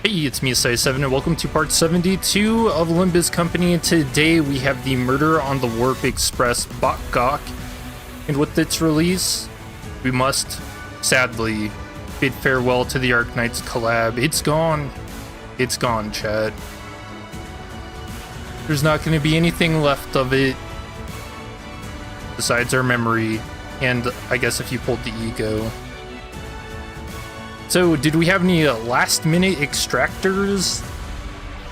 Hey, it's me, Sai7, and welcome to part 72 of Limbus Company. Today we have the Murder on the Warp Express BokGak, and with its release, we must, sadly, bid farewell to the Arknights collab. It's gone. It's gone, chat. There's not going to be anything left of it besides our memory, and I guess if you pulled the ego. So, did we have any last-minute extractors?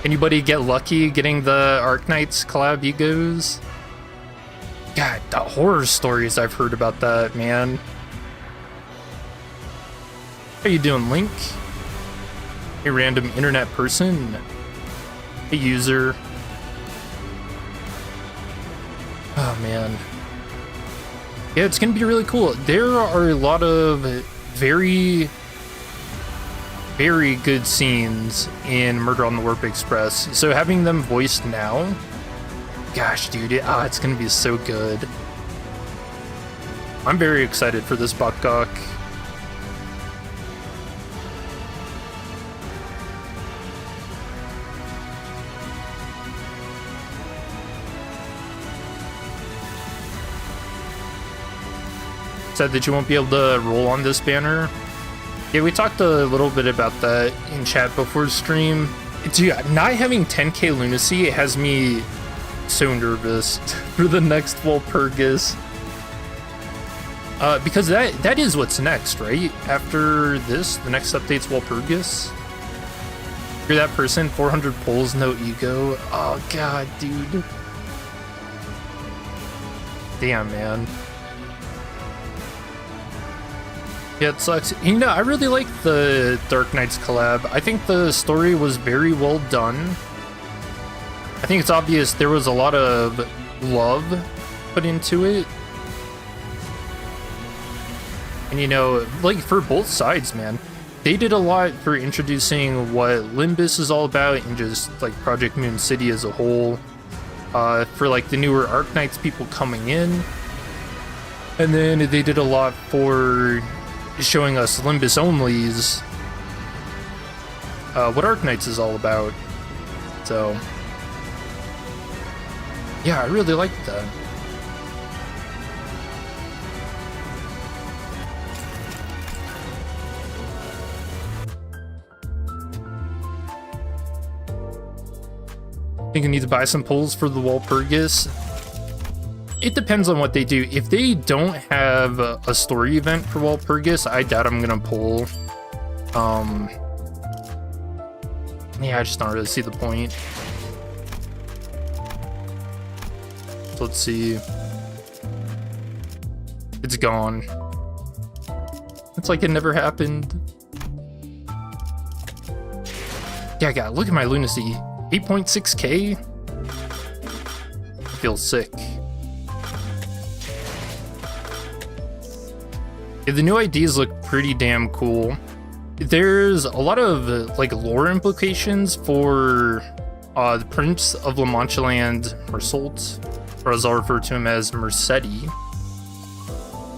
Anybody get lucky getting the Arknights collab egos? God, the horror stories I've heard about that, man. How you doing, Link? A random internet person? A user? Oh, man. Yeah, it's gonna be really cool. There are a lot of very good scenes in Murder on the Warp Express, so having them voiced now, gosh, dude, it's gonna be so good. I'm very excited for this BokGak. Said that you won't be able to roll on this banner. Yeah, we talked a little bit about that in chat before stream. Dude, not having 10k lunacy has me so nervous for the next Walpurgis. Because that is what's next, right? After this, the next update's Walpurgis. You're that person, 400 pulls, no ego. Oh god, dude. Damn, man. Yeah, it sucks. You know, I really like the Arknights collab. I think the story was very well done. I think it's obvious there was a lot of love put into it. And you know, like for both sides, man, they did a lot for introducing what Limbus is all about and just like Project Moon City as a whole. For like the newer Arknights people coming in. And then they did a lot for showing us Limbus onlys what Arknights is all about. So yeah, I really like that. I think I need to buy some pulls for the Walpurgis. It depends on what they do. If they don't have a story event for Walpurgis, I doubt I'm gonna pull. Yeah, I just don't really see the point. So let's see. It's gone. It's like it never happened. Yeah, God, look at my lunacy. 8.6k? I feel sick. Yeah, the new IDs look pretty damn cool. There's a lot of like lore implications for the Prince of La Mancha Land, Mersault, or as I'll refer to him as Mercedes,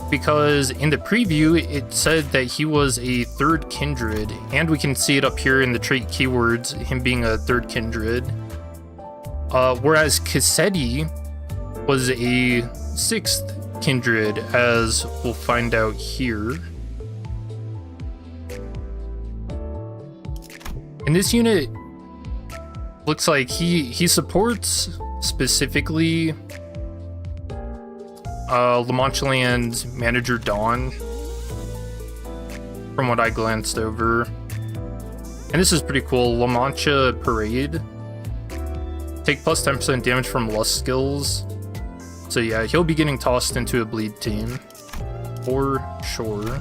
because in the preview it said that he was a third kindred, and we can see it up here in the trait keywords, him being a third kindred. Whereas Cassette was a sixth kindred, as we'll find out here. And this unit looks like he supports specifically La Mancha Land Manager Dawn, from what I glanced over. And this is pretty cool. La Mancha Parade. Take plus 10% damage from Lust skills. So yeah, he'll be getting tossed into a bleed team, for sure.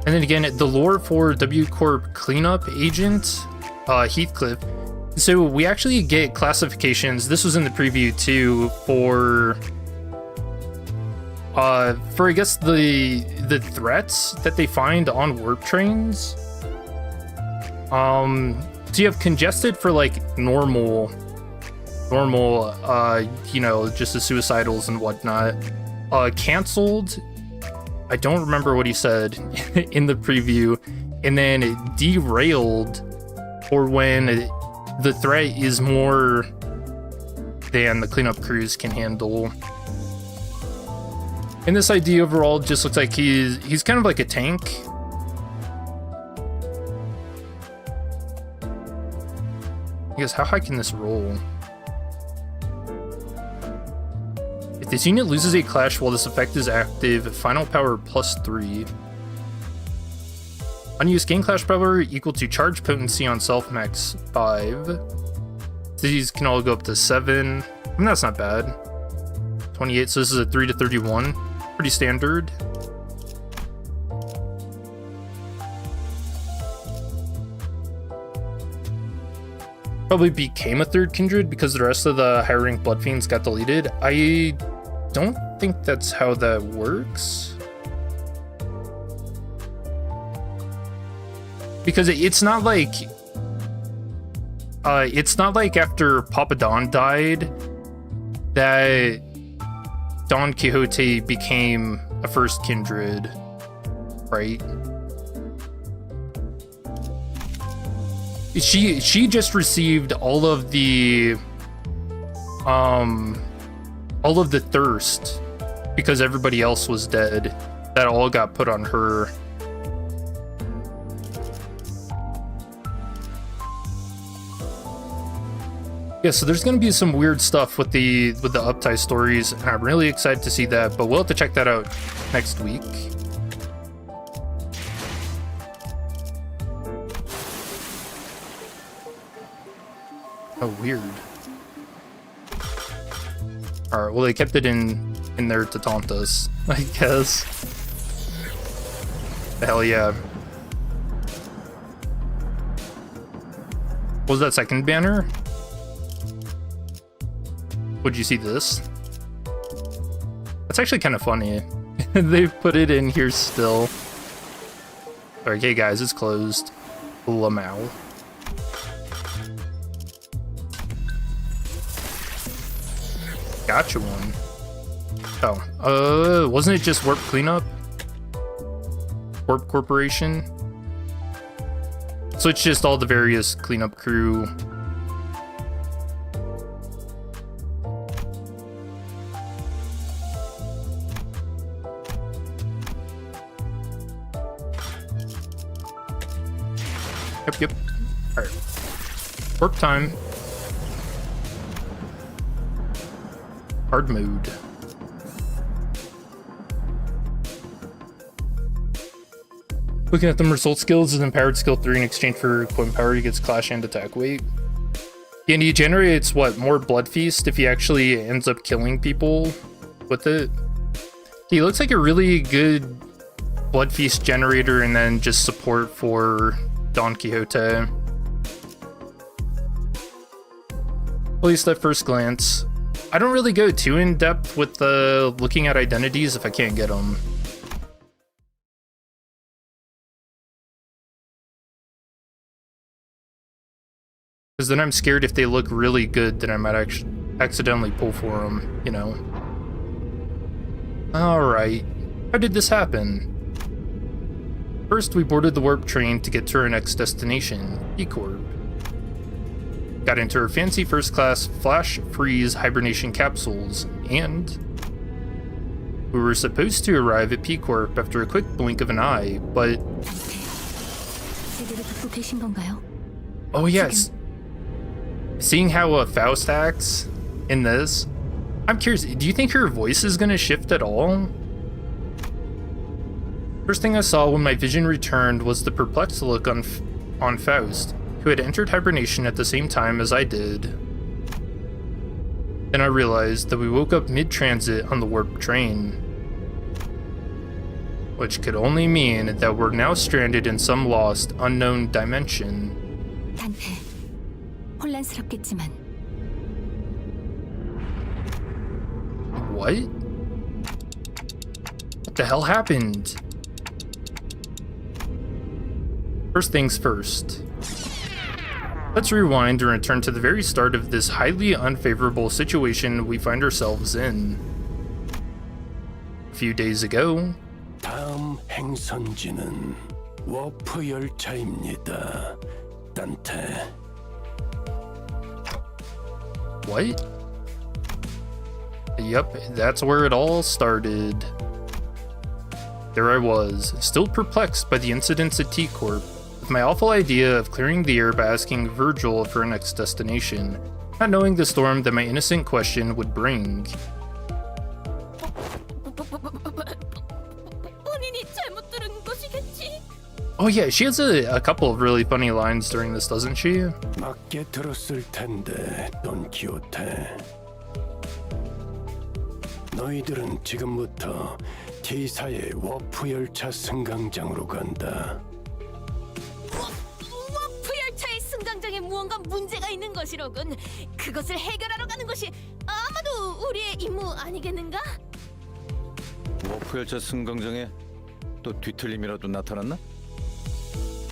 And then again, the lore for W Corp Cleanup Agent, Heathcliff. So we actually get classifications, this was in the preview too, for I guess the threats that they find on warp trains. So you have congested for like normal, you know, just the suicidals and whatnot. canceled. I don't remember what he said in the preview, and then derailed, or when the threat is more than the cleanup crews can handle. And this idea overall just looks like he's kind of like a tank. I guess, how high can this roll? If this unit loses a clash while this effect is active, final power +3. Unused gain clash power equal to charge potency on self max 5. These can all go up to 7. I mean, that's not bad. 28, so this is a 3 to 31. Pretty standard. Probably became a third kindred because the rest of the higher rank blood fiends got deleted. I don't think that's how that works. Because it's not like after Papa Don died that Don Quixote became a first kindred, right? She just received all of the thirst because everybody else was dead. That all got put on her. Yeah, so there's going to be some weird stuff with the Uptie stories, and I'm really excited to see that, but we'll have to check that out next week. Oh, weird. Alright, well, they kept it in there to taunt us, I guess. Hell yeah. What was that second banner? Would you see this? That's actually kind of funny. They put it in here still. Okay, guys, it's closed. Lamau. Gotcha one. Oh, wasn't it just Warp Cleanup? Warp Corporation? So it's just all the various cleanup crew. Yep. Alright. Warp time. Hard mode. Looking at the result skills is empowered skill 3 in exchange for equipment power. He gets clash and attack weight. And he generates what? More blood feast if he actually ends up killing people with it. He looks like a really good blood feast generator, and then just support for Don Quixote. At least at first glance. I don't really go too in depth with the looking at identities if I can't get them. Because then I'm scared if they look really good that I might actually accidentally pull for them, you know. Alright, how did this happen? First, we boarded the warp train to get to our next destination, P-Corp. Got into our fancy first-class flash freeze hibernation capsules, and we were supposed to arrive at P-Corp after a quick blink of an eye, but... Oh yes! Seeing how Faust acts in this, I'm curious, do you think her voice is gonna shift at all? First thing I saw when my vision returned was the perplexed look on Faust, who had entered hibernation at the same time as I did. Then I realized that we woke up mid-transit on the warp train, which could only mean that we're now stranded in some lost, unknown dimension. What? What the hell happened? First things first. Let's rewind and return to the very start of this highly unfavorable situation we find ourselves in. a few days ago. 다음 행선지는 워프 열차입니다. 단테. What? Yep, that's where it all started. There I was, still perplexed by the incidents at T-Corp, with my awful idea of clearing the air by asking Virgil for our next destination, not knowing the storm that my innocent question would bring. Oh yeah, she has a couple of really funny lines during this, doesn't she? 맞게 들었을 텐데, 돈키호테. 너희들은 지금부터 T사의 워프 열차 승강장으로 간다. 워프 열차의 승강장에 무언가 문제가 있는 것이로군. 그것을 해결하러 가는 것이 아마도 우리의 임무 아니겠는가? 워프 열차 승강장에 또 뒤틀림이라도 나타났나?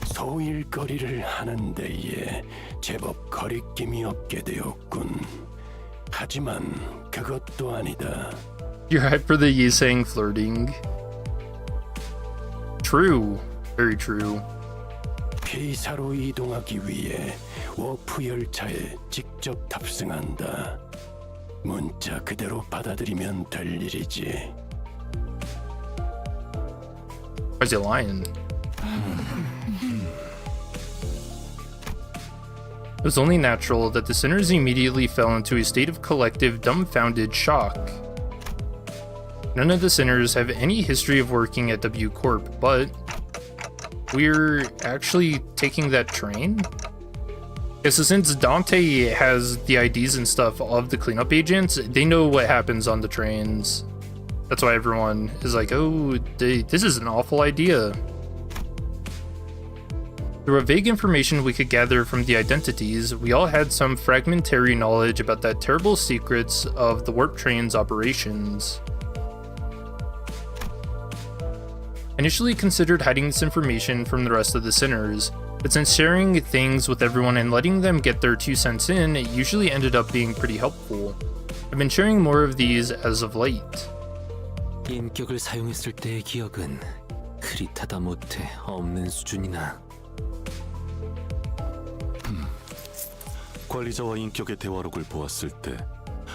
소일거리를 하는 데에 제법 거리낌이 없게 되었군. 하지만 그것도 아니다. You're hyped for the Yisang flirting. True. Very true. T사로 이동하기 위해 워프 열차에 직접 탑승한다. 문자 그대로 받아들이면 될 일이지. Why's he lying? It was only natural that the sinners immediately fell into a state of collective, dumbfounded shock. None of the sinners have any history of working at W Corp, but we're actually taking that train? Yeah, so since Dante has the IDs and stuff of the cleanup agents, they know what happens on the trains. That's why everyone is like, oh, this is an awful idea. Through what vague information we could gather from the identities, we all had some fragmentary knowledge about that terrible secrets of the warp train's operations. Initially considered hiding this information from the rest of the sinners, but since sharing things with everyone and letting them get their 2 cents in, it usually ended up being pretty helpful. I've been sharing more of these as of late. 인격을 사용했을 때의 기억은 흐릿하다 못해 없는 수준이나. 관리자와 인격의 대화록을 보았을 때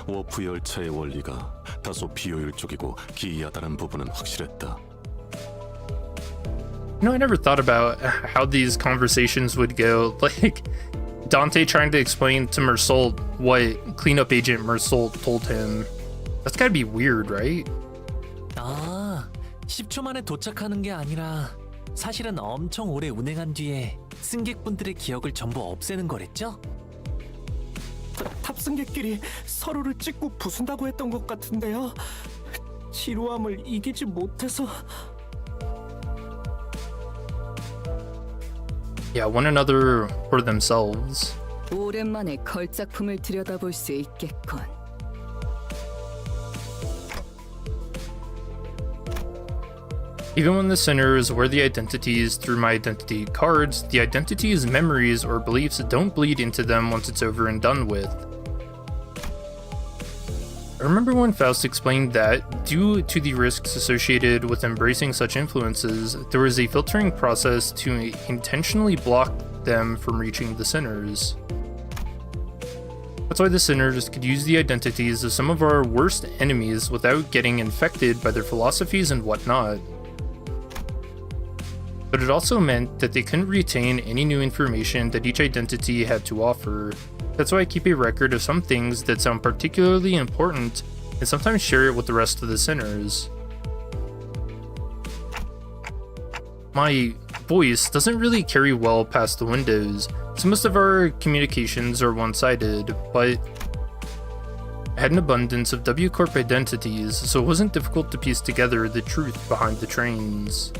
워프 열차의 원리가 다소 비효율적이고 기이하다는 부분은 확실했다. You know, I never thought about how these conversations would go. Like, Dante trying to explain to Mersault what cleanup agent Mersault told him. That's gotta be weird, right? 아, 10초 만에 도착하는 게 아니라 사실은 엄청 오래 운행한 뒤에 승객분들의 기억을 전부 없애는 거랬죠? 탑승객끼리 서로를 찍고 부순다고 했던 것 같은데요. 지루함을 이기지 못해서. Yeah, one another or themselves. 오랜만에 걸작품을 들여다볼 수 있겠군. Even when the sinners wear the identities through my identity cards, the identities, memories, or beliefs don't bleed into them once it's over and done with. I remember when Faust explained that, due to the risks associated with embracing such influences, there was a filtering process to intentionally block them from reaching the sinners. That's why the sinners could use the identities of some of our worst enemies without getting infected by their philosophies and whatnot. But it also meant that they couldn't retain any new information that each identity had to offer. That's why I keep a record of some things that sound particularly important and sometimes share it with the rest of the sinners. My voice doesn't really carry well past the windows, so most of our communications are one-sided, but I had an abundance of W Corp identities, so it wasn't difficult to piece together the truth behind the trains.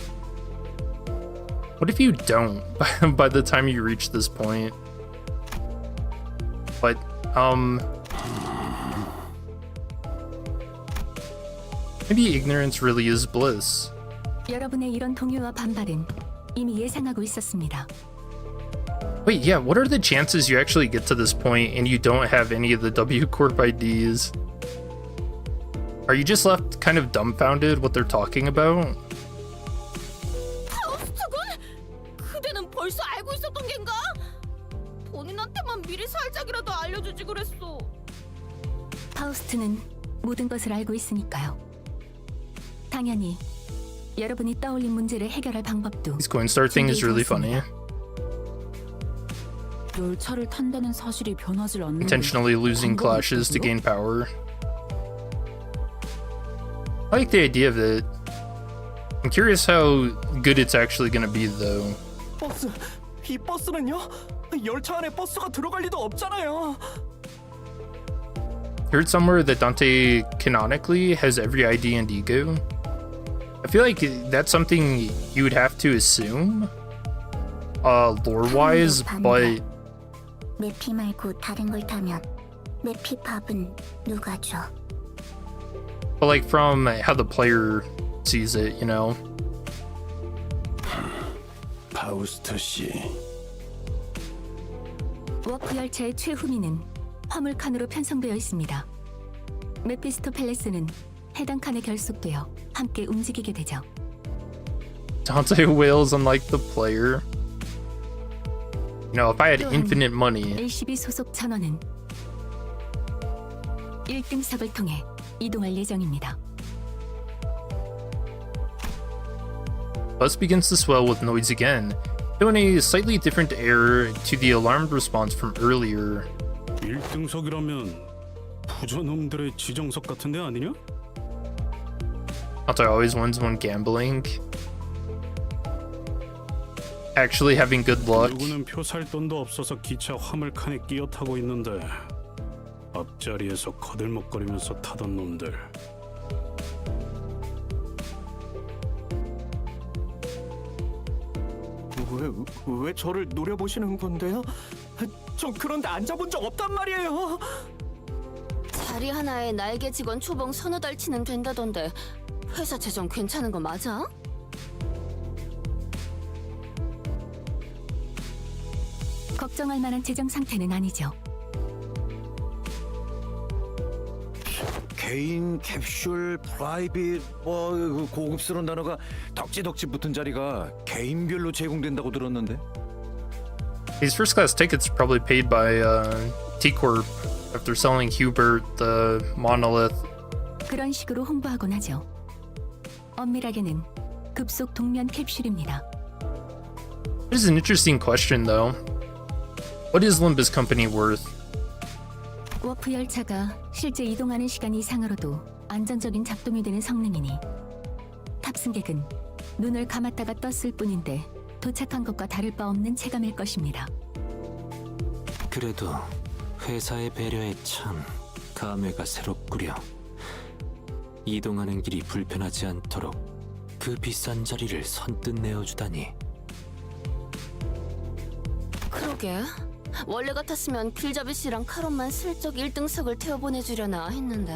What if you don't by the time you reach this point? But, maybe ignorance really is bliss. 여러분의 이런 동요와 반발은 이미 예상하고 있었습니다. Wait, yeah, what are the chances you actually get to this point and you don't have any of the W Corp IDs? Are you just left kind of dumbfounded what they're talking about? 파우스트군? 그대는 벌써 알고 있었던 겐가? 본인한테만 미리 살짝이라도 알려주지 그랬어. 파우스트는 모든 것을 알고 있으니까요. 당연히 여러분이 떠올린 문제를 해결할 방법도 This Coinstar thing is really funny. 열차를 탄다는 사실이 변하질 않는 Intentionally losing clashes to gain power. I like the idea of it. I'm curious how good it's actually gonna be though. 버스, 이 버스는요? 열차 안에 버스가 들어갈 리도 없잖아요. Heard somewhere that Dante canonically has every ID and ego. I feel like that's something you would have to assume, lore-wise, but 내 피 말고 다른 걸 타면 내 피 밥은 누가 줘? like from how the player sees it, you know. 파우스트 씨, 워프 열차의 최후미는 화물칸으로 편성되어 있습니다. 메피스토 팰레스는 해당 칸에 결속되어 함께 움직이게 되죠. Dante wails unlike the player. You know, if I had 또한 infinite money, LCB 소속 전원은 1등석을 통해 이동할 예정입니다. bus begins to swell with noise again, showing a slightly different air to the alarmed response from earlier. 1등석이라면 부자놈들의 지정석 같은 데 아니냐? Dante always wins when gambling. Actually having good luck. 누구는 표 살 돈도 없어서 기차 화물칸에 끼어 타고 있는데 앞자리에서 거들먹거리면서 타던 놈들. 왜 저를 노려보시는 건데요? 전 그런데 앉아본 적 없단 말이에요. 자리 하나에 날개 직원 초봉 서너 달 치는 된다던데 회사 재정 괜찮은 거 맞아? 걱정할 만한 재정 상태는 아니죠. 개인, 캡슐, 프라이빗, 그 고급스러운 단어가 덕지덕지 붙은 자리가 개인별로 제공된다고 들었는데. These first class tickets are probably paid by T-Corp if they're selling Hubert, the Monolith. 그런 식으로 홍보하곤 하죠. 엄밀하게는 급속 동면 캡슐입니다. This is an interesting question though. What is Limbus Company worth? 워프 열차가 실제 이동하는 시간 이상으로도 안정적인 작동이 되는 성능이니 탑승객은 눈을 감았다가 떴을 뿐인데 도착한 것과 다를 바 없는 체감일 것입니다. 그래도 회사의 배려에 참 감회가 새롭구려. 이동하는 길이 불편하지 않도록 그 비싼 자리를 선뜻 내어주다니. 그러게. 원래 같았으면 길잡이 씨랑 카론만 슬쩍 1등석을 태워보내주려나 했는데.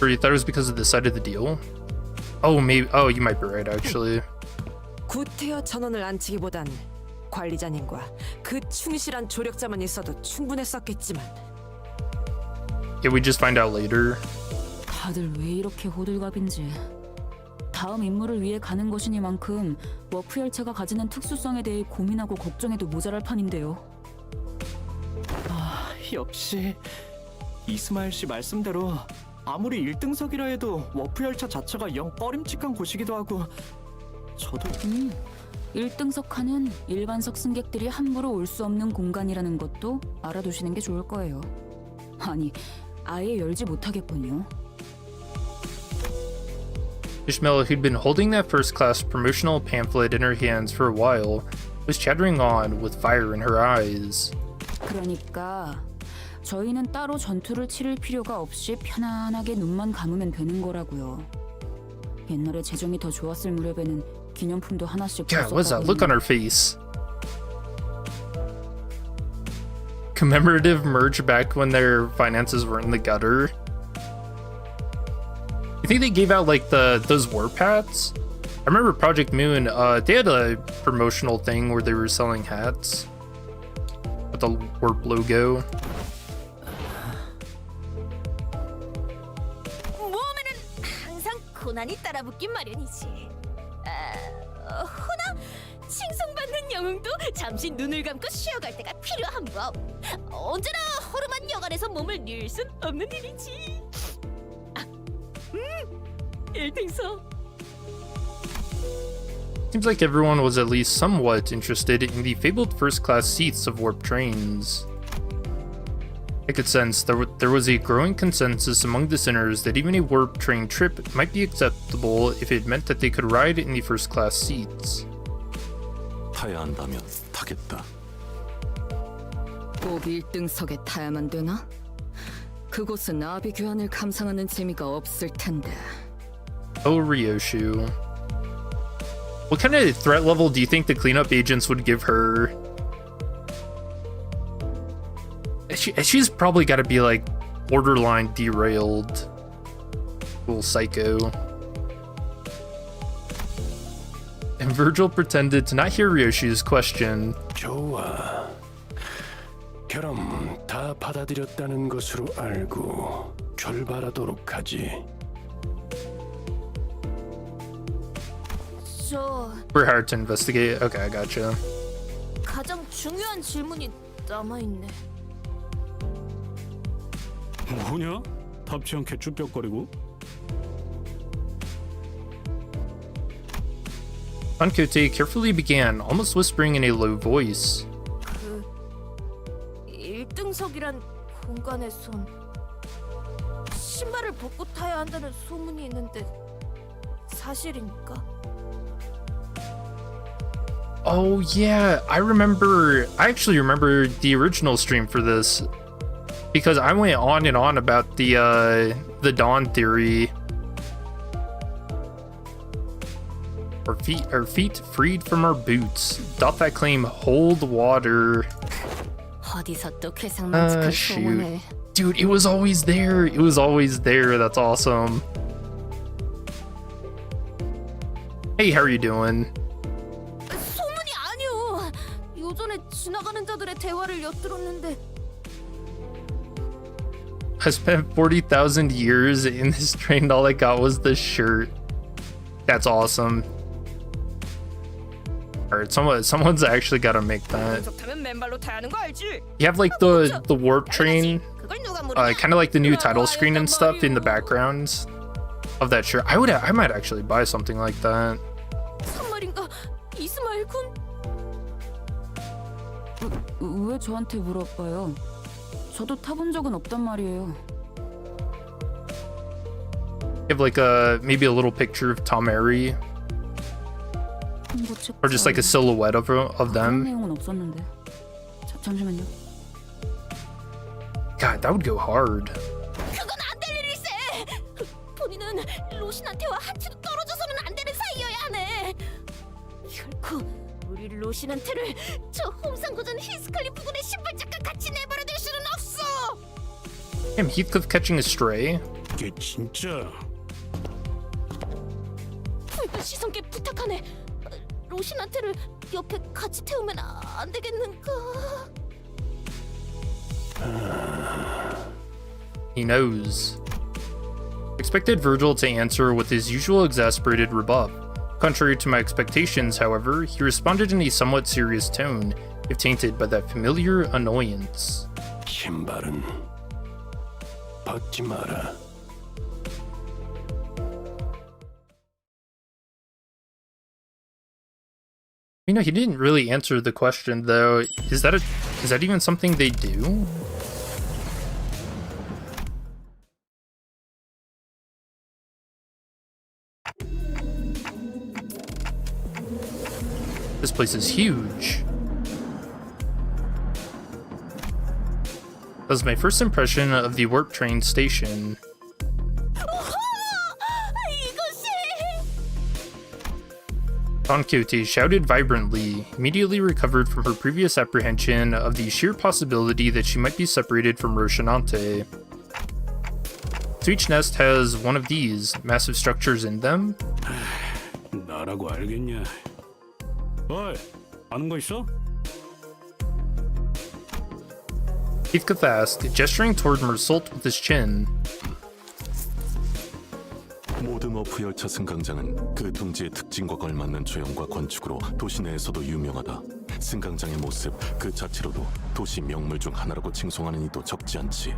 Or you thought it was because of the side of the deal? Oh, maybe. Oh, you might be right actually. 구태여 전원을 안치기보단 관리자님과 그 충실한 조력자만 있어도 충분했었겠지만 Yeah, we just find out later. 다들 왜 이렇게 호들갑인지. 다음 임무를 위해 가는 것이니만큼 워프 열차가 가지는 특수성에 대해 고민하고 걱정해도 모자랄 판인데요. 역시 이스마일 씨 말씀대로 아무리 1등석이라 해도 워프 열차 자체가 영 꺼림칙한 곳이기도 하고 저도 1등석 칸은 일반석 승객들이 함부로 올 수 없는 공간이라는 것도 알아두시는 게 좋을 거예요. 아니, 아예 열지 못하겠군요. Ishmael, who'd been holding that first class promotional pamphlet in her hands for a while, was chattering on with fire in her eyes. 그러니까 저희는 따로 전투를 치를 필요가 없이 편안하게 눈만 감으면 되는 거라고요. 옛날에 재정이 더 좋았을 무렵에는 기념품도 하나씩 God, what's that 줬었다고 look on her face? Commemorative merch back when their finances were in the gutter. You think they gave out like those warp hats? I remember Project Moon, they had a promotional thing where they were selling hats with the warp logo. 모험에는 따라붙긴 마련이지. 허나 칭송받는 영웅도 잠시 눈을 감고 쉬어갈 때가 필요한 법. 언제나 허름한 여간에서 몸을 늘 순 없는 일이지. 1등석. Seems like everyone was at least somewhat interested in the fabled first-class seats of warp trains. I could sense there was a growing consensus among the sinners that even a warp train trip might be acceptable if it meant that they could ride in the first-class seats. 타야 한다면 타겠다. 꼭 1등석에 타야만 되나? 그곳은 나비 교환을 감상하는 재미가 없을 텐데. Oh, Ryoshu. What kind of threat level do you think the cleanup agents would give her? She's probably got to be like borderline derailed. Little psycho. And Virgil pretended to not hear Ryoshu's question. 좋아. 그럼 다 받아들였다는 것으로 알고 출발하도록 하지. We're hired to investigate. Okay, I gotcha. 가장 중요한 질문이 남아있네. 뭐냐? 답지 않게 쭈뼛거리고? Ankote carefully began, almost whispering in a low voice. 1등석이란 공간에선 신발을 벗고 타야 한다는 소문이 있는데 사실입니까? Oh yeah, I actually remember the original stream for this because I went on and on about the Dawn theory. Our feet freed from our boots. Doth that claim hold water? 어디서 또 괴상망측한 Shoot. 소문을. Dude, it was always there. It was always there. That's awesome. Hey, how are you doing? 소문이 아니오. 요전에 지나가는 자들의 대화를 엿들었는데. I spent 40,000 years in this train. All I got was the shirt. That's awesome. Alright, someone's actually got to make that. You have like the warp train, kind of like the new title screen and stuff in the background of that shirt. I might actually buy something like that. 참말인가? 이스마엘 군? 왜 저한테 물어봐요? 저도 타본 적은 없단 말이에요. You have like maybe a little picture of Tom Airy, or just like a silhouette of 그런 them. 내용은 없었는데. 잠시만요. God, that would go hard. 그건 안 될 일일세. 본인은 로신한테와 한치도 떨어져서는 안 되는 사이여야 하네. 결코 우리 로신한테를 저 홈상고전 히스칼리 부근의 신발짝과 같이 내버려둘 수는 없어. Damn, Heathcliff catching a stray. 이게 진짜 붉은 시선께 부탁하네. 로신한테를 옆에 같이 태우면 안 되겠는가? He knows. Expected Virgil to answer with his usual exasperated rebuff. Contrary to my expectations, however, he responded in a somewhat serious tone, if tainted by that familiar annoyance. 신발은 벗지 마라. You know, he didn't really answer the question though. Is that even something they do? This place is huge. That was my first impression of the warp train station. Don Quixote shouted vibrantly, immediately recovered from her previous apprehension of the sheer possibility that she might be separated from Rocinante. So each nest has one of these massive structures in them. 나라고 알겠냐? 어이, 아는 거 있어? Heathcliff asked, gesturing toward Mersault with his chin. 모든 워프 열차 승강장은 그 둥지의 특징과 걸맞는 조형과 건축으로 도시 내에서도 유명하다. 승강장의 모습 그 자체로도 도시 명물 중 하나라고 칭송하는 이도 적지 않지.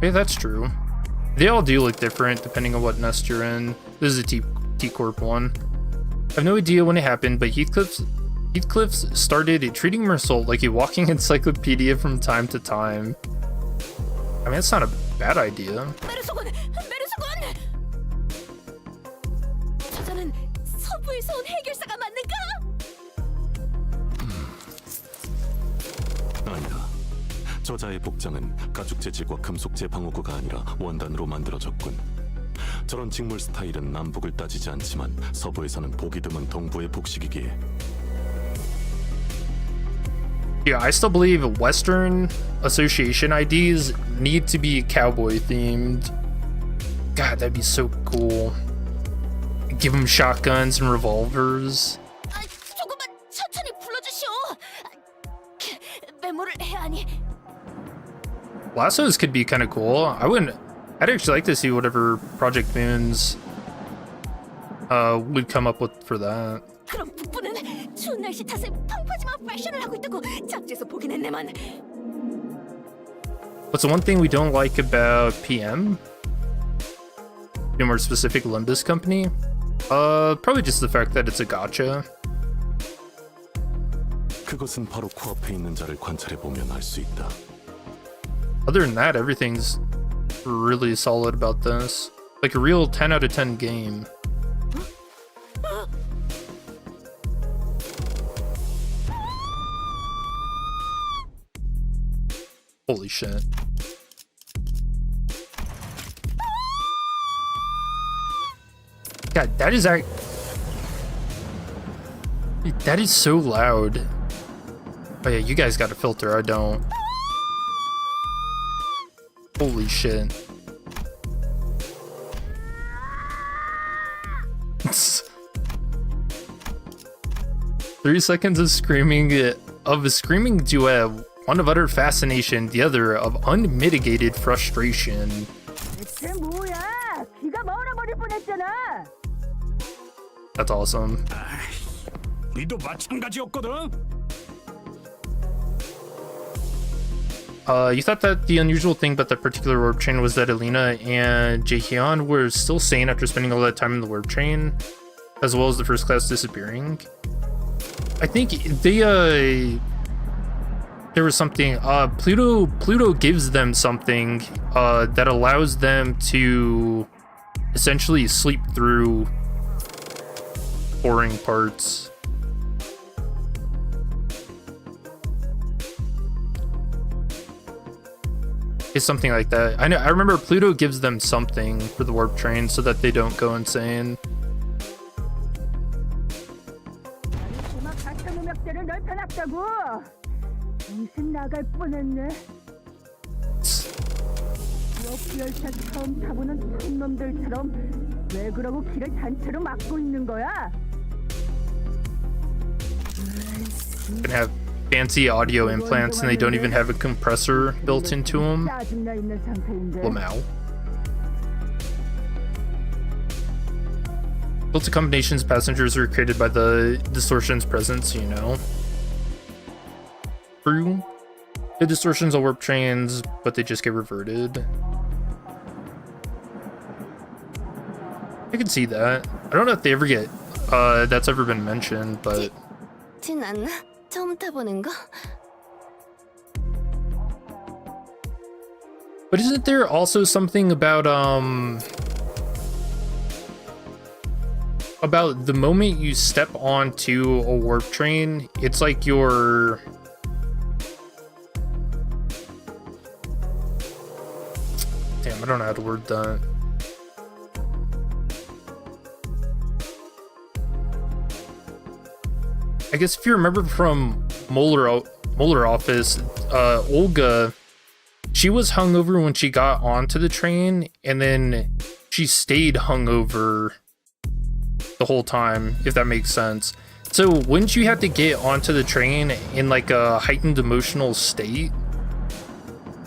Yeah, that's true. They all do look different depending on what nest you're in. This is a T-Corp one. I have no idea when it happened, but Heathcliff's started treating Mersault like a walking encyclopedia from time to time. I mean, it's not a bad idea. 메르소군! 메르소군! 저자는 서부에서 온 해결사가 맞는가? 아니다. 저자의 복장은 가죽 재질과 금속 재방어구가 아니라 원단으로 만들어졌군. 저런 직물 스타일은 남북을 따지지 않지만 서부에서는 보기 드문 동부의 복식이기에. Yeah, I still believe Western Association IDs need to be cowboy themed. God, that'd be so cool. Give them shotguns and revolvers. 아, 조금만 천천히 불러주시오. 메모를 해야 하니. Lassos could be kind of cool. I'd actually like to see whatever Project Moons would come up with for that. 그럼 북부는 추운 날씨 탓에 펑퍼짐한 패션을 하고 있다고 잡지에서 보긴 했네만. What's the one thing we don't like about PM? Be more specific, Limbus company? Probably just the fact that it's a gacha. 그것은 바로 코앞에 있는 자를 관찰해 보면 알 수 있다. Other than that, everything's really solid about this. Like a real 10 out of 10 game. Holy shit. God, that is so loud. Oh yeah, you guys got a filter, I don't. Holy shit. 3 seconds of screaming duet, one of utter fascination, the other of unmitigated frustration. That's awesome. 우리도 마찬가지였거든. You thought that the unusual thing about that particular warp train was that Alina and Jaehyun were still sane after spending all that time in the warp train, as well as the first class disappearing. I think they there was something Pluto gives them something that allows them to essentially sleep through boring parts. It's something like that. I remember Pluto gives them something for the warp train so that they don't go insane. Can have fancy audio implants and they don't even have a compressor built into them. Lamau. Built accommodations passengers are created by the distortion's presence, you know. True. The distortions will warp trains, but they just get reverted. I can see that. I don't know if they ever get that's ever been mentioned, but 진 않나? 처음 타보는 거? But isn't there also something about the moment you step onto a warp train, it's like you're damn, I don't know how to word that. I guess if you remember from Molar Office, Olga, she was hungover when she got onto the train, and then she stayed hungover the whole time, if that makes sense. So wouldn't you have to get onto the train in like a heightened emotional state?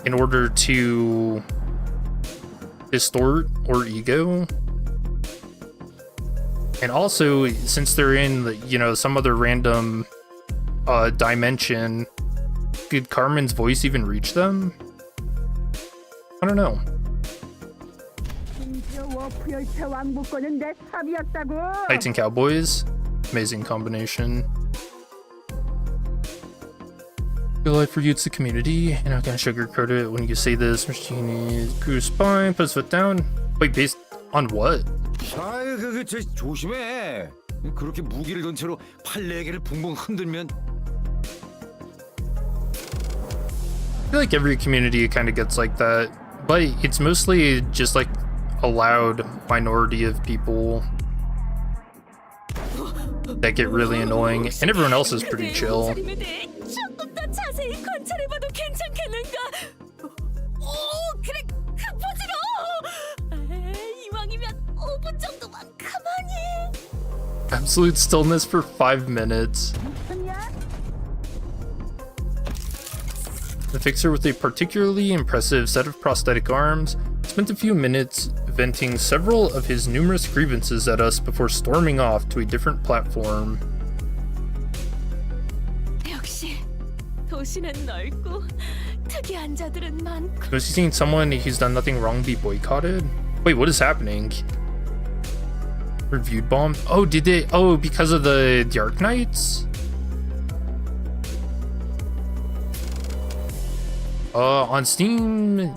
in order to distort or ego. And also, since they're in, you know, some other random dimension, could Carmen's voice even reach them? I don't know. Knights and Cowboys, amazing combination. Good life for you, it's the community. And I'm gonna sugarcoat it when you say this. Machine grew spine, put his foot down. Wait, based on what? 아이 저 조심해. 그렇게 무기를 든 채로 팔 4개를 붕붕 흔들면. I feel like every community kind of gets like that, but it's mostly just like a loud minority of people that get really annoying, and everyone else is pretty chill. 조금 더 자세히 관찰해봐도 괜찮겠는가? 오, 그래, 그 포즈로. 이왕이면 5분 정도만 가만히. Absolute stillness for 5 minutes. The fixer, with a particularly impressive set of prosthetic arms, spent a few minutes venting several of his numerous grievances at us before storming off to a different platform. 역시 도시는 넓고 특이한 자들은 많고. Was he seeing someone who's done nothing wrong be boycotted? Wait, what is happening? Reviewed bombed? Oh, did they? Oh, because of the Dark Knights? On Steam,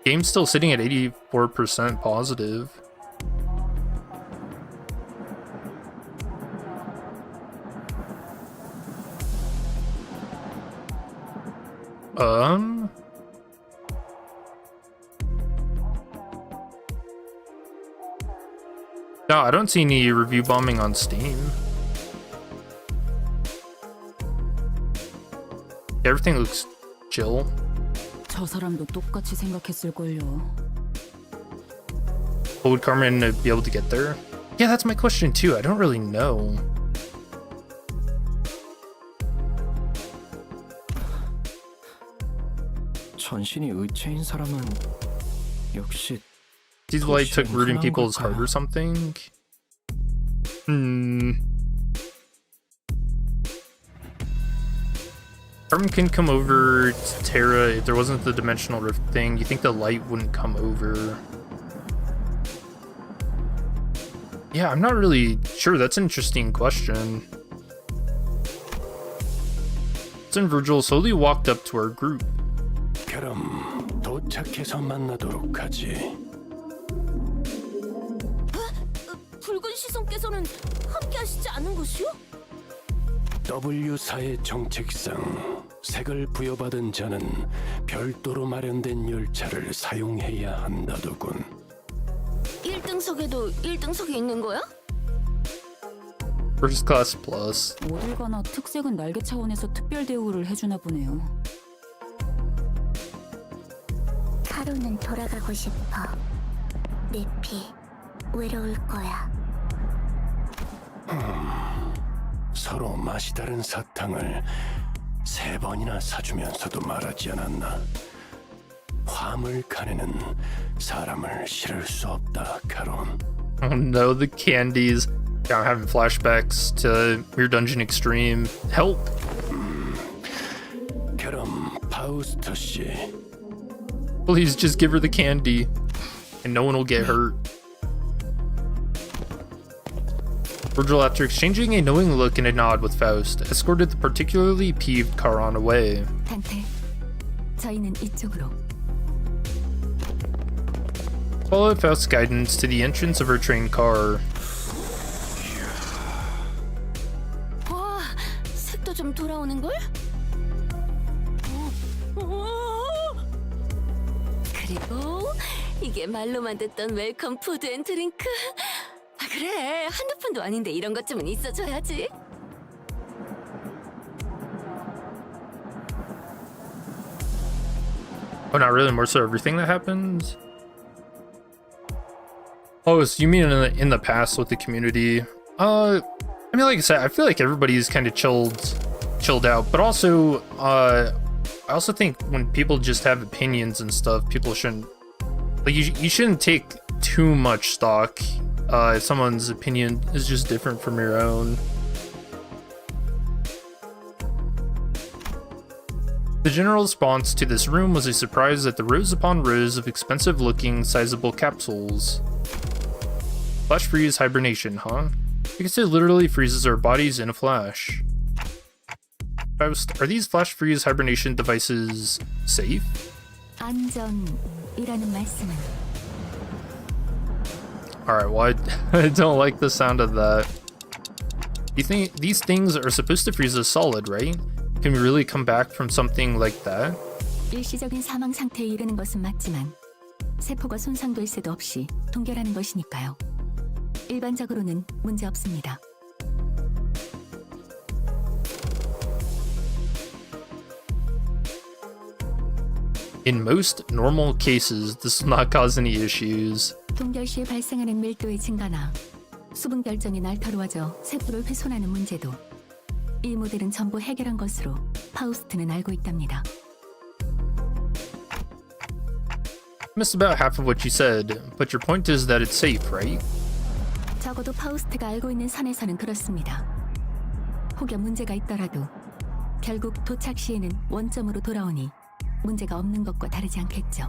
game's still sitting at 84% positive. No, I don't see any review bombing on Steam. Everything looks chill. 저 사람도 똑같이 생각했을걸요. Would Carmen be able to get there? Yeah, that's my question too. I don't really know. 전신이 의체인 사람은 역시 Seems like took rooting people's heart or something. Carmen can come over to Terra if there wasn't the dimensional rift thing. You think the light wouldn't come over? Yeah, I'm not really sure. That's an interesting question. Then Virgil slowly walked up to our group. 그럼 도착해서 만나도록 하지. 붉은 시선께서는 함께 하시지 않은 것이요? W사의 정책상 색을 부여받은 자는 별도로 마련된 열차를 사용해야 한다더군. 1등석에도 1등석이 있는 거야? First class plus. 어딜 가나 특색은 날개 차원에서 특별 대우를 해주나 보네요. 하루는 돌아가고 싶어. 내 피 외로울 거야. 서로 맛이 다른 사탕을 3번이나 사주면서도 말하지 않았나. 화물칸에는 사람을 실을 수 없다, 카론. Oh no, the candies. Yeah, I'm having flashbacks to Weird Dungeon Extreme. Help! 그럼 파우스터 씨. Please just give her the candy, and no one will get hurt. Virgil, after exchanging a knowing look and a nod with Faust, escorted the particularly peeved Charon away. 단테, 저희는 이쪽으로. Followed Faust's guidance to the entrance of her train car. 와, 색도 좀 돌아오는 걸? 그리고 이게 말로만 듣던 웰컴 푸드 앤 드링크. 아 그래, 한두 푼도 아닌데 이런 것쯤은 있어줘야지. Oh, not really. More so everything that happens. Oh, so you mean in the past with the community? I mean, like I said, I feel like everybody's kind of chilled out, but also, I also think when people just have opinions and stuff, people shouldn't like you shouldn't take too much stock if someone's opinion is just different from your own. The general response to this room was a surprise at the rows upon rows of expensive-looking, sizable capsules. Flash freeze hibernation, huh? Because it literally freezes our bodies in a flash. Faust, are these flash freeze hibernation devices safe? 안전이라는 말씀은 Alright, well, I don't like the sound of that. You think these things are supposed to freeze us solid, right? Can we really come back from something like that? 일시적인 사망 상태에 이르는 것은 맞지만 세포가 손상될 새도 없이 동결하는 것이니까요. 일반적으로는 문제 없습니다. In most normal cases, this will not cause any issues. 동결 시에 발생하는 밀도의 증가나 수분 결정이 날카로워져 세포를 훼손하는 문제도 이 모델은 전부 해결한 것으로 파우스트는 알고 있답니다. I missed about half of what you said, but your point is that it's safe, right? 적어도 파우스트가 알고 있는 선에서는 그렇습니다. 혹여 문제가 있더라도 결국 도착 시에는 원점으로 돌아오니 문제가 없는 것과 다르지 않겠죠.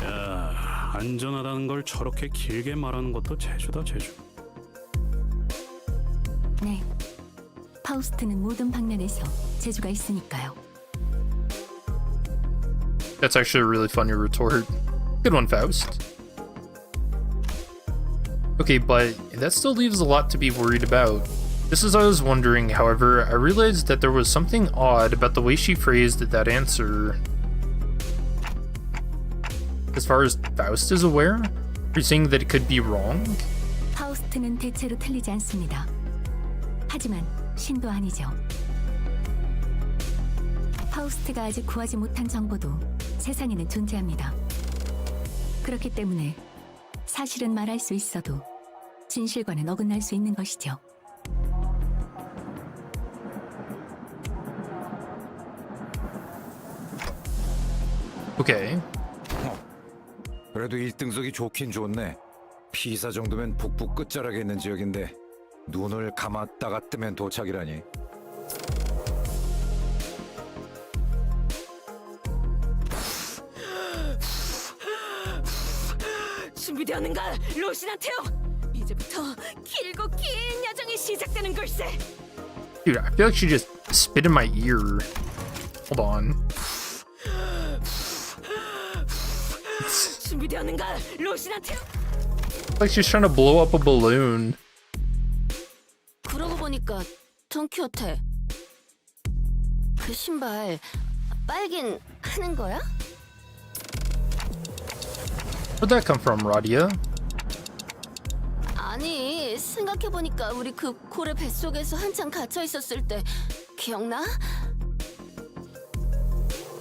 야, 안전하다는 걸 저렇게 길게 말하는 것도 재주다 재주. 네, 파우스트는 모든 방면에서 재주가 있으니까요. That's actually a really funny retort. Good one, Faust. Okay, but that still leaves a lot to be worried about. Just as I was wondering, however, I realized that there was something odd about the way she phrased that answer. As far as Faust is aware, are you saying that it could be wrong? 파우스트는 대체로 틀리지 않습니다. 하지만 신도 아니죠. 파우스트가 아직 구하지 못한 정보도 세상에는 존재합니다. 그렇기 때문에 사실은 말할 수 있어도 진실과는 어긋날 수 있는 것이죠. Okay. 그래도 1등석이 좋긴 좋네. 피사 정도면 북부 끝자락에 있는 지역인데 눈을 감았다가 뜨면 도착이라니. 준비되었는가, 로시나테오? 이제부터 길고 긴 여정이 시작되는 걸세. Dude, I feel like she just spit in my ear. Hold on. 준비되었는가, 로시나테오? Like she's trying to blow up a balloon. 그러고 보니까 돈키호테, 그 신발 빨긴 하는 거야? Where'd that come from, Radia? 아니, 생각해보니까 우리 그 고래 뱃속에서 한참 갇혀 있었을 때 기억나?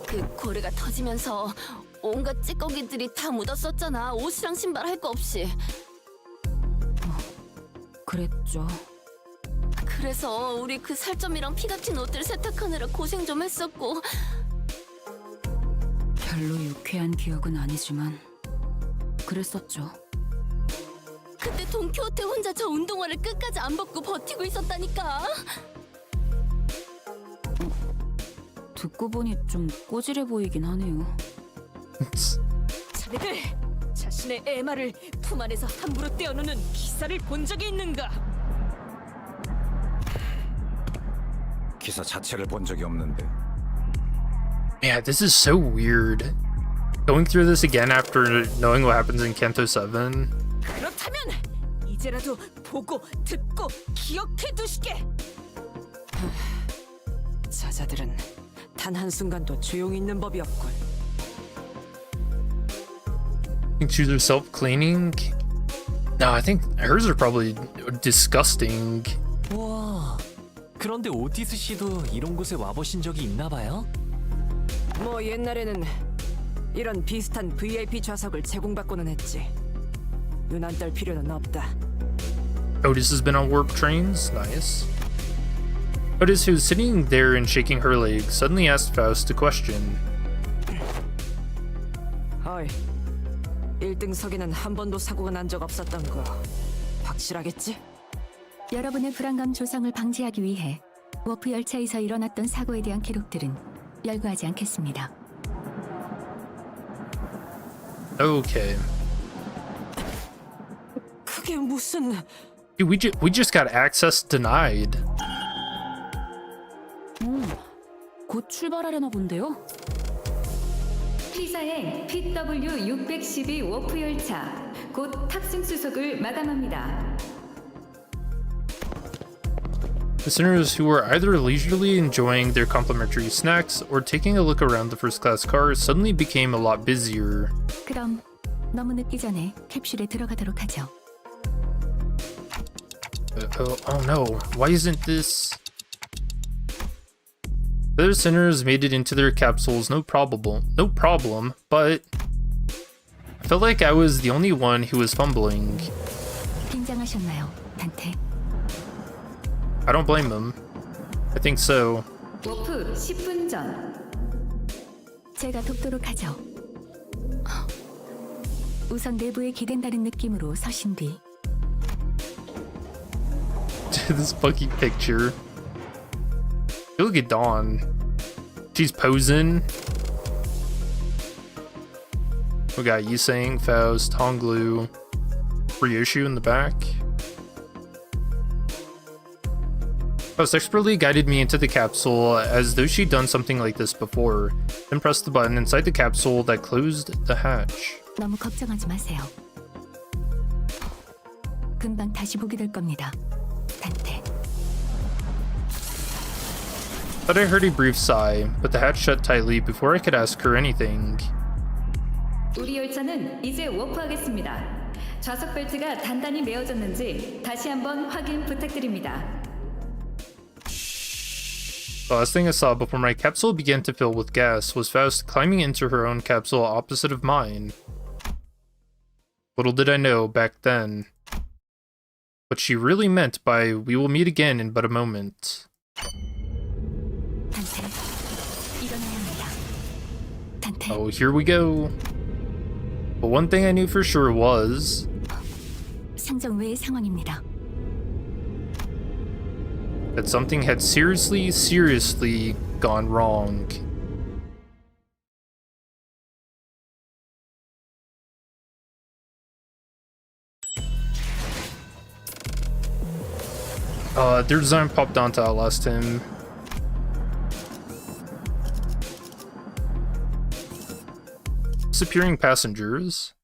그 고래가 터지면서 온갖 찌꺼기들이 다 묻었었잖아. 옷이랑 신발 할 거 없이. 그랬죠. 그래서 우리 그 살점이랑 피 같은 옷들 세탁하느라 고생 좀 했었고. 별로 유쾌한 기억은 아니지만 그랬었죠. 그때 돈키호테 혼자 저 운동화를 끝까지 안 벗고 버티고 있었다니까. 듣고 보니 좀 꼬질해 보이긴 하네요. 자네들 자신의 애마를 품 안에서 함부로 떼어놓는 기사를 본 적이 있는가? 기사 자체를 본 적이 없는데. Yeah, this is so weird. Going through this again after knowing what happens in Kanto 7. 그렇다면 이제라도 보고 듣고 기억해 두시게. 저자들은 단 한순간도 조용히 있는 법이 없군. Think she's herself cleaning? No, I think hers are probably disgusting. 우와, 그런데 오티스 씨도 이런 곳에 와보신 적이 있나 봐요? 뭐 옛날에는 이런 비슷한 VIP 좌석을 제공받고는 했지. 눈 안 떨 필요는 없다. Otis has been on warp trains. Nice. Otis, who was sitting there and shaking her leg, suddenly asked Faust a question. 어이, 1등석에는 한 번도 사고가 난 적 없었던 거 확실하겠지? 여러분의 불안감 조성을 방지하기 위해 워프 열차에서 일어났던 사고에 대한 기록들은 열거하지 않겠습니다. Okay. 그게 무슨... Dude, we just got access denied. 곧 출발하려나 본데요? P사행 PW612 워프 열차 곧 탑승 수속을 마감합니다. Listeners who were either leisurely enjoying their complimentary snacks or taking a look around the first-class car suddenly became a lot busier. 그럼 너무 늦기 전에 캡슐에 들어가도록 하죠. Oh no, why isn't this... The other sinners made it into their capsules no problem, but I felt like I was the only one who was fumbling. 긴장하셨나요, 단테? I don't blame them. I think so. 워프 10분 전. 제가 돕도록 하죠. 우선 내부에 기댄다는 느낌으로 서신 뒤. This fucking picture. Look at Dawn. She's posing. We got Yisang, Faust, Honglu, Ryoshu in the back. Faust expertly guided me into the capsule as though she'd done something like this before, then pressed the button inside the capsule that closed the hatch. 너무 걱정하지 마세요. 금방 다시 보게 될 겁니다, 단테. Thought I heard a brief sigh, but the hatch shut tightly before I could ask her anything. 우리 열차는 이제 워프하겠습니다. 좌석 벨트가 단단히 메어졌는지 다시 한번 확인 부탁드립니다. The last thing I saw before my capsule began to fill with gas was Faust climbing into her own capsule opposite of mine. Little did I know back then what she really meant by "we will meet again in but a moment." 단테, 일어나야 합니다. 단테. Oh, here we go. But one thing I knew for sure was 상정 외의 상황입니다. that something had seriously gone wrong. Their design popped on to outlast him. Disappearing passengers.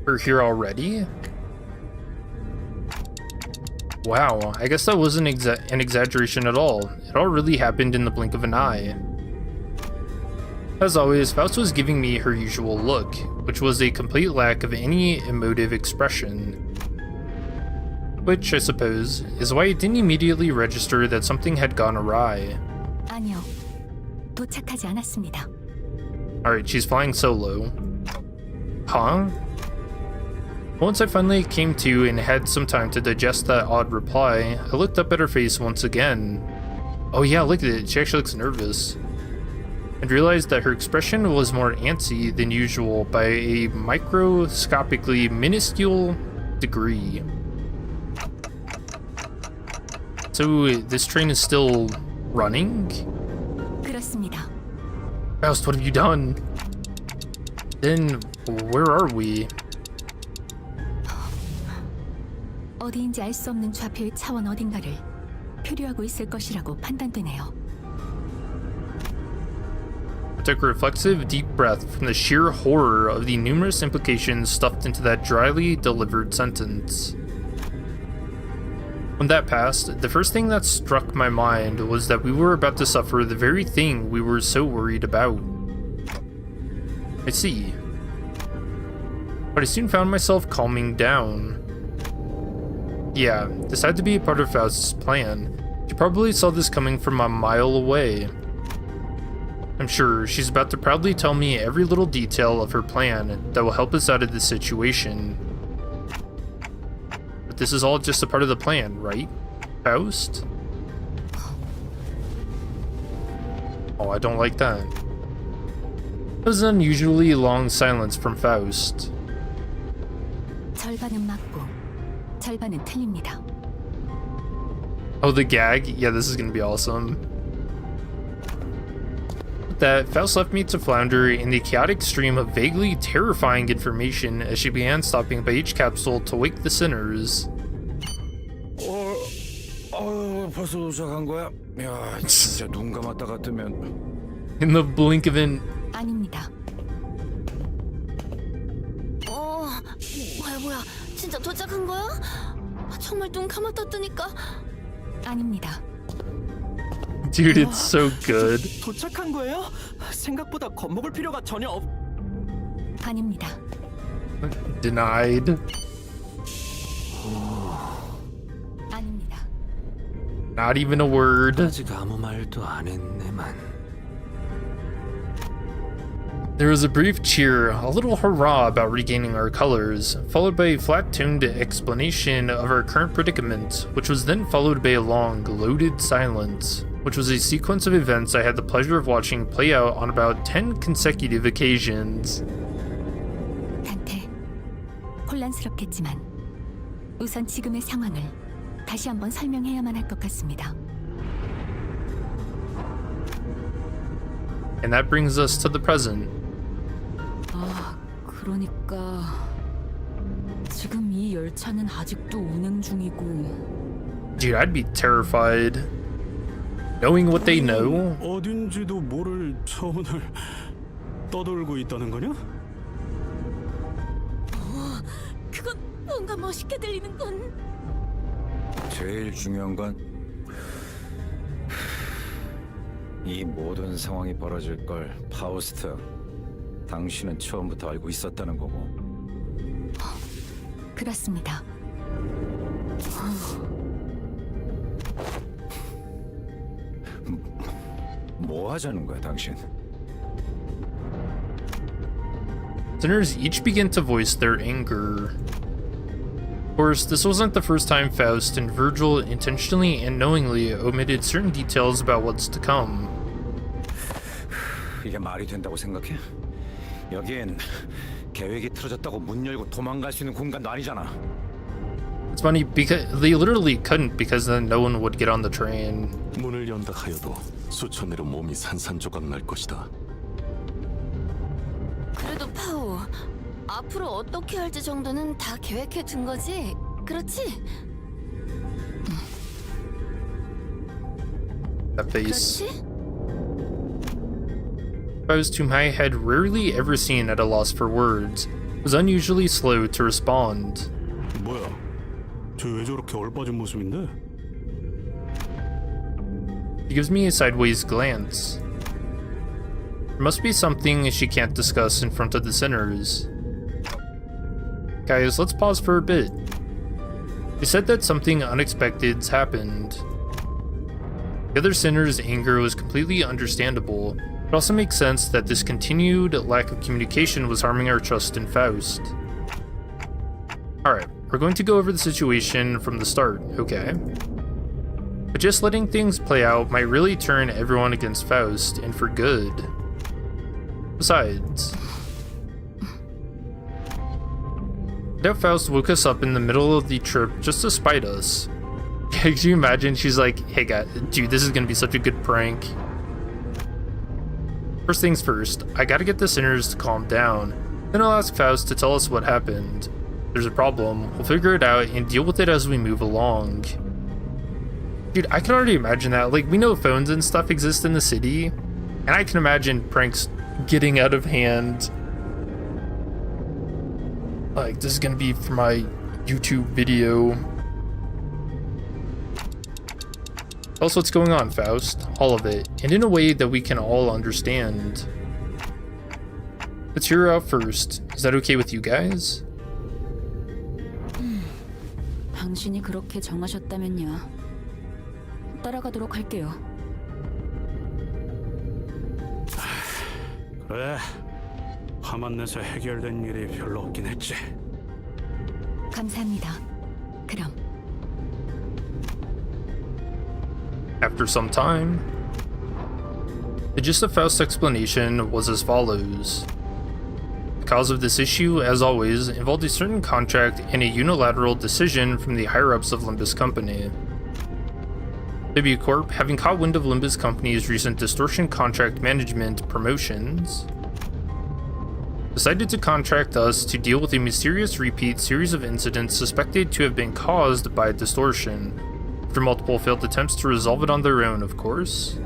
We're here already? Wow, I guess that wasn't an exaggeration at all. It all really happened in the blink of an eye. As always, Faust was giving me her usual look, which was a complete lack of any emotive expression. Which, I suppose, is why it didn't immediately register that something had gone awry. 아니요, 도착하지 않았습니다. Alright, she's flying solo. Huh? Once I finally came to and had some time to digest that odd reply, I looked up at her face once again. Oh yeah, look at it, she actually looks nervous. And realized that her expression was more antsy than usual by a microscopically minuscule degree. So this train is still running? 그렇습니다. Faust, what have you done? Then, where are we? 어디인지 알 수 없는 좌표의 차원 어딘가를 표류하고 있을 것이라고 판단되네요. I took a reflexive, deep breath from the sheer horror of the numerous implications stuffed into that dryly delivered sentence. When that passed, the first thing that struck my mind was that we were about to suffer the very thing we were so worried about. I see. But I soon found myself calming down. Yeah, this had to be a part of Faust's plan. She probably saw this coming from a mile away. I'm sure she's about to proudly tell me every little detail of her plan that will help us out of this situation. But this is all just a part of the plan, right, Faust? Oh, I don't like that. It was an unusually long silence from Faust. 절반은 맞고 절반은 틀립니다. Oh, the gag? Yeah, this is gonna be awesome. With that, Faust left me to flounder in the chaotic stream of vaguely terrifying information as she began stopping by each capsule to wake the sinners. 벌써 도착한 거야? 야, 진짜 눈 감았다가 뜨면. In the blink of an... 아닙니다. 뭐야, 진짜 도착한 거야? 정말 눈 감았다 뜨니까. 아닙니다. Dude, it's so good. 도착한 거예요? 생각보다 겁먹을 필요가 전혀 없. 아닙니다. Denied. 아닙니다. Not even a word. 아직 아무 말도 안 했네만. There was a brief cheer, a little hurrah about regaining our colors, followed by a flat-toned explanation of our current predicament, which was then followed by a long, loaded silence, which was a sequence of events I had the pleasure of watching play out on about 10 consecutive occasions. 단테, 혼란스럽겠지만 우선 지금의 상황을 다시 한번 설명해야만 할 것 같습니다. And that brings us to the present. 그러니까 지금 이 열차는 아직도 운행 중이고. Dude, I'd be terrified. Knowing what they know? 어딘지도 모를 차원을 떠돌고 있다는 거냐? 그건 뭔가 멋있게 들리는 건. 제일 중요한 건 이 모든 상황이 벌어질 걸 파우스트, 당신은 처음부터 알고 있었다는 거고. 그렇습니다. 뭐 하자는 거야, 당신? Sinners each begin to voice their anger. Of course, this wasn't the first time Faust and Virgil intentionally and knowingly omitted certain details about what's to come. 이게 말이 된다고 생각해? 여긴 계획이 틀어졌다고 문 열고 도망갈 수 있는 공간도 아니잖아. It's funny because they literally couldn't because then no one would get on the train. 문을 연다 하여도 수천 내로 몸이 산산조각 날 것이다. 그래도 파우, 앞으로 어떻게 할지 정도는 다 계획해 둔 거지? 그렇지? That face. 그렇지? Faust, whom I had rarely ever seen at a loss for words, was unusually slow to respond. 뭐야? 쟤 왜 저렇게 얼빠진 모습인데? She gives me a sideways glance. There must be something she can't discuss in front of the sinners. Guys, let's pause for a bit. She said that something unexpected's happened. The other sinners' anger was completely understandable. It also makes sense that this continued lack of communication was harming our trust in Faust. Alright, we're going to go over the situation from the start, okay? But just letting things play out might really turn everyone against Faust, and for good. Besides, I doubt Faust woke us up in the middle of the trip just to spite us. Could you imagine? She's like, hey guys, dude, this is gonna be such a good prank. First things first, I gotta get the sinners to calm down. Then I'll ask Faust to tell us what happened. If there's a problem, we'll figure it out and deal with it as we move along. Dude, I can already imagine that. Like, we know phones and stuff exist in the city, and I can imagine pranks getting out of hand. Like, this is gonna be for my YouTube video. Tell us what's going on, Faust. All of it, and in a way that we can all understand. Let's hear her out first. Is that okay with you guys? 당신이 그렇게 정하셨다면요. 따라가도록 할게요. 그래. 화만 내서 해결된 일이 별로 없긴 했지. 감사합니다. 그럼 After some time, the gist of Faust's explanation was as follows. The cause of this issue, as always, involved a certain contract and a unilateral decision from the higher-ups of Limbus Company. W Corp, having caught wind of Limbus Company's recent distortion contract management promotions, decided to contract us to deal with a mysterious repeat series of incidents suspected to have been caused by distortion, after multiple failed attempts to resolve it on their own, of course.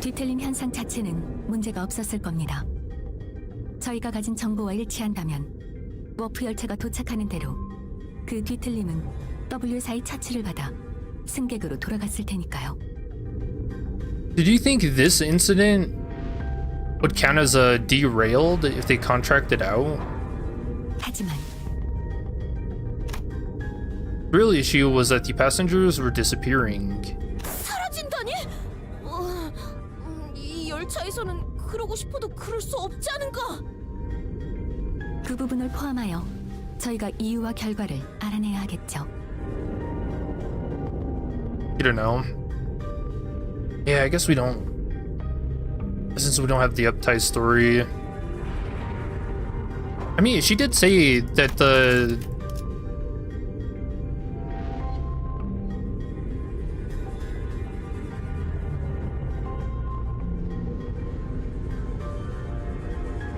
뒤틀림 현상 자체는 문제가 없었을 겁니다. 저희가 가진 정보와 일치한다면 워프 열차가 도착하는 대로 그 뒤틀림은 W사의 처치를 받아 승객으로 돌아갔을 테니까요. Did you think this incident would count as a derailed if they contracted out? 하지만 The real issue was that the passengers were disappearing. 사라진다니? 이 열차에서는 그러고 싶어도 그럴 수 없지 않은가? 그 부분을 포함하여 저희가 이유와 결과를 알아내야 하겠죠. You don't know. Yeah, I guess we don't. Since we don't have the uptight story. I mean, she did say that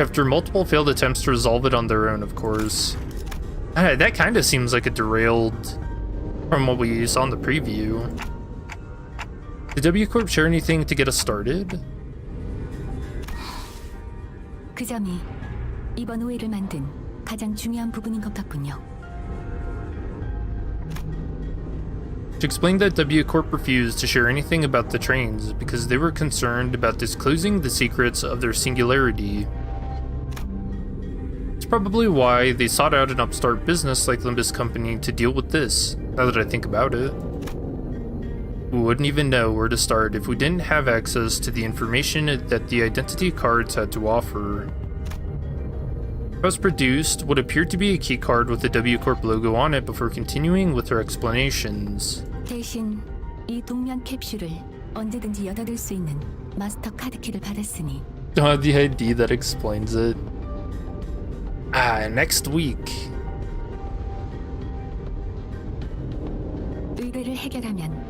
after multiple failed attempts to resolve it on their own, of course. That kind of seems like a derailed from what we saw in the preview. Did W Corp share anything to get us started? 그 점이 이번 오해를 만든 가장 중요한 부분인 것 같군요. She explained that W Corp refused to share anything about the trains because they were concerned about disclosing the secrets of their singularity. It's probably why they sought out an upstart business like Limbus Company to deal with this, now that I think about it. We wouldn't even know where to start if we didn't have access to the information that the identity cards had to offer. Faust produced what appeared to be a keycard with the W Corp logo on it before continuing with her explanations. 대신 이 동면 캡슐을 언제든지 열어둘 수 있는 마스터 카드키를 받았으니 The ID that explains it. Next week. 의뢰를 해결하면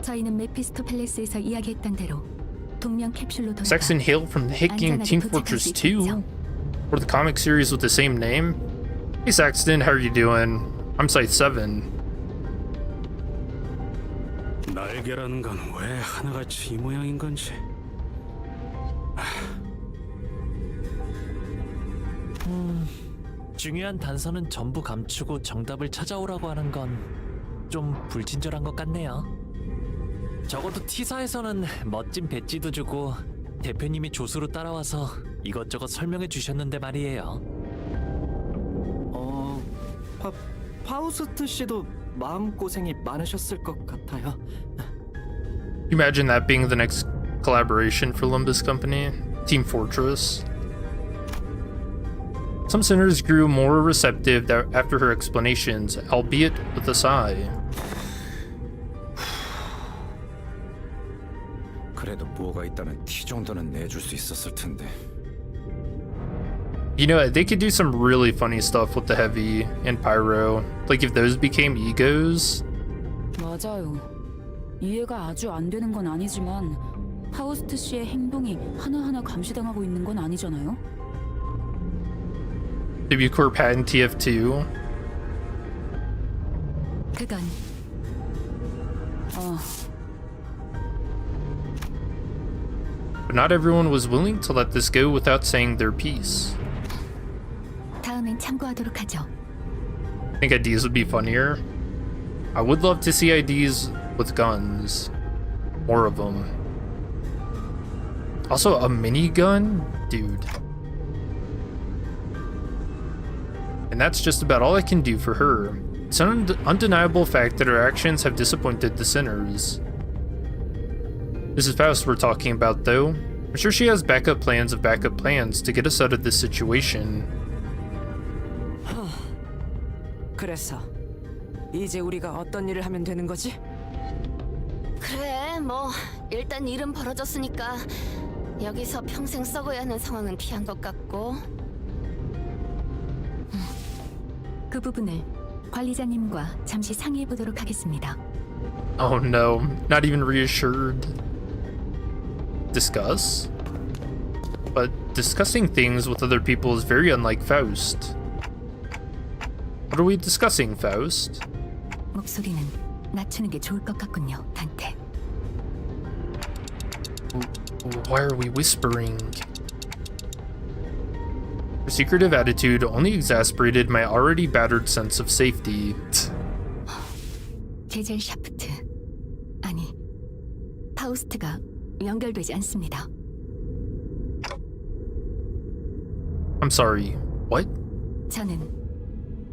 저희는 메피스토 팰리스에서 이야기했던 대로 동면 캡슐로 돌아가 Saxon hailed from the hit game Team Fortress 2, or the comic series with the same name. Hey Saxton, how are you doing? I'm Scythe 7. 날개라는 건 왜 하나같이 이 모양인 건지. 중요한 단서는 전부 감추고 정답을 찾아오라고 하는 건 좀 불친절한 것 같네요. 적어도 T사에서는 멋진 배지도 주고 대표님이 조수로 따라와서 이것저것 설명해 주셨는데 말이에요. 파우스트 씨도 마음고생이 많으셨을 것 같아요. You imagine that being the next collaboration for Limbus Company? Team Fortress? Some sinners grew more receptive after her explanations, albeit with a sigh. 그래도 뭐가 있다는 티 정도는 내줄 수 있었을 텐데. You know, they could do some really funny stuff with the Heavy and Pyro. Like if those became egos. 맞아요. 이해가 아주 안 되는 건 아니지만 파우스트 씨의 행동이 하나하나 감시당하고 있는 건 아니잖아요. W Corp had in TF2. 그건 But not everyone was willing to let this go without saying their piece. 다음엔 참고하도록 하죠. I think IDs would be funnier. I would love to see IDs with guns. More of them. Also, a minigun? Dude. And that's just about all I can do for her. It's an undeniable fact that her actions have disappointed the sinners. This is Faust we're talking about, though. I'm sure she has backup plans of backup plans to get us out of this situation. 그래서 이제 우리가 어떤 일을 하면 되는 거지? 그래, 뭐 일단 일은 벌어졌으니까 여기서 평생 썩어야 하는 상황은 피한 것 같고. 그 부분을 관리자님과 잠시 상의해 보도록 하겠습니다. Oh no, not even reassured. Discuss? But discussing things with other people is very unlike Faust. What are we discussing, Faust? 목소리는 낮추는 게 좋을 것 같군요, 단테. Why are we whispering? Her secretive attitude only exacerbated my already battered sense of safety. 제젤 샤프트, 아니, 파우스트가 연결되지 않습니다. I'm sorry, what? 저는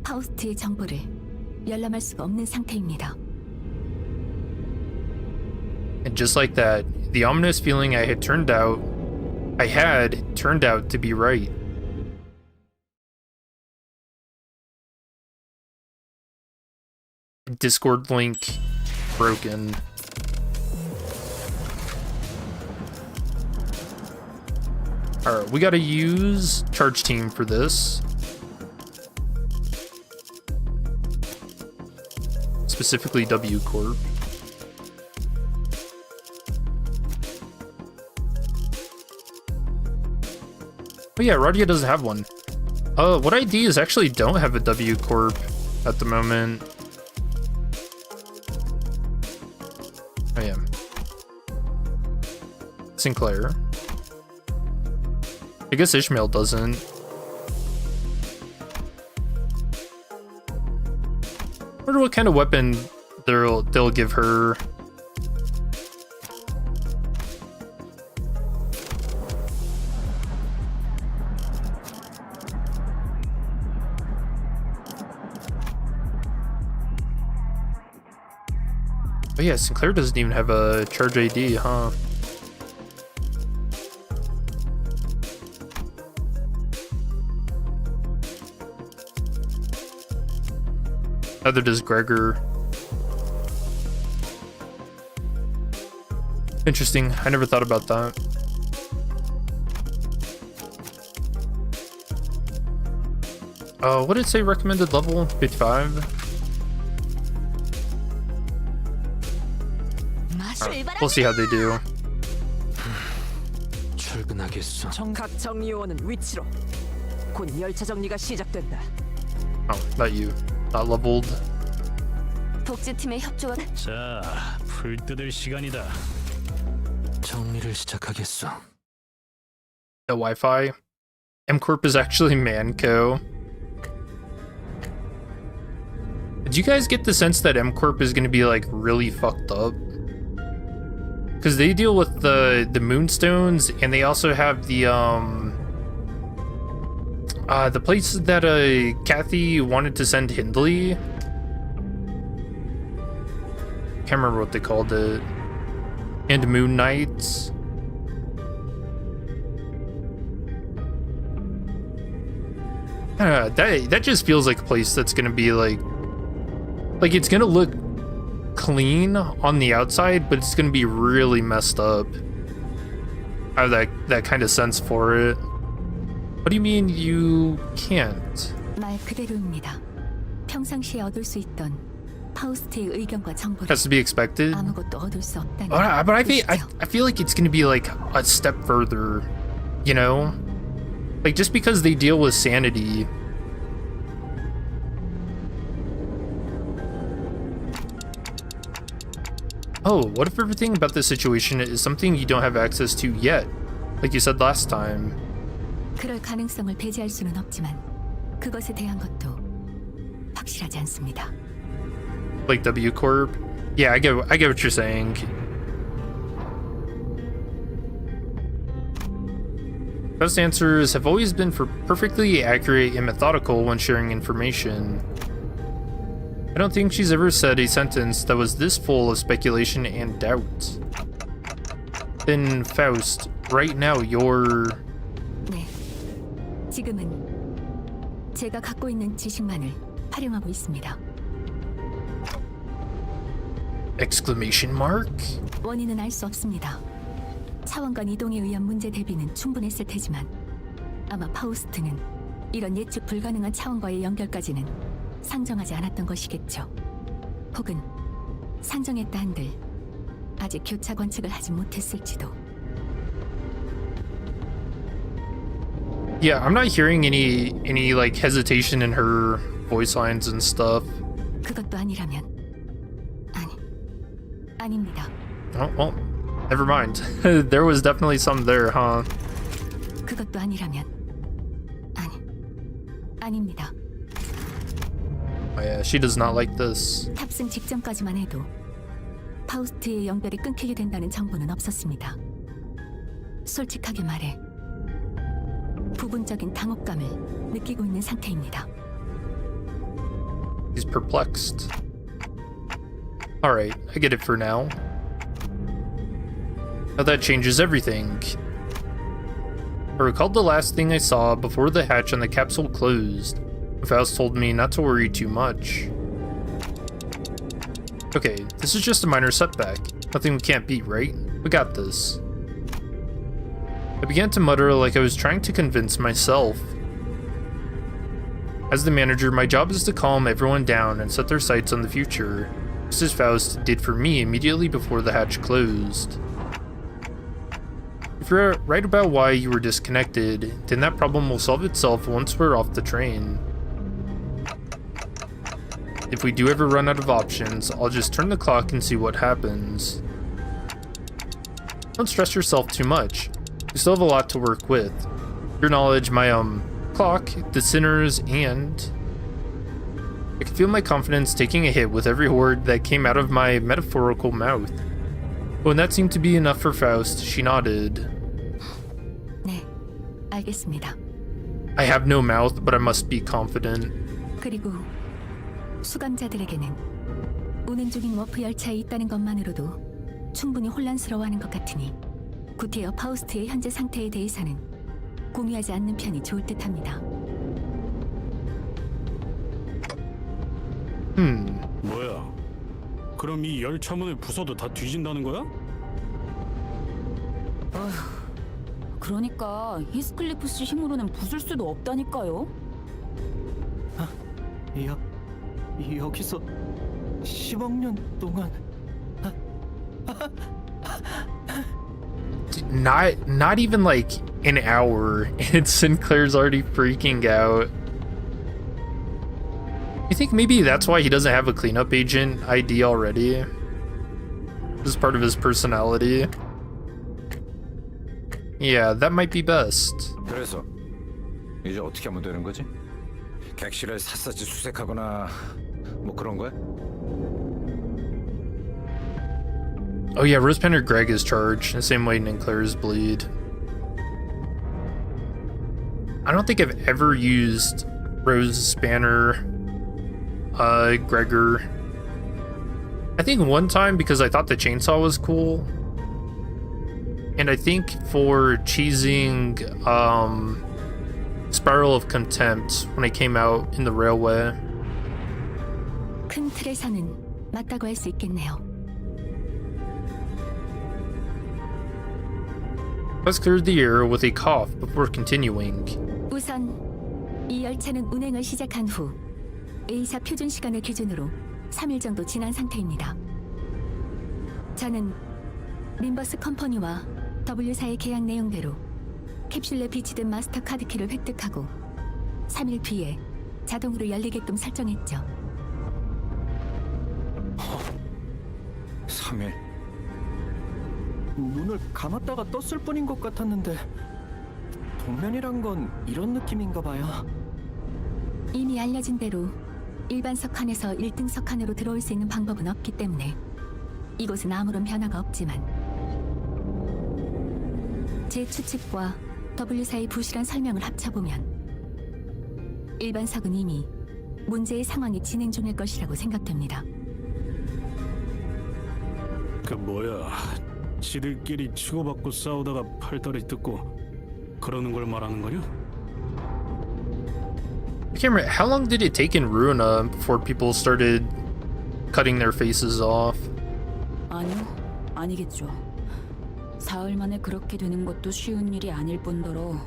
파우스트의 정보를 열람할 수가 없는 상태입니다. And just like that, the ominous feeling I had turned out to be right. Discord link broken. Alright, we gotta use Charge Team for this. Specifically W Corp. Oh yeah, Radia doesn't have one. What IDs actually don't have a W Corp at the moment? Oh yeah. Sinclair. I guess Ishmael doesn't. I wonder what kind of weapon they'll give her. Oh yeah, Sinclair doesn't even have a charge AD, huh? Neither does Gregor. Interesting. I never thought about that. What did it say recommended level? 55? We'll see how they do. 출근하겠어. 각 정리요원은 위치로. 곧 열차 정리가 시작된다. Oh, not you. Not leveled. 복지팀의 협조가 자, 풀 뜯을 시간이다. 정리를 시작하겠어. The Wi-Fi. M-Corp is actually Manco. Did you guys get the sense that M-Corp is going to be like really fucked up? Because they deal with the Moonstones, and they also have the place that Kathy wanted to send Hindley. Can't remember what they called it. And Moon Knights. That just feels like a place that's gonna be like it's gonna look clean on the outside, but it's gonna be really messed up. I have that kind of sense for it. What do you mean you can't? 말 그대로입니다. 평상시에 얻을 수 있던 파우스트의 의견과 정보를 Has to be expected. 아무것도 얻을 수 없다는 But I 뜻이죠. feel like it's gonna be like a step further, you know? Like just because they deal with sanity. Oh, what if everything about this situation is something you don't have access to yet? Like you said last time. 그럴 가능성을 배제할 수는 없지만 그것에 대한 것도 확실하지 않습니다. Like W Corp? Yeah, I get what you're saying. Best answers have always been perfectly accurate and methodical when sharing information. I don't think she's ever said a sentence that was this full of speculation and doubt. Then Faust, right now you're... 네, 지금은 제가 갖고 있는 지식만을 활용하고 있습니다. Exclamation mark? 원인은 알 수 없습니다. 차원간 이동에 의한 문제 대비는 충분했을 테지만 아마 파우스트는 이런 예측 불가능한 차원과의 연결까지는 상정하지 않았던 것이겠죠. 혹은 상정했다 한들 아직 교차 관측을 하지 못했을지도. Yeah, I'm not hearing any like hesitation in her voice lines and stuff. 그것도 아니라면 아닙니다. Oh, well, never mind. There was definitely some there, huh? 그것도 아니라면 아닙니다. Oh yeah, she does not like this. 탑승 직전까지만 해도 파우스트의 연결이 끊기게 된다는 정보는 없었습니다. 솔직하게 말해 부분적인 당혹감을 느끼고 있는 상태입니다. He's perplexed. Alright, I get it for now. Now that changes everything. I recalled the last thing I saw before the hatch on the capsule closed. Faust told me not to worry too much. Okay, this is just a minor setback. Nothing we can't beat, right? We got this. I began to mutter like I was trying to convince myself. As the manager, my job is to calm everyone down and set their sights on the future, just as Faust did for me immediately before the hatch closed. If you're right about why you were disconnected, then that problem will solve itself once we're off the train. If we do ever run out of options, I'll just turn the clock and see what happens. Don't stress yourself too much. We still have a lot to work with. Your knowledge, my clock, the sinners, and... I could feel my confidence taking a hit with every word that came out of my metaphorical mouth. But when that seemed to be enough for Faust, she nodded. 네, 알겠습니다. I have no mouth, but I must be confident. 그리고 수감자들에게는 운행 중인 워프 열차에 있다는 것만으로도 충분히 혼란스러워하는 것 같으니 구테어 파우스트의 현재 상태에 대해서는 공유하지 않는 편이 좋을 듯합니다. 뭐야? 그럼 이 열차문을 부숴도 다 뒤진다는 거야? 그러니까 히스클리프 씨 힘으로는 부술 수도 없다니까요. 여기서 10억 년 동안 Not even like an hour, and Sinclair's already freaking out. You think maybe that's why he doesn't have a cleanup agent ID already? This is part of his personality. Yeah, that might be best. 그래서 이제 어떻게 하면 되는 거지? 객실을 샅샅이 수색하거나 뭐 그런 거야? Oh yeah, Rose Penner Greg is charged, the same way Sinclair's bleed. I don't think I've ever used Rose Banner, Gregor. I think one time because I thought the chainsaw was cool. And I think for cheesing Spiral of Contempt when it came out in the railway. 큰 틀에서는 맞다고 할 수 있겠네요. Let's clear the air with a cough before continuing. 우선 이 열차는 운행을 시작한 후 A사 표준 시간을 기준으로 3일 정도 지난 상태입니다. 저는 림버스 컴퍼니와 W사의 계약 내용대로 캡슐에 비치된 마스터 카드 키를 획득하고 3일 뒤에 자동으로 열리게끔 설정했죠. 3일? 눈을 감았다가 떴을 뿐인 것 같았는데 동면이란 건 이런 느낌인가 봐요. 이미 알려진 대로 일반석 칸에서 1등석 칸으로 들어올 수 있는 방법은 없기 때문에 이곳은 아무런 변화가 없지만 제 추측과 W사의 부실한 설명을 합쳐보면 일반석은 이미 문제의 상황이 진행 중일 것이라고 생각됩니다. 그 뭐야? 지들끼리 치고받고 싸우다가 팔다리 뜯고 그러는 걸 말하는 거냐? I can't remember, how long did it take in Ruina before people started cutting their faces off? 아니요, 아니겠죠. 사흘 만에 그렇게 되는 것도 쉬운 일이 아닐 뿐더러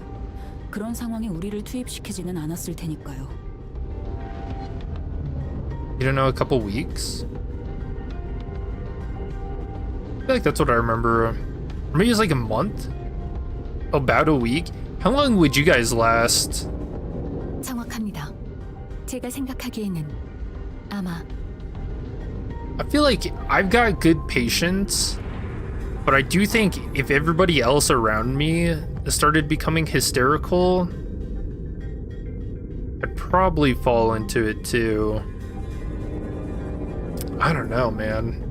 그런 상황에 우리를 투입시키지는 않았을 테니까요. You don't know, a couple weeks? I feel like that's what I remember. Or maybe it's like a month? About a week? How long would you guys last? 정확합니다. 제가 생각하기에는 아마 I feel like I've got good patience, but I do think if everybody else around me started becoming hysterical, I'd probably fall into it too. I don't know, man.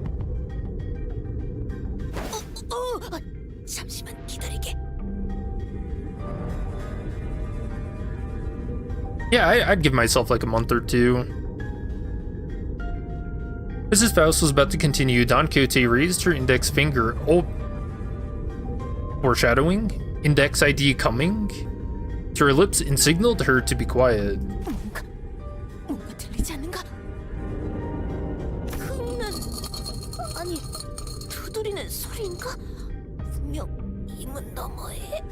잠시만 기다리게. Yeah, I'd give myself like a month or two. As his Faust was about to continue, Don Quixote raised her index finger. Oh, foreshadowing? Index ID coming? To her lips and signaled her to be quiet. 뭔가 들리지 않는가? 흥이는 아니 두드리는 소리인가? 분명 이 문 너머에.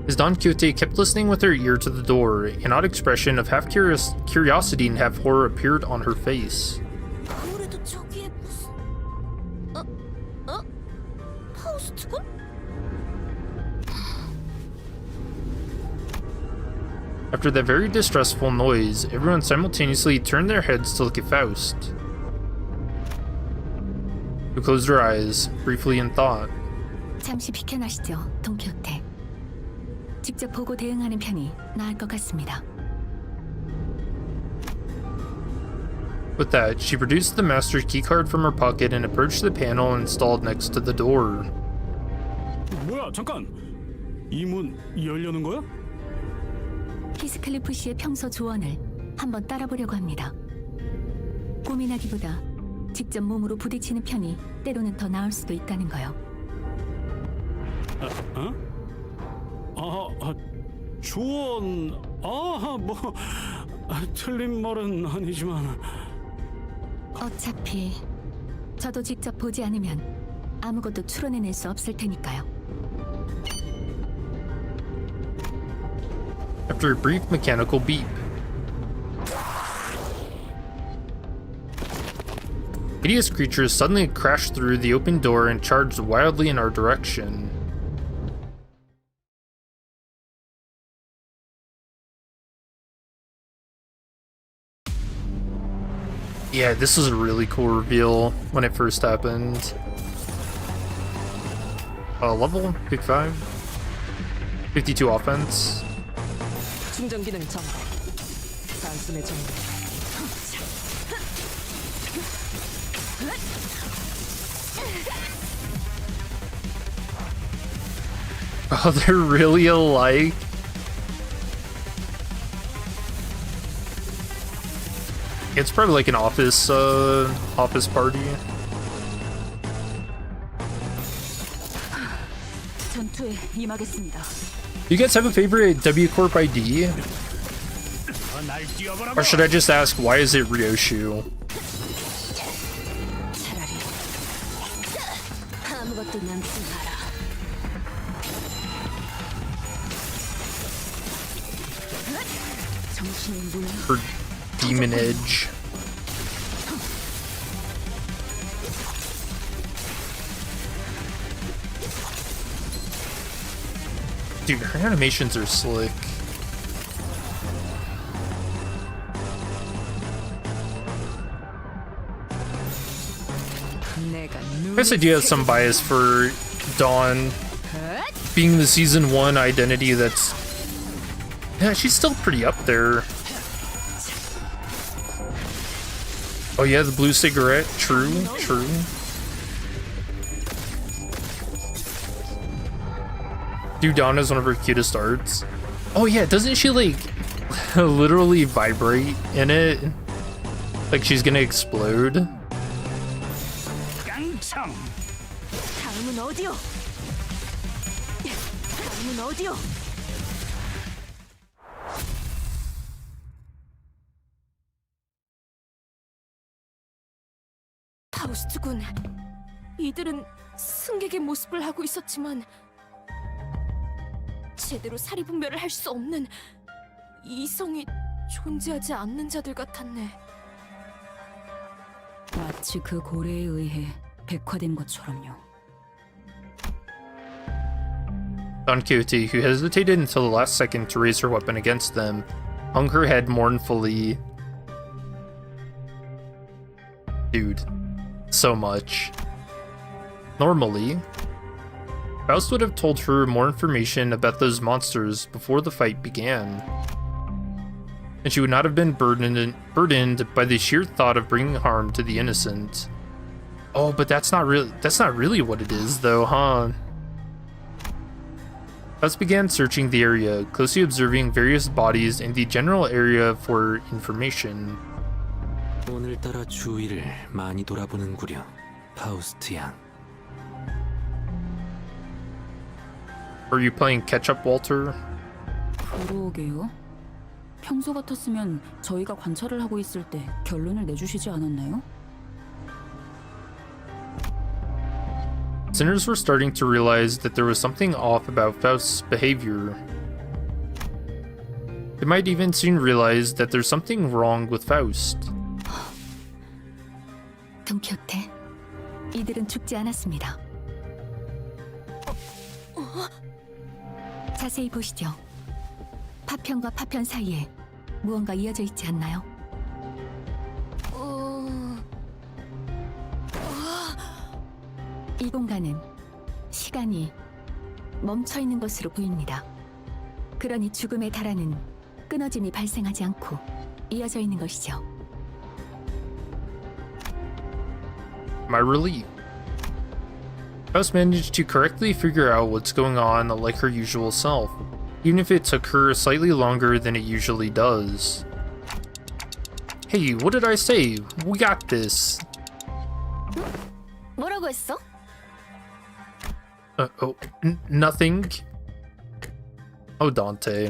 As Don Quixote kept listening with her ear to the door, an odd expression of half curiosity and half horror appeared on her face. 아무래도 저기에 무슨 파우스트군? After that very distressful noise, everyone simultaneously turned their heads to look at Faust, who closed her eyes, briefly in thought. 잠시 비켜나시죠, 돈키호테. 직접 보고 대응하는 편이 나을 것 같습니다. With that, she produced the master's keycard from her pocket and approached the panel installed next to the door. 뭐야, 잠깐. 이 문 열려는 거야? 히스클리프 씨의 평소 조언을 한번 따라보려고 합니다. 고민하기보다 직접 몸으로 부딪히는 편이 때로는 더 나을 수도 있다는 거요. 조언. 틀린 말은 아니지만. 어차피 저도 직접 보지 않으면 아무것도 추론해낼 수 없을 테니까요. After a brief mechanical beep, hideous creatures suddenly crashed through the open door and charged wildly in our direction. Yeah, this was a really cool reveal when it first happened. Level 55, 52 offense. 충전 기능 정보. 단숨에 정보. Oh, they're really alike. It's probably like an office party. 전투에 임하겠습니다. Do you guys have a favorite W Corp ID? Or should I just ask, why is it Ryoshu? 차라리 아무것도 남지 마라. 정신의 문을 Or Demon Edge? Dude, her animations are slick. I guess I do have some bias for Dawn being the season 1 identity that's... Yeah, she's still pretty up there. Oh yeah, the blue cigarette. True, true. Dude, Dawn is one of her cutest arts. Oh yeah, doesn't she like literally vibrate in it? Like she's gonna explode? 다음은 어디요? 다음은 어디요? 고스트군, 이들은 승객의 모습을 하고 있었지만 제대로 사리 분별을 할 수 없는 이성이 존재하지 않는 자들 같았네. 마치 그 고래에 의해 백화된 것처럼요. Don Quixote, who hesitated until the last second to raise her weapon against them, hung her head mournfully. Dude, so much. Normally, Faust would have told her more information about those monsters before the fight began, and she would not have been burdened by the sheer thought of bringing harm to the innocent. Oh, but that's not really what it is, though, huh? Faust began searching the area, closely observing various bodies in the general area for information. 오늘따라 주위를 많이 돌아보는구려, 파우스트 양. Are you playing catch-up, Walter? 그러게요. 평소 같았으면 저희가 관찰을 하고 있을 때 결론을 내주시지 않았나요? Sinners were starting to realize that there was something off about Faust's behavior. They might even soon realize that there's something wrong with Faust. 돈키호테, 이들은 죽지 않았습니다. 자세히 보시죠. 파편과 파편 사이에 무언가 이어져 있지 않나요? 이 공간은 시간이 멈춰 있는 것으로 보입니다. 그러니 죽음에 달하는 끊어짐이 발생하지 않고 이어져 있는 것이죠. My relief. Faust managed to correctly figure out what's going on like her usual self, even if it took her slightly longer than it usually does. Hey, what did I say? We got this. 뭐라고 했어? Nothing. Oh, Dante.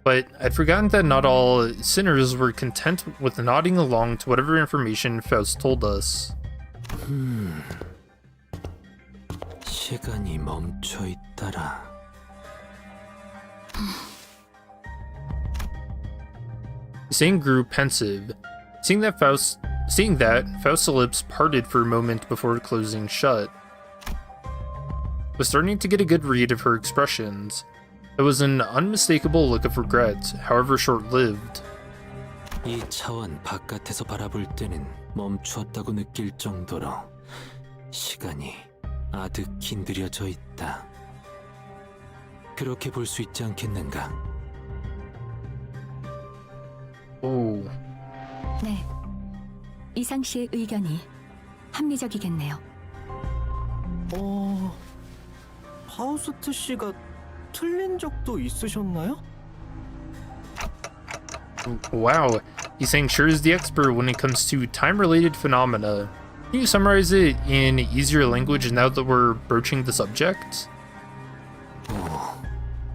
But I'd forgotten that not all sinners were content with nodding along to whatever information Faust told us. 시간이 멈춰 있더라. Zàng grew pensive, seeing that Faust's lips parted for a moment before closing shut. Was starting to get a good read of her expressions. It was an unmistakable look of regret, however short-lived. 이 차원 바깥에서 바라볼 때는 멈추었다고 느낄 정도로 시간이 아득히 느려져 있다. 그렇게 볼 수 있지 않겠는가? 오. 네, 이상 씨의 의견이 합리적이겠네요. 파우스트 씨가 틀린 적도 있으셨나요? Wow, Isang sure is the expert when it comes to time-related phenomena. Can you summarize it in easier language now that we're broaching the subject?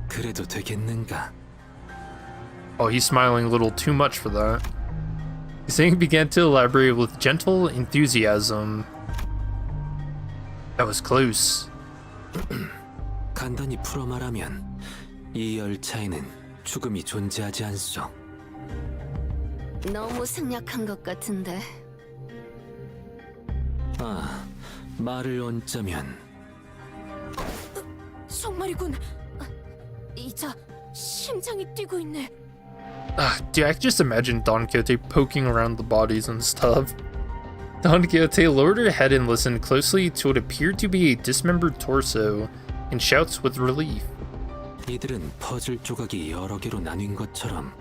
그래도 되겠는가? Oh, he's smiling a little too much for that. Isang began to elaborate with gentle enthusiasm. That was close. 간단히 풀어 말하면 이 열차에는 죽음이 존재하지 않소. 너무 생략한 것 같은데. 말을 얹자면 정말이군. 이자 심장이 뛰고 있네. Dude, I can just imagine Don Quixote poking around the bodies and stuff. Don Quixote lowered her head and listened closely to what appeared to be a dismembered torso, and shouts with relief. 이들은 퍼즐 조각이 여러 개로 나뉜 것처럼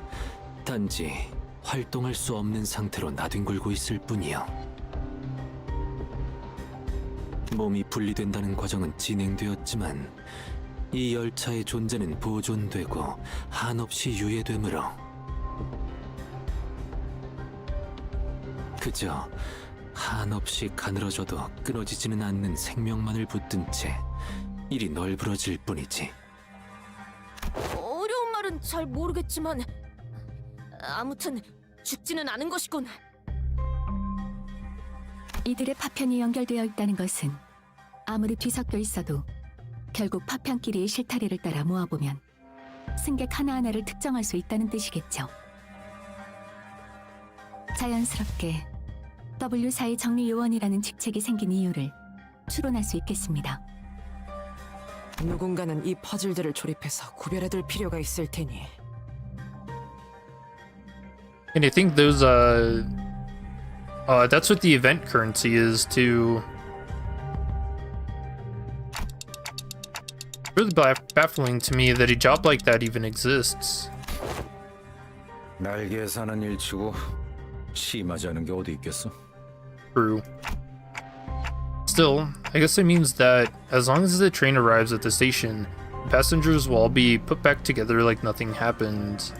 단지 활동할 수 없는 상태로 나뒹굴고 있을 뿐이요. 몸이 분리된다는 과정은 진행되었지만 이 열차의 존재는 보존되고 한없이 유예되므로 그저 한없이 가늘어져도 끊어지지는 않는 생명만을 붙든 채 이리 널브러질 뿐이지. 어려운 말은 잘 모르겠지만 아무튼 죽지는 않은 것이군. 이들의 파편이 연결되어 있다는 것은 아무리 뒤섞여 있어도 결국 파편끼리의 실타래를 따라 모아보면 승객 하나하나를 특정할 수 있다는 뜻이겠죠. 자연스럽게 W4의 정리요원이라는 직책이 생긴 이유를 추론할 수 있겠습니다. 누군가는 이 퍼즐들을 조립해서 구별해둘 필요가 있을 테니. And I think those that's what the event currency is too. Really baffling to me that a job like that even exists. 날개에 사는 일치고 심하지 않은 게 어디 있겠어? True. Still, I guess it means that as long as the train arrives at the station, passengers will all be put back together like nothing happened.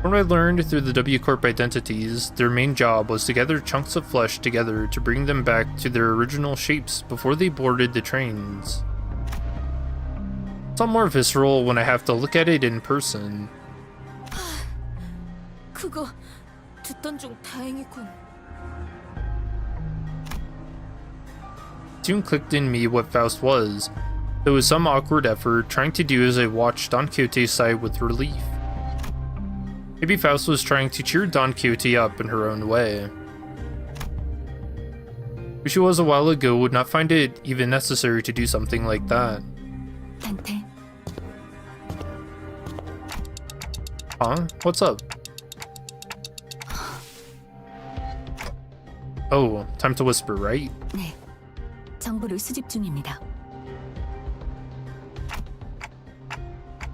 From what I learned through the W Corp identities, their main job was to gather chunks of flesh together to bring them back to their original shapes before they boarded the trains. It's all more visceral when I have to look at it in person. 그거 듣던 중 다행이군. It soon clicked in me what Faust was. There was some awkward effort trying to do as I watched Don Quixote sigh with relief. Maybe Faust was trying to cheer Don Quixote up in her own way. Who she was a while ago would not find it even necessary to do something like that. 단테, Huh? What's up? Oh, time to whisper, right? 네, 정보를 수집 중입니다.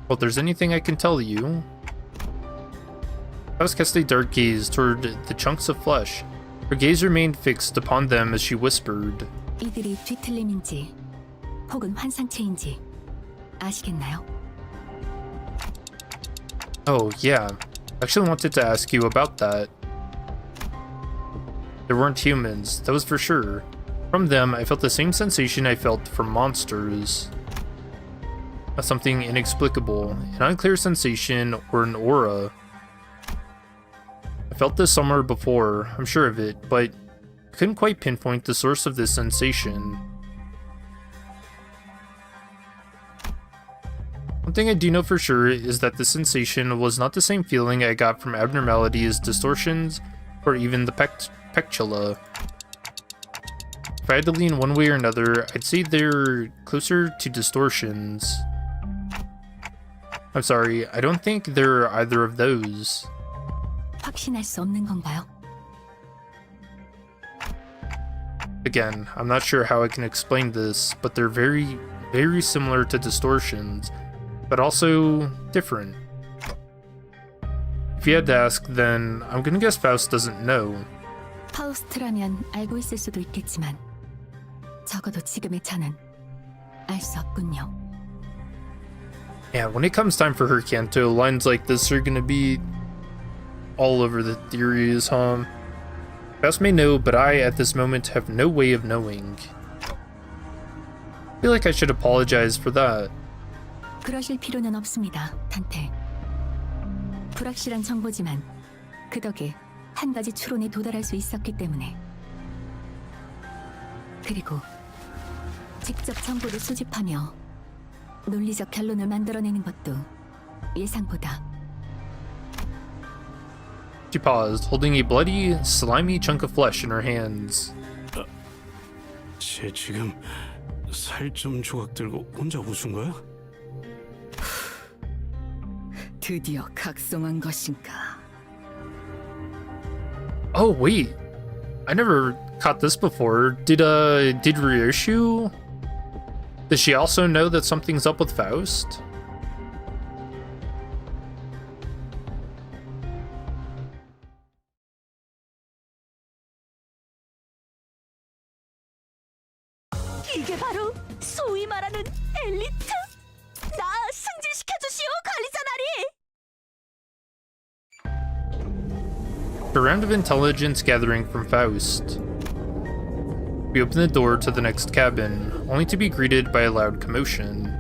Well, if there's anything I can tell you... Faust cast a dark gaze toward the chunks of flesh. Her gaze remained fixed upon them as she whispered. 이들이 뒤틀림인지 혹은 환상체인지 아시겠나요? Oh, yeah. I actually wanted to ask you about that. They weren't humans, that was for sure. From them, I felt the same sensation I felt from monsters. Something inexplicable, an unclear sensation, or an aura. I felt this somewhere before, I'm sure of it, but I couldn't quite pinpoint the source of this sensation. One thing I do know for sure is that the sensation was not the same feeling I got from abnormalities, distortions, or even the pectula. If I had to lean one way or another, I'd say they're closer to distortions. I'm sorry, I don't think they're either of those. 확신할 수 없는 건가요? Again, I'm not sure how I can explain this, but they're very, very similar to distortions, but also different. If you had to ask, then I'm gonna guess Faust doesn't know. 파우스트라면 알고 있을 수도 있겠지만 적어도 지금의 저는 알 수 없군요. Yeah, when it comes time for her canto, lines like this are gonna be all over the theories, huh? Faust may know, but I, at this moment, have no way of knowing. I feel like I should apologize for that. 그러실 필요는 없습니다, 단테. 불확실한 정보지만 그 덕에 한 가지 추론에 도달할 수 있었기 때문에. 그리고 직접 정보를 수집하며 논리적 결론을 만들어내는 것도 예상보다. She paused, holding a bloody, slimy chunk of flesh in her hands. 쟤 지금 살 좀 조각 들고 혼자 웃은 거야? 드디어 각성한 것인가? Oh wait, I never caught this before. Did Ryoshu? Does she also know that something's up with Faust? 이게 바로 소위 말하는 엘리트? 나 승진시켜 주시오, 관리자 나리. A round of intelligence gathering from Faust. We open the door to the next cabin, only to be greeted by a loud commotion.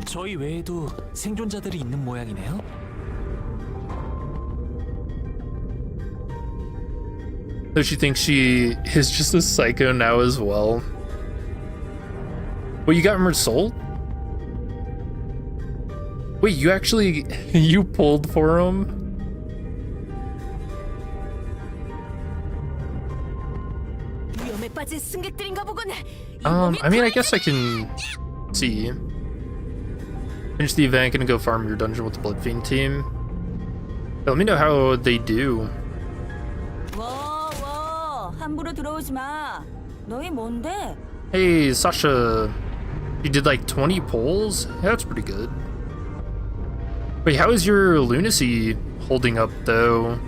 저희 외에도 생존자들이 있는 모양이네요. Though she thinks she is just a psycho now as well. Wait, you got him sold? Wait, you actually you pulled for him? 위험에 빠진 승객들인가 보군. I mean, I guess I can see. Finish the event, gonna go farm your dungeon with the Blood Fiend team. Let me know how they do. 함부로 들어오지 마. 너희 뭔데? Hey, Sasha, you did like 20 pulls? Yeah, that's pretty good. Wait, how is your lunacy holding up though?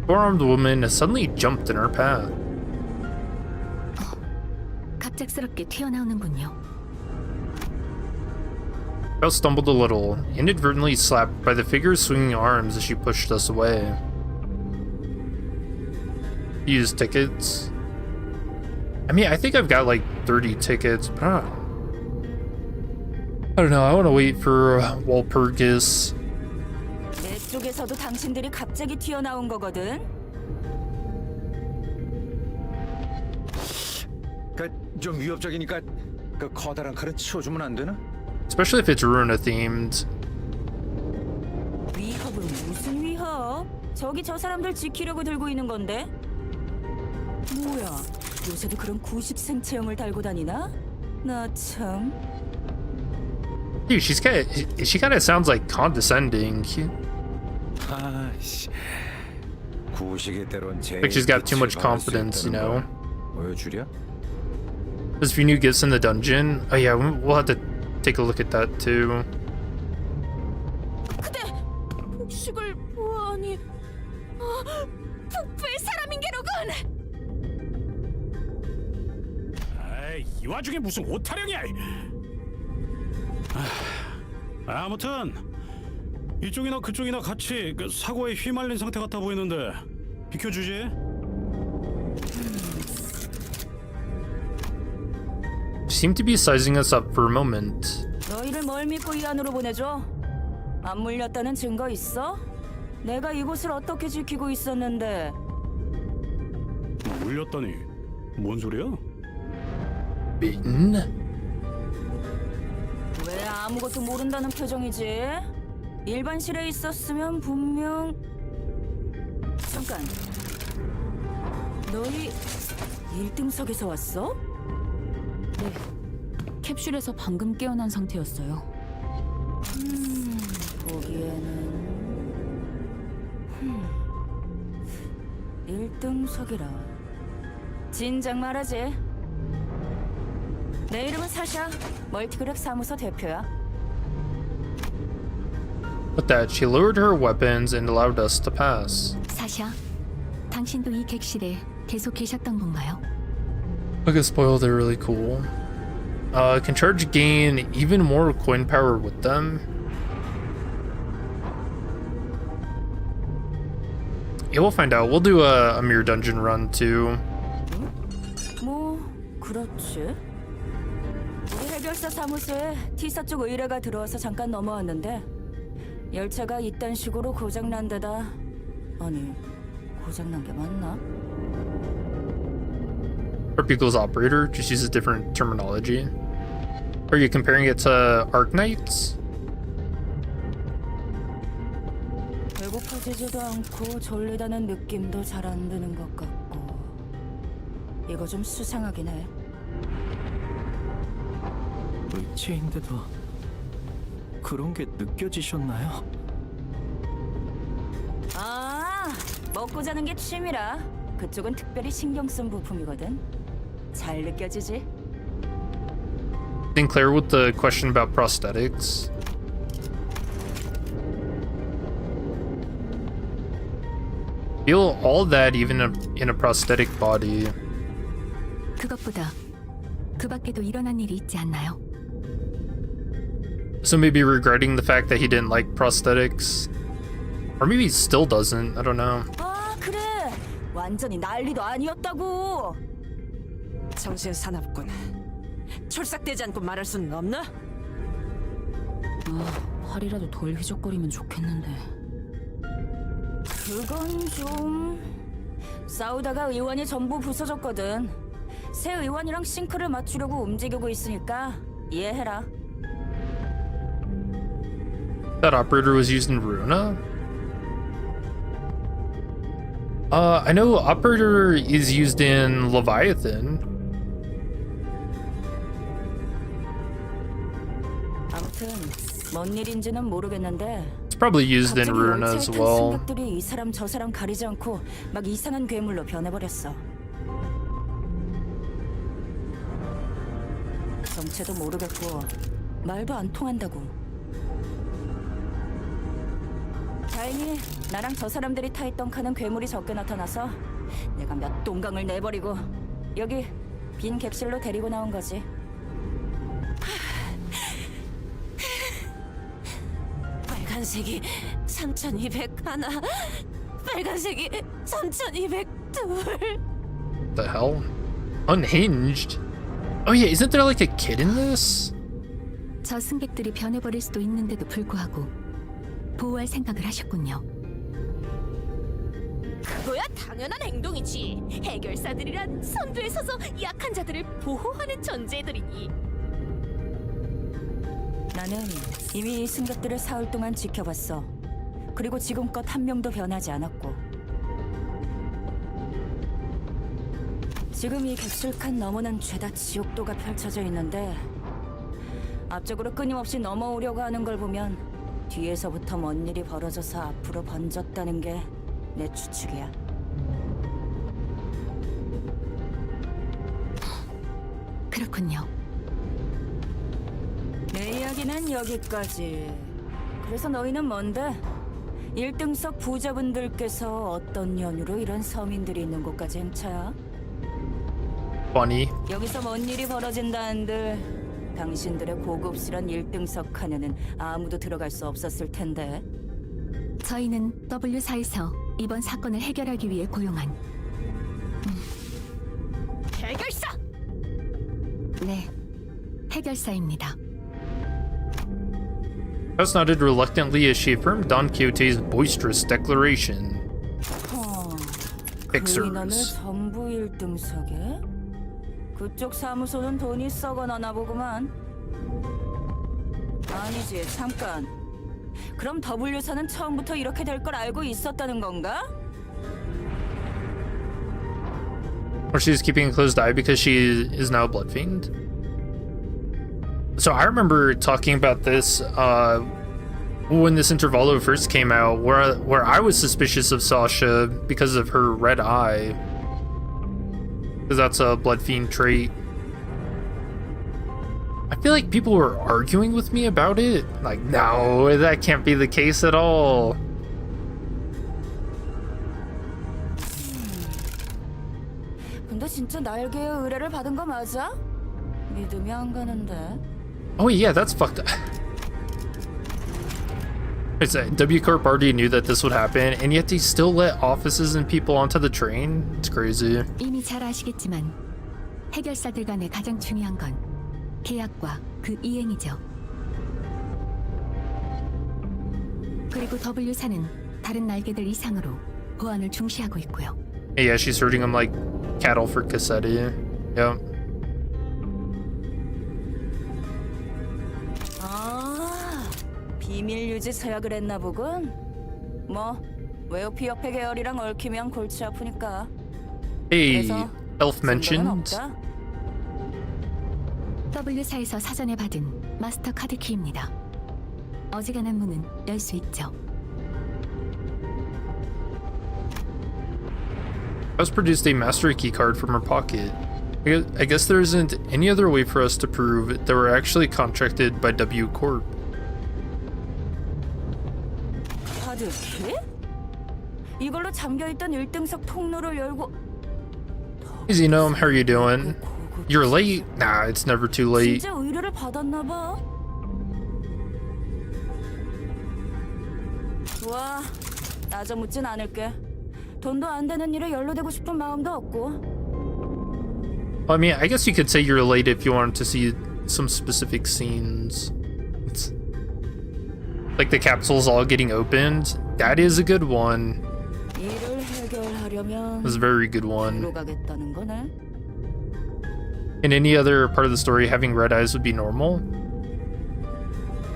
Four-armed woman has suddenly jumped in our path. 갑작스럽게 튀어나오는군요. Belle stumbled a little, inadvertently slapped by the figure's swinging arms as she pushed us away. Use tickets. I mean, I think I've got like 30 tickets, but I don't know. I want to wait for Walpurgis. 내 쪽에서도 당신들이 갑자기 튀어나온 거거든. 좀 위협적이니까 그 커다란 칼은 치워주면 안 되나? Especially if it's Runa themed. 위협은 무슨 위협? 저기 저 사람들 지키려고 들고 있는 건데. 뭐야? 요새도 그런 구식 생체형을 달고 다니나? 나 참. Dude, she kind of sounds like condescending. 아씨, 구식의 때론 제. Like she's got too much confidence, you know. 보여주랴? There's a few new gifts in the dungeon. Oh yeah, we'll have to take a look at that too. 그대 복식을 보아하니 북부의 사람인게로군. 이 와중에 무슨 오타령이야? 아무튼 이쪽이나 그쪽이나 같이 그 사고에 휘말린 상태 같아 보이는데 비켜주지. Seem to be sizing us up for a moment. 너희를 뭘 믿고 이 안으로 보내줘? 안 물렸다는 증거 있어? 내가 이곳을 어떻게 지키고 있었는데. 물렸다니 뭔 소리야? Beaten? 왜 아무것도 모른다는 표정이지? 일반실에 있었으면 분명. 잠깐. 너희 1등석에서 왔어? 네. 캡슐에서 방금 깨어난 상태였어요. 보기에는 1등석이라. 진작 말하지. 내 이름은 사샤, 멀티그랩 사무소 대표야. With that, she lowered her weapons and allowed us to pass. 사샤, 당신도 이 객실에 계속 계셨던 건가요? Look at spoil, they're really cool. Can charge gain even more coin power with them. Yeah, we'll find out. We'll do a mirror dungeon run too. 뭐 그렇지. 우리 해결사 사무소에 T사 쪽 의뢰가 들어와서 잠깐 넘어왔는데 열차가 이딴 식으로 고장난 데다. 아니, 고장난 게 맞나? Warp equals operator, just uses different terminology. Are you comparing it to Arknights? 배고파지지도 않고 졸리다는 느낌도 잘 안 드는 것 같고. 이거 좀 수상하긴 해. 의체인데도 그런 게 느껴지셨나요? 아, 먹고 자는 게 취미라. 그쪽은 특별히 신경 쓴 부품이거든. 잘 느껴지지? Sinclair with the question about prosthetics. Feel all that even in a prosthetic body. 그것보다 그 밖에도 일어난 일이 있지 않나요? So maybe regretting the fact that he didn't like prosthetics. Or maybe he still doesn't, I don't know. 아, 그래. 완전히 난리도 아니었다고. 정신 사납군. 촐싹대지 않고 말할 수는 없나? 아, 팔이라도 덜 휘적거리면 좋겠는데. 그건 좀... 싸우다가 의원이 전부 부서졌거든. 새 의원이랑 싱크를 맞추려고 움직이고 있으니까 이해해라. That operator was used in Runa? I know operator is used in Leviathan. 아무튼 뭔 일인지는 모르겠는데 It's probably used in 갑자기 Runa as 열차에 탄 well. 승객들이 이 사람 저 사람 가리지 않고 막 이상한 괴물로 변해버렸어. 정체도 모르겠고 말도 안 통한다고. 다행히 나랑 저 사람들이 타있던 칸은 괴물이 적게 나타나서 내가 몇 동강을 내버리고 여기 빈 객실로 데리고 나온 거지. 빨간색이 3,200 하나, 빨간색이 3,200 둘. The hell? Unhinged? Oh yeah, isn't there like a kid in this? 저 승객들이 변해버릴 수도 있는데도 불구하고 보호할 생각을 하셨군요. 그거야 당연한 행동이지. 해결사들이란 선두에 서서 약한 자들을 보호하는 존재들이니. 나는 이미 이 승객들을 사흘 동안 지켜봤어. 그리고 지금껏 한 명도 변하지 않았고. 지금 이 객실 칸 너머는 죄다 지옥도가 펼쳐져 있는데 앞쪽으로 끊임없이 넘어오려고 하는 걸 보면 뒤에서부터 뭔 일이 벌어져서 앞으로 번졌다는 게 내 추측이야. 그렇군요. 내 이야기는 여기까지. 그래서 너희는 뭔데? 1등석 부자분들께서 어떤 연유로 이런 서민들이 있는 곳까지 행차야? Funny. 여기서 뭔 일이 벌어진다는들 당신들의 고급스런 1등석 칸에는 아무도 들어갈 수 없었을 텐데. 저희는 W4에서 이번 사건을 해결하기 위해 고용한 해결사! 네, 해결사입니다. House nodded reluctantly as she affirmed Don Quixote's boisterous declaration. 그 인원을 Fixers. 전부 1등석에? 그쪽 사무소는 돈이 썩어나나 보구만. 아니지, 잠깐. 그럼 W사는 처음부터 이렇게 될 걸 알고 있었다는 건가? Or she's keeping a closed eye because she is now a blood fiend? So I remember talking about this when this Intervalo first came out, where I was suspicious of Sasha because of her red eye. Because that's a blood fiend trait. I feel like people were arguing with me about it. Like, no, that can't be the case at all. 근데 진짜 날개의 의뢰를 받은 거 맞아? 믿음이 안 가는데. Oh yeah, that's fucked up. It's W Corp already knew that this would happen, and yet they still let offices and people onto the train. It's crazy. 이미 잘 아시겠지만 해결사들 간의 가장 중요한 건 계약과 그 이행이죠. 그리고 W사는 다른 날개들 이상으로 보안을 중시하고 있고요. Yeah, she's herding them like cattle for Cassetti. Yeah. 아, 비밀 유지 서약을 했나 보군. 뭐 웨어피 협회 계열이랑 얽히면 골치 아프니까. Hey, 그래서 Elf 증거는 mentioned. 없다? W사에서 사전에 받은 마스터 카드 키입니다. 어지간한 문은 열 수 있죠. House produced a master key card from her pocket. I guess there isn't any other way for us to prove that we're actually contracted by W Corp. 카드 키? 이걸로 잠겨있던 1등석 통로를 열고. Easy, Gnome, how are you doing? You're late? Nah, it's never too late. 진짜 의뢰를 받았나 봐. 좋아, 따져 묻진 않을게. 돈도 안 되는 일에 연루되고 싶은 마음도 없고. I mean, I guess you could say you're late if you wanted to see some specific scenes. It's like the capsules all getting opened. That is a good one. 그러려면 was a very good one. 뒤로 가겠다는 거네. In any other part of the story, having red eyes would be normal.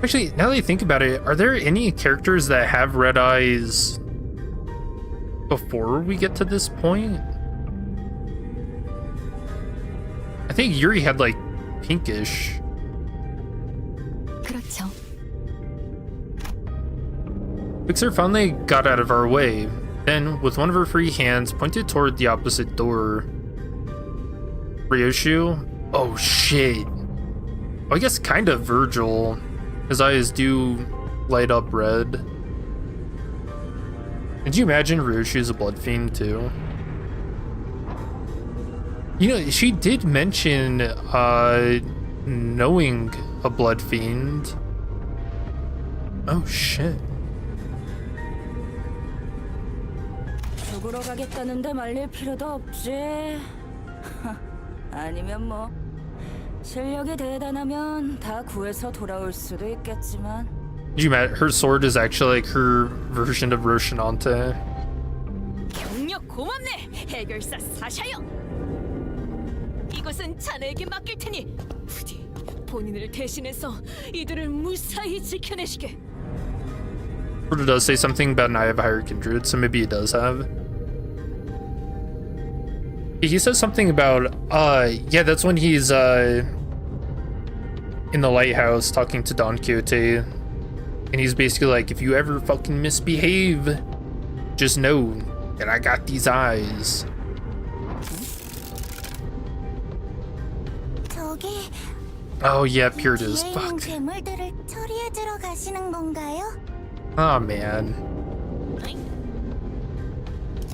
Actually, now that I think about it, are there any characters that have red eyes before we get to this point? I think Yuri had like pinkish. 그렇죠. Fixer finally got out of our way. Then, with one of her free hands pointed toward the opposite door. Ryoshu? Oh shit. Well, I guess kind of Virgil. His eyes do light up red. Could you imagine Ryoshu's a blood fiend too? You know, she did mention knowing a blood fiend. Oh shit. 죽으러 가겠다는데 말릴 필요도 없지. 아니면 뭐 실력이 대단하면 다 구해서 돌아올 수도 있겠지만. You met her sword is actually like her version of Roshinante. 경력 고맙네, 해결사 사샤요. 이것은 자네에게 맡길 테니 부디 본인을 대신해서 이들을 무사히 지켜내시게. Frodo does say something about an Eye of Higher Kindred, so maybe he does have. He says something about, yeah, that's when he's, in the lighthouse talking to Don Quixote. And he's basically like, if you ever fucking misbehave, just know that I got these eyes. 저기 Oh, yeah, here it is. 뒤에 있는 Fuck. 괴물들을 처리해주러 가시는 건가요? Oh, man.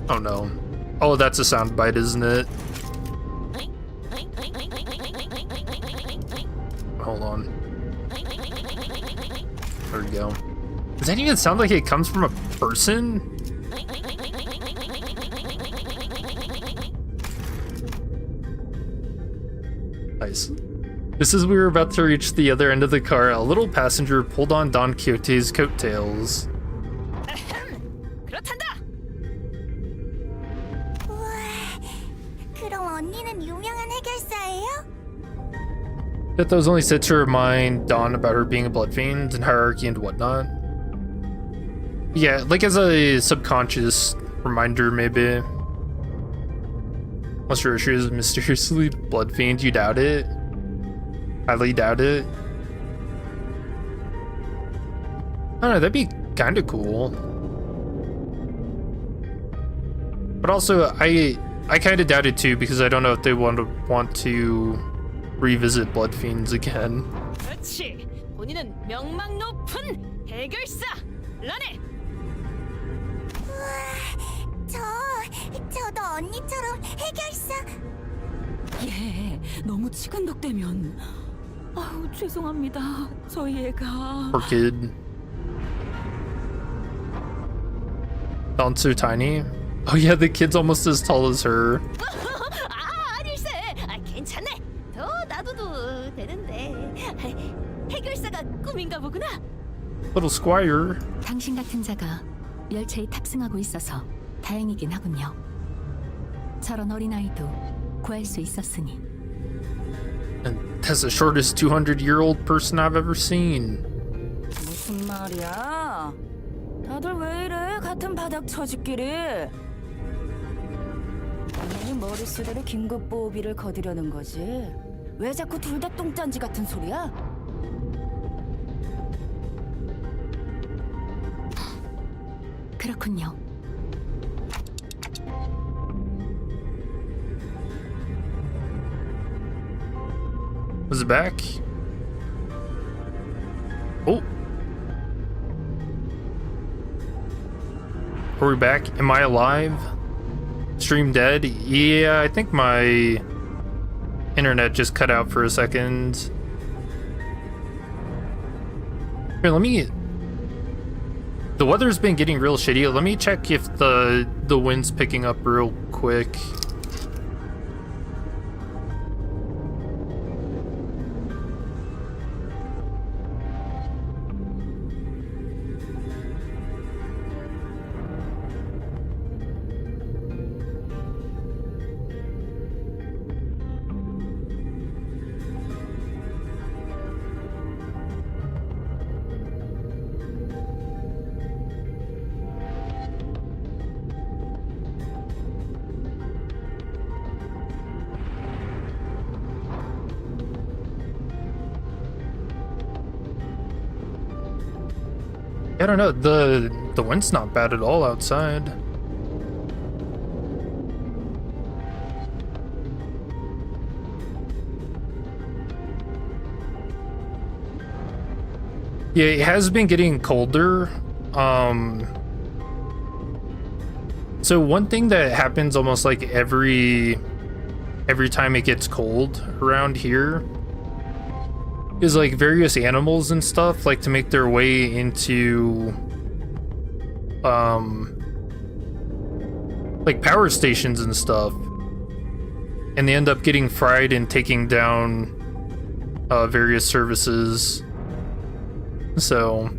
Oh, no. Oh, that's a soundbite, isn't it? Hold on. There we go. Does that even sound like it comes from a person? Nice. Just as we were about to reach the other end of the car, a little passenger pulled on Don Quixote's coattails. 그렇단다. 우와, 그럼 언니는 유명한 해결사예요? That was only said to remind Dawn about her being a blood fiend and hierarchy and whatnot. Yeah, like as a subconscious reminder, maybe. Unless Roshu is mysteriously blood fiend, you doubt it? Highly doubt it. I don't know, that'd be kind of cool. But also, I kind of doubt it too, because I don't know if they want to revisit blood fiends again. 그렇지. 본인은 명망 높은 해결사 라네. 저도 언니처럼 해결사. 예, 너무 치근덕대면. 아우 죄송합니다. 저희 애가. Poor kid. Not so tiny. Oh yeah, the kid's almost as tall as her. 아닐세. 괜찮네. 더 놔둬도 되는데. 해결사가 꿈인가 보구나. Little squire. 당신 같은 자가 열차에 탑승하고 있어서 다행이긴 하군요. 저런 어린아이도 구할 수 있었으니. And that's the shortest 200-year-old person I've ever seen. 무슨 말이야? 다들 왜 이래? 같은 바닥 처지끼리. 당연히 머릿수대로 긴급 보호비를 거두려는 거지. 왜 자꾸 둘 다 똥짠지 같은 소리야? 그렇군요. Was it back? Oh. Are we back? Am I alive? Stream dead? Yeah, I think my internet just cut out for a second. Here, let me... The weather's been getting real shitty. Let me check if the wind's picking up real quick. I don't know, the wind's not bad at all outside. Yeah, it has been getting colder. So one thing that happens almost like every time it gets cold around here is like various animals and stuff like to make their way into like power stations and stuff, and they end up getting fried and taking down various services. So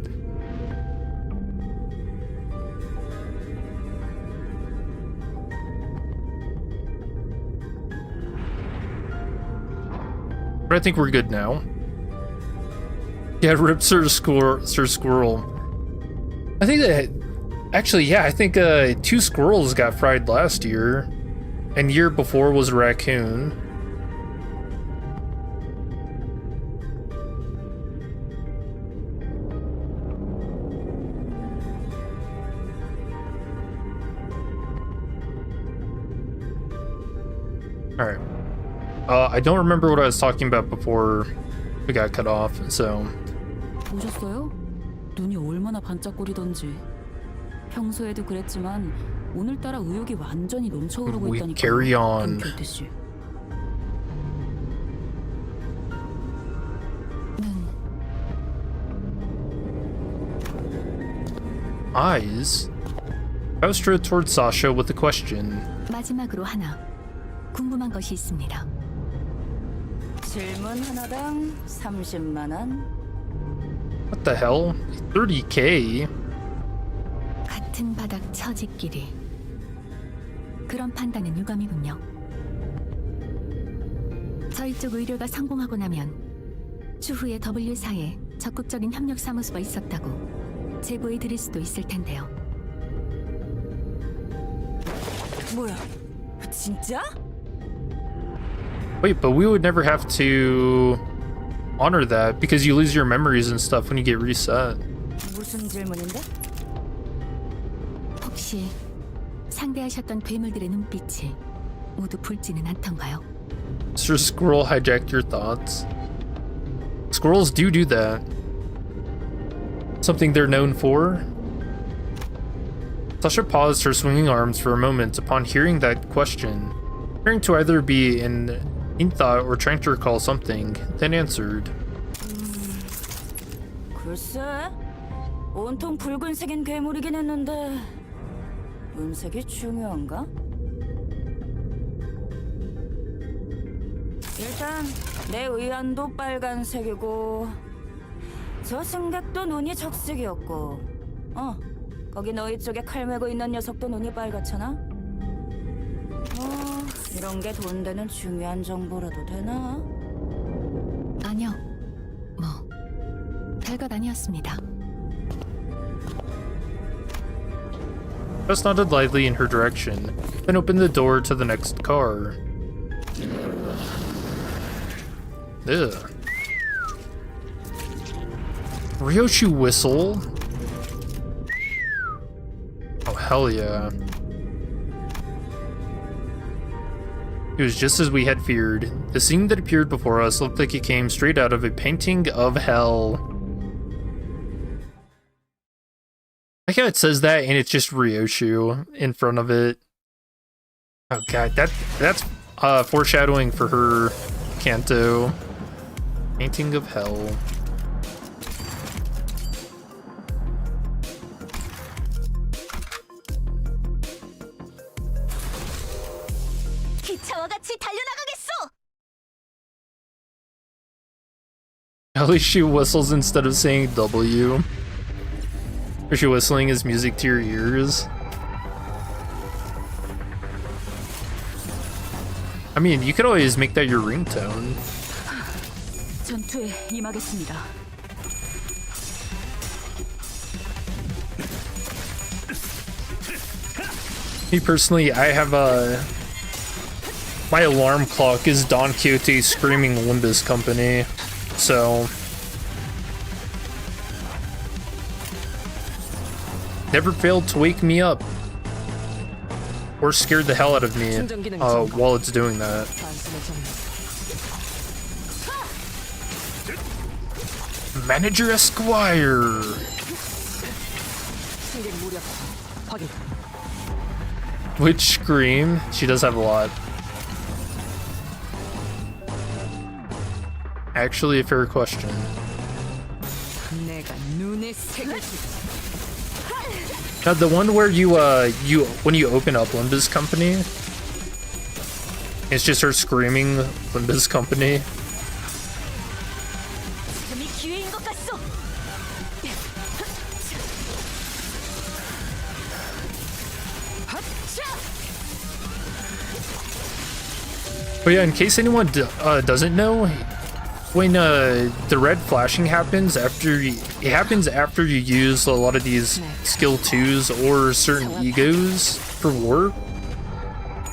but I think we're good now. Yeah, rip Sir Squirrel. I think that actually, yeah, I think 2 squirrels got fried last year, and year before was a raccoon. All right. I don't remember what I was talking about before we got cut off, so. 보셨어요? 눈이 얼마나 반짝거리던지. 평소에도 그랬지만 오늘따라 의욕이 완전히 넘쳐흐르고 We 있다니까. carry on. Eyes? I strode towards Sasha with a question. 마지막으로 하나. 궁금한 것이 있습니다. 질문 하나당 30만 원. What the hell? 30K? 같은 바닥 처지끼리. 그런 판단은 유감이군요. 저희 쪽 의뢰가 성공하고 나면 추후에 W사에 적극적인 협력 사무소가 있었다고 제보해 드릴 수도 있을 텐데요. 뭐야? 진짜? Wait, but we would never have to honor that because you lose your memories and stuff when you get reset. 무슨 질문인데? 혹시 상대하셨던 괴물들의 눈빛이 모두 붉지는 않던가요? Sir Squirrel hijacked your thoughts. Squirrels do that. Something they're known for. Sasha paused her swinging arms for a moment upon hearing that question, appearing to either be in thought or trying to recall something, then answered. 글쎄, 온통 붉은색인 괴물이긴 했는데 은색이 중요한가? 일단 내 의안도 빨간색이고 저 승객도 눈이 적색이었고 거기 너희 쪽에 칼 메고 있는 녀석도 눈이 빨갛잖아? 이런 게 돈 되는 중요한 정보라도 되나? 아니요. 뭐 별것 아니었습니다. Just nodded lightly in her direction, then opened the door to the next car. Ugh. Ryoshu whistle? Oh, hell yeah. It was just as we had feared. The scene that appeared before us looked like it came straight out of a painting of hell. I like how it says that and it's just Ryoshu in front of it. Oh god, that's foreshadowing for her Kanto. Painting of hell. 기차와 같이 달려나가겠소! At least she whistles instead of saying W. Or she whistling is music to your ears. I mean, you could always make that your ringtone. 전투에 임하겠습니다. Me personally, I have my alarm clock is Don Quixote screaming Limbus Company, so never failed to wake me up or scared the hell out of me while it's doing that. Manager Esquire. Which scream? She does have a lot. Actually, a fair question. Now, the one where you when you open up Limbus Company, it's just her screaming Limbus Company. But yeah, in case anyone doesn't know, when the red flashing happens after you use a lot of these skill 2s or certain egos for warp,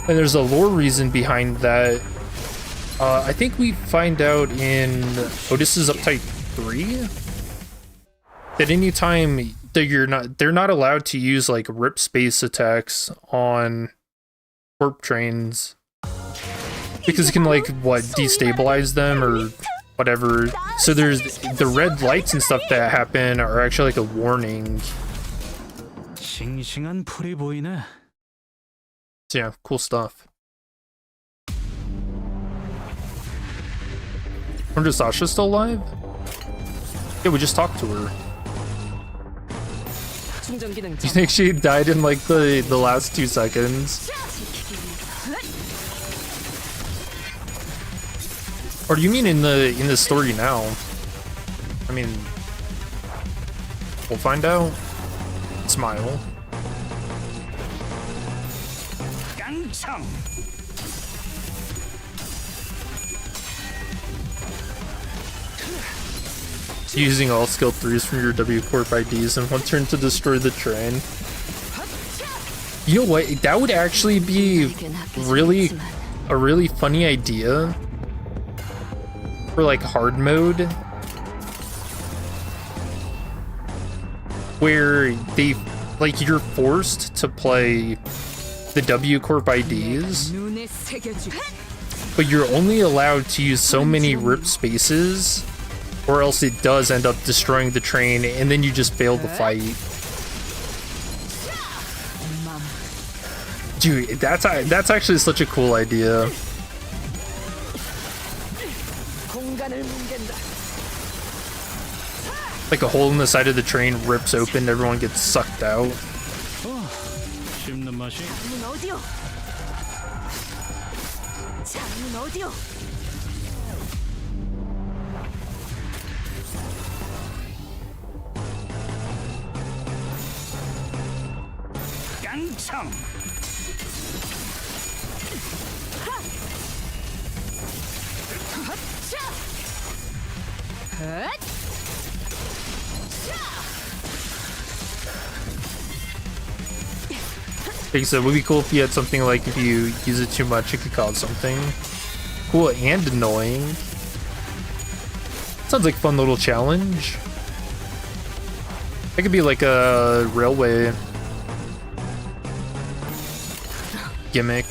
and there's a lore reason behind that. I think we find out in Otis's Uptype 3 that anytime that they're not allowed to use like rip space attacks on warp trains because it can like destabilize them or whatever. So there's the red lights and stuff that happen are actually like a warning. 싱싱한 풀이 보이네. So yeah, cool stuff. I wonder, is Sasha still alive? Yeah, we just talked to her. Do you think she died in like the last 2 seconds? Or do you mean in the story now? I mean, we'll find out. Smile. Using all skill 3s from your W Corp IDs in one turn to destroy the train. You know what? That would actually be a really funny idea for like hard mode, where you're forced to play the W Corp IDs, but you're only allowed to use so many rip spaces, or else it does end up destroying the train, and then you just fail the fight. Dude, that's actually such a cool idea. Like a hole in the side of the train rips open, everyone gets sucked out. Okay, so it would be cool if you had something like, if you use it too much, it could cause something cool and annoying. Sounds like a fun little challenge. That could be like a railway gimmick.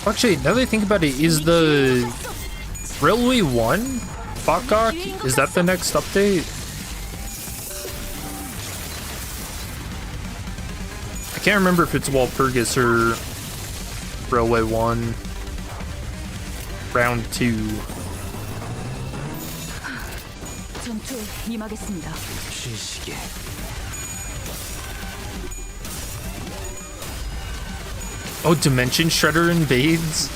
Actually, now that I think about it, is the Railway 1 BokGak? Is that the next update? I can't remember if it's Walpurgis or Railway 1 Round 2. Oh, Dimension Shredder invades?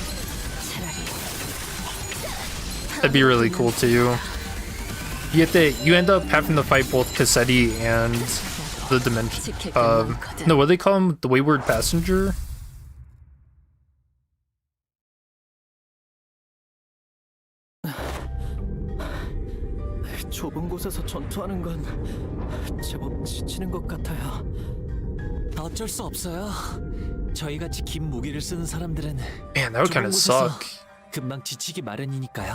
That'd be really cool too. You end up having to fight both Cassetti and the Dimension. No, what do they call him? The Wayward Passenger? 좁은 곳에서 전투하는 건 제법 지치는 것 같아요. 어쩔 수 없어요. 저희같이 긴 무기를 쓰는 사람들은 Man, that would kind of suck. 금방 지치기 마련이니까요.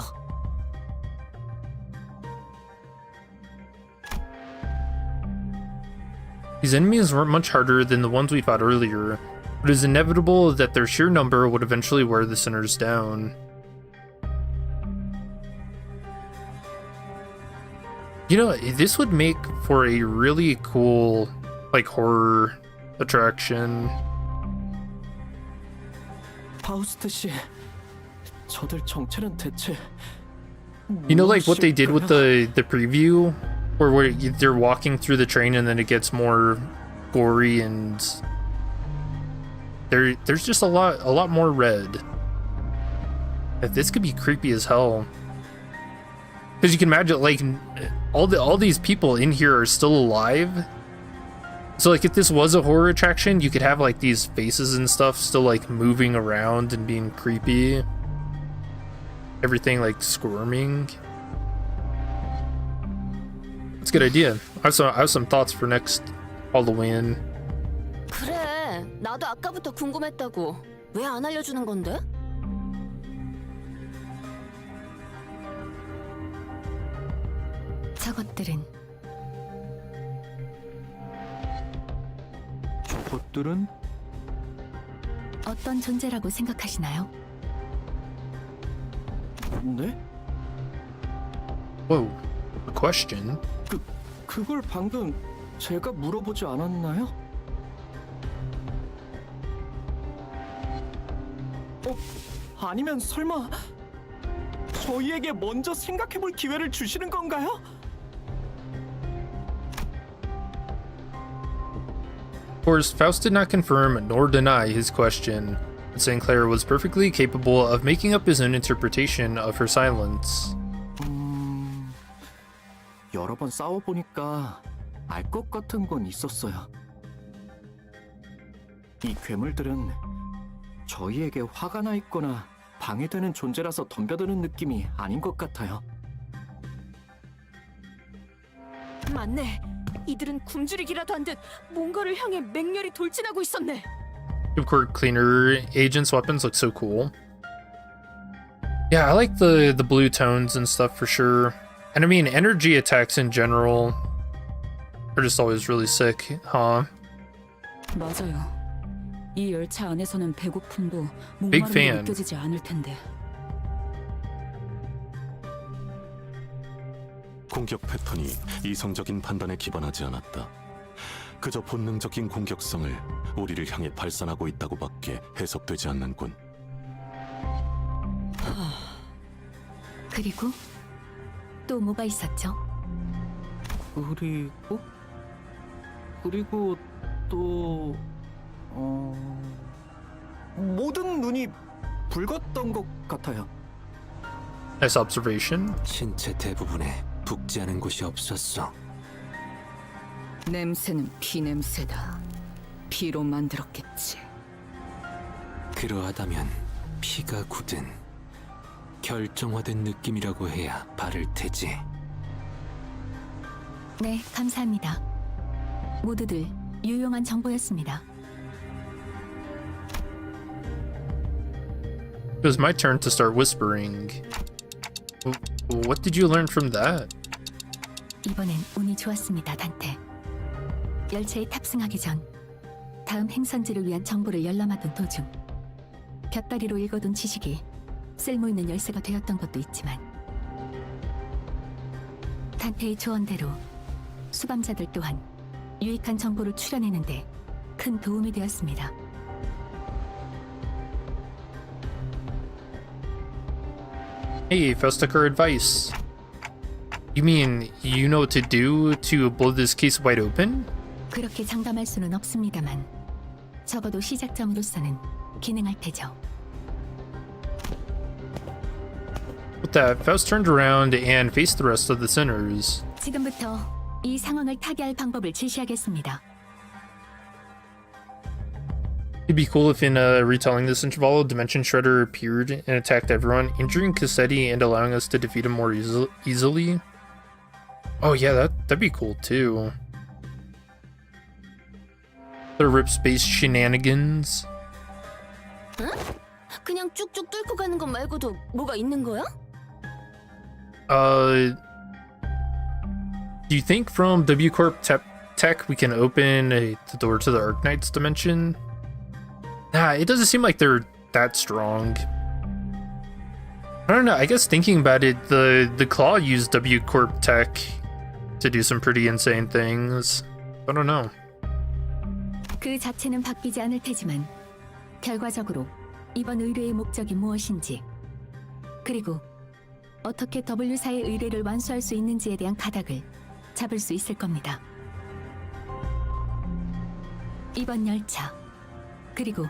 These enemies weren't much harder than the ones we fought earlier, but it is inevitable that their sheer number would eventually wear the sinners down. You know, this would make for a really cool, like, horror attraction. 파우스트 씨, 저들 정체는 대체 You know, like what they did with 무엇일까요? the preview, where they're walking through the train and then it gets more gory and there's just a lot more red. This could be creepy as hell. Because you can imagine, like, all these people in here are still alive. So, like, if this was a horror attraction, you could have, like, these faces and stuff still, like, moving around and being creepy. Everything, like, squirming. It's a good idea. I have some thoughts for next Halloween. 그래, 나도 아까부터 궁금했다고. 왜 안 알려주는 건데? 저것들은 저것들은 어떤 존재라고 생각하시나요? 네? Whoa, a question. 그걸 방금 제가 물어보지 않았나요? 아니면 설마 저희에게 먼저 생각해볼 기회를 주시는 건가요? Of course, Faust did not confirm nor deny his question, but St. Clair was perfectly capable of making up his own interpretation of her silence. 여러 번 싸워보니까 알 것 같은 건 있었어요. 이 괴물들은 저희에게 화가 나 있거나 방해되는 존재라서 덤벼드는 느낌이 아닌 것 같아요. 맞네. 이들은 굶주리기라도 한 듯 뭔가를 향해 맹렬히 돌진하고 있었네. Of cleaner agents' weapons look so cool. Yeah, I like the blue tones and stuff for sure. And I mean, energy attacks in general are just always really sick, huh? 맞아요. 이 열차 안에서는 배고픔도 Big 목마름도 fan. 느껴지지 않을 텐데. 공격 패턴이 이성적인 판단에 기반하지 않았다. 그저 본능적인 공격성을 우리를 향해 발산하고 있다고밖에 해석되지 않는군. 그리고 또 뭐가 있었죠? 그리고 또 모든 눈이 붉었던 것 같아요. Nice observation. 신체 대부분에 붓지 않은 곳이 없었어. 냄새는 피 냄새다. 피로 만들었겠지. 그러하다면 피가 굳은 결정화된 느낌이라고 해야 바를 테지. 네, 감사합니다. 모두들 유용한 정보였습니다. It was my turn to start whispering. What did you learn from that? 이번엔 운이 좋았습니다, 단테. 열차에 탑승하기 전 다음 행선지를 위한 정보를 열람하던 도중 곁다리로 읽어둔 지식이 쓸모있는 열쇠가 되었던 것도 있지만 단테의 조언대로 수감자들 또한 유익한 정보를 추려내는데 큰 도움이 되었습니다. Hey, Faust took her advice. You mean you know what to do to blow this case wide open? 그렇게 장담할 수는 없습니다만 적어도 시작점으로서는 기능할 테죠. With that, Faust turned around and faced the rest of the sinners. 지금부터 이 상황을 타개할 방법을 제시하겠습니다. It'd be cool if in retelling this interval, Dimension Shredder appeared and attacked everyone, injuring Cassetti and allowing us to defeat him more easily. Oh yeah, that'd be cool too. The rip space shenanigans. 그냥 쭉쭉 뚫고 가는 것 말고도 뭐가 있는 거야? Do you think from W Corp Tech we can open the door to the Arknight's dimension? Nah, it doesn't seem like they're that strong. I don't know, I guess thinking about it, the Claw used W Corp Tech to do some pretty insane things. I don't know. 그 자체는 바뀌지 않을 테지만 결과적으로 이번 의뢰의 목적이 무엇인지 그리고 어떻게 W사의 의뢰를 완수할 수 있는지에 대한 가닥을 잡을 수 있을 겁니다. 이번 열차 그리고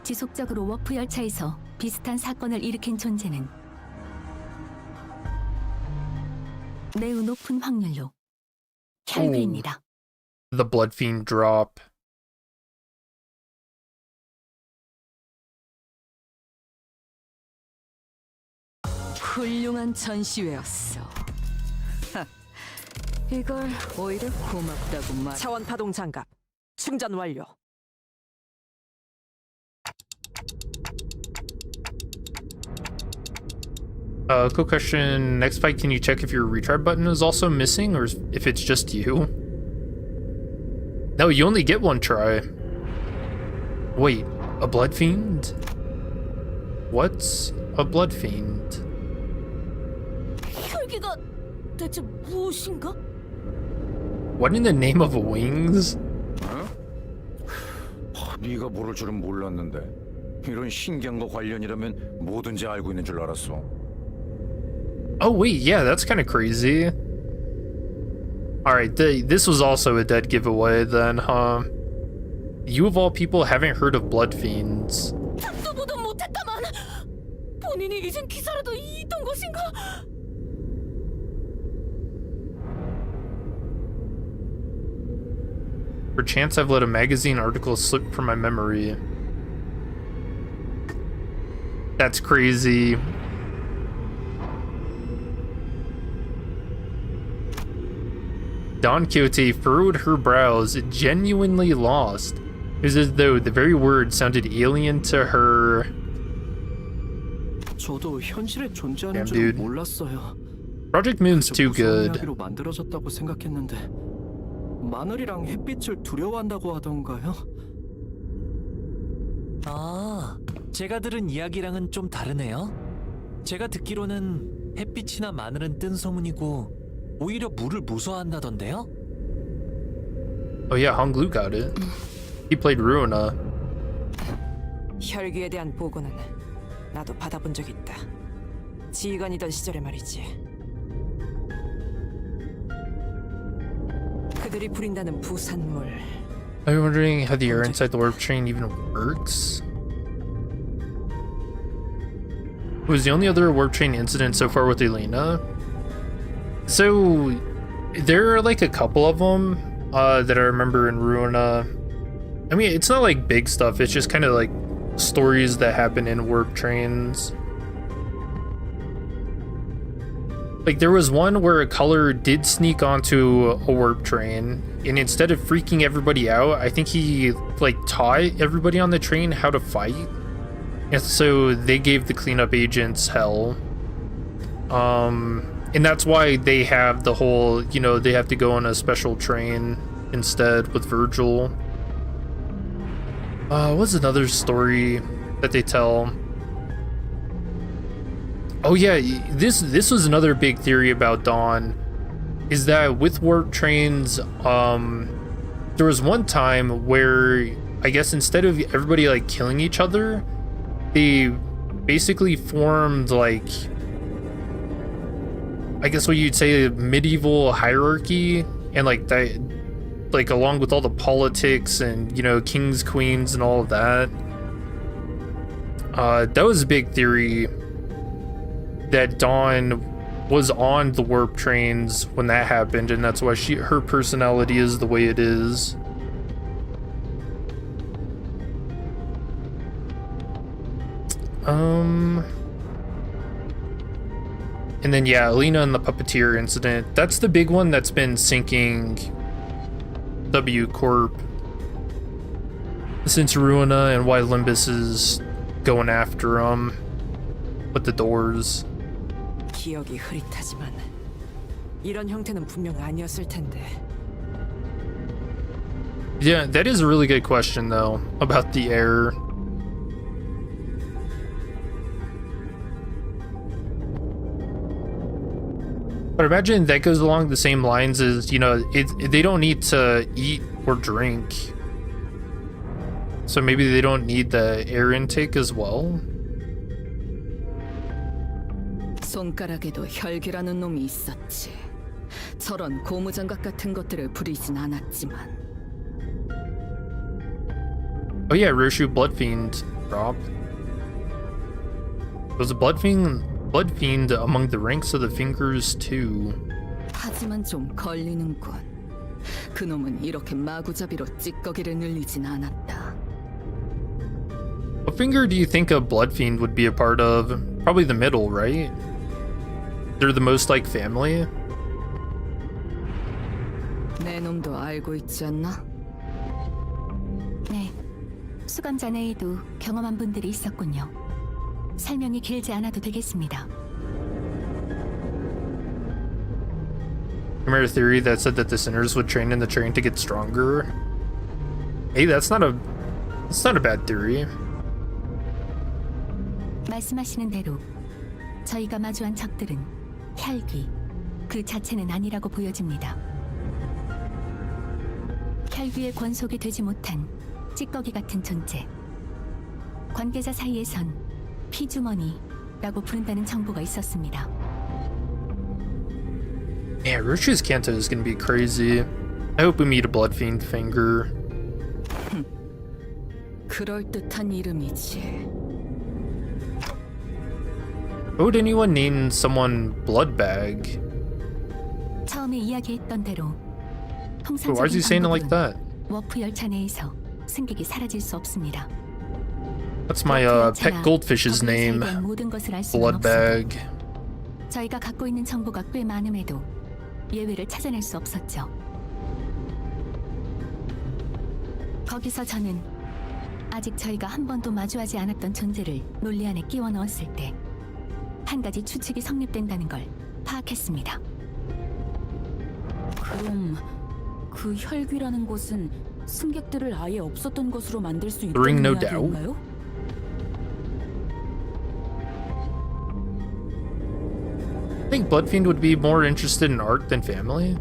지속적으로 워프 열차에서 비슷한 사건을 일으킨 존재는 매우 높은 확률로 혈귀입니다. The Blood Fiend drop. 훌륭한 전시회였어. 이걸 오히려 고맙다고 말. 차원 파동 장갑 충전 완료. Quick question. Next fight, can you check if your retry button is also missing or if it's just you? No, you only get one try. Wait, a Blood Fiend? What's a Blood Fiend? 혈기가 대체 무엇인가? What in the name of wings? 네가 모를 줄은 몰랐는데 이런 신기한 거 관련이라면 뭐든지 알고 있는 줄 알았어. Oh wait, yeah, that's kind of crazy. Alright, this was also a dead giveaway then, huh? You of all people haven't heard of Blood Fiends. 듣도 보도 못했다만 본인이 잊은 기사라도 있던 것인가? Perchance I've let a magazine article slip from my memory. That's crazy. Don Quixote furrowed her brows, genuinely lost. It was as though the very word sounded alien to her. 저도 현실에 존재하는 Damn, 줄 dude. 몰랐어요. Project Moon's too 무서운 good. 이야기로 만들어졌다고 생각했는데 마늘이랑 햇빛을 두려워한다고 하던가요? 아, 제가 들은 이야기랑은 좀 다르네요. 제가 듣기로는 햇빛이나 마늘은 뜬 소문이고 오히려 물을 무서워한다던데요? Oh yeah, Honglu got it. He played Ruina. 혈기에 대한 보고는 나도 받아본 적 있다. 지휘관이던 시절에 말이지. 그들이 부린다는 부산물. I'm wondering how the air inside the warp train even works. It was the only other warp train incident so far with Elena. So there are like a couple of them that I remember in Ruina. I mean, it's not like big stuff, it's just kind of like stories that happen in warp trains. Like there was one where a color did sneak onto a warp train, and instead of freaking everybody out, I think he like taught everybody on the train how to fight. And so they gave the cleanup agents hell. And that's why they have the whole, you know, they have to go on a special train instead with Virgil. What's another story that they tell? Oh yeah, this was another big theory about Dawn, is that with warp trains, there was one time where I guess instead of everybody like killing each other, they basically formed like, I guess what you'd say a medieval hierarchy, and like that, like along with all the politics and, you know, kings, queens and all of that. That was a big theory, that Dawn was on the warp trains when that happened, and that's why her personality is the way it is. And then yeah, Alina and the puppeteer incident, that's the big one that's been sinking W Corp since Ruina, and why Limbus is going after him with the doors. 기억이 흐릿하지만 이런 형태는 분명 아니었을 텐데. Yeah, that is a really good question though about the air. But imagine that goes along the same lines as, you know, they don't need to eat or drink. So maybe they don't need the air intake as well. 손가락에도 혈기라는 놈이 있었지. 저런 고무장갑 같은 것들을 부리진 않았지만. Oh yeah, Roshu Bloodfiend drop. Was a Bloodfiend among the ranks of the fingers too? 하지만 좀 걸리는군. 그놈은 이렇게 마구잡이로 찌꺼기를 늘리진 않았다. What finger do you think a Bloodfiend would be a part of? Probably the middle, right? They're the most like family. 내 놈도 알고 있지 않나? 네, 수감자 내에도 경험한 분들이 있었군요. 설명이 길지 않아도 되겠습니다. Remember a theory that said that the sinners would train in the train to get stronger? Hey, that's not a bad theory. 말씀하시는 대로 저희가 마주한 적들은 혈귀 그 자체는 아니라고 보여집니다. 혈귀의 권속이 되지 못한 찌꺼기 같은 존재. 관계자 사이에선 피주머니라고 부른다는 정보가 있었습니다. Yeah, Roshu's Kanto is gonna be crazy. I hope we meet a Bloodfiend finger. 그럴듯한 이름이지. Why would anyone name someone Bloodbag? 처음에 이야기했던 대로 Why is he saying it like that? 워프 열차 내에서 승객이 사라질 수 없습니다. That's my pet goldfish's name. 모든 것을 알 수는 없어도 Bloodbag. 저희가 갖고 있는 정보가 꽤 많음에도 예외를 찾아낼 수 없었죠. 거기서 저는 아직 저희가 한 번도 마주하지 않았던 존재를 논리 안에 끼워 넣었을 때 한 가지 추측이 성립된다는 걸 파악했습니다. 그럼 그 혈귀라는 곳은 승객들을 아예 없었던 것으로 만들 수 Bring 있다는 no doubt. 이야기인가요? I think Bloodfiend would be more interested in art than family.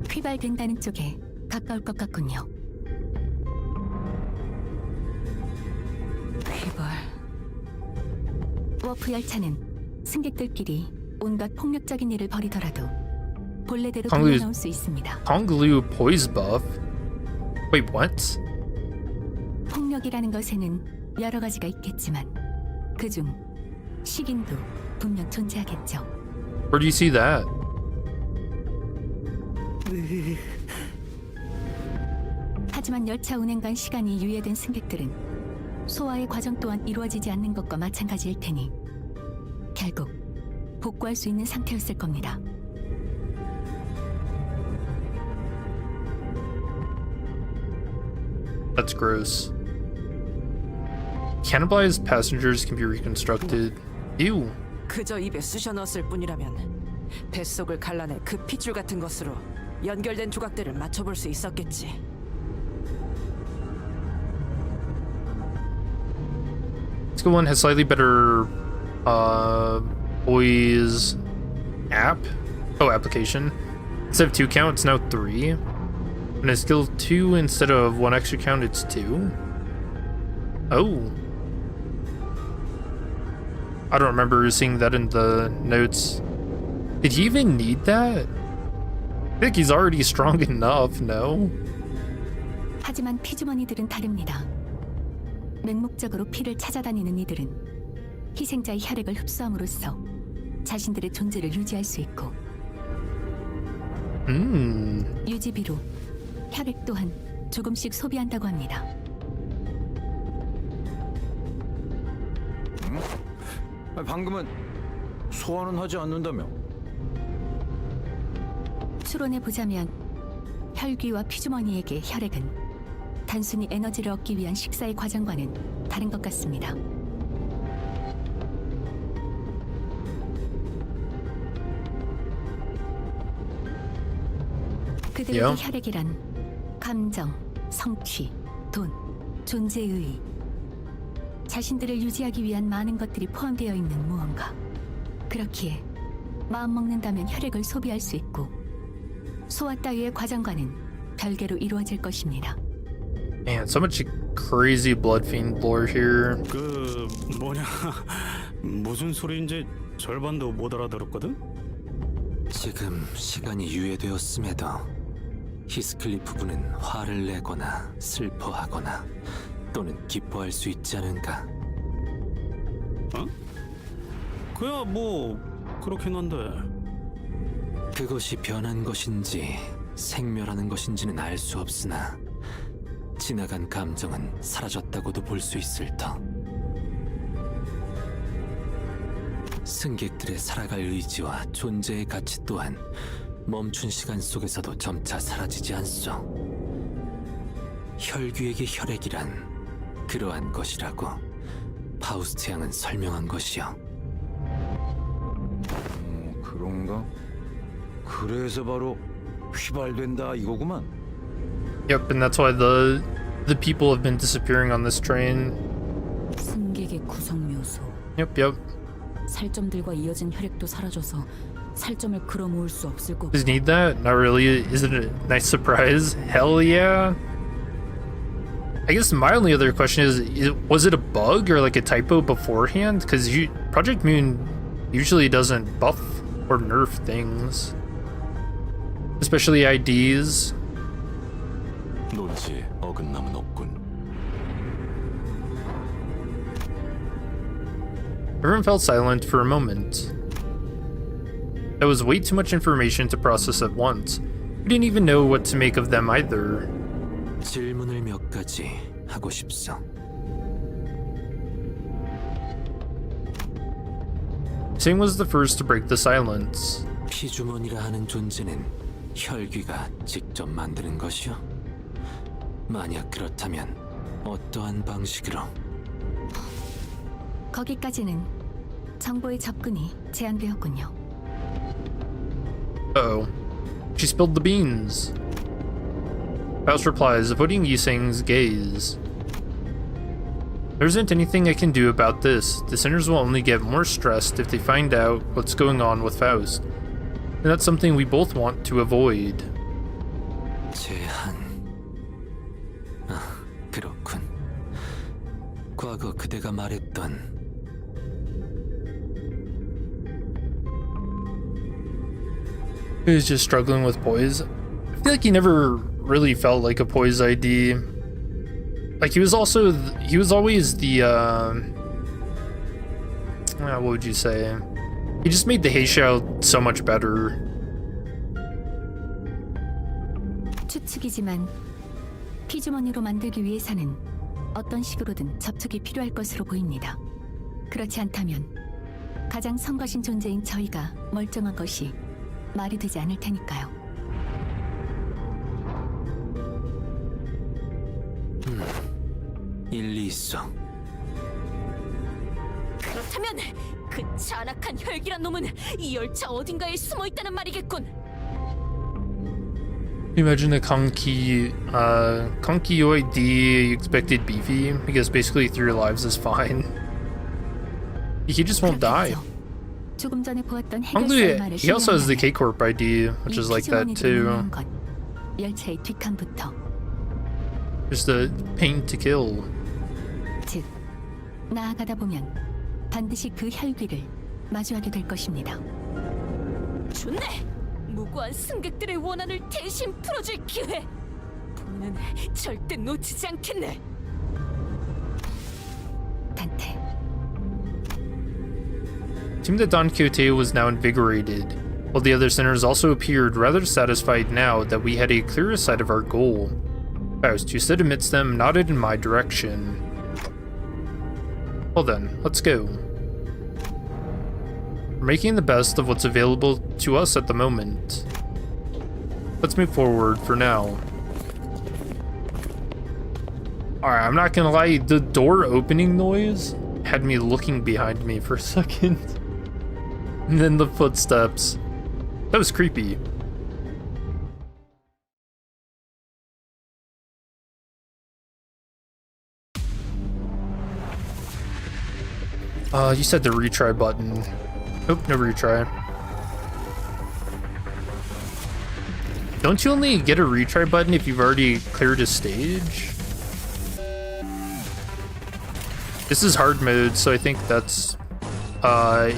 휘발된다는 쪽에 가까울 것 같군요. 휘발. 워프 열차는 승객들끼리 온갖 폭력적인 일을 벌이더라도 본래대로 방금- 돌려놓을 수 있습니다. Konglu poise buff. Wait, what? 폭력이라는 것에는 여러 가지가 있겠지만 그중 식인도 분명 존재하겠죠. Where do you see that? 하지만 열차 운행간 시간이 유예된 승객들은 소화의 과정 또한 이루어지지 않는 것과 마찬가지일 테니 결국 복구할 수 있는 상태였을 겁니다. That's gross. Cannibalized passengers can be reconstructed. Ew. 그저 입에 쑤셔 넣었을 뿐이라면 뱃속을 갈라내 그 핏줄 같은 것으로 연결된 조각들을 맞춰볼 수 있었겠지. This one has slightly better poise application. Instead of 2 count, it's now 3. And it's skill 2 instead of 1 extra count, it's 2. Oh. I don't remember seeing that in the notes. Did he even need that? I think he's already strong enough, no? 하지만 피주머니들은 다릅니다. 맹목적으로 피를 찾아다니는 이들은 희생자의 혈액을 흡수함으로써 자신들의 존재를 유지할 수 있고 유지비로 혈액 또한 조금씩 소비한다고 합니다. 방금은 소화는 하지 않는다며? 추론해 보자면 혈귀와 피주머니에게 혈액은 단순히 에너지를 얻기 위한 식사의 과정과는 다른 것 같습니다. 그들에게 Yeah. 혈액이란 감정, 성취, 돈, 존재의 자신들을 유지하기 위한 많은 것들이 포함되어 있는 무언가. 그렇기에 마음 먹는다면 혈액을 소비할 수 있고 소화 따위의 과정과는 별개로 이루어질 것입니다. Man, so much crazy blood fiend lore here. 그 뭐냐 무슨 소리인지 절반도 못 알아들었거든? 지금 시간이 유예되었음에도 히스클리프 부는 화를 내거나 슬퍼하거나 또는 기뻐할 수 있지 않은가? 어? 그야 뭐 그렇긴 한데. 그것이 변한 것인지 생멸하는 것인지는 알 수 없으나 지나간 감정은 사라졌다고도 볼 수 있을 터. 승객들의 살아갈 의지와 존재의 가치 또한 멈춘 시간 속에서도 점차 사라지지 않소. 혈귀에게 혈액이란 그러한 것이라고 파우스트 양은 설명한 것이요. 그런가? 그래서 바로 휘발된다 이거구만. Yep, and that's why the people have been disappearing on this train. 승객의 구성 묘소. Yep. 살점들과 이어진 혈액도 사라져서 살점을 끌어모을 수 없을 거고. Does it need that? Not really. Is it a nice surprise? Hell yeah. I guess my only other question is was it a bug or like a typo beforehand? Because Project Moon usually doesn't buff or nerf things, especially IDs. 논지에 어긋남은 없군. Everyone felt silent for a moment. That was way too much information to process at once. We didn't even know what to make of them either. 질문을 몇 가지 하고 싶소. Singh was the first to break the silence. 피주머니라 하는 존재는 혈귀가 직접 만드는 것이요? 만약 그렇다면 어떠한 방식으로? 거기까지는 정보의 접근이 제한되었군요. Uh-oh. She spilled the beans. Faust replies, avoiding Yiseng's gaze. There isn't anything I can do about this. The sinners will only get more stressed if they find out what's going on with Faust. And that's something we both want to avoid. 제한. 그렇군. 과거 그대가 말했던 He was just struggling with poise. I feel like he never really felt like a poise ID. Like he was always the what would you say? He just made the Heishao so much better. 추측이지만 피주머니로 만들기 위해서는 어떤 식으로든 접촉이 필요할 것으로 보입니다. 그렇지 않다면 가장 성가신 존재인 저희가 멀쩡한 것이 말이 되지 않을 테니까요. 일리 있어. 그렇다면 그 잔악한 혈기란 놈은 이 열차 어딘가에 숨어 있다는 말이겠군. Imagine a Konki OID expected beefy because basically 3 lives is fine. He just won't die. 조금 전에 보았던 Honglu, 해결사의 he also has the 말을 K-Corp ID, which is like that too. 열차의 뒷칸부터 Just a pain to kill. 즉 나아가다 보면 반드시 그 혈귀를 마주하게 될 것입니다. 좋네. 무고한 승객들의 원한을 대신 풀어줄 기회. 본인은 절대 놓치지 않겠네. 단테. It seemed that Don Quixote was now invigorated, while the other sinners also appeared rather satisfied now that we had a clearer sight of our goal. Faust, who stood amidst them, nodded in my direction. Well then, let's go. We're making the best of what's available to us at the moment. Let's move forward for now. Alright, I'm not gonna lie, the door opening noise had me looking behind me for a second. And then the footsteps. That was creepy. You said the retry button. Nope, no retry. Don't you only get a retry button if you've already cleared a stage? This is hard mode, so I think that's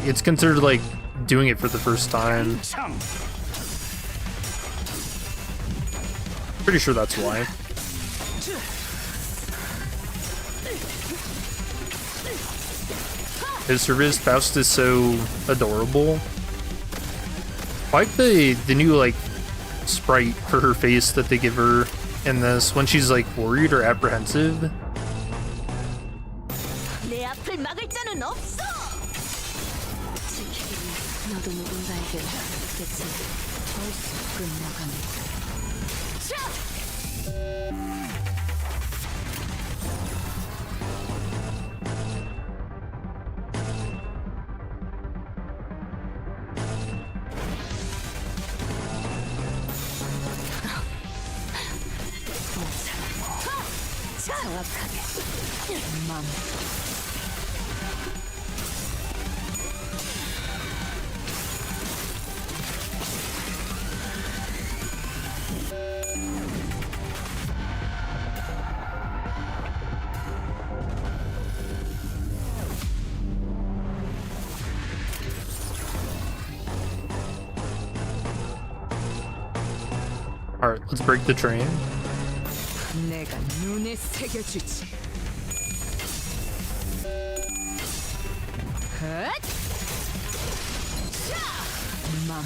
it's considered like doing it for the first time. Pretty sure that's why. His Service Faust is so adorable. I like the new like sprite for her face that they give her in this when she's like worried or apprehensive. 내 앞을 막을 자는 없어. 지키기 위해 너도 누군가에게 그치 벌써 끝나가는. 정확하게 맘. Alright, let's break the train. 내가 눈에 새겨주지. 맘. I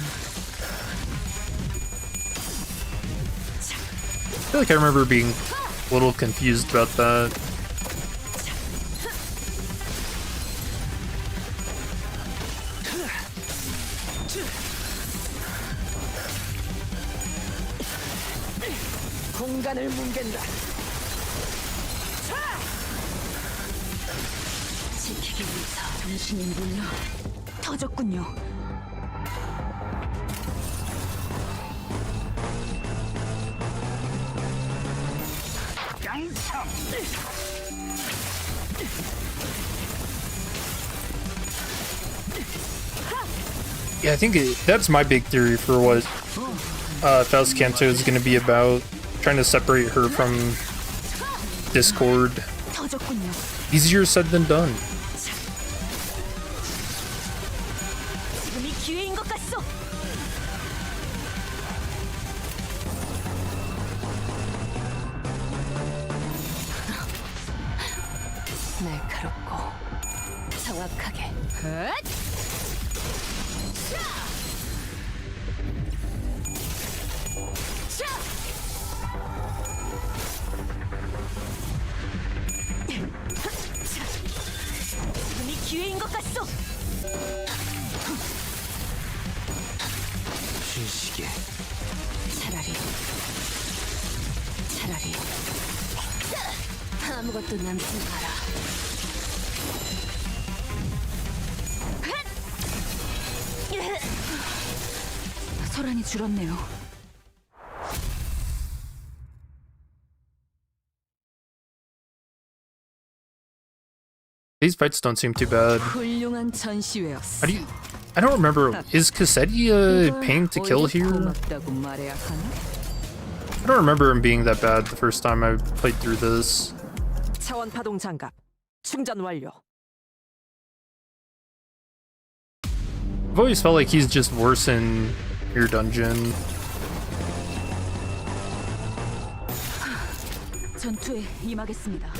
feel like I remember being a little confused about that. 공간을 뭉갠다. 지키기 위해서 정신이 물러 터졌군요. Yeah, I think that's my big theory for what Faust Canto is going to be about. Trying to separate her from Discord. 터졌군요. Easier said than done. 지금이 기회인 것 같소. 날카롭고 정확하게. 지금이 기회인 것 같소. 휴식에 차라리 아무것도 남지 마라. 소란이 줄었네요. These fights don't seem too bad. 훌륭한 전시회였어. How do you? I don't remember. Is Cassetti a pain to kill here? 고맙다고 말해야 하나? I don't remember him being that bad the first time I played through this. 차원 파동 장갑 충전 완료. I've always felt like he's just worse in your dungeon. 전투에 임하겠습니다.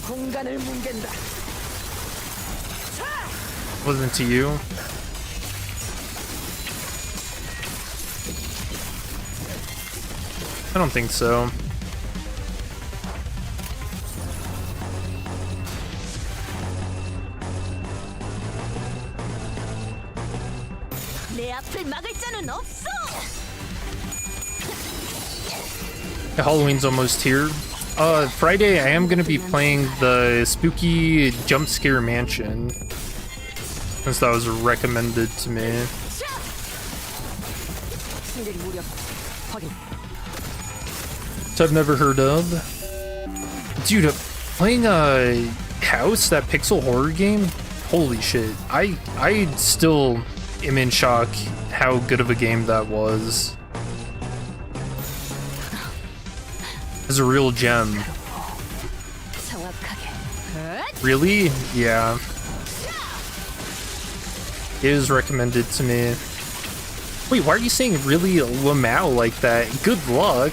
공간을 뭉갠다. Wasn't to you. I don't think so. 내 앞을 막을 자는 없어. Halloween's almost here. Friday I am gonna be playing the spooky jump scare mansion, since that was recommended to me. So I've never heard of. Dude, playing a House, that pixel horror game, holy shit. I still am in shock how good of a game that was. It's a real gem. Really? Yeah. It is recommended to me. Wait, why are you saying really Lamau like that? Good luck.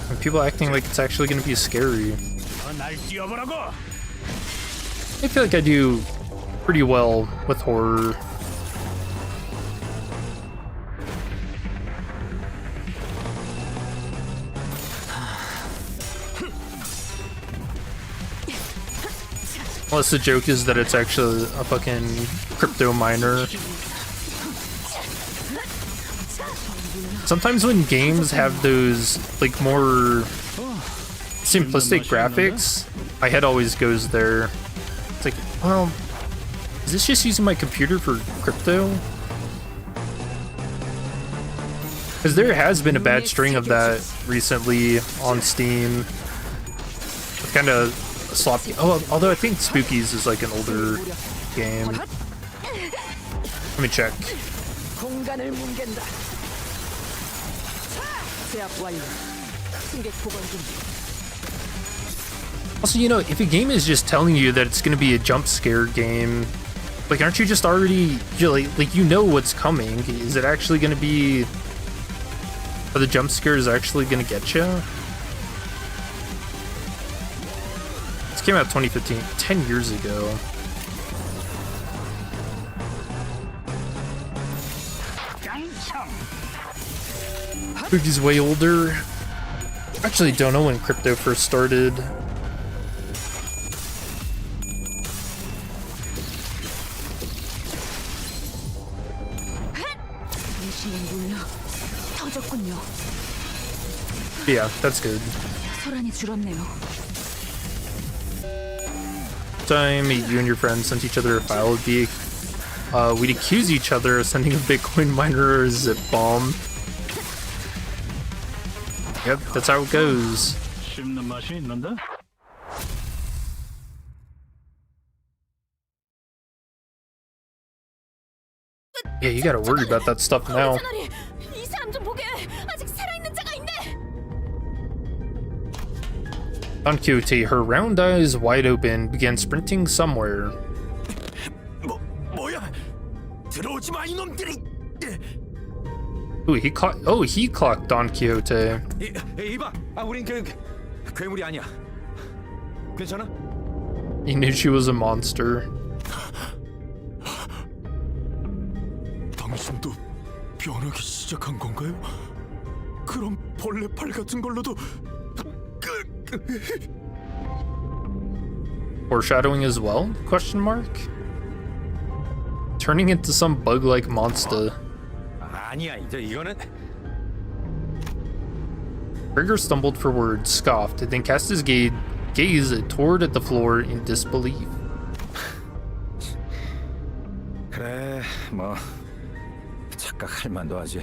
And people acting like it's actually gonna be scary. I feel like I do pretty well with horror. Unless the joke is that it's actually a fucking crypto miner. Sometimes when games have those like more simplistic graphics, my head always goes there. It's like, well, is this just using my computer for crypto? Because there has been a bad string of that recently on Steam. It's kind of sloppy. Oh, although I think Spookies is like an older game. Let me check. Also, you know, if a game is just telling you that it's going to be a jump scare game, like, aren't you just already, like, you know what's coming? Is it actually going to be, are the jump scares actually going to get you? This came out 2015, 10 years ago. Spooky's way older. I actually don't know when crypto first started. Yeah, that's good. Time you and your friends sent each other a file would be, we'd accuse each other of sending a Bitcoin miner a zip bomb. Yep, that's how it goes. Yeah, you gotta worry about that stuff now. Don Quixote, her round eyes wide open, began sprinting somewhere. Ooh, he clocked Don Quixote. 이봐, 우린 괴물이 아니야. 괜찮아? He knew she was a monster. 당신도 변하기 시작한 건가요? 그럼 벌레 팔 같은 걸로도 Foreshadowing as well? Question mark? Turning into some bug-like monster. 아니야, 이거는. Gregor stumbled for words, scoffed, then cast his gaze toward the floor in disbelief. 그래, 뭐 착각할 만도 하지.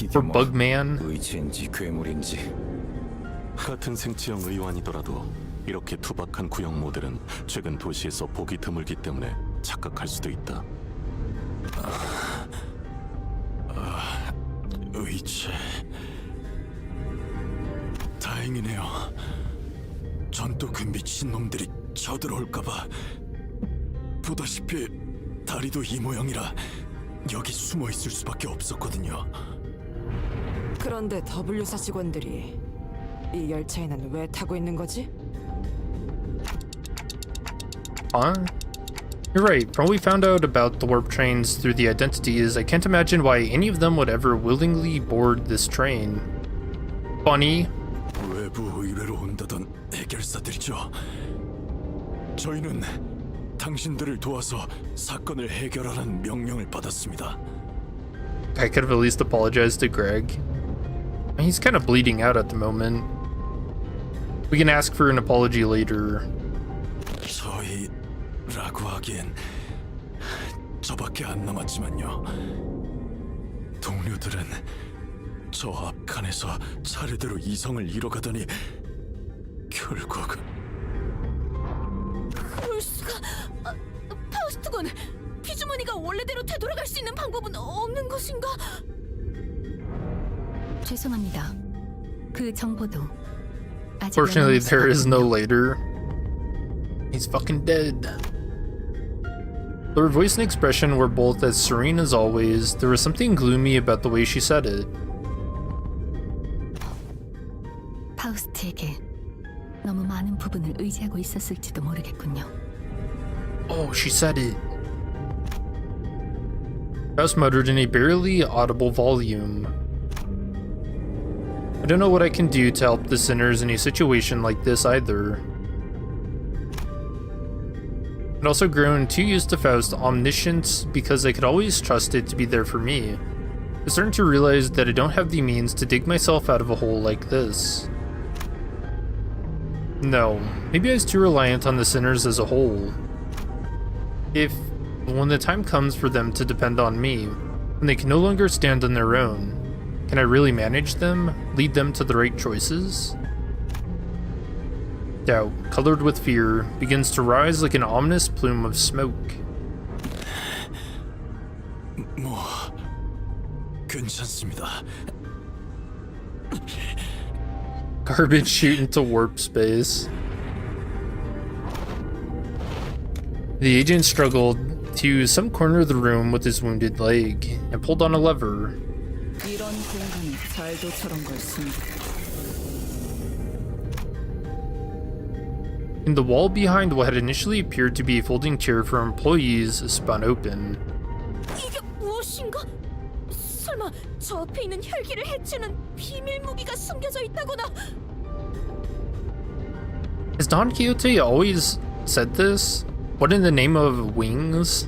For Bugman. 의지인지 괴물인지. 같은 생체형 의완이더라도 이렇게 투박한 구형 모델은 최근 도시에서 보기 드물기 때문에 착각할 수도 있다. 의체. 다행이네요. 전 또 그 미친놈들이 쳐들어올까봐. 보다시피 다리도 이 모양이라 여기 숨어 있을 수밖에 없었거든요. 그런데 W사 직원들이 이 열차에는 왜 타고 있는 거지? You're right. From what we found out about the warp trains through the identities, I can't imagine why any of them would ever willingly board this train. Funny. 외부 의뢰로 온다던 해결사들이죠. 저희는 당신들을 도와서 사건을 해결하라는 명령을 받았습니다. I could have at least apologized to Greg. He's kind of bleeding out at the moment. We can ask for an apology later. 저희라고 하기엔 저밖에 안 남았지만요. 동료들은 저 앞칸에서 차례대로 이성을 잃어가더니 결국 그럴 수가... 파우스트군, 피주머니가 원래대로 되돌아갈 수 있는 방법은 없는 것인가? 죄송합니다. 그 정보도 아직 Fortunately, 연락할 there 수가 is no 없군요. later. He's fucking dead. Her voice and expression were both as serene as always. There was something gloomy about the way she said it. 파우스트에게 너무 많은 부분을 의지하고 있었을지도 모르겠군요. Oh, she said it. Faust muttered in a barely audible volume. I don't know what I can do to help the sinners in a situation like this either. I'd also grown too used to Faust's omniscience because I could always trust it to be there for me. I'm starting to realize that I don't have the means to dig myself out of a hole like this. No, maybe I was too reliant on the sinners as a whole. When the time comes for them to depend on me, when they can no longer stand on their own, can I really manage them, lead them to the right choices? Doubt, colored with fear, begins to rise like an ominous plume of smoke. 뭐 괜찮습니다. Garbage shoot into warp space. The agent struggled to some corner of the room with his wounded leg and pulled on a lever. 이런 공간에 잘도 저런 걸 숨겨. And the wall behind what had initially appeared to be a folding chair for employees spun open. 이게 무엇인가? 설마 저 앞에 있는 혈기를 해치는 비밀 무기가 숨겨져 있다거나? Has Don Quixote always said this? What in the name of wings?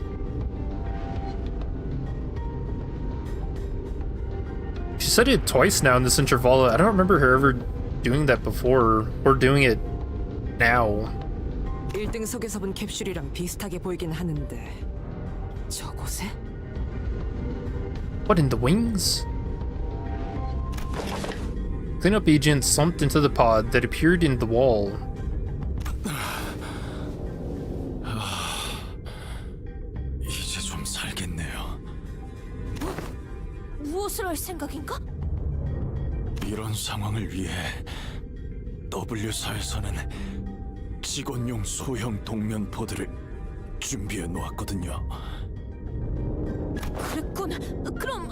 She said it twice now in this interval. I don't remember her ever doing that before, or doing it now. 1등석에서 본 캡슐이랑 비슷하게 보이긴 하는데 저곳에? What in the wings? Cleanup agent slumped into the pod that appeared in the wall. 이제 좀 살겠네요. 무엇을 할 생각인가? 이런 상황을 위해 W사에서는 직원용 소형 동면포들을 준비해 놓았거든요. 그랬군. 그럼...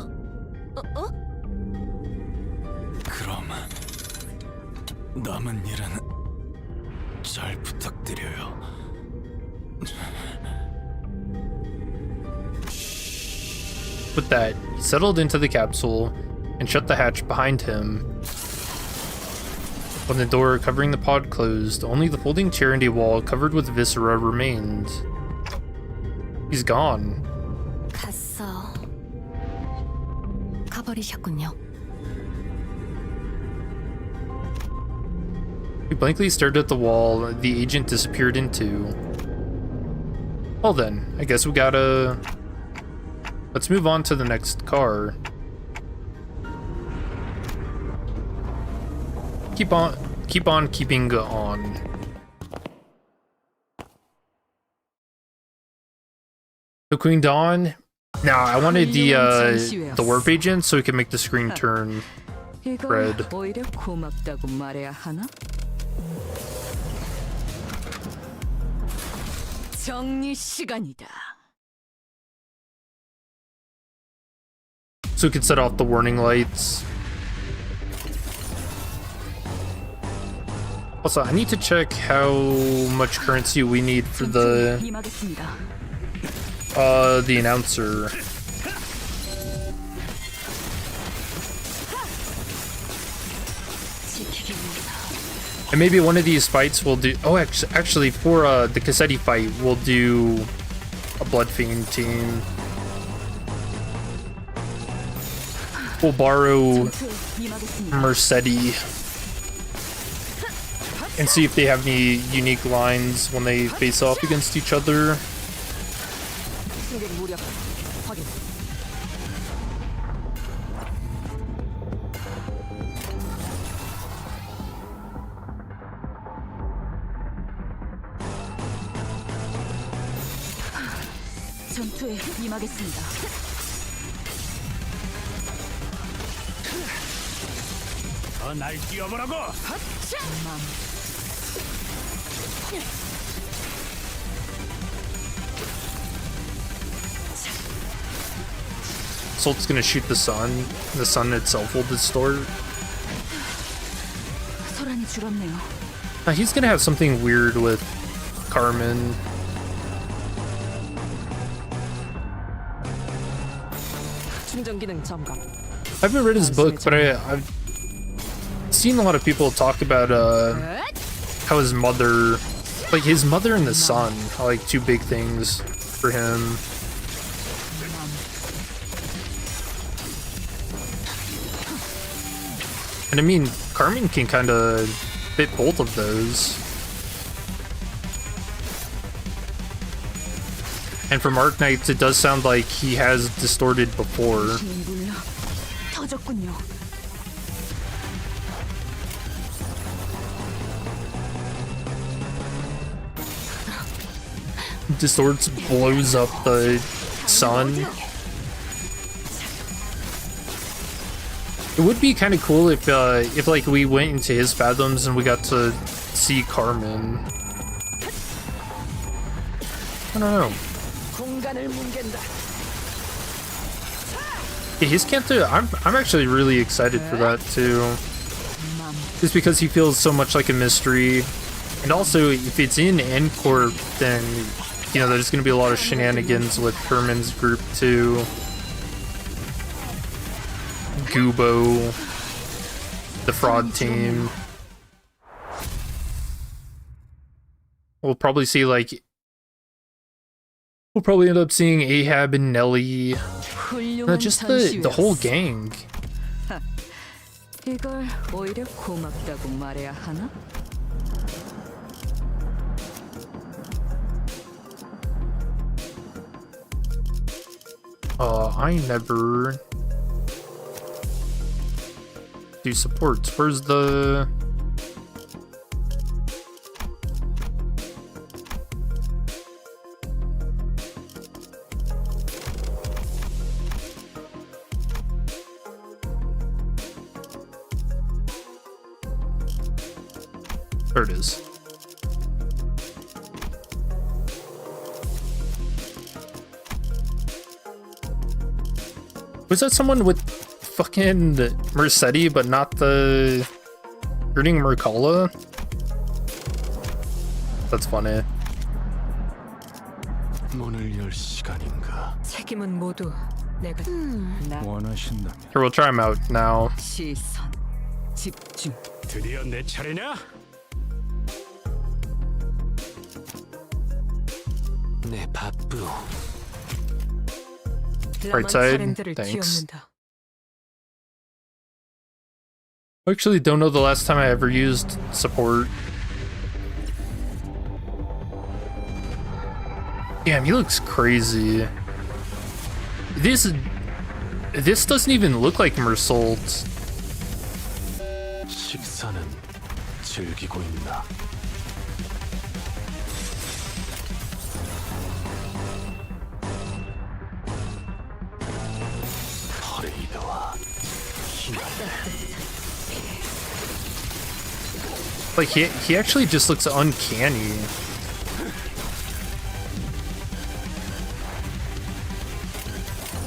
그럼 남은 일은 잘 부탁드려요. With that, he settled into the capsule and shut the hatch behind him. When the door covering the pod closed, only the folding chair and a wall covered with viscera remained. He's gone. 갔어. 가버리셨군요. He blankly stared at the wall the agent disappeared into. Well then, I guess we gotta... Let's move on to the next car. Keep on keeping on. So Queen Dawn. Now I wanted the warp agent so we can make the screen turn red. 오히려 고맙다고 말해야 하나? 정리 시간이다. So we can set off the warning lights. Also, I need to check how much currency we need for the announcer. And maybe one of these fights will do... Oh, actually, for the Cassetti fight, we'll do a Blood Fiend team. we'll borrow 전투에 임하겠습니다. Mercedes and see if they have any unique lines when they face off against each other. 승객 무력 확인. 전투에 임하겠습니다. 날 뛰어보라고. Salt's gonna shoot the sun. The sun itself will distort. 소란이 줄었네요. He's gonna have something weird with Carmen. 충전 기능 점검. I haven't read his book, but I've seen a lot of people talk about how his mother, like his mother and the son, are like two big things for him. And I mean, Carmen can kind of fit both of those. And from Arc Knights, it does sound like he has distorted before. 물려 터졌군요. Distorts, blows up the sun. It would be kind of cool if like we went into his fathoms and we got to see Carmen. I don't know. 공간을 뭉갠다. Yeah, his Kanto, I'm actually really excited for that too. Just because he feels so much like a mystery. And also, if it's in N Corp, then, you know, there's going to be a lot of shenanigans with Herman's group too. Gubo, the fraud team. We'll probably see, like, we'll probably end up seeing Ahab and Nelly. No, just the whole gang. 이걸 오히려 고맙다고 말해야 하나? I never do supports. Where's the... There it is. Was that someone with fucking Mercedes, but not the hurting Mercala? That's funny. 문을 열 시간인가? 책임은 모두 내가 원하신다면 Here, we'll try him out now. 시선, 집중. 드디어 내 차례냐? 내 바쁘. Right side, thanks. I actually don't know the last time I ever used support. Damn, he looks crazy. This doesn't even look like Mersault. 식사는 즐기고 있나? 퍼레이드와 힘을. Like he actually just looks uncanny.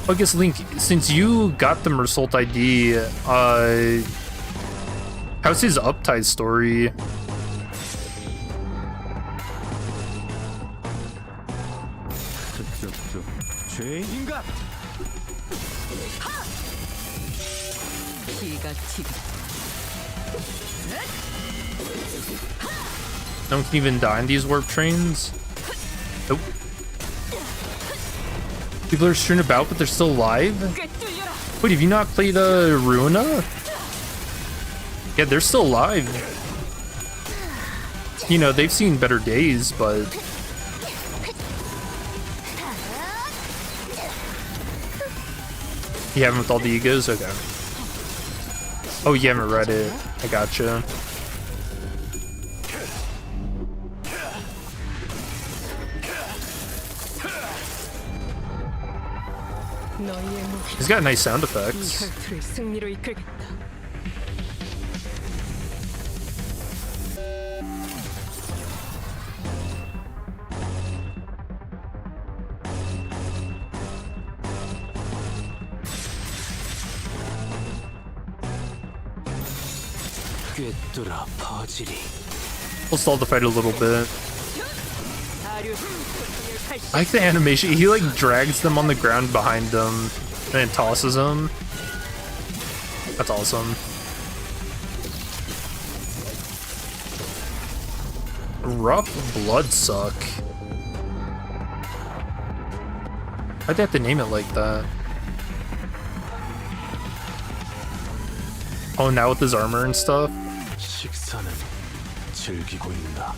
I guess Link, since you got the Mersault ID, how's his Uptide story? 죄인인가? 기가 튀고. No one can even die in these warp trains. Nope. People are strewn about, but they're still alive? Wait, have you not played Ruina? Yeah, they're still alive. You know, they've seen better days, but... You haven't with all the egos? Okay. Oh, you haven't read it. I gotcha. He's got nice sound effects. We'll stall the fight a little bit. I like the animation. He like drags them on the ground behind him and then tosses them. That's awesome. Rough Bloodsuck. Why'd they have to name it like that? Oh, now with his armor and stuff? 식사는 즐기고 있나?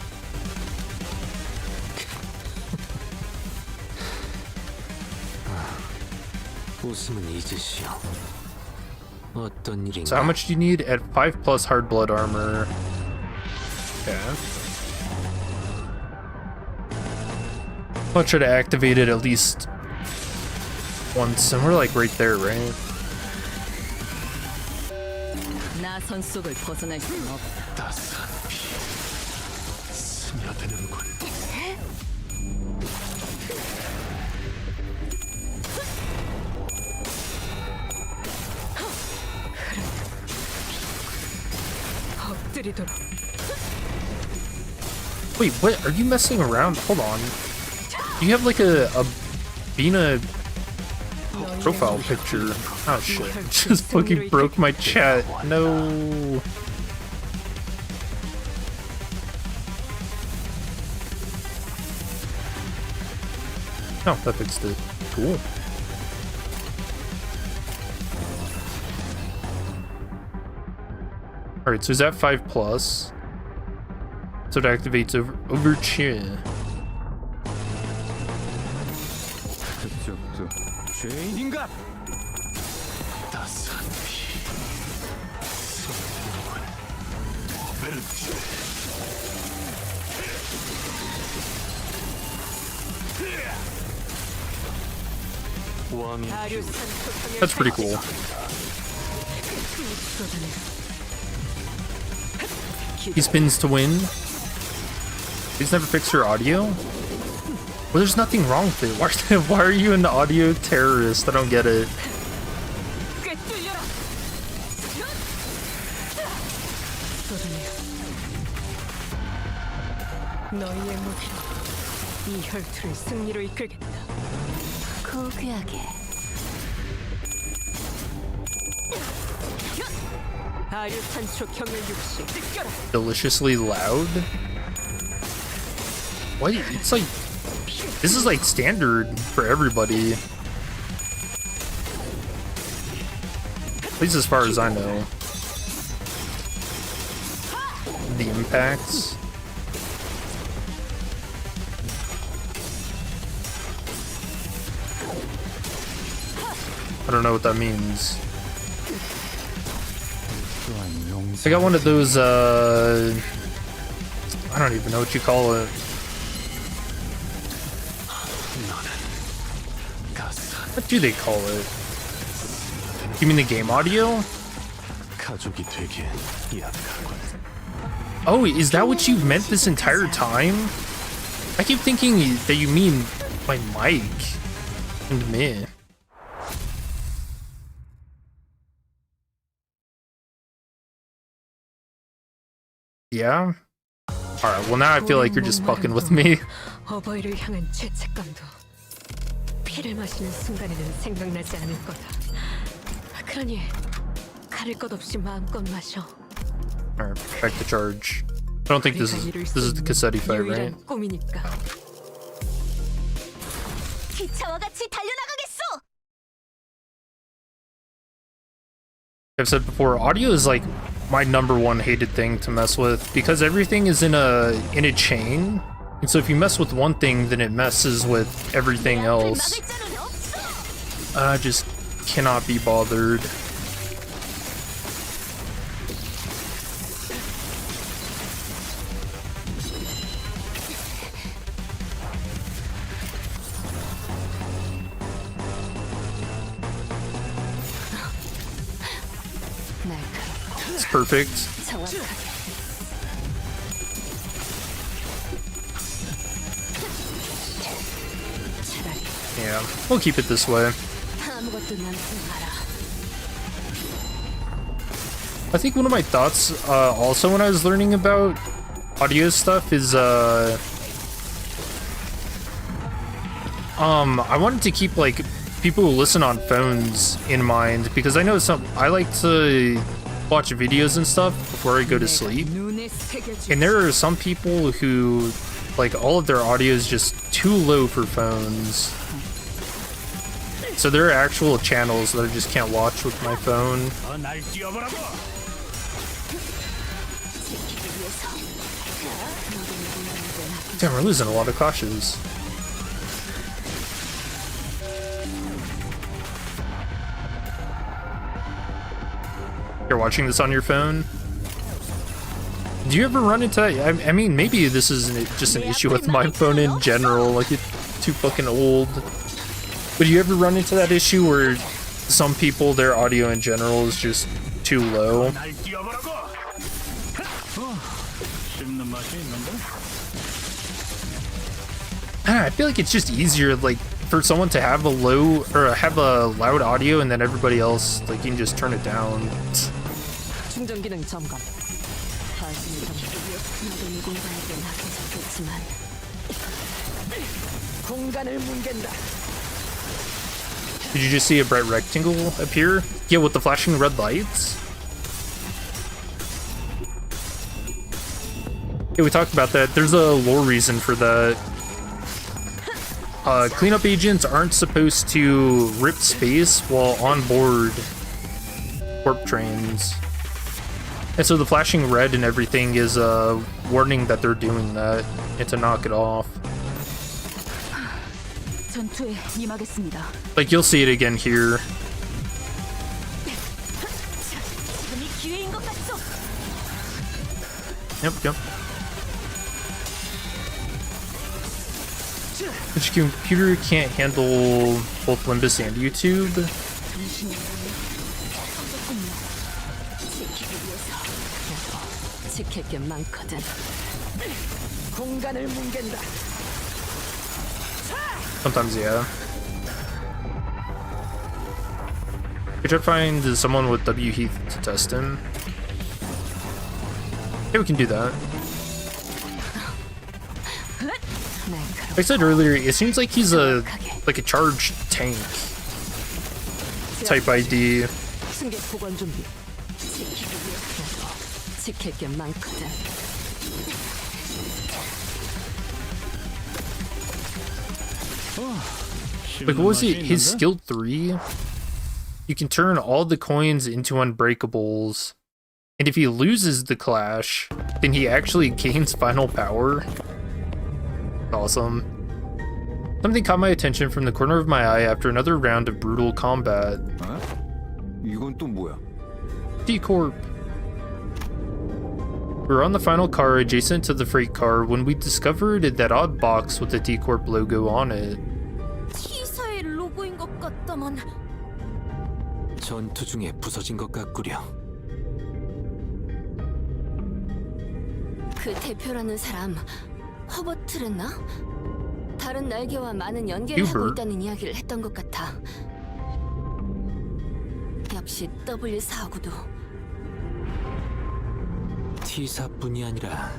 웃음은 잊으시오. 어떤 일인가? So how much do you need? At 5 plus hard blood armor. Okay. I'll try to activate it at least once, and we're like right there, right? 나선 속을 벗어날 수는 없다. 따스한 피 스며드는군. 엎드리도록. Wait, what? Are you messing around? Hold on. You have like a Bina profile picture. Oh shit. Just fucking broke my chat. No. Oh, that fixed it. Cool. Alright, so is that 5 plus? So it activates Overture. 죄인인가? 따스한 피 스며드는군. That's pretty cool. He spins to win. He's never fixed your audio? Well, there's nothing wrong with it. Why are you an audio terrorist? I don't get it. 너희의 무기로 이 혈투를 승리로 이끌겠다. 고귀하게. 아류탄초 경멸 60 느껴라. Deliciously loud? What? It's like... This is like standard for everybody. At least as far as I know. The impacts. I don't know what that means. I got one of those, I don't even know what you call it. What do they call it? You mean the game audio? Oh, is that what you've meant this entire time? I keep thinking that you mean my mic and me. Yeah? Alright, well now I feel like you're just fucking with me. 어버이를 향한 죄책감도 피를 마시는 순간에는 생각나지 않을 거다. 그러니 가릴 것 없이 마음껏 마셔. Alright, back to charge. I don't think this is the Cassetti fight, right? 꿈이니까. 기차와 같이 달려나가겠소! I've said before, audio is like my #1 hated thing to mess with because everything is in a chain. And so if you mess with one thing, then it messes with everything else. I just cannot be bothered. It's perfect. Yeah, we'll keep it this way. I think one of my thoughts also when I was learning about audio stuff is I wanted to keep like people who listen on phones in mind because I know I like to watch videos and stuff before I go to sleep, and there are some people who like all of their audio is just too low for phones. So there are actual channels that I just can't watch with my phone. Damn, we're losing a lot of clashes. You're watching this on your phone? Do you ever run into that? I mean, maybe this isn't just an issue with my phone in general, like it's too fucking old. But do you ever run into that issue where some people, their audio in general is just too low? I feel like it's just easier, like, for someone to have a low or have a loud audio and then everybody else, like, you can just turn it down. 충전 기능 점검. 공간을 뭉갠다. Did you just see a bright rectangle appear? Yeah, with the flashing red lights? Yeah, we talked about that. There's a lore reason for that. Cleanup agents aren't supposed to rip space while on board warp trains. And so the flashing red and everything is a warning that they're doing that and to knock it off. Like, you'll see it again here. Yep. Which computer can't handle both Limbus and YouTube? 지킬 게 많거든. 공간을 뭉갠다. Sometimes, yeah. We try to find someone with W Heath to test him. Yeah, we can do that. Like I said earlier, it seems like he's a charged tank type ID. 승객 보관 준비. 지킬 게 많거든. Like, what was it? His skill 3? You can turn all the coins into unbreakables. And if he loses the clash, then he actually gains final power. Awesome. Something caught my attention from the corner of my eye after another round of brutal combat. 이건 또 뭐야? T-Corp. We were on the final car adjacent to the freight car when we discovered that odd box with the T-Corp logo on it. T사의 로고인 것 같다만. 전투 중에 부서진 것 같구려. 그 대표라는 사람 허버트랬나? 다른 날개와 많은 연계를 하고 있다는 이야기를 했던 것 같아. 역시 W4하고도. T사뿐이 아니라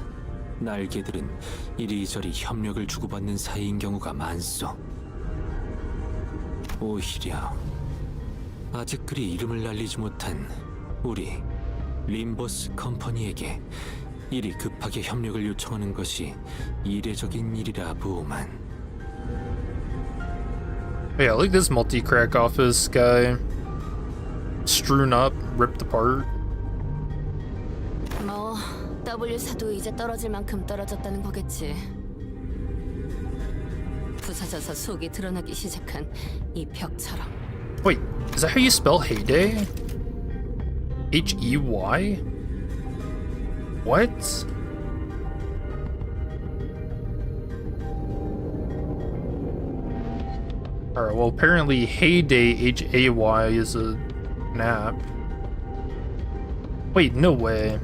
날개들은 이리저리 협력을 주고받는 사이인 경우가 많소. 오히려 아직 그리 이름을 날리지 못한 우리 림버스 컴퍼니에게 이리 급하게 협력을 요청하는 것이 이례적인 일이라 보오만. Yeah, like this multi-crack office guy. strewn up, ripped apart. 뭐 W사도 이제 떨어질 만큼 떨어졌다는 거겠지. 부서져서 속이 드러나기 시작한 이 벽처럼. Wait, is that how you spell heyday? H-E-Y? What? Alright, well apparently heyday, H-A-Y, is a nap. Wait, no way.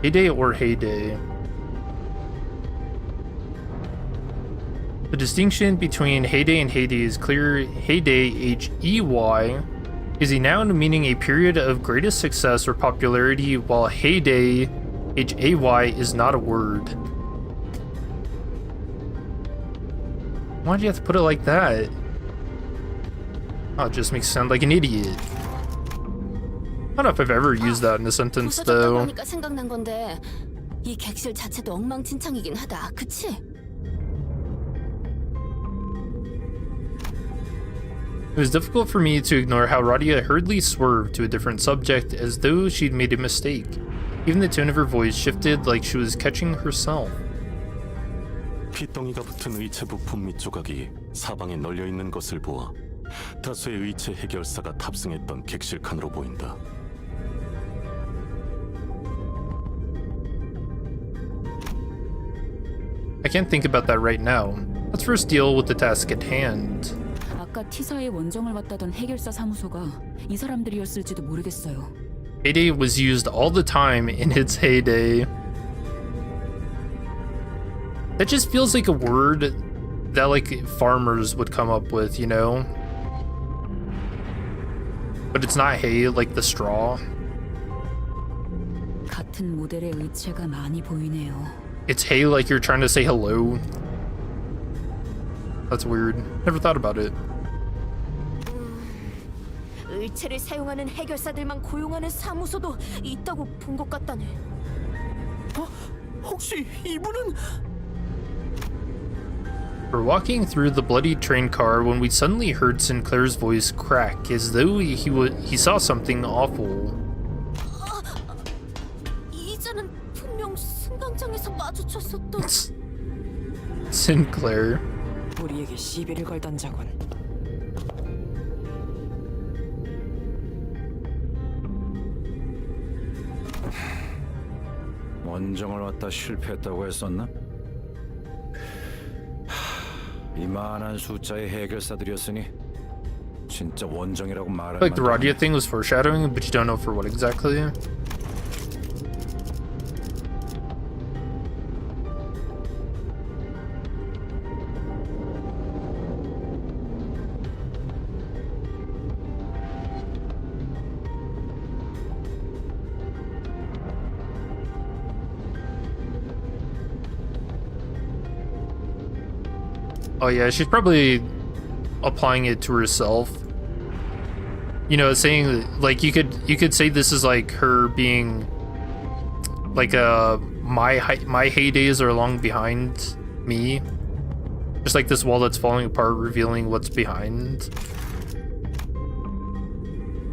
Heyday or heyday? The distinction between heyday and heyday is clear. Heyday, H-E-Y, is a noun meaning a period of greatest success or popularity, while heyday, H-A-Y, is not a word. Why'd you have to put it like that? Oh, it just makes me sound like an idiot. I don't know if I've ever used that in a sentence, though. 부서졌다고 하니까 생각난 건데 이 객실 자체도 엉망진창이긴 하다. 그치? It was difficult for me to ignore how Radia hurriedly swerved to a different subject as though she'd made a mistake. Even the tone of her voice shifted like she was catching herself. 피덩이가 붙은 의체 부품 및 조각이 사방에 널려 있는 것을 보아 다수의 의체 해결사가 탑승했던 객실 칸으로 보인다. I can't think about that right now. Let's first deal with the task at hand. 아까 T사의 원정을 왔다던 해결사 사무소가 이 사람들이었을지도 모르겠어요. Heyday was used all the time in its heyday. That just feels like a word that like farmers would come up with, you know? But it's not hay like the straw. 같은 모델의 의체가 많이 보이네요. It's hay like you're trying to say hello. That's weird. Never thought about it. 의체를 사용하는 해결사들만 고용하는 사무소도 있다고 본 것 같다네. 혹시 이분은... We're walking through the bloody train car when we suddenly heard Sinclair's voice crack as though he saw something awful. 이자는 분명 승강장에서 마주쳤었던... Sinclair. 우리에게 시비를 걸던 자군. 원정을 왔다 실패했다고 했었나? 이만한 숫자의 해결사들이었으니 진짜 원정이라고 말할 Like the 만도 Radia thing was foreshadowing, but you don't know for what exactly. Oh yeah, she's probably applying it to herself. You know, saying like you could say this is like her being like my heydays are long behind me. Just like this wall that's falling apart, revealing what's behind.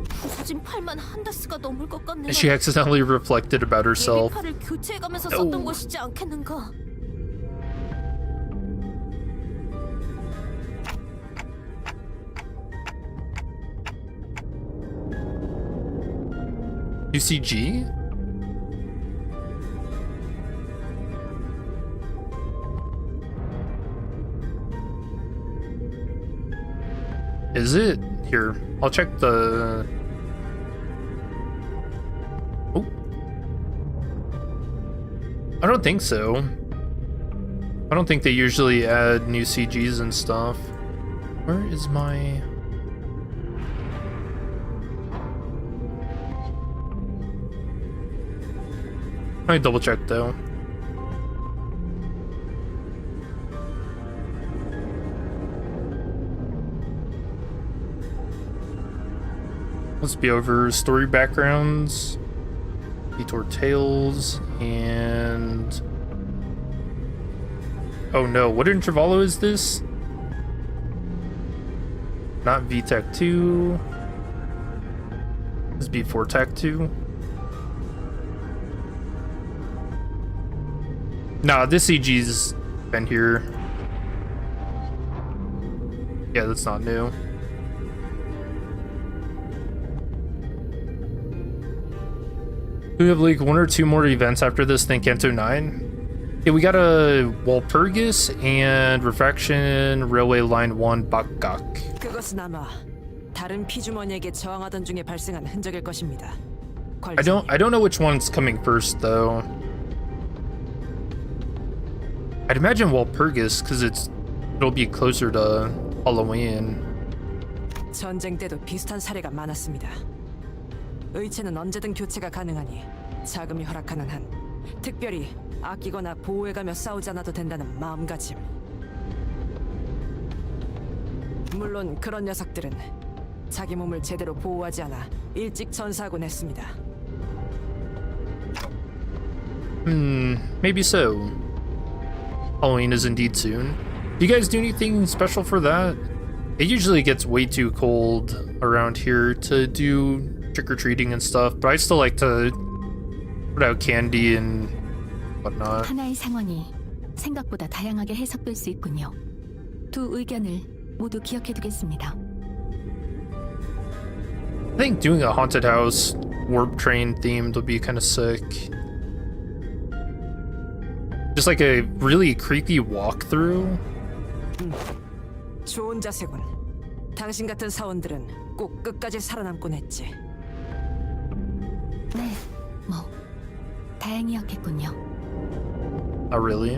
부서진 팔만 한 다스가 넘을 것 같네. And she accidentally reflected about herself. 예비팔을 교체해가면서 썼던 것이지 않겠는가? UCG? Is it? Here, I'll check the... Oh. I don't think so. I don't think they usually add new CGs and stuff. Where is my... Let me double check though. Let's be over story backgrounds, detour tales, and... Oh no, what intervalo is this? Not VTech 2. This is B4 Tech 2. Nah, this CG's been here. Yeah, that's not new. We have like 1 or 2 more events after this than Kanto 9. Yeah, we got a Walpurgis and Refraction Railway Line 1 BokGak. 그것은 아마 다른 피주머니에게 저항하던 중에 발생한 흔적일 것입니다. I don't know which one's coming first though. I'd imagine Walpurgis because it'll be closer to Halloween. 전쟁 때도 비슷한 사례가 많았습니다. 의체는 언제든 교체가 가능하니 자금이 허락하는 한 특별히 아끼거나 보호해가며 싸우지 않아도 된다는 마음가짐. 물론 그런 녀석들은 자기 몸을 제대로 보호하지 않아 일찍 전사하곤 했습니다. Maybe so. Halloween is indeed soon. Do you guys do anything special for that? It usually gets way too cold around here to do trick-or-treating and stuff, but I still like to put out candy and whatnot. 하나의 상황이 생각보다 다양하게 해석될 수 있군요. 두 의견을 모두 기억해두겠습니다. I think doing a haunted house warp train themed would be kind of sick. Just like a really creepy walkthrough. 좋은 자세군. 당신 같은 사원들은 꼭 끝까지 살아남곤 했지. 네, 뭐 다행이었겠군요. Oh, really?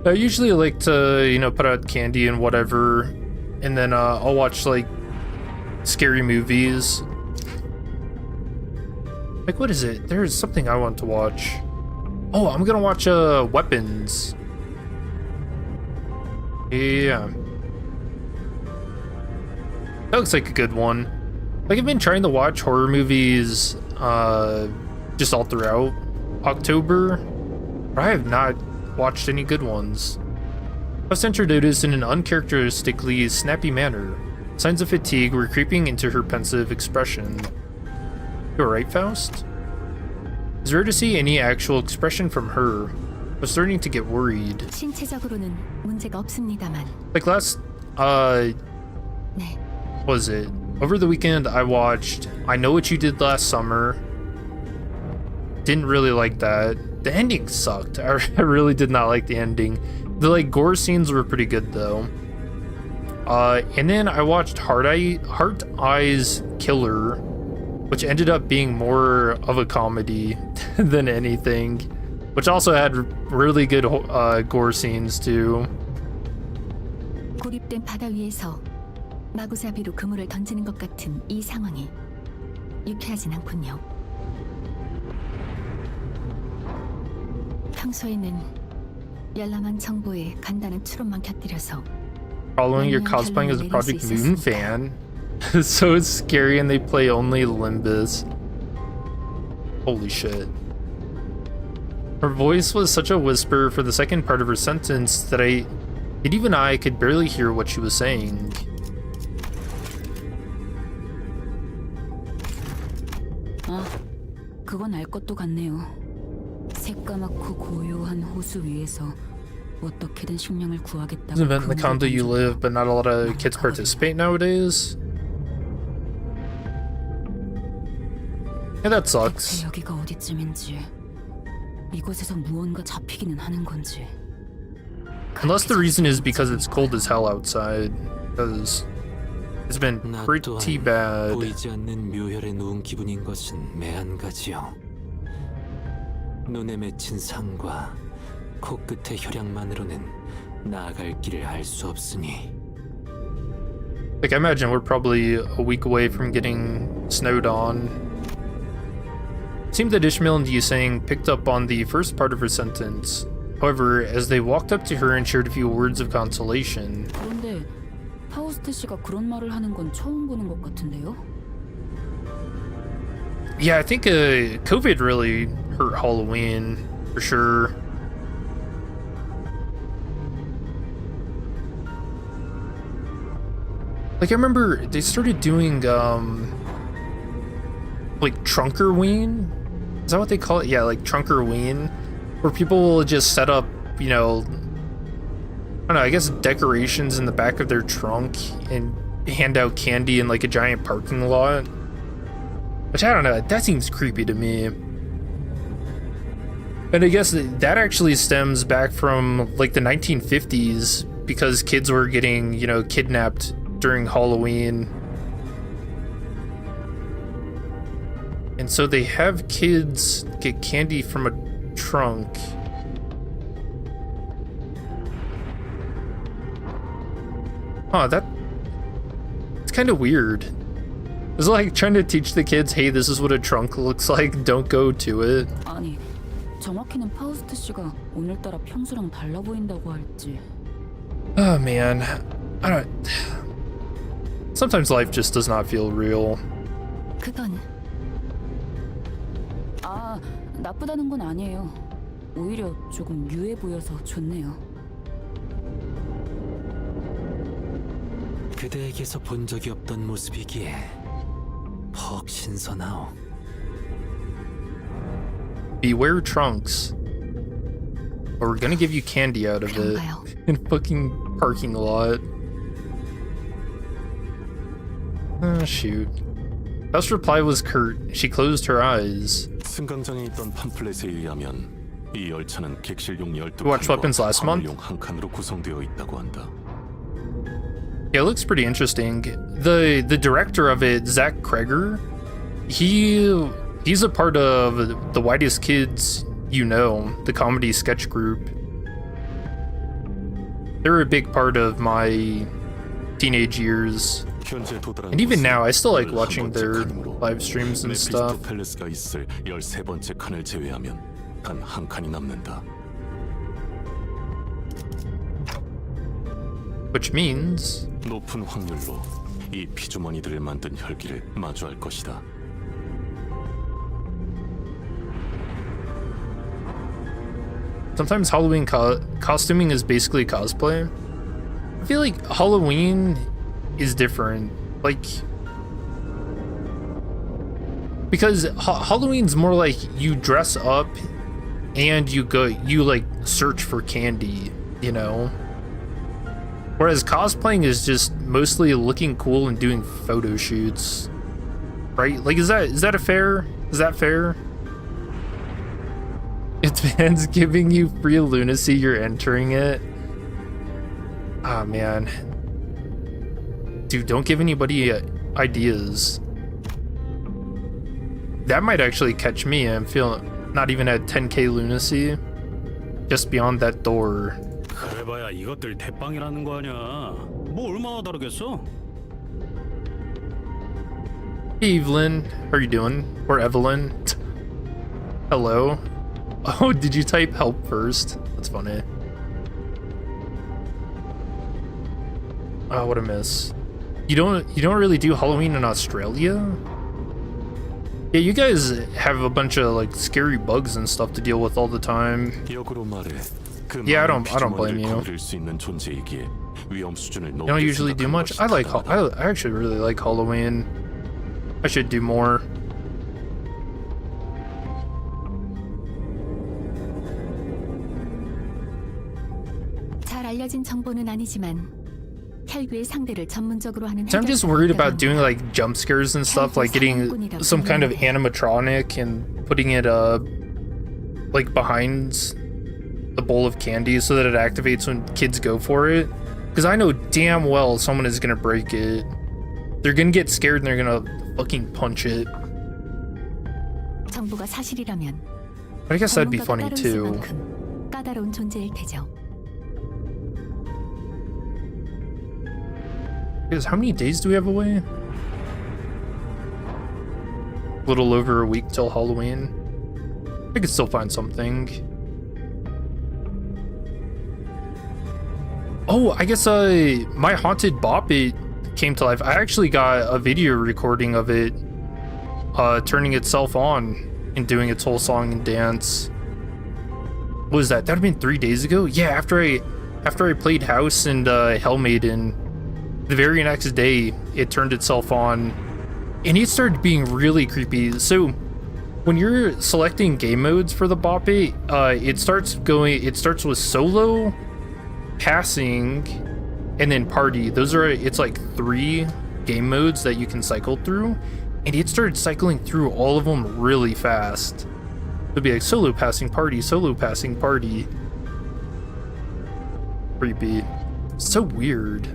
I usually like to, you know, put out candy and whatever, and then I'll watch like scary movies. Like, what is it? There's something I want to watch. Oh, I'm gonna watch Weapons. Yeah. That looks like a good one. Like, I've been trying to watch horror movies just all throughout October, but I have not watched any good ones. Faust entered Otis in an uncharacteristically snappy manner. Signs of fatigue were creeping into her pensive expression. You alright, Faust? It's rare to see any actual expression from her. I was starting to get worried. 신체적으로는 문제가 없습니다만. Like last, 네. what was it? Over the weekend, I watched I Know What You Did Last Summer. Didn't really like that. The ending sucked. I really did not like the ending. The like gore scenes were pretty good though. And then I watched Heart Eyes Killer, which ended up being more of a comedy than anything, which also had really good gore scenes too. 고립된 바다 위에서 마구잡이로 그물을 던지는 것 같은 이 상황이 유쾌하진 않군요. 평소에는 열람한 정보에 간단한 추론만 곁들여서 Following your cosplaying as a Project Moon fan. So it's scary and they play only Limbus. Holy shit. Her voice was such a whisper for the second part of her sentence that even I could barely hear what she was saying. 아, 그건 알 것도 같네요. 새까맣고 고요한 호수 위에서 어떻게든 식량을 구하겠다고. It's an event in the condo you live, but not a lot of kids participate nowadays. Yeah, that sucks. 대체 여기가 어디쯤인지, 이곳에서 무언가 잡히기는 하는 건지. Unless the reason is because it's cold as hell outside, because it's been pretty bad. 보이지 않는 묘혈에 누운 기분인 것은 매한가지요. 눈에 맺힌 상과 코끝의 혈양만으로는 나아갈 길을 알 수 없으니. Like, I imagine we're probably a week away from getting snowed on. It seemed that Ishmael and Yusang picked up on the first part of her sentence. However, as they walked up to her and shared a few words of consolation. 그런데 파우스트 씨가 그런 말을 하는 건 처음 보는 것 같은데요? Yeah, I think COVID really hurt Halloween, for sure. Like I remember they started doing like Trunkerween. Is that what they call it? Yeah, like Trunkerween, where people will just set up, you know, I don't know, I guess decorations in the back of their trunk and hand out candy in like a giant parking lot. Which I don't know, that seems creepy to me. And I guess that actually stems back from like the 1950s because kids were getting, you know, kidnapped during Halloween. And so they have kids get candy from a trunk. Huh, it's kind of weird. It's like trying to teach the kids, hey, this is what a trunk looks like, don't go to it. 아니, 정확히는 파우스트 씨가 오늘따라 평소랑 달라 보인다고 할지. Oh man, I don't. Sometimes life just does not feel real. 그건 아, 나쁘다는 건 아니에요. 오히려 조금 유해 보여서 좋네요. 그대에게서 본 적이 없던 모습이기에 퍽 신선하오. Beware trunks, or we're gonna give you candy out of it in fucking parking lot. Oh shoot. Best reply was curt. She closed her eyes. 승강장에 있던 팜플렛에 의하면 이 열차는 객실용 12칸과 Watched Weapons last month? 화물용 1칸으로 구성되어 있다고 한다. Yeah, it looks pretty interesting. The director of it, Zach Kreger, he's a part of the Whitest Kids You Know, the comedy sketch group. They're a big part of my teenage years. And even now, I still like watching their live streams and stuff. 팰리스가 있을 13번째 칸을 제외하면 단 한 칸이 남는다. Which means 높은 확률로 이 피주머니들을 만든 혈기를 마주할 것이다. sometimes Halloween costuming is basically cosplay. I feel like Halloween is different. Like, because Halloween's more like you dress up and you like search for candy, you know? Whereas cosplaying is just mostly looking cool and doing photo shoots. Right? Like, is that fair? Is that fair? It's fans giving you free lunacy, you're entering it. Ah, man. Dude, don't give anybody ideas. That might actually catch me. I'm feeling not even at 10k lunacy. Just beyond that door. 그래봐야 이것들 대빵이라는 거 아니야. 뭐 얼마나 다르겠어? Hey Evelyn, how are you doing? Or Evelyn? Hello? Oh, did you type help first? That's funny. Oh, what a miss. You don't really do Halloween in Australia? Yeah, you guys have a bunch of like scary bugs and stuff to deal with all the time. Yeah, I don't blame you. You don't usually do much? I actually really like Halloween. I should do more. 잘 알려진 정보는 아니지만 혈귀의 상대를 전문적으로 하는. So I'm just worried about doing like jump scares and stuff, like getting some kind of animatronic and putting it like behind the bowl of candy so that it activates when kids go for it. Because I know damn well someone is gonna break it. They're gonna get scared and they're gonna fucking punch it. 정보가 사실이라면. But I guess that'd be funny too. 까다로운 존재일 테죠. Because how many days do we have away? A little over a week till Halloween. I could still find something. Oh, I guess my Haunted Bop It came to life. I actually got a video recording of it turning itself on and doing its whole song and dance. What was that? That'd have been 3 days ago? Yeah, after I played House and Hellmaiden. The very next day, it turned itself on, and it started being really creepy. So when you're selecting game modes for the Bop It, it starts with solo, passing, and then party. It's like 3 game modes that you can cycle through, and it started cycling through all of them really fast. It'd be like solo, passing, party, solo, passing, party. Creepy. So weird.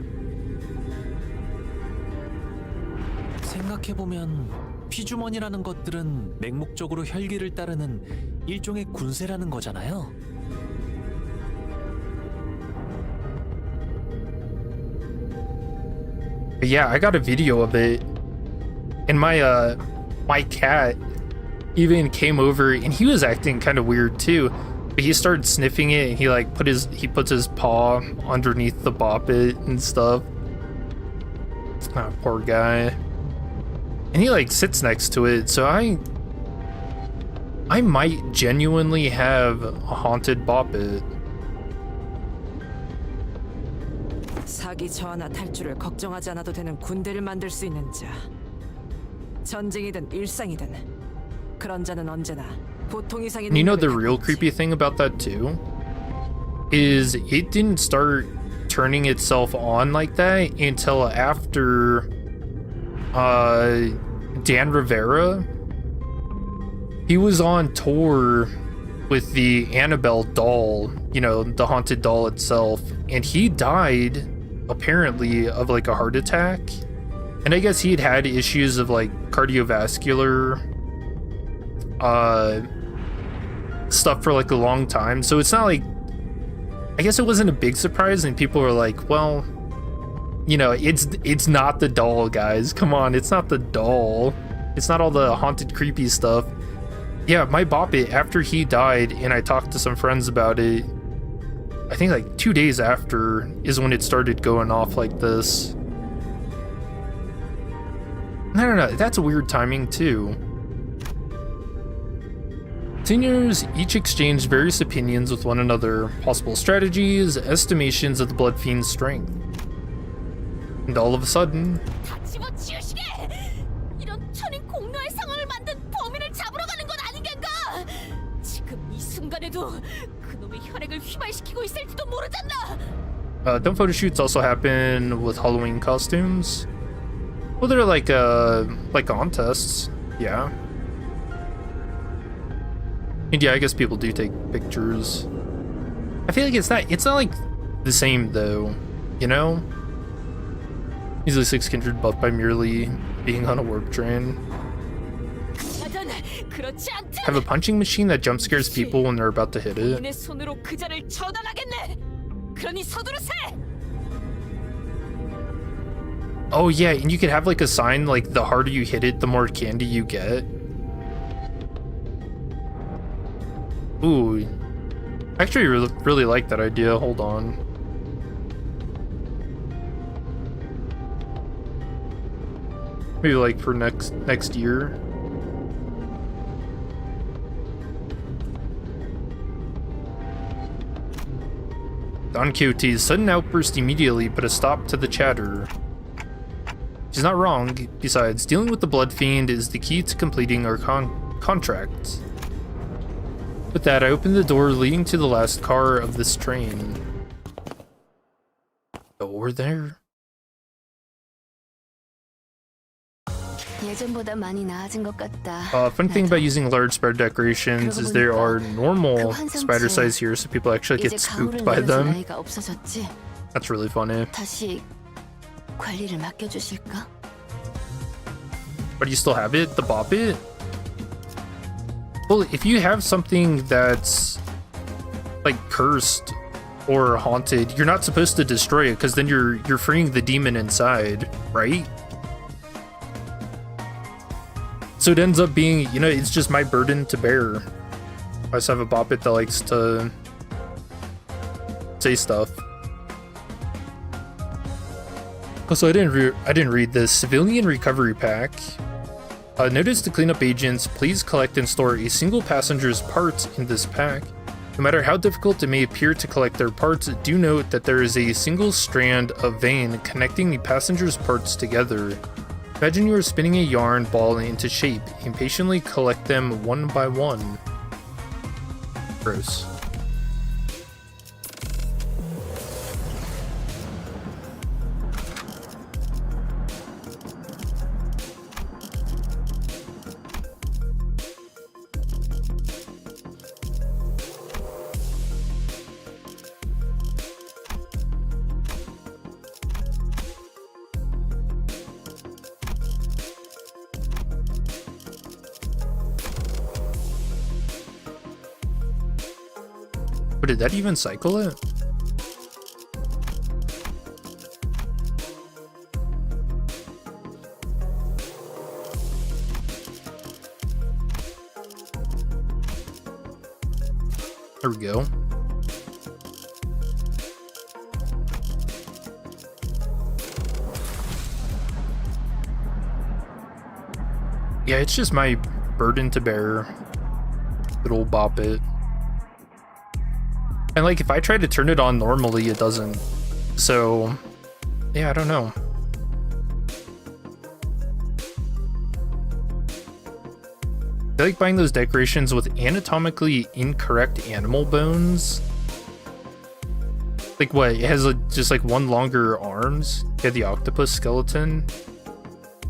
생각해보면 피주머니라는 것들은 맹목적으로 혈기를 따르는 일종의 군세라는 거잖아요. But yeah, I got a video of it, and my cat even came over, and he was acting kind of weird too. But he started sniffing it, and he puts his paw underneath the Bop It and stuff. Ah, poor guy. And he like sits next to it, so I might genuinely have a haunted Bop It. 사기 저하나 탈출을 걱정하지 않아도 되는 군대를 만들 수 있는 자. 전쟁이든 일상이든 그런 자는 언제나 보통 이상의 And you know the 능력을 real 갖고 creepy thing about that too? Is it didn't start turning itself on like that until after Dan Rivera. He was on tour with the Annabelle doll, you know, the haunted doll itself, and he died apparently of like a heart attack. And I guess he had issues of like cardiovascular stuff for like a long time. So it's not like, I guess it wasn't a big surprise, and people were like, well, you know, it's not the doll, guys. Come on, it's not the doll. It's not all the haunted, creepy stuff. Yeah, my Bop It, after he died, and I talked to some friends about it, I think like 2 days after is when it started going off like this. I don't know, that's a weird timing too. Seniors each exchanged various opinions with one another, possible strategies, estimations of the Blood Fiend's strength. And all of a sudden, 다 집어치우시게! 이런 천인 공로의 상황을 만든 범인을 잡으러 가는 건 아니겠가? 지금 이 순간에도 그놈의 혈액을 휘발시키고 있을지도 모르잖아! don't photo shoots also happen with Halloween costumes? Well, they're like contests, yeah. And yeah, I guess people do take pictures. I feel like it's not like the same though, you know? Easily 6 kindred buff by merely being on a warp train. Have a punching machine that jump scares people when they're about to hit it. 본인의 손으로 그 자를 처단하겠네! 그러니 서두르세! Oh yeah, and you could have like a sign like the harder you hit it, the more candy you get. Ooh, I actually really like that idea. Hold on. Maybe like for next year. Don Quixote's sudden outburst immediately put a stop to the chatter. She's not wrong. Besides, dealing with the Blood Fiend is the key to completing our contract. With that, I opened the door leading to the last car of this train. Oh, we're there. 예전보다 많이 나아진 것 같다. Fun thing about using large spider decorations is there are normal spider size here, so people actually get spooked by them. That's really funny. 다시 관리를 맡겨주실까? But do you still have it? The Bop It? Well, if you have something that's like cursed or haunted, you're not supposed to destroy it because then you're freeing the demon inside, right? So it ends up being, you know, it's just my burden to bear. I just have a Bop It that likes to say stuff. Also, I didn't read this civilian recovery pack. Notice to cleanup agents, please collect and store a single passenger's parts in this pack. No matter how difficult it may appear to collect their parts, do note that there is a single strand of vein connecting the passenger's parts together. Imagine you are spinning a yarn ball into shape and patiently collect them one by one. Gross. But did that even cycle it? There we go. Yeah, it's just my burden to bear. Good old bop it. And like, if I try to turn it on normally, it doesn't. So, yeah, I don't know. I like buying those decorations with anatomically incorrect animal bones. Like what? It has just like one longer arms. Yeah, the octopus skeleton.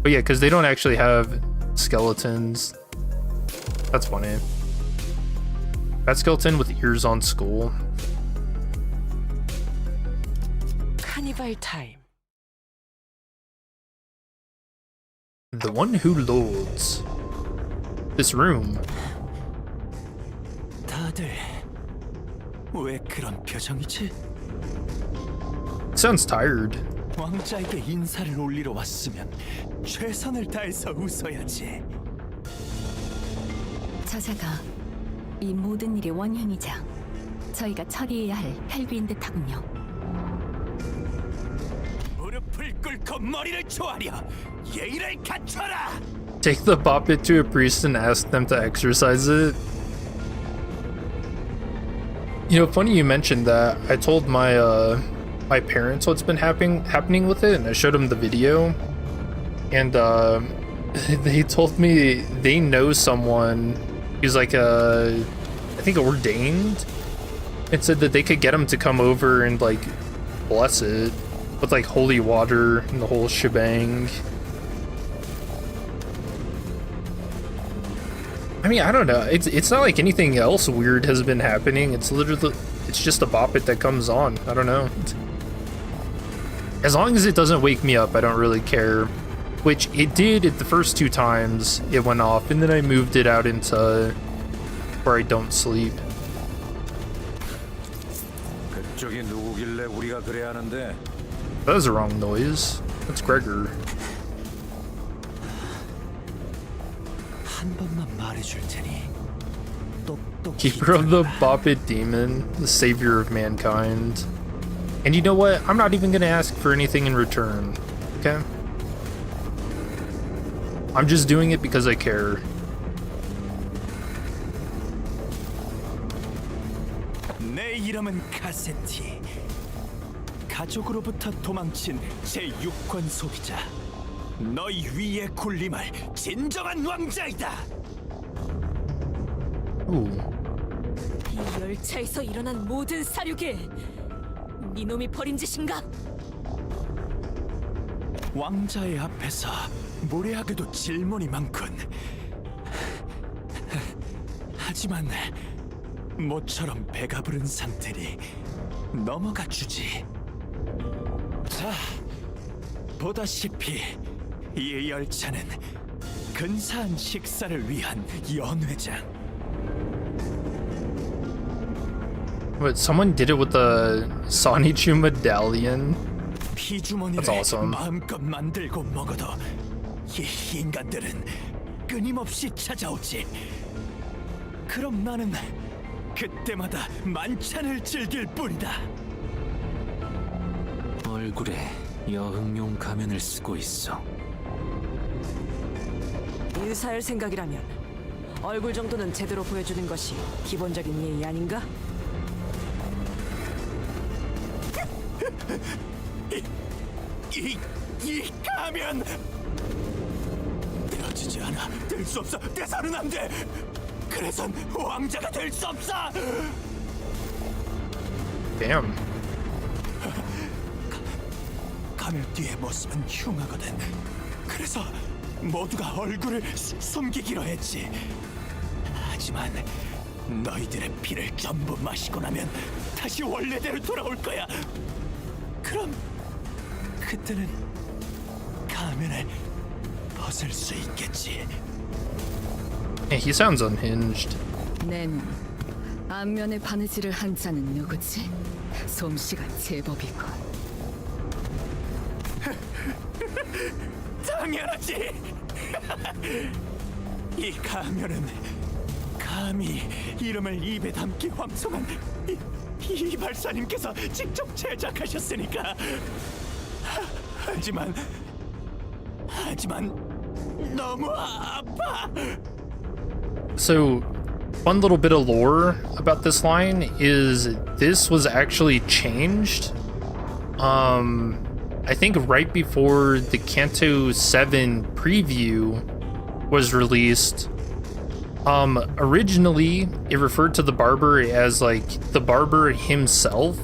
But yeah, because they don't actually have skeletons. That's funny. That skeleton with ears on skull. 카니발 타임. The one who loads. This room. 다들 왜 그런 표정이지? Sounds tired. 왕자에게 인사를 올리러 왔으면 최선을 다해서 웃어야지. 저자가 이 모든 일의 원흉이자 저희가 처리해야 할 혈귀인 듯하군요. 무릎을 꿇고 머리를 조아려 예의를 갖춰라. Take the puppet to a priest and ask them to exorcise it. You know, funny you mentioned that. I told my my parents what's been happening with it, and I showed them the video, and they told me they know someone who's like I think ordained, and said that they could get him to come over and like bless it with like holy water and the whole shebang. I mean, I don't know. It's not like anything else weird has been happening. It's literally, it's just a bop it that comes on. I don't know. As long as it doesn't wake me up, I don't really care. Which it did at the first 2 times it went off, and then I moved it out into where I don't sleep. 그쪽이 누구길래 우리가 그래야 하는데? That was the wrong noise. That's Gregor. 한 번만 말해줄 테니 똑똑히 Keeper of the Boppet Demon, the savior of mankind. And you know what? I'm not even gonna ask for anything in return. Okay? I'm just doing it because I care. 내 이름은 카세티. 가족으로부터 도망친 제6권 소비자. 너희 위에 군림할 진정한 왕자이다. Ooh. 이 열차에서 일어난 모든 사륙이 네 놈이 벌인 짓인가? 왕자의 앞에서 무례하게도 질문이 많군. 하지만 모처럼 배가 부른 상태니 넘어가 주지. 자, 보다시피 이 열차는 근사한 식사를 위한 연회장. What, someone did it with the Sonichu medallion? 피주머니를 That's awesome. 마음껏 만들고 먹어도 이 인간들은 끊임없이 찾아오지. 그럼 나는 그때마다 만찬을 즐길 뿐이다. 얼굴에 여흥용 가면을 쓰고 있어. 인사할 생각이라면 얼굴 정도는 제대로 보여주는 것이 기본적인 예의 아닌가? 이 가면 되어지지 않아. 될 수 없어. 돼서는 안 돼. 그래선 왕자가 될 수 없어. Damn. 가면 뒤에 모습은 흉하거든. 그래서 모두가 얼굴을 숨기기로 했지. 하지만 너희들의 피를 전부 마시고 나면 다시 원래대로 돌아올 거야. 그럼 그때는 가면을 벗을 수 있겠지. Yeah, he sounds unhinged. 내 눈, 안면에 바느질을 한 자는 누구지? 솜씨가 제법이군. 당연하지. 이 가면은 감히 이름을 입에 담기 황송한 이 발사님께서 직접 제작하셨으니까. 하지만 너무 아파. So, one little bit of lore about this line is this was actually changed. I think right before the Kanto 7 preview was released. Originally, it referred to the barber as like the barber himself.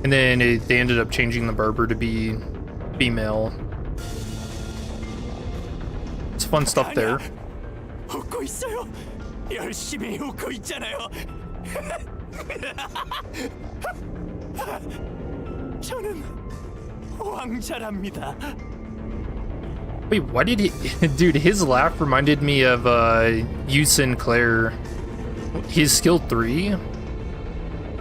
And then they ended up changing the barber to be female. It's fun stuff there. 웃고 있어요. 열심히 웃고 있잖아요. 저는 왕자랍니다. Wait, why did he... Dude, his laugh reminded me of Yu Sinclair. His skill 3?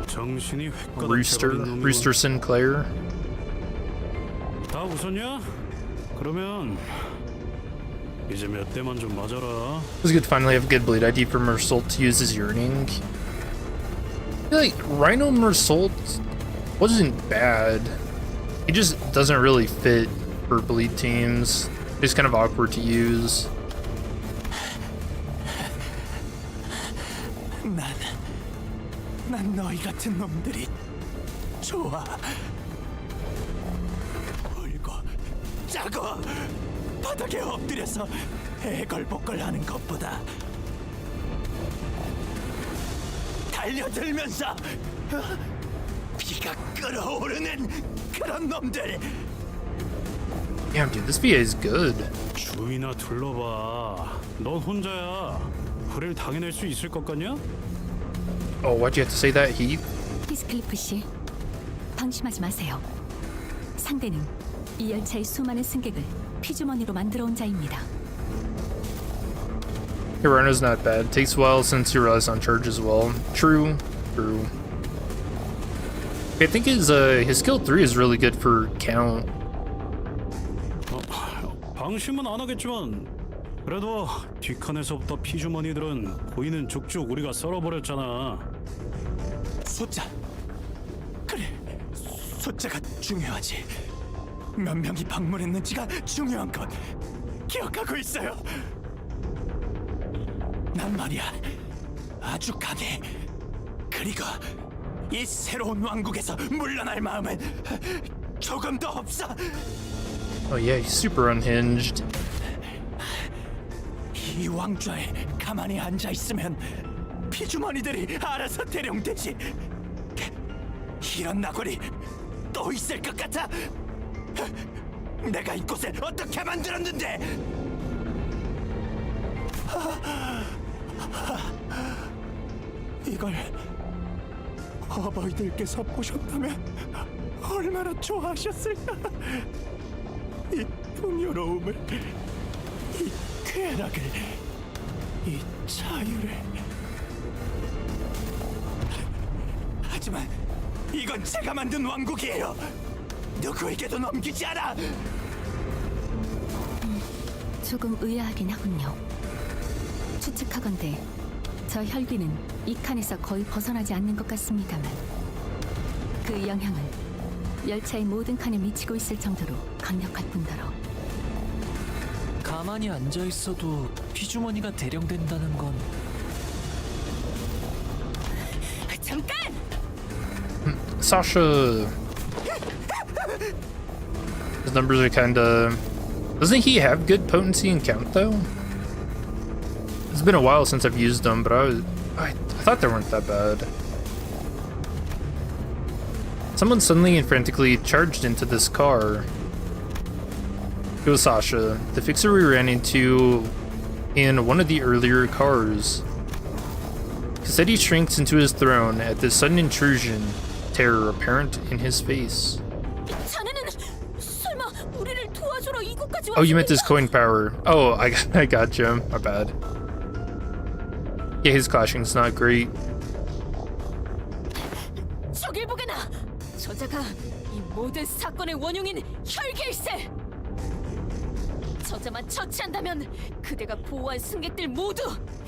정신이 Rooster Sinclair. 다 웃었냐? 그러면 이제 몇 대만 좀 맞아라. It was good to finally have a good bleed ID for Mersault to use his yearning. I feel like Rhino Mersault wasn't bad. He just doesn't really fit for bleed teams. It's kind of awkward to use. 난 너희 같은 놈들이 좋아. 울고 짜고 바닥에 엎드려서 애걸복걸하는 것보다 달려들면서 피가 끓어오르는 그런 놈들. Damn, dude, this VA is good. 주위나 둘러봐. 넌 혼자야. 그를 당해낼 수 있을 것 같냐? Oh, why'd you have to say that, Heath? 히스클리프 씨, 방심하지 마세요. 상대는 이 열차의 수많은 승객을 피주머니로 만들어 온 자입니다. Your Rhino's not bad. Takes a while since he relies on charge as well. True. I think his skill 3 is really good for count. 방심은 안 하겠지만 그래도 뒷칸에서부터 피주머니들은 보이는 족족 우리가 썰어버렸잖아. 숫자. 그래, 숫자가 중요하지. 몇 명이 방문했는지가 중요한 것. 기억하고 있어요. 난 말이야, 아주 강해. 그리고 이 새로운 왕국에서 물러날 마음은 조금도 없어. Oh yeah, he's super unhinged. 이 왕좌에 가만히 앉아 있으면 피주머니들이 알아서 대령되지. 이런 나골이 또 있을 것 같아. 내가 이곳을 어떻게 만들었는데? 이걸 어버이들께서 보셨다면 얼마나 좋아하셨을까. 이 풍요로움을, 이 쾌락을, 이 자유를. 하지만 이건 제가 만든 왕국이에요. 누구에게도 넘기지 않아. 조금 의아하긴 하군요. 추측하건대 저 혈귀는 이 칸에서 거의 벗어나지 않는 것 같습니다만 그 영향은 열차의 모든 칸에 미치고 있을 정도로 강력할 뿐더러 가만히 앉아 있어도 피주머니가 대령된다는 건 잠깐! Sasha. His numbers are kinda. Doesn't he have good potency and count though? It's been a while since I've used them, but I thought they weren't that bad. Someone suddenly and frantically charged into this car. It was Sasha, the fixer we ran into in one of the earlier cars. Cassetti shrinks into his throne at this sudden intrusion, terror apparent in his face. Oh, you meant his coin power. Oh, I gotcha. My bad. Yeah, his clashing's not great. 저길 보게나. 저자가 이 모든 사건의 원흉인 혈계일세. 저자만 처치한다면 그대가 보호한 승객들 모두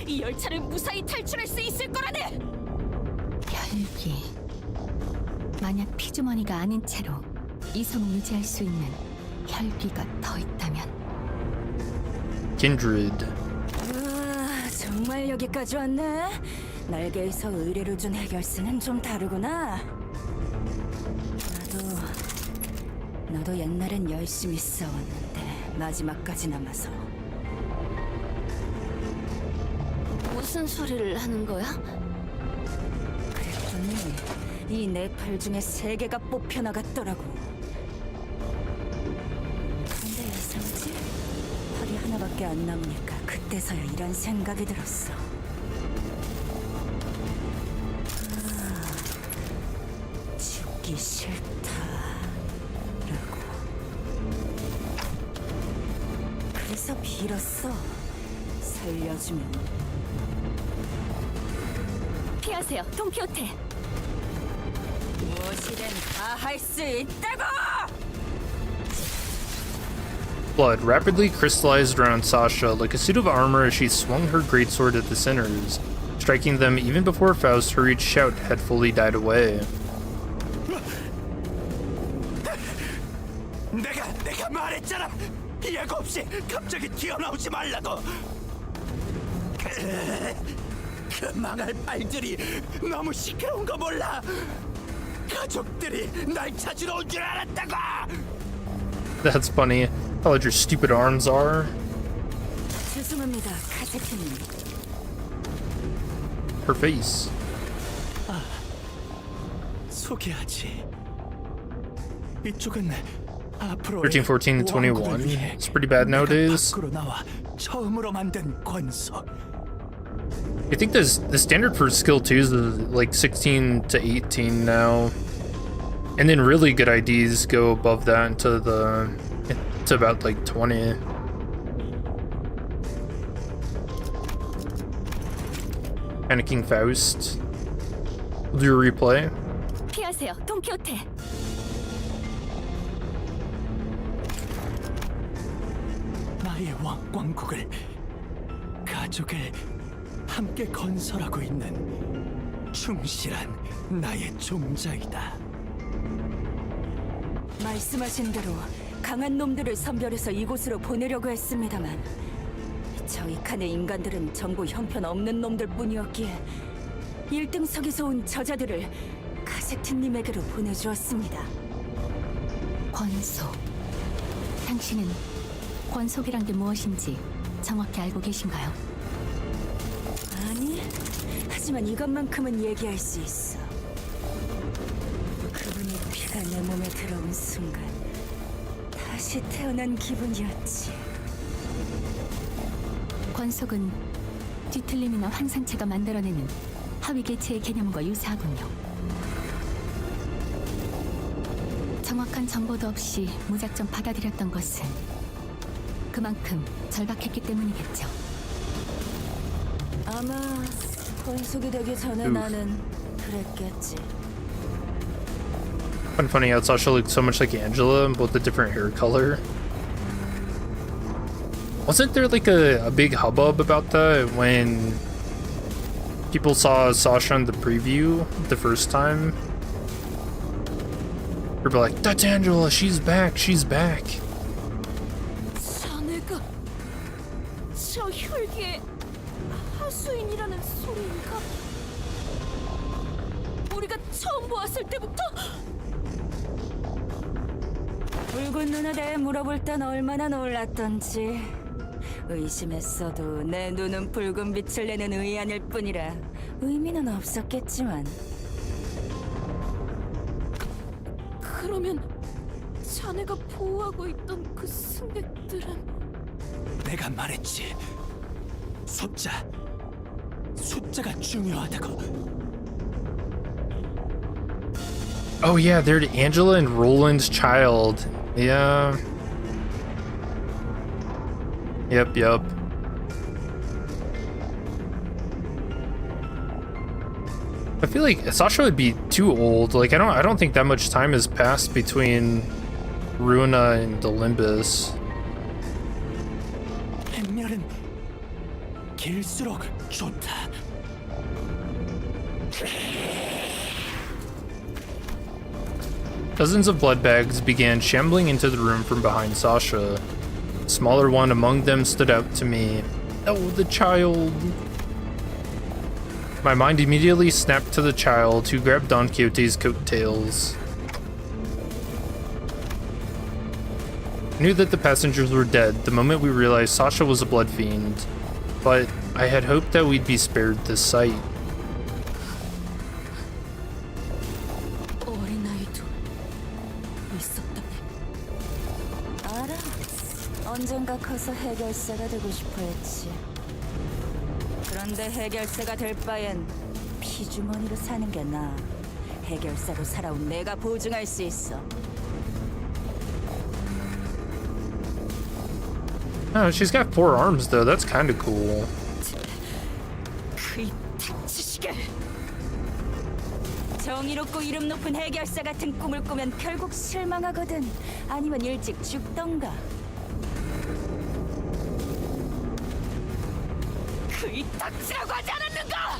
이 열차를 무사히 탈출할 수 있을 거라네. 혈기. 만약 피주머니가 아닌 채로 이성을 유지할 수 있는 혈기가 더 있다면. Kindred. 정말 여기까지 왔네. 날개에서 의뢰를 준 해결사는 좀 다르구나. 나도 옛날엔 열심히 싸웠는데 마지막까지 남아서. 무슨 소리를 하는 거야? 그랬더니 이 네 팔 중에 3개가 뽑혀 나갔더라고. 근데 이상하지? 팔이 하나밖에 안 남으니까 그때서야 이런 생각이 들었어. 죽기 싫다라고. 그래서 빌었어. 살려주면. 피하세요, 돈키호테. 무엇이든 다 할 수 있다고! Blood rapidly crystallized around Sasha like a suit of armor as she swung her greatsword at the sinners, striking them even before Faust's hurried shout had fully died away. 내가 말했잖아. 예고 없이 갑자기 튀어나오지 말라고. 그 망할 발들이 너무 시끄러운 거 몰라. 가족들이 날 찾으러 온 줄 알았다고. That's funny. How large your stupid arms are. 죄송합니다, 카세트님. Her face. 소개하지. 이쪽은 앞으로 13, 14, 21. It's pretty bad nowadays. 밖으로 나와 처음으로 만든 권속. I think the standard for skill 2s is like 16 to 18 now. And then really good IDs go above that to about like 20. Panicking Faust. We'll do a replay. 피하세요, 돈키호테. 나의 왕국을 가족을 함께 건설하고 있는 충실한 나의 종자이다. 말씀하신 대로 강한 놈들을 선별해서 이곳으로 보내려고 했습니다만 저희 칸의 인간들은 전부 형편없는 놈들 뿐이었기에 1등석에서 온 저자들을 카세트님에게로 보내주었습니다. 권속. 당신은 권속이란 게 무엇인지 정확히 알고 계신가요? 아니, 하지만 이것만큼은 얘기할 수 있어. 그분의 피가 내 몸에 들어온 순간 다시 태어난 기분이었지. 권속은 뒤틀림이나 환상체가 만들어내는 하위계체의 개념과 유사하군요. 정확한 정보도 없이 무작정 받아들였던 것은 그만큼 절박했기 때문이겠죠. 아마 권속이 되기 전에 나는 그랬겠지. Kind of funny how Sasha looked so much like Angela, both the different hair color. Wasn't there like a big hubbub about that when people saw Sasha in the preview the first time? People were like, "That's Angela, she's back, she's back." 자네가 저 혈기의 하수인이라는 소리인가? 우리가 처음 보았을 때부터 붉은 눈에 대해 물어볼 땐 얼마나 놀랐던지. 의심했어도 내 눈은 붉은 빛을 내는 의안일 뿐이라 의미는 없었겠지만. 그러면 자네가 보호하고 있던 그 승객들은 내가 말했지. 숫자가 중요하다고. Oh yeah, they're Angela and Roland's child. Yeah. Yep. I feel like Sasha would be too old. Like I don't think that much time has passed between Runa and the Limbus. 햇멸은 길수록 좋다. Dozens of blood bags began shambling into the room from behind Sasha. A smaller one among them stood out to me. Oh, the child. My mind immediately snapped to the child, who grabbed Don Quixote's coattails. I knew that the passengers were dead the moment we realized Sasha was a blood fiend, but I had hoped that we'd be spared this sight. 어린아이도 있었다네. 알아. 언젠가 커서 해결사가 되고 싶어 했지. 그런데 해결사가 될 바엔 피주머니로 사는 게 나아. 해결사로 살아온 내가 보증할 수 있어. Oh, she's got 4 arms though. That's kind of cool. 그이 닥치시게. 정의롭고 이름 높은 해결사 같은 꿈을 꾸면 결국 실망하거든. 아니면 일찍 죽던가. 그이 닥치라고 하지 않았는가?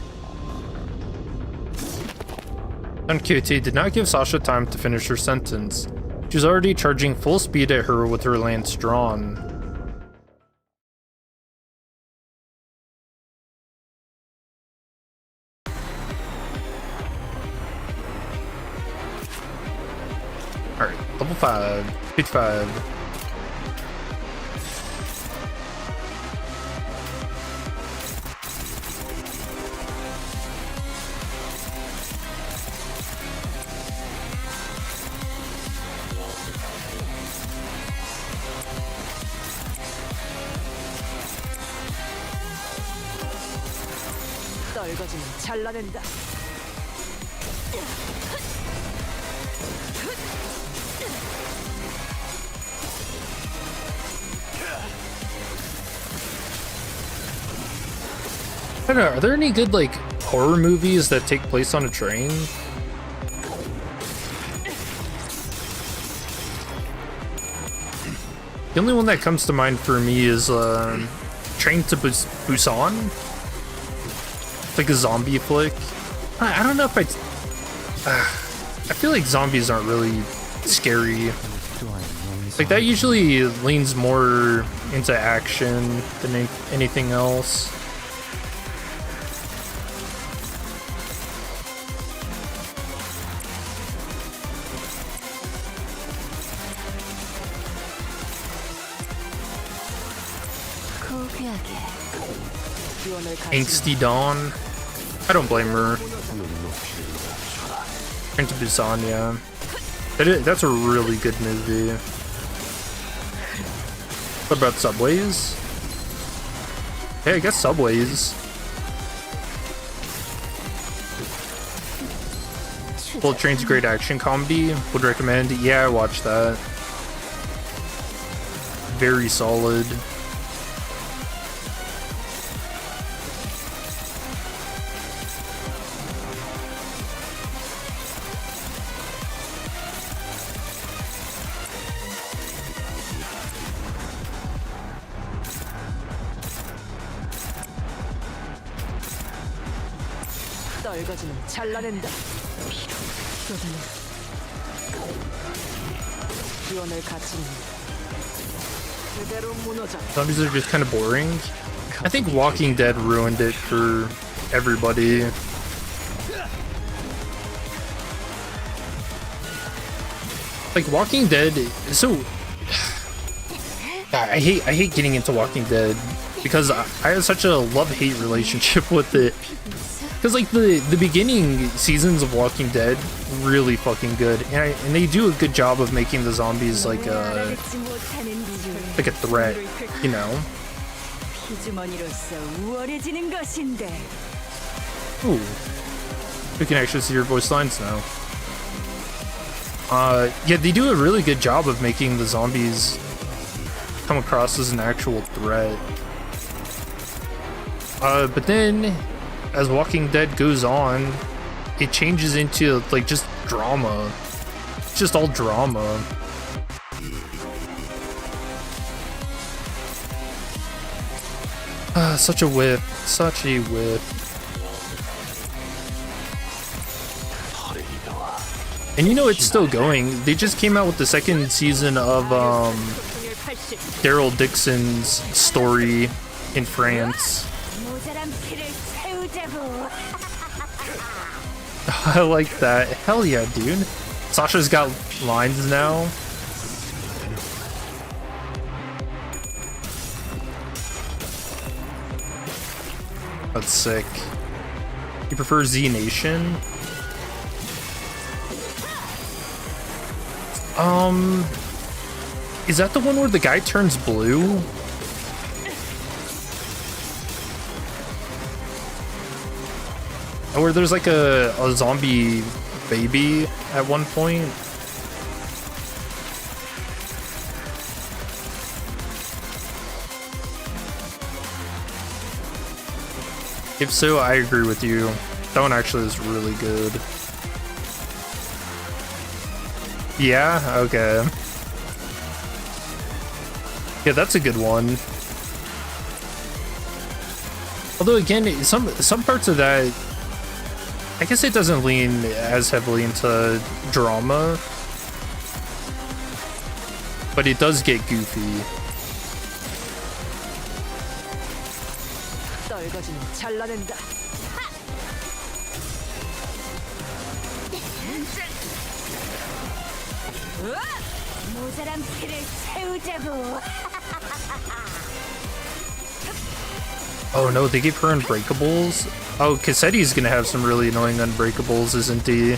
Don Quixote did not give Sasha time to finish her sentence. She was already charging full speed at her with her lance drawn. Alright, level 5, 55. 떨거지면 잘라낸다. I don't know, are there any good, like, horror movies that take place on a train? The only one that comes to mind for me is Train to Busan. It's like a zombie flick. I don't know if I feel like zombies aren't really scary. Like that usually leans more into action than anything else. Angsty Dawn. I don't blame her. Train to Busan, yeah. That's a really good movie. What about Subways? Hey, I guess Subways. Bullet Train's great action comedy. Would recommend. Yeah, I watched that. Very solid. 떨거지면 잘라낸다. 기원을 갖추는 그대로 무너져. Zombies are just kind of boring. I think Walking Dead ruined it for everybody. like Walking Dead. So I hate getting into Walking Dead because I have such a love-hate relationship with it. Because like the beginning seasons of Walking Dead really fucking good, and they do a good job of making the zombies like a threat, you know. Ooh, we can actually see your voice lines now. Yeah, they do a really good job of making the zombies come across as an actual threat. But then, as Walking Dead goes on, it changes into like just drama. It's just all drama. Such a whip. Such a whip. And you know it's still going. They just came out with the second season of Daryl Dixon's story in France. I like that. Hell yeah, dude. Sasha's got lines now. That's sick. You prefer Z Nation? Is that the one where the guy turns blue? Or there's like a zombie baby at one point? If so, I agree with you. That one actually is really good. Yeah, okay. Yeah, that's a good one. Although again, some parts of that, I guess it doesn't lean as heavily into drama, but it does get goofy. Oh no, they gave her Unbreakables? Oh, Cassetti's gonna have some really annoying Unbreakables, isn't he?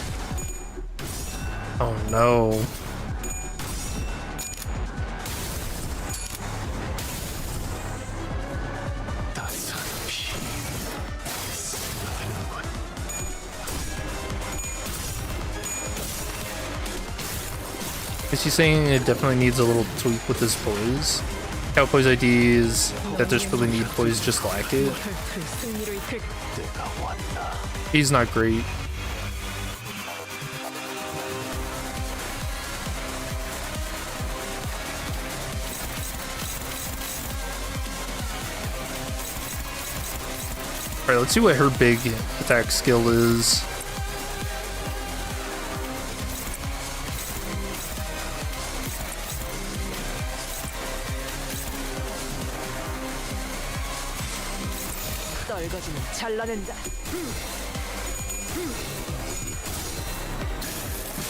Oh no. Is he saying it definitely needs a little tweak with his poise? Cowboy's IDs that desperately need poise just lack it. He's not great. Alright, let's see what her big attack skill is.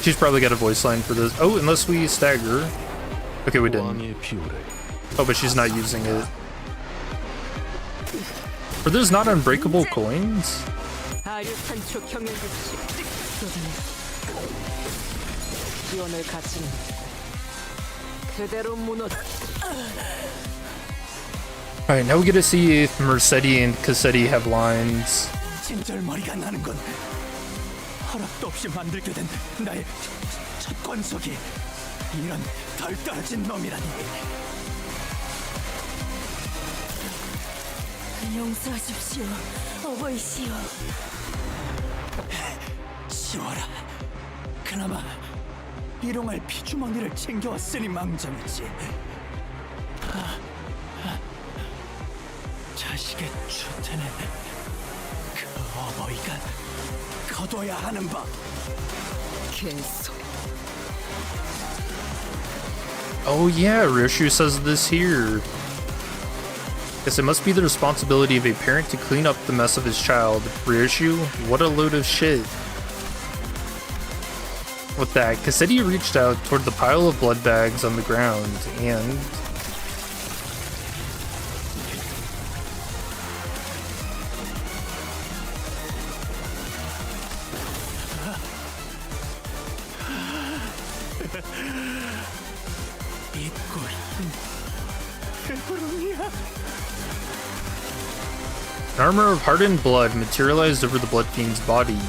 She's probably got a voice line for this. Oh, unless we stagger. Okay, we didn't. Oh, but she's not using it. Are those not unbreakable coins? Alright, now we get to see if Mercedes and Cassetti have lines. 진절머리가 나는 건 허락도 없이 만들게 된 나의 첫 권속이 이런 덜 떨어진 놈이라니. 용서하십시오, 어버이시여. 쉬워라. 그나마 일용할 피주머니를 챙겨왔으니 망정이지. 자식의 추태는 그 어버이가 거둬야 하는 법. 계속. Oh yeah, Ryoshu says this here. Yes, it must be the responsibility of a parent to clean up the mess of his child. Ryoshu, what a load of shit. with that, Cassetti reached out toward the pile of blood bags on the ground and... An armor of hardened blood materialized over the blood fiend's body.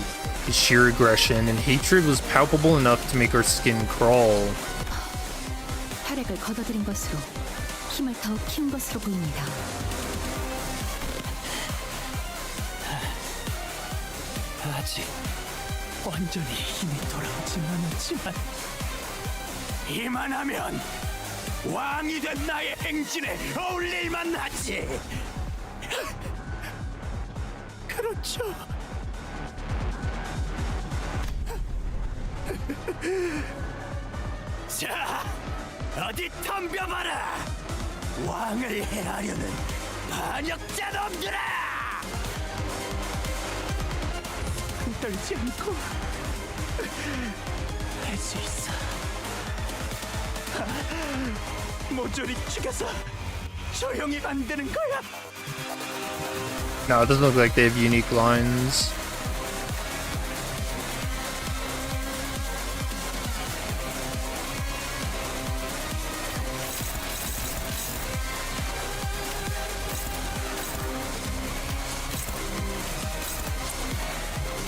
His sheer aggression and hatred was palpable enough to make our skin crawl. 혈액을 걷어들인 것으로 힘을 더욱 키운 것으로 보입니다. 아직 완전히 힘이 돌아오진 않았지만 이만하면 왕이 된 나의 행진에 어울릴만 하지. 그렇죠. 자, 어디 덤벼봐라. 왕을 해하려는 반역자 놈들아. 떨지 않고 할 수 있어. 모조리 죽여서 조용히 만드는 거야. No, it doesn't look like they have unique lines.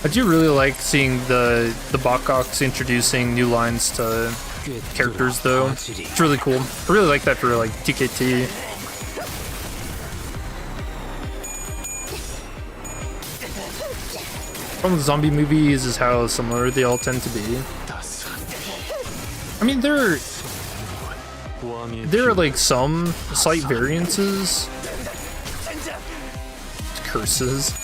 I do really like seeing the BokGaks introducing new lines to characters though. It's really cool. I really like that for like TKT. From the zombie movies is how similar they all tend to be. I mean, there are like some slight variances. Curses.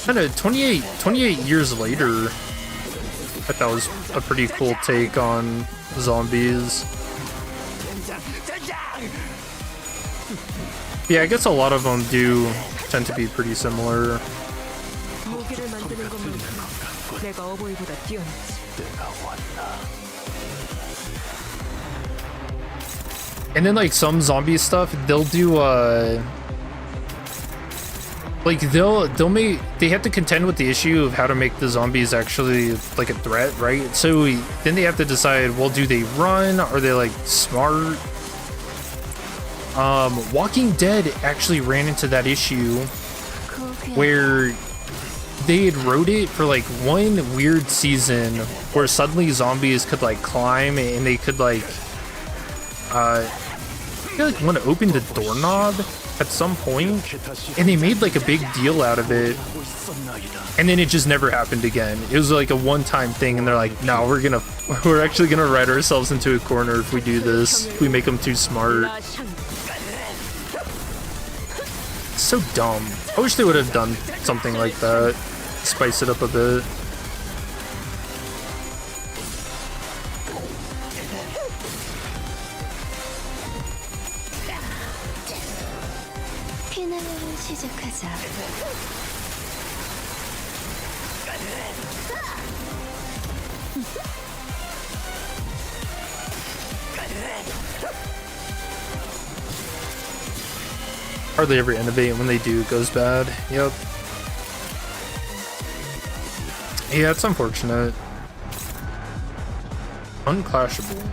Kind of 28 years later, I thought was a pretty cool take on zombies. Yeah, I guess a lot of them do tend to be pretty similar. 무기를 만드는 것만큼 내가 어버이보다 뛰어났지. And then like some zombie stuff, they'll do like they have to contend with the issue of how to make the zombies actually like a threat, right? So then they have to decide, well, do they run? Are they like smart? Walking Dead actually ran into that issue where they had wrote it for like one weird season where suddenly zombies could like climb and they could like they like want to open the doorknob at some point, and they made like a big deal out of it, and then it just never happened again. It was like a one-time thing, and they're like, no, we're actually gonna write ourselves into a corner if we do this. If we make them too smart. So dumb. I wish they would have done something like that. Spice it up a bit. 시작하자. Hardly ever innovate, and when they do, it goes bad. Yep. Yeah, it's unfortunate. Unclashable.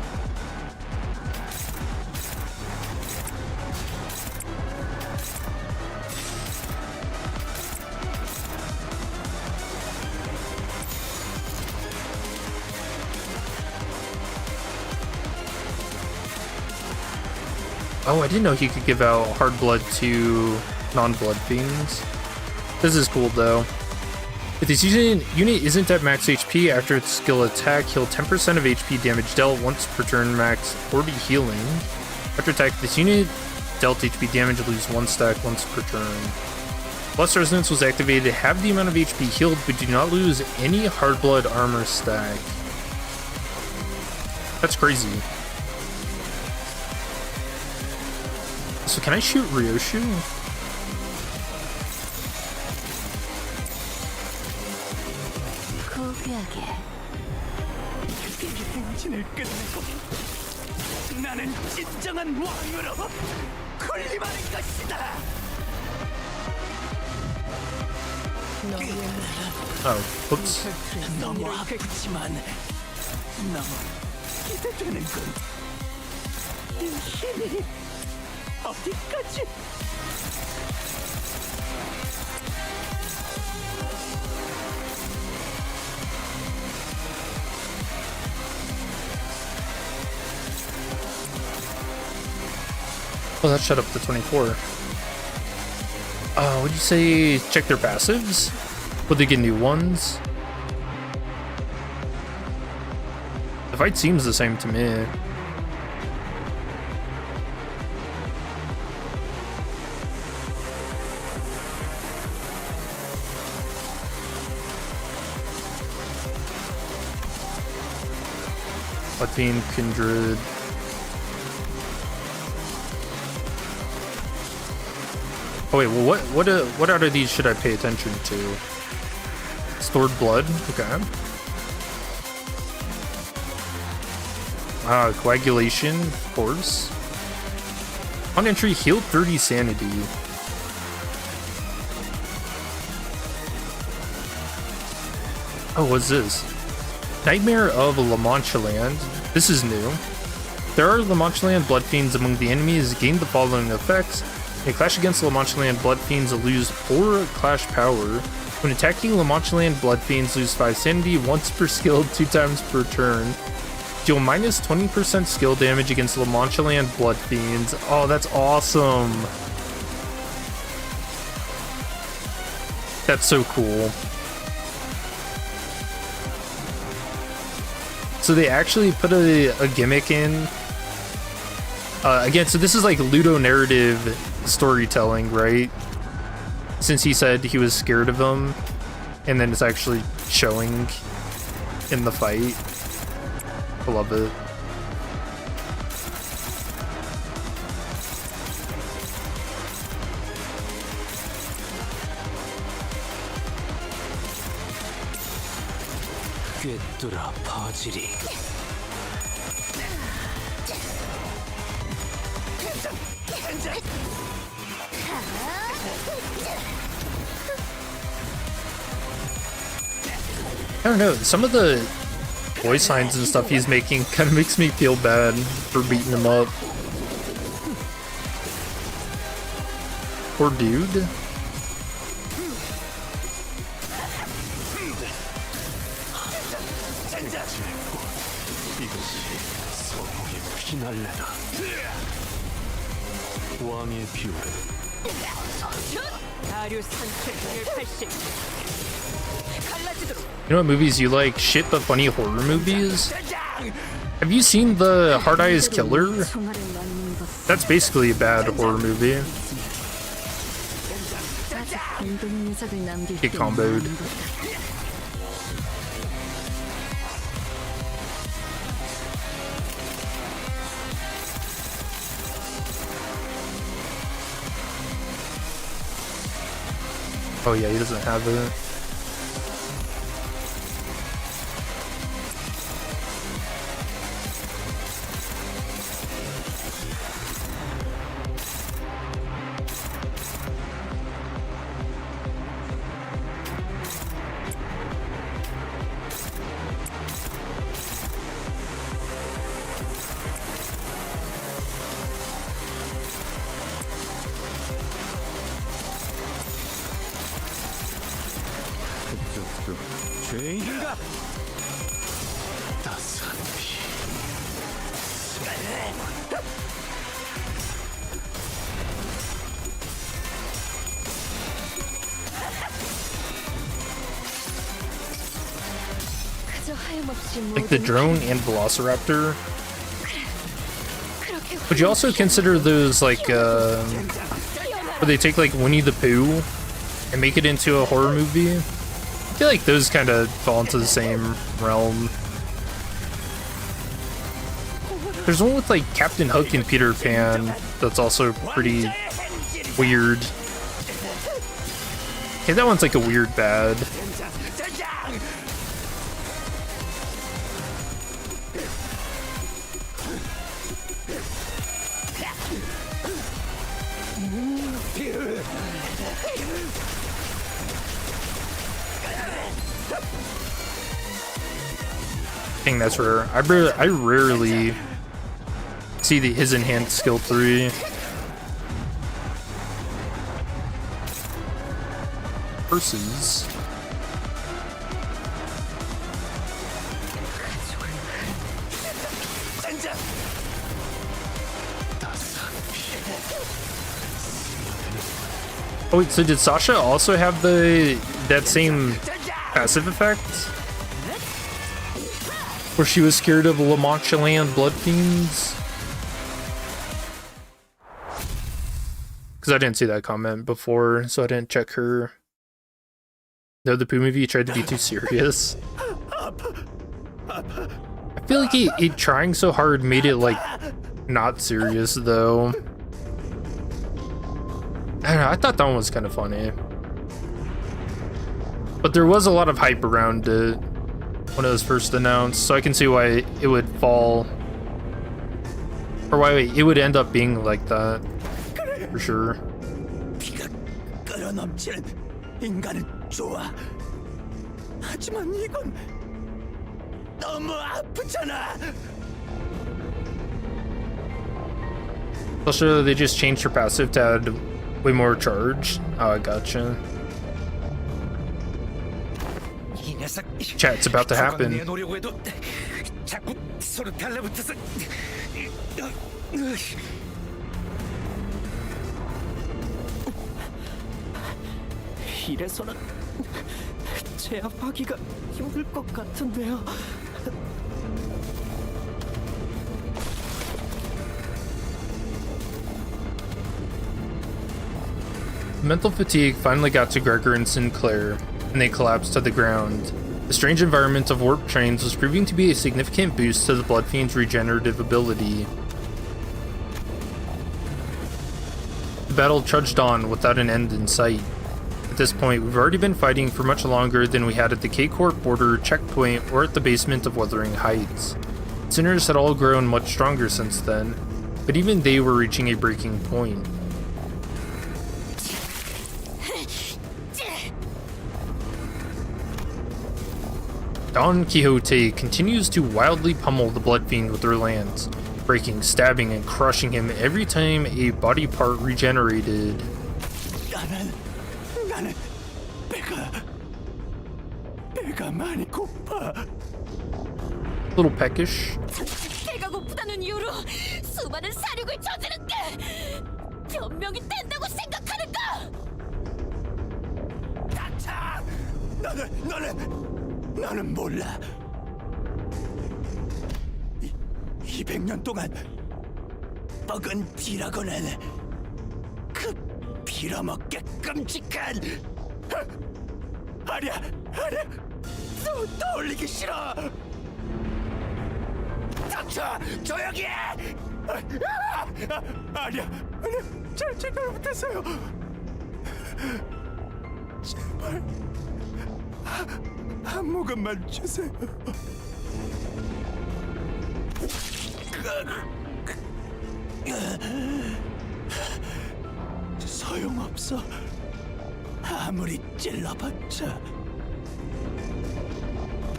Oh, I didn't know he could give out hard blood to non-blood fiends. This is cool though. If this unit isn't at max HP after its skill attack, heal 10% of HP damage dealt once per turn, max 40 healing. After attack, this unit dealt HP damage, lose 1 stack once per turn. Blessed Resonance was activated to have the amount of HP healed, but do not lose any hard blood armor stack. That's crazy. So can I shoot Ryoshu? 진하게. 행진을 끝내고 나는 진정한 왕으로 군림할 것이다. Oh, whoops. 너무 아프지만 너무 기대되는군. 이 힘이 어디까지? Oh, that shut up to 24. Would you say check their passives? Would they get new ones? The fight seems the same to me. Latin Kindred. Oh wait, well what out of these should I pay attention to? Stored blood, okay. Coagulation, of course. On entry, heal 30 sanity. Oh, what's this? Nightmare of La Mancha Land. This is new. There are La Mancha Land blood fiends among the enemies. Gain the following effects. In a clash against La Mancha Land blood fiends, lose 4 clash power. When attacking La Mancha Land blood fiends, lose 5 sanity once per skill, 2 times per turn. Deal minus 20% skill damage against La Mancha Land blood fiends. Oh, that's awesome. That's so cool. So they actually put a gimmick in. Again, so this is like ludonarrative storytelling, right? Since he said he was scared of him, and then it's actually showing in the fight. I love it. 꿰뚫어 퍼지리. I don't know, some of the voice signs and stuff he's making kind of makes me feel bad for beating him up. Poor dude. 왕의 비율은 You know what movies you like? Shit but funny horror movies? Have you seen the Hard Eyes Killer? That's basically a bad horror movie. Get comboed. Oh yeah, he doesn't have it. 죄인인가? 따스한 피. Like the drone and velociraptor. Would you also consider those like where they take like Winnie the Pooh and make it into a horror movie? I feel like those kind of fall into the same realm. There's one with like Captain Hook and Peter Pan that's also pretty weird. Okay, that one's like a weird bad. I think that's rare. I rarely see his enhanced skill 3. Versus oh wait, so did Sasha also have that same passive effect? Where she was scared of La Mancha Land blood fiends? Because I didn't see that comment before, so I didn't check her. No, the Pooh movie tried to be too serious. I feel like he trying so hard made it like not serious though. I don't know, I thought that one was kind of funny. But there was a lot of hype around it when it was first announced, so I can see why it would fall, or why it would end up being like that, for sure. 피가 끓어넘치는 인간은 좋아. 하지만 이건 너무 아프잖아. Also, they just changed her passive to add way more charge. Oh, I gotcha. Chat, it's about to happen. 자꾸 서로 달라붙어서 이래서는 제압하기가 힘들 것 같은데요. Mental fatigue finally got to Gregor and Sinclair, and they collapsed to the ground. The strange environment of warp trains was proving to be a significant boost to the Blood Fiend's regenerative ability. The battle trudged on without an end in sight. At this point, we've already been fighting for much longer than we had at the K-Corp border checkpoint or at the basement of Wuthering Heights. Sinners had all grown much stronger since then, but even they were reaching a breaking point. Don Quixote continues to wildly pummel the Blood Fiend with her lance, breaking, stabbing, and crushing him every time a body part regenerated. 나는 배가 많이 고파. Little peckish. 배가 고프다는 이유로 수많은 사륙을 저지른 게 변명이 된다고 생각하는가? 닥쳐! 너는 몰라. 200년 동안 뻐근 피라고는 그 빌어먹게 끔찍한 아니야 떠올리기 싫어. 닥쳐! 조용히 해! 아니야 잘 못했어요. 제발 한 모금만 주세요. 소용없어. 아무리 찔러봤자.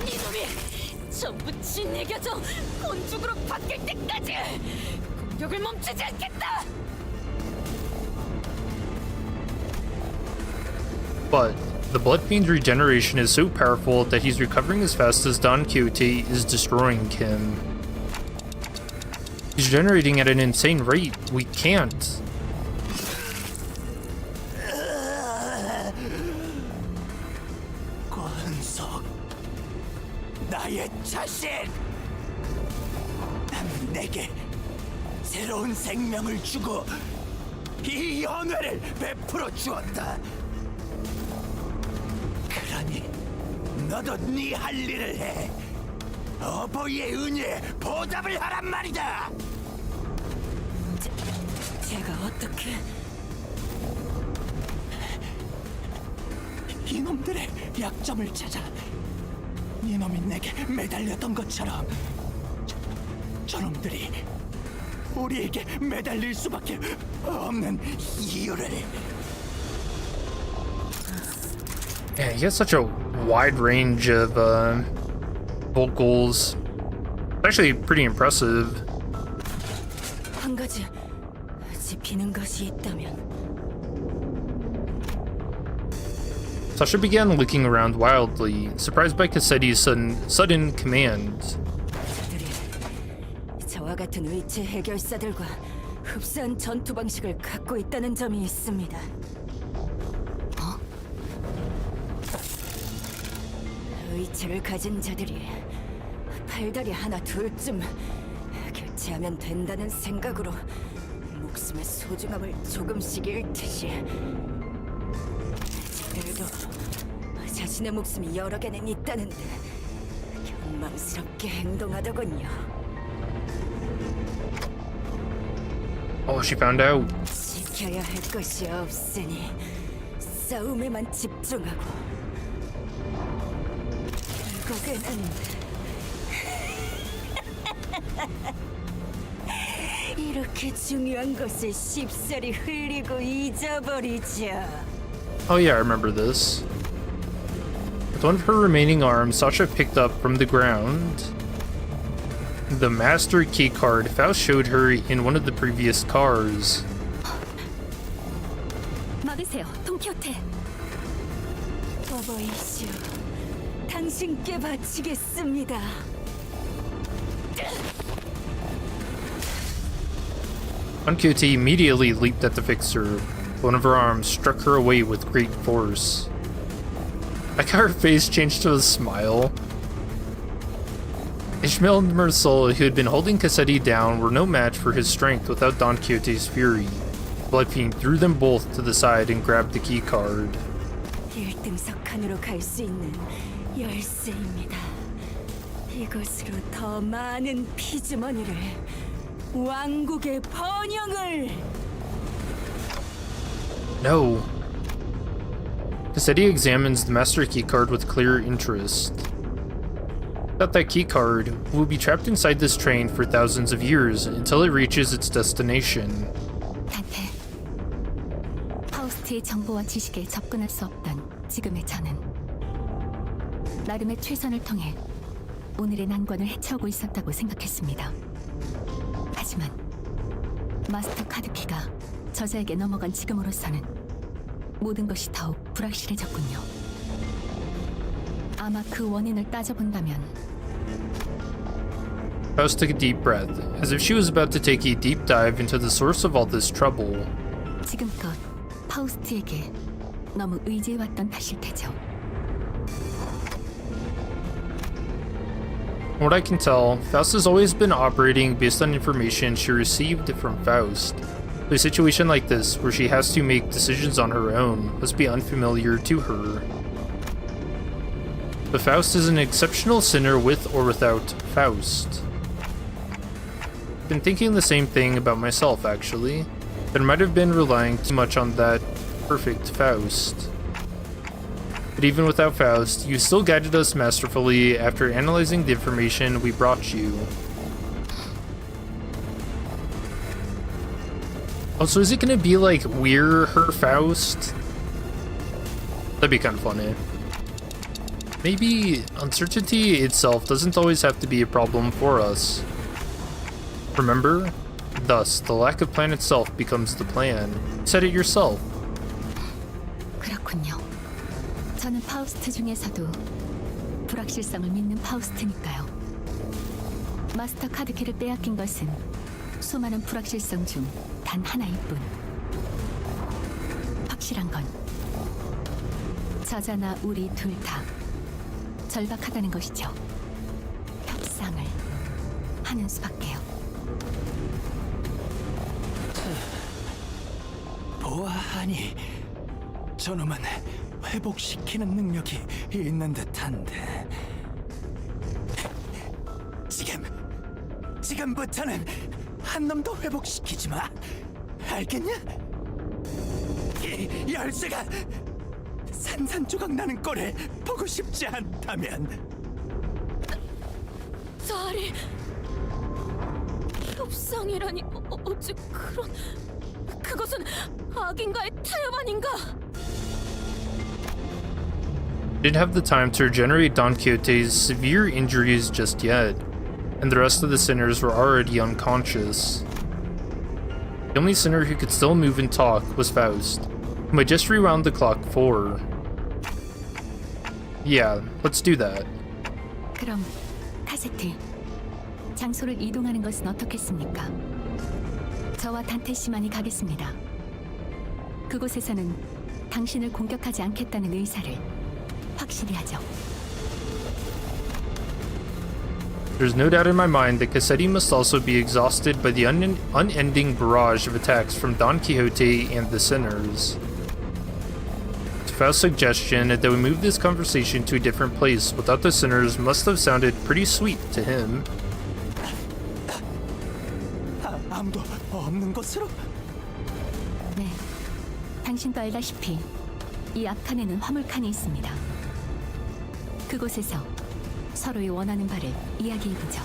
이놈이 전부 짓이겨져 본죽으로 바뀔 때까지 공격을 멈추지 않겠다. But the Blood Fiend's regeneration is so powerful that he's recovering as fast as Don Quixote is destroying him. He's generating at an insane rate. We can't. 권석, 나의 자식, 내게 새로운 생명을 주고 이 연회를 베풀어 주었다. 그러니 너도 네 할 일을 해. 어버이의 은혜에 보답을 하란 말이다. 제가 어떻게? 이놈들의 약점을 찾아. 이놈이 내게 매달렸던 것처럼 저놈들이 우리에게 매달릴 수밖에 없는 이유를. Yeah, he has such a wide range of vocals. Actually, pretty impressive. 한 가지 짚히는 것이 있다면 Sasha began looking around wildly, surprised by Cassetti's sudden command. 저들이 저와 같은 의체 해결사들과 흡사한 전투 방식을 갖고 있다는 점이 있습니다. 의체를 가진 자들이 팔다리 하나 둘쯤 교체하면 된다는 생각으로 목숨의 소중함을 조금씩 잃듯이 저들도 자신의 목숨이 여러 개는 있다는데 경망스럽게 행동하더군요. Oh, she found out. 지켜야 할 것이 없으니 싸움에만 집중하고 결국에는 이렇게 중요한 것을 쉽사리 흘리고 잊어버리죠. Oh yeah, I remember this. With one of her remaining arms, Sasha picked up from the ground the master key card Faust showed her in one of the previous cars. 막으세요, 돈키호테. 어버이시여, 당신께 바치겠습니다. Don Quixote immediately leaped at the fixer. One of her arms struck her away with great force. Like how her face changed to a smile. Ishmael and Mersul, who had been holding Cassetti down, were no match for his strength without Don Quixote's fury. Bloodfiend threw them both to the side and grabbed the key card. 1등석 칸으로 갈 수 있는 열쇠입니다. 이것으로 더 많은 피주머니를 왕국의 번영을. No. Cassetti examines the master key card with clear interest. Without that key card, we will be trapped inside this train for thousands of years until it reaches its destination. 단테. 파우스트의 정보와 지식에 접근할 수 없던 지금의 저는 나름의 최선을 통해 오늘의 난관을 헤쳐오고 있었다고 생각했습니다. 하지만 마스터 카드키가 저자에게 넘어간 지금으로서는 모든 것이 더욱 불확실해졌군요. 아마 그 원인을 따져본다면 Faust took a deep breath, as if she was about to take a deep dive into the source of all this trouble. 지금껏 파우스트에게 너무 의지해왔던 탓일 테죠. From what I can tell, Faust has always been operating based on information she received from Faust. A situation like this, where she has to make decisions on her own, must be unfamiliar to her. But Faust is an exceptional sinner with or without Faust. I've been thinking the same thing about myself, actually. That I might have been relying too much on that perfect Faust. But even without Faust, you still guided us masterfully after analyzing the information we brought you. Oh, so is it gonna be like we're her Faust? That'd be kind of funny. Maybe uncertainty itself doesn't always have to be a problem for us. Remember? Thus, the lack of plan itself becomes the plan. You said it yourself. 그렇군요. 저는 파우스트 중에서도 불확실성을 믿는 파우스트니까요. 마스터 카드키를 빼앗긴 것은 수많은 불확실성 중 단 하나일 뿐. 확실한 건 저자나 우리 둘 다 절박하다는 것이죠. 협상을 하는 수밖에요. 보아하니 저놈은 회복시키는 능력이 있는 듯한데 지금부터는 한 놈도 회복시키지 마. 알겠냐? 이 열쇠가 산산조각 나는 꼴을 보고 싶지 않다면. 자리 협상이라니 어찌 그런... 그것은 악인가의 타협 아닌가? didn't have the time to regenerate Don Quixote's severe injuries just yet, and the rest of the sinners were already unconscious. The only sinner who could still move and talk was Faust, whom I just rewound the clock for. Yeah, let's do that. 그럼 카세트, 장소를 이동하는 것은 어떻겠습니까? 저와 단테 씨만이 가겠습니다. 그곳에서는 당신을 공격하지 않겠다는 의사를 확실히 하죠. There's no doubt in my mind that Cassetti must also be exhausted by the unending barrage of attacks from Don Quixote and the sinners. Faust's suggestion that we move this conversation to a different place without the sinners must have sounded pretty sweet to him. 아무도 없는 곳으로? 네, 당신도 알다시피 이 앞칸에는 화물칸이 있습니다. 그곳에서 서로의 원하는 바를 이야기해보죠.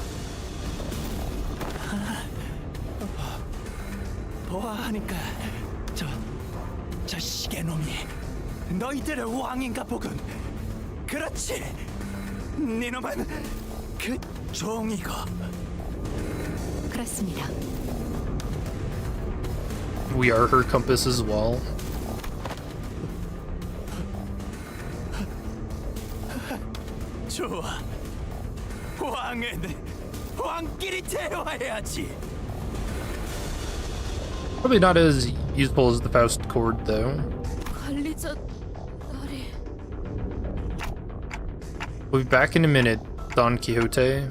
보아하니까 저 시계놈이 너희들의 왕인가 보군. 그렇지. 네놈은 그 종이고. 그렇습니다. We are her compass as well. 좋아. 왕은 왕끼리 대화해야지. Probably not as useful as the Faust chord, though. 관리자 나리. We'll be back in a minute, Don Quixote.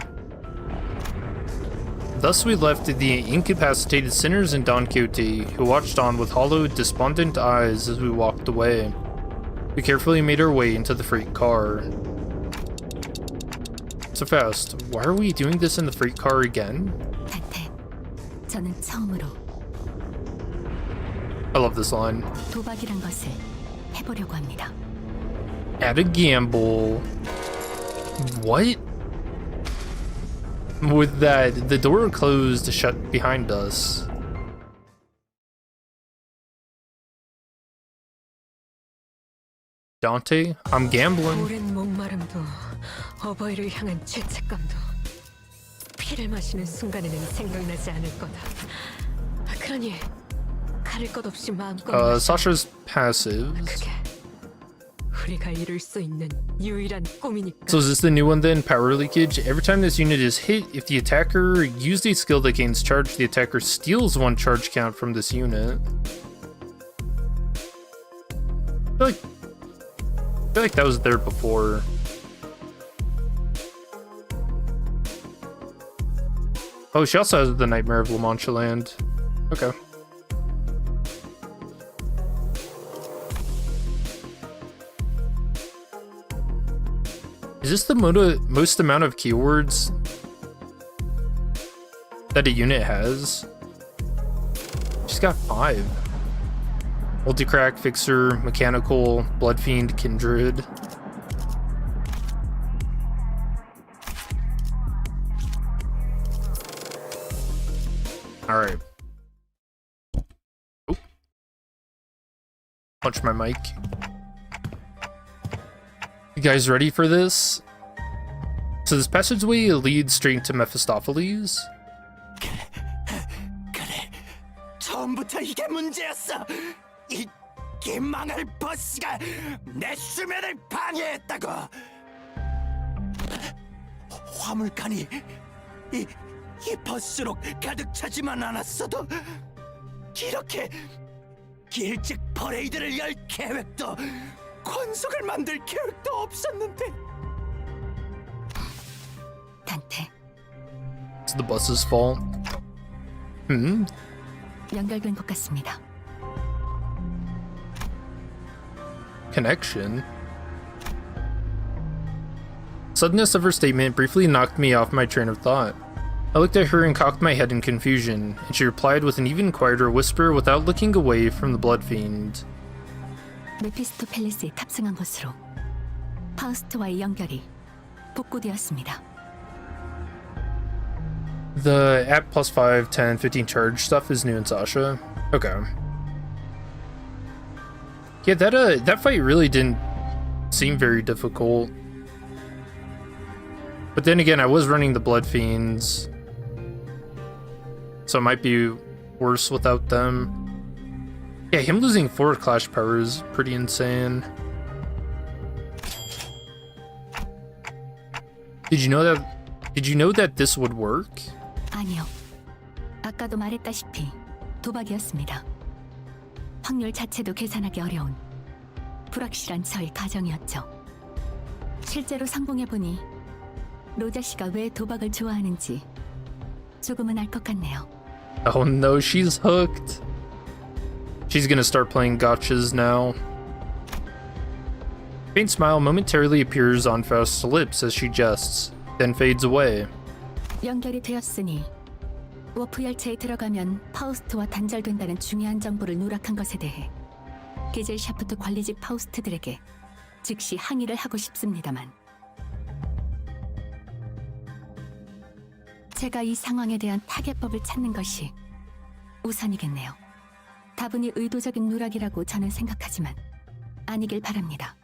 Thus we left the incapacitated sinners and Don Quixote, who watched on with hollow, despondent eyes as we walked away. We carefully made our way into the freight car. So Faust, why are we doing this in the freight car again? 단테, 저는 처음으로 I love this line. 도박이란 것을 해보려고 합니다. At a gamble. What? With that, the door closed shut behind us. Dante, I'm gambling. 오랜 목마름도 어버이를 향한 죄책감도 피를 마시는 순간에는 생각나지 않을 거다. 그러니 가릴 것 없이 마음껏 Sasha's passive. 그게 우리가 이룰 수 있는 유일한 꿈이니까. So is this the new one then? Power leakage. Every time this unit is hit, if the attacker used a skill that gains charge, the attacker steals one charge count from this unit. I feel like that was there before. Oh, she also has the Nightmare of La Mancha Land. Okay. Is this the most amount of keywords that a unit has? She's got 5. Multi-crack, Fixer, Mechanical, Bloodfiend, Kindred. Alright. Oh. Punch my mic. You guys ready for this? So this passageway leads straight to Mephistopheles. 그래, 처음부터 이게 문제였어. 이 망할 버스가 내 수면을 방해했다고. 화물칸이 이 버스로 가득 차지만 않았어도 이렇게 일찍 퍼레이드를 열 계획도 권속을 만들 계획도 없었는데. 단테, It's the bus's fault. 연결된 것 같습니다. Connection. Suddenness of her statement briefly knocked me off my train of thought. I looked at her and cocked my head in confusion, and she replied with an even quieter whisper without looking away from the Bloodfiend. 메피스토펠레스에 탑승한 것으로 파우스트와의 연결이 복구되었습니다. The at plus 5, 10, 15 charge stuff is new in Sasha. Okay. Yeah, that fight really didn't seemed very difficult. But then again, I was running the Blood Fiends, so it might be worse without them. Yeah, him losing 4 Clash Power is pretty insane. Did you know that this would work? 아니요. 아까도 말했다시피 도박이었습니다. 확률 자체도 계산하기 어려운 불확실한 저의 가정이었죠. 실제로 성공해보니 로자 씨가 왜 도박을 좋아하는지 조금은 알 것 같네요. Oh no, she's hooked. She's gonna start playing gachas now. Faint smile momentarily appears on Faust's lips as she jests, then fades away. 연결이 되었으니 워프 열차에 들어가면 파우스트와 단절된다는 중요한 정보를 누락한 것에 대해 게젤 샤프트 관리직 파우스트들에게 즉시 항의를 하고 싶습니다만 제가 이 상황에 대한 타개법을 찾는 것이 우선이겠네요. 다분히 의도적인 누락이라고 저는 생각하지만 아니길 바랍니다.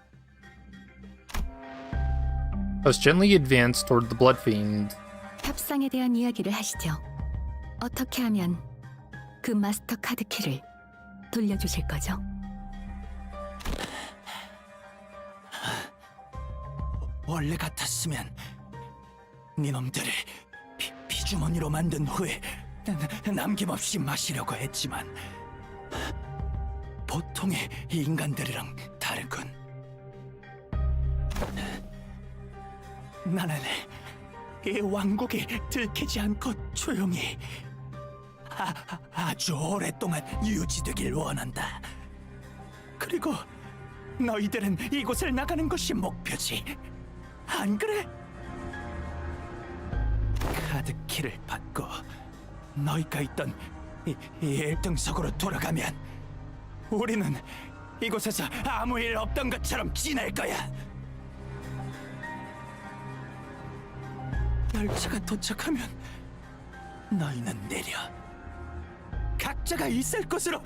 Faust gently advanced toward the Blood Fiend. 협상에 대한 이야기를 하시죠. 어떻게 하면 그 마스터 카드 키를 돌려주실 거죠? 원래 같았으면 니놈들을 피주머니로 만든 후에 남김없이 마시려고 했지만 보통의 인간들이랑 다르군. 나는 이 왕국이 들키지 않고 조용히 아주 오랫동안 유지되길 원한다. 그리고 너희들은 이곳을 나가는 것이 목표지. 안 그래? 카드키를 받고 너희가 있던 이 1등석으로 돌아가면 우리는 이곳에서 아무 일 없던 것처럼 지낼 거야. 열차가 도착하면 너희는 내려 각자가 있을 곳으로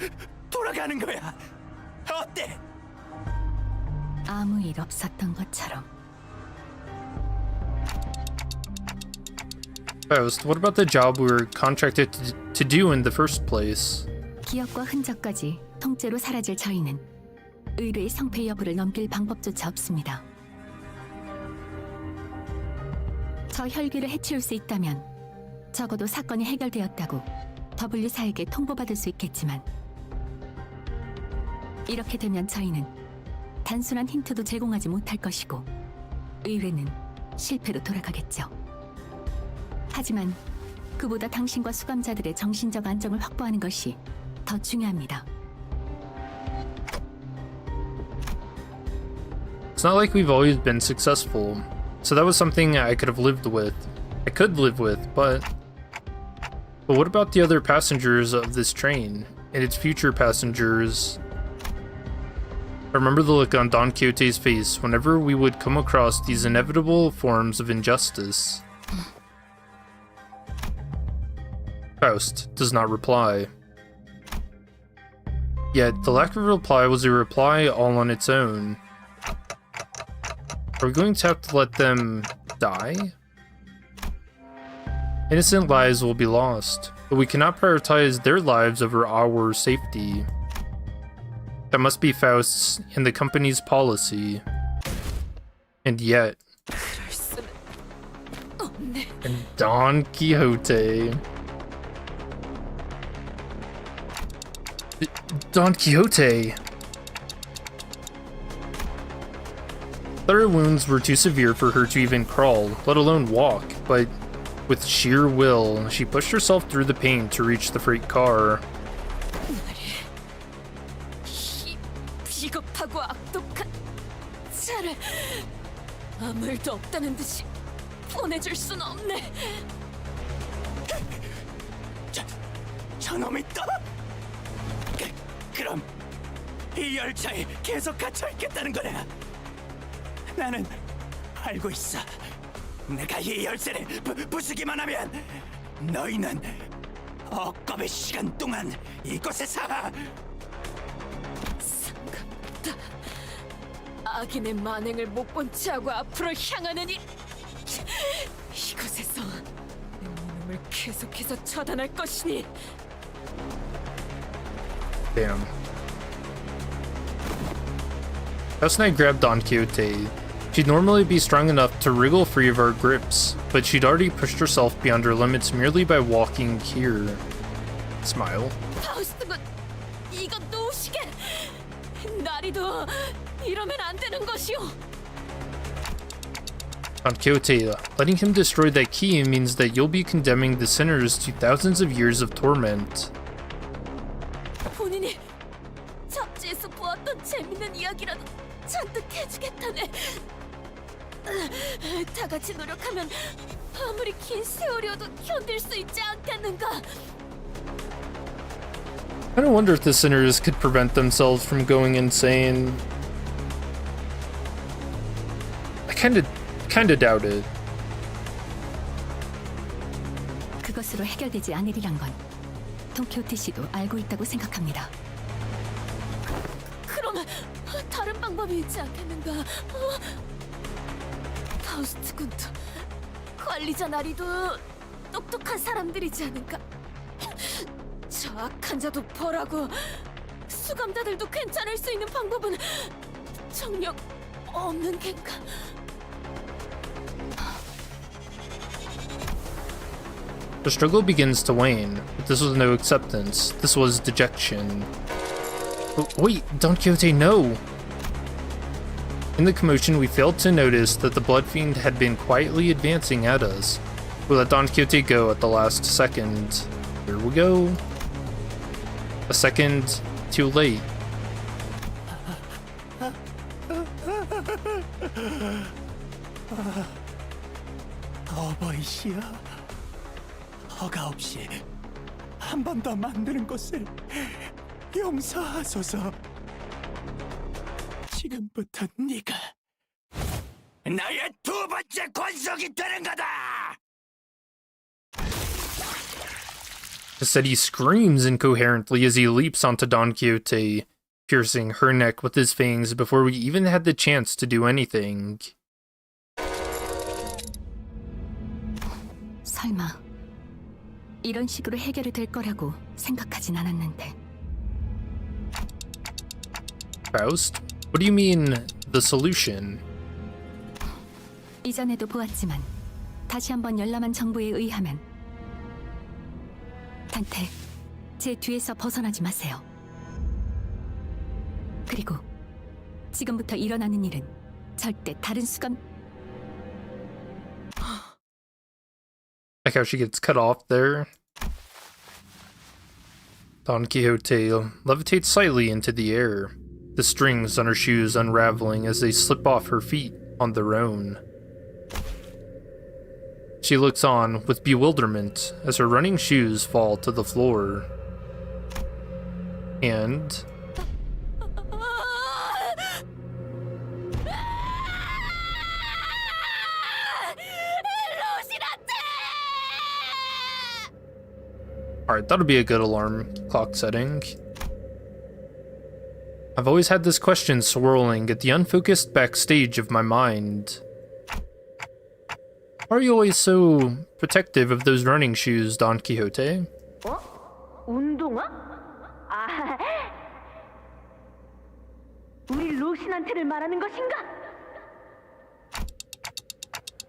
돌아가는 거야. 어때? 아무 일 없었던 것처럼. Faust, what about the job we were contracted to do in the first place? 기억과 흔적까지 통째로 사라질 저희는 의뢰의 성패 여부를 넘길 방법조차 없습니다. 저 혈귀를 해치울 수 있다면 적어도 사건이 해결되었다고 W사에게 통보받을 수 있겠지만 이렇게 되면 저희는 단순한 힌트도 제공하지 못할 것이고 의뢰는 실패로 돌아가겠죠. 하지만 그보다 당신과 수감자들의 정신적 안정을 확보하는 것이 더 중요합니다. It's not like we've always been successful, so that was something I could live with, but what about the other passengers of this train, and its future passengers? I remember the look on Don Quixote's face whenever we would come across these inevitable forms of injustice. Faust does not reply. Yet, the lack of reply was a reply all on its own. Are we going to have to let them die? Innocent lives will be lost, but we cannot prioritize their lives over our safety. That must be Faust's and the company's policy. And yet... And Don Quixote... Don Quixote! But her wounds were too severe for her to even crawl, let alone walk, but with sheer will, she pushed herself through the pain to reach the freight car. 비겁하고 악독한 차를 아무 일도 없다는 듯이 보내줄 순 없네. 저놈이 또? 그럼 이 열차에 계속 갇혀 있겠다는 거냐? 나는 알고 있어. 내가 이 열쇠를 부수기만 하면 너희는 억겁의 시간 동안 이곳에서 상관없다. 악인의 만행을 못 본 채하고 앞으로 향하느니 이곳에서 놈을 계속해서 처단할 것이니. Damn. House Knight grabbed Don Quixote. She'd normally be strong enough to wriggle free of our grips, but she'd already pushed herself beyond her limits merely by walking here. Smile. 파우스트군, 이건 노시게. 나리도 이러면 안 되는 것이오. Don Quixote, letting him destroy that key means that you'll be condemning the sinners to thousands of years of torment. 본인이 잡지에서 보았던 재밌는 이야기라도 잔뜩 해주겠다네. 다 같이 노력하면 아무리 긴 세월이어도 견딜 수 있지 않겠는가? I don't wonder if the sinners could prevent themselves from going insane. I kinda doubt it. 그것으로 해결되지 않으리란 건 돈키호테 씨도 알고 있다고 생각합니다. 그럼 다른 방법이 있지 않겠는가? 파우스트군도 관리자 나리도 똑똑한 사람들이지 않은가? 저 악한 자도 벌하고 수감자들도 괜찮을 수 있는 방법은 정녕 없는 겐가? The struggle begins to wane, but this was no acceptance. This was dejection. Wait, Don Quixote, no! In the commotion, we failed to notice that the Blood Fiend had been quietly advancing at us. We let Don Quixote go at the last second. Here we go. A second too late. 어버이시여, 허가 없이 한 번 더 만드는 것을 용서하소서. 지금부터 네가 나의 두 번째 권속이 되는 거다. Instead, he screams incoherently as he leaps onto Don Quixote, piercing her neck with his fangs before we even had the chance to do anything. 설마 이런 식으로 해결이 될 거라고 생각하진 않았는데. Faust? What do you mean, the solution? 이전에도 보았지만 다시 한번 열람한 정보에 의하면 단테, 제 뒤에서 벗어나지 마세요. 그리고 지금부터 일어나는 일은 절대 다른 수감... Like how she gets cut off there. Don Quixote levitates slightly into the air, the strings on her shoes unraveling as they slip off her feet on their own. She looks on with bewilderment as her running shoes fall to the floor. And... Alright, that'll be a good alarm clock setting. I've always had this question swirling at the unfocused backstage of my mind. Why are you always so protective of those running shoes, Don Quixote? 운동화? 아, 우리 로신한테를 말하는 것인가?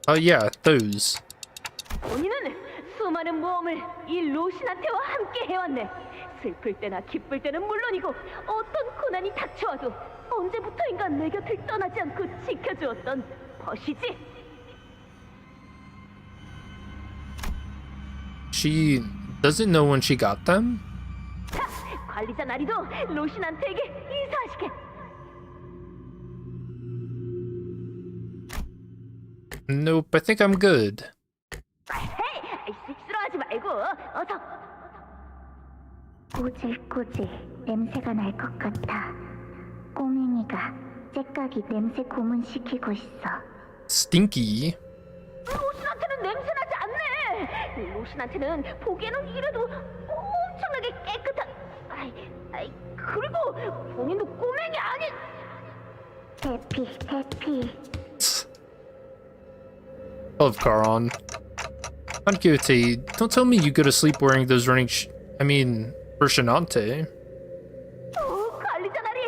Yeah, those. 본인은 수많은 모험을 이 로신한테와 함께 해왔네. 슬플 때나 기쁠 때는 물론이고 어떤 고난이 닥쳐와도 언제부터인가 내 곁을 떠나지 않고 지켜주었던 벗이지. She doesn't know when she got them? 자, 관리자 나리도 로신한테에게 인사하시게. Nope, I think I'm good. 헤이, 쑥스러워하지 말고 어서. 꼬질꼬질 냄새가 날 것 같아. 꼬맹이가 째깍이 냄새 고문시키고 있어. Stinky. 로신한테는 냄새 나지 않네. 로신한테는 보기에는 이래도 엄청나게 깨끗한. 아이, 그리고 본인도 꼬맹이 아니. 대피. Love Charon. Don Quixote, don't tell me you go to sleep wearing those running Rocinante. 관리자나리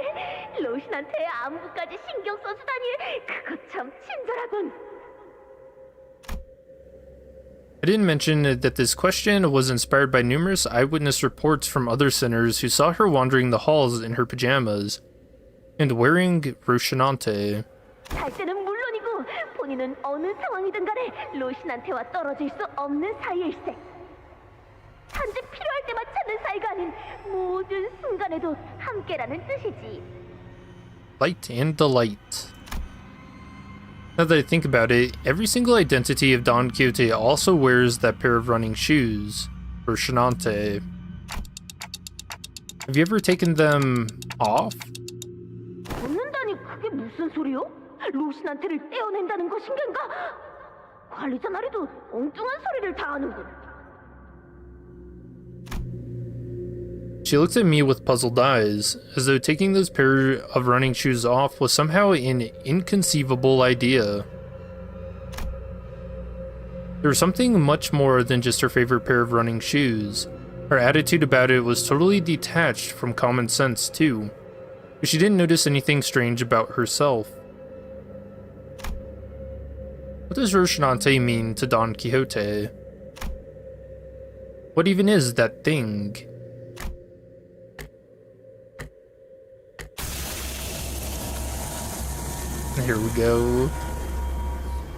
로신한테 안부까지 신경 써주다니 그거 참 친절하군. I didn't mention that this question was inspired by numerous eyewitness reports from other sinners who saw her wandering the halls in her pajamas and wearing Rocinante. 잘 때는 물론이고 본인은 어느 상황이든 간에 로신한테와 떨어질 수 없는 사이일세. 단지 필요할 때만 찾는 사이가 아닌 모든 순간에도 함께라는 뜻이지. Light and delight. Now that I think about it, every single identity of Don Quixote also wears that pair of running shoes, Rocinante. Have you ever taken them off? 벗는다니 그게 무슨 소리요? 로신한테를 떼어낸다는 것인가? 관리자 나리도 엉뚱한 소리를 다 하는군. She looked at me with puzzled eyes, as though taking those pair of running shoes off was somehow an inconceivable idea. There was something much more than just her favorite pair of running shoes. Her attitude about it was totally detached from common sense, too. But she didn't notice anything strange about herself. What does Rocinante mean to Don Quixote? What even is that thing? Here we go.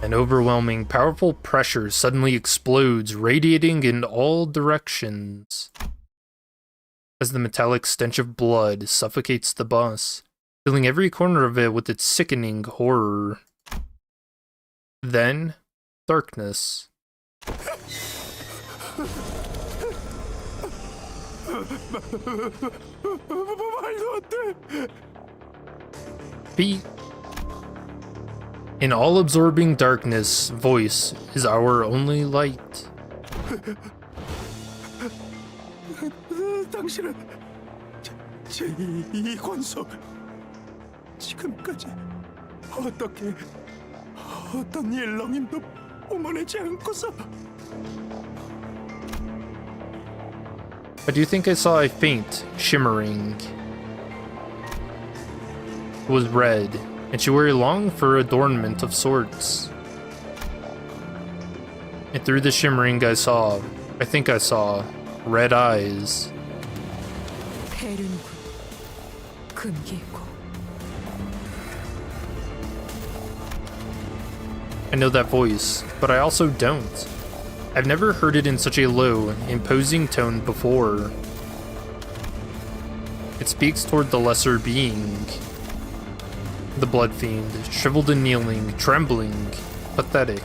An overwhelming, powerful pressure suddenly explodes, radiating in all directions. As the metallic stench of blood suffocates the bus, filling every corner of it with its sickening horror. Then, darkness. Pete. In all-absorbing darkness, voice is our only light. 당신은 제2 권속 지금까지 어떻게 어떤 일렁임도 뿜어내지 않고서 I do think I saw a faint shimmering. It was red, and she wore a long fur adornment of sorts. And through the shimmering I think I saw, red eyes. I know that voice, but I also don't. I've never heard it in such a low, imposing tone before. It speaks toward the lesser being. The blood fiend, shriveled and kneeling, trembling, pathetic.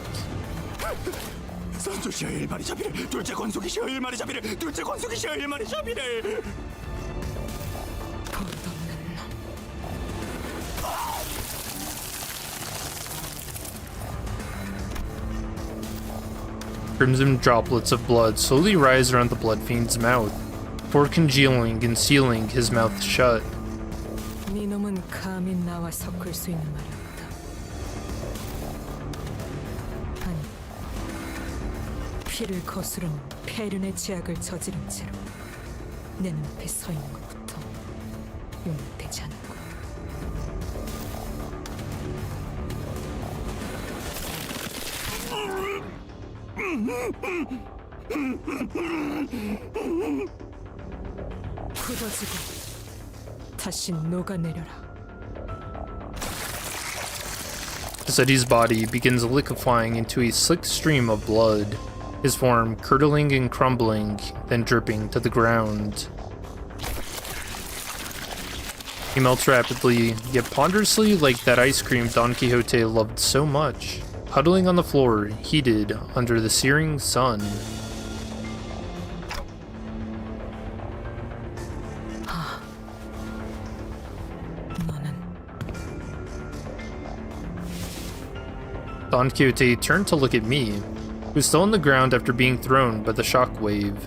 선조시여 일만이 자비를 둘째 권속이시여 일만이 자비를 둘째 권속이시여 일만이 자비를 Crimson droplets of blood slowly rise around the blood fiend's mouth, before congealing and sealing his mouth shut. 네 놈은 감히 나와 섞을 수 있는 말이 없다. 아니, 피를 거스르는 폐륜의 제약을 저지른 채로 내 눈앞에 서 있는 것부터 용납되지 않을 거야. 굳어지고 다시 녹아내려라. Zeddy's body begins liquefying into a slick stream of blood, his form curdling and crumbling, then dripping to the ground. He melts rapidly, yet ponderously like that ice cream Don Quixote loved so much, huddling on the floor, heated under the searing sun. Don Quixote turned to look at me, who was still on the ground after being thrown by the shockwave.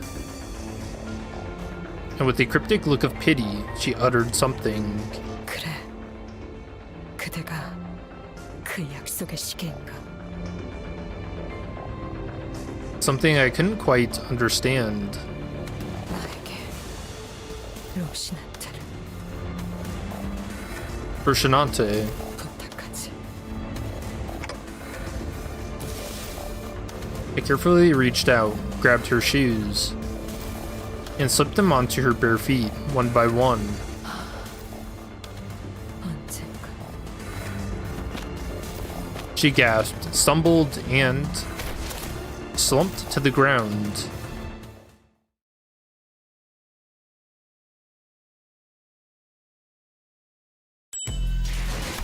And with a cryptic look of pity, she uttered something. 그래, 그대가 그 약속의 시계인가? Something I couldn't quite understand. 나에게 로신한테를 For Shinante. 부탁하지. I carefully reached out, grabbed her shoes, and slipped them onto her bare feet, one by one. 언젠가 She gasped, stumbled, and slumped to the ground.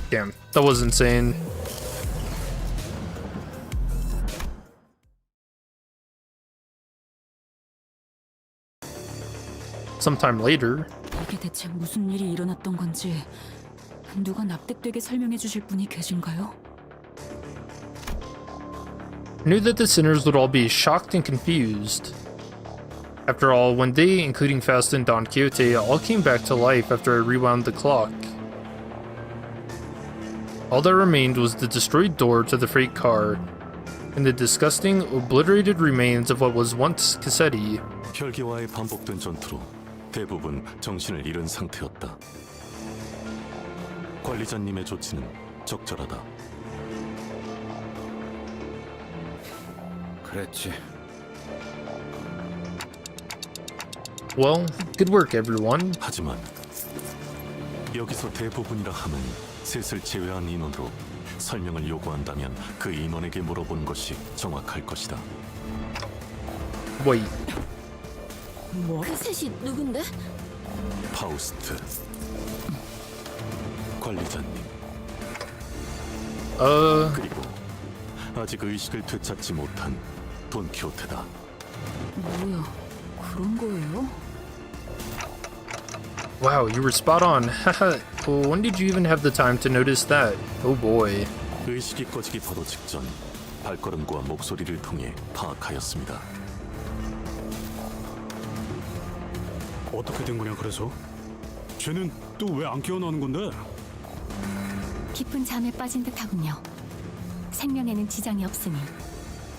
Damn, that was insane. Sometime later, 이게 대체 무슨 일이 일어났던 건지 누가 납득되게 설명해 주실 분이 계신가요? I knew that the sinners would all be shocked and confused. After all, when they, including Faust and Don Quixote, all came back to life after I rewound the clock. All that remained was the destroyed door to the freight car, and the disgusting, obliterated remains of what was once Cassetti. 혈기와의 반복된 전투로 대부분 정신을 잃은 상태였다. 관리자님의 조치는 적절하다. 그랬지. Well, good work, everyone. 하지만 여기서 대부분이라 함은 셋을 제외한 인원으로 설명을 요구한다면 그 인원에게 물어보는 것이 정확할 것이다. Wait, 그 셋이 누군데? 파우스트, 관리자님, 그리고 아직 의식을 되찾지 못한 돈키호테다. 뭐야, 그런 거예요? wow, you were spot on. Haha, well, when did you even have the time to notice that? Oh boy. 의식이 꺼지기 바로 직전 발걸음과 목소리를 통해 파악하였습니다. 어떻게 된 거냐 그래서? 쟤는 또 왜 안 깨어나는 건데? 깊은 잠에 빠진 듯하군요. 생명에는 지장이 없으니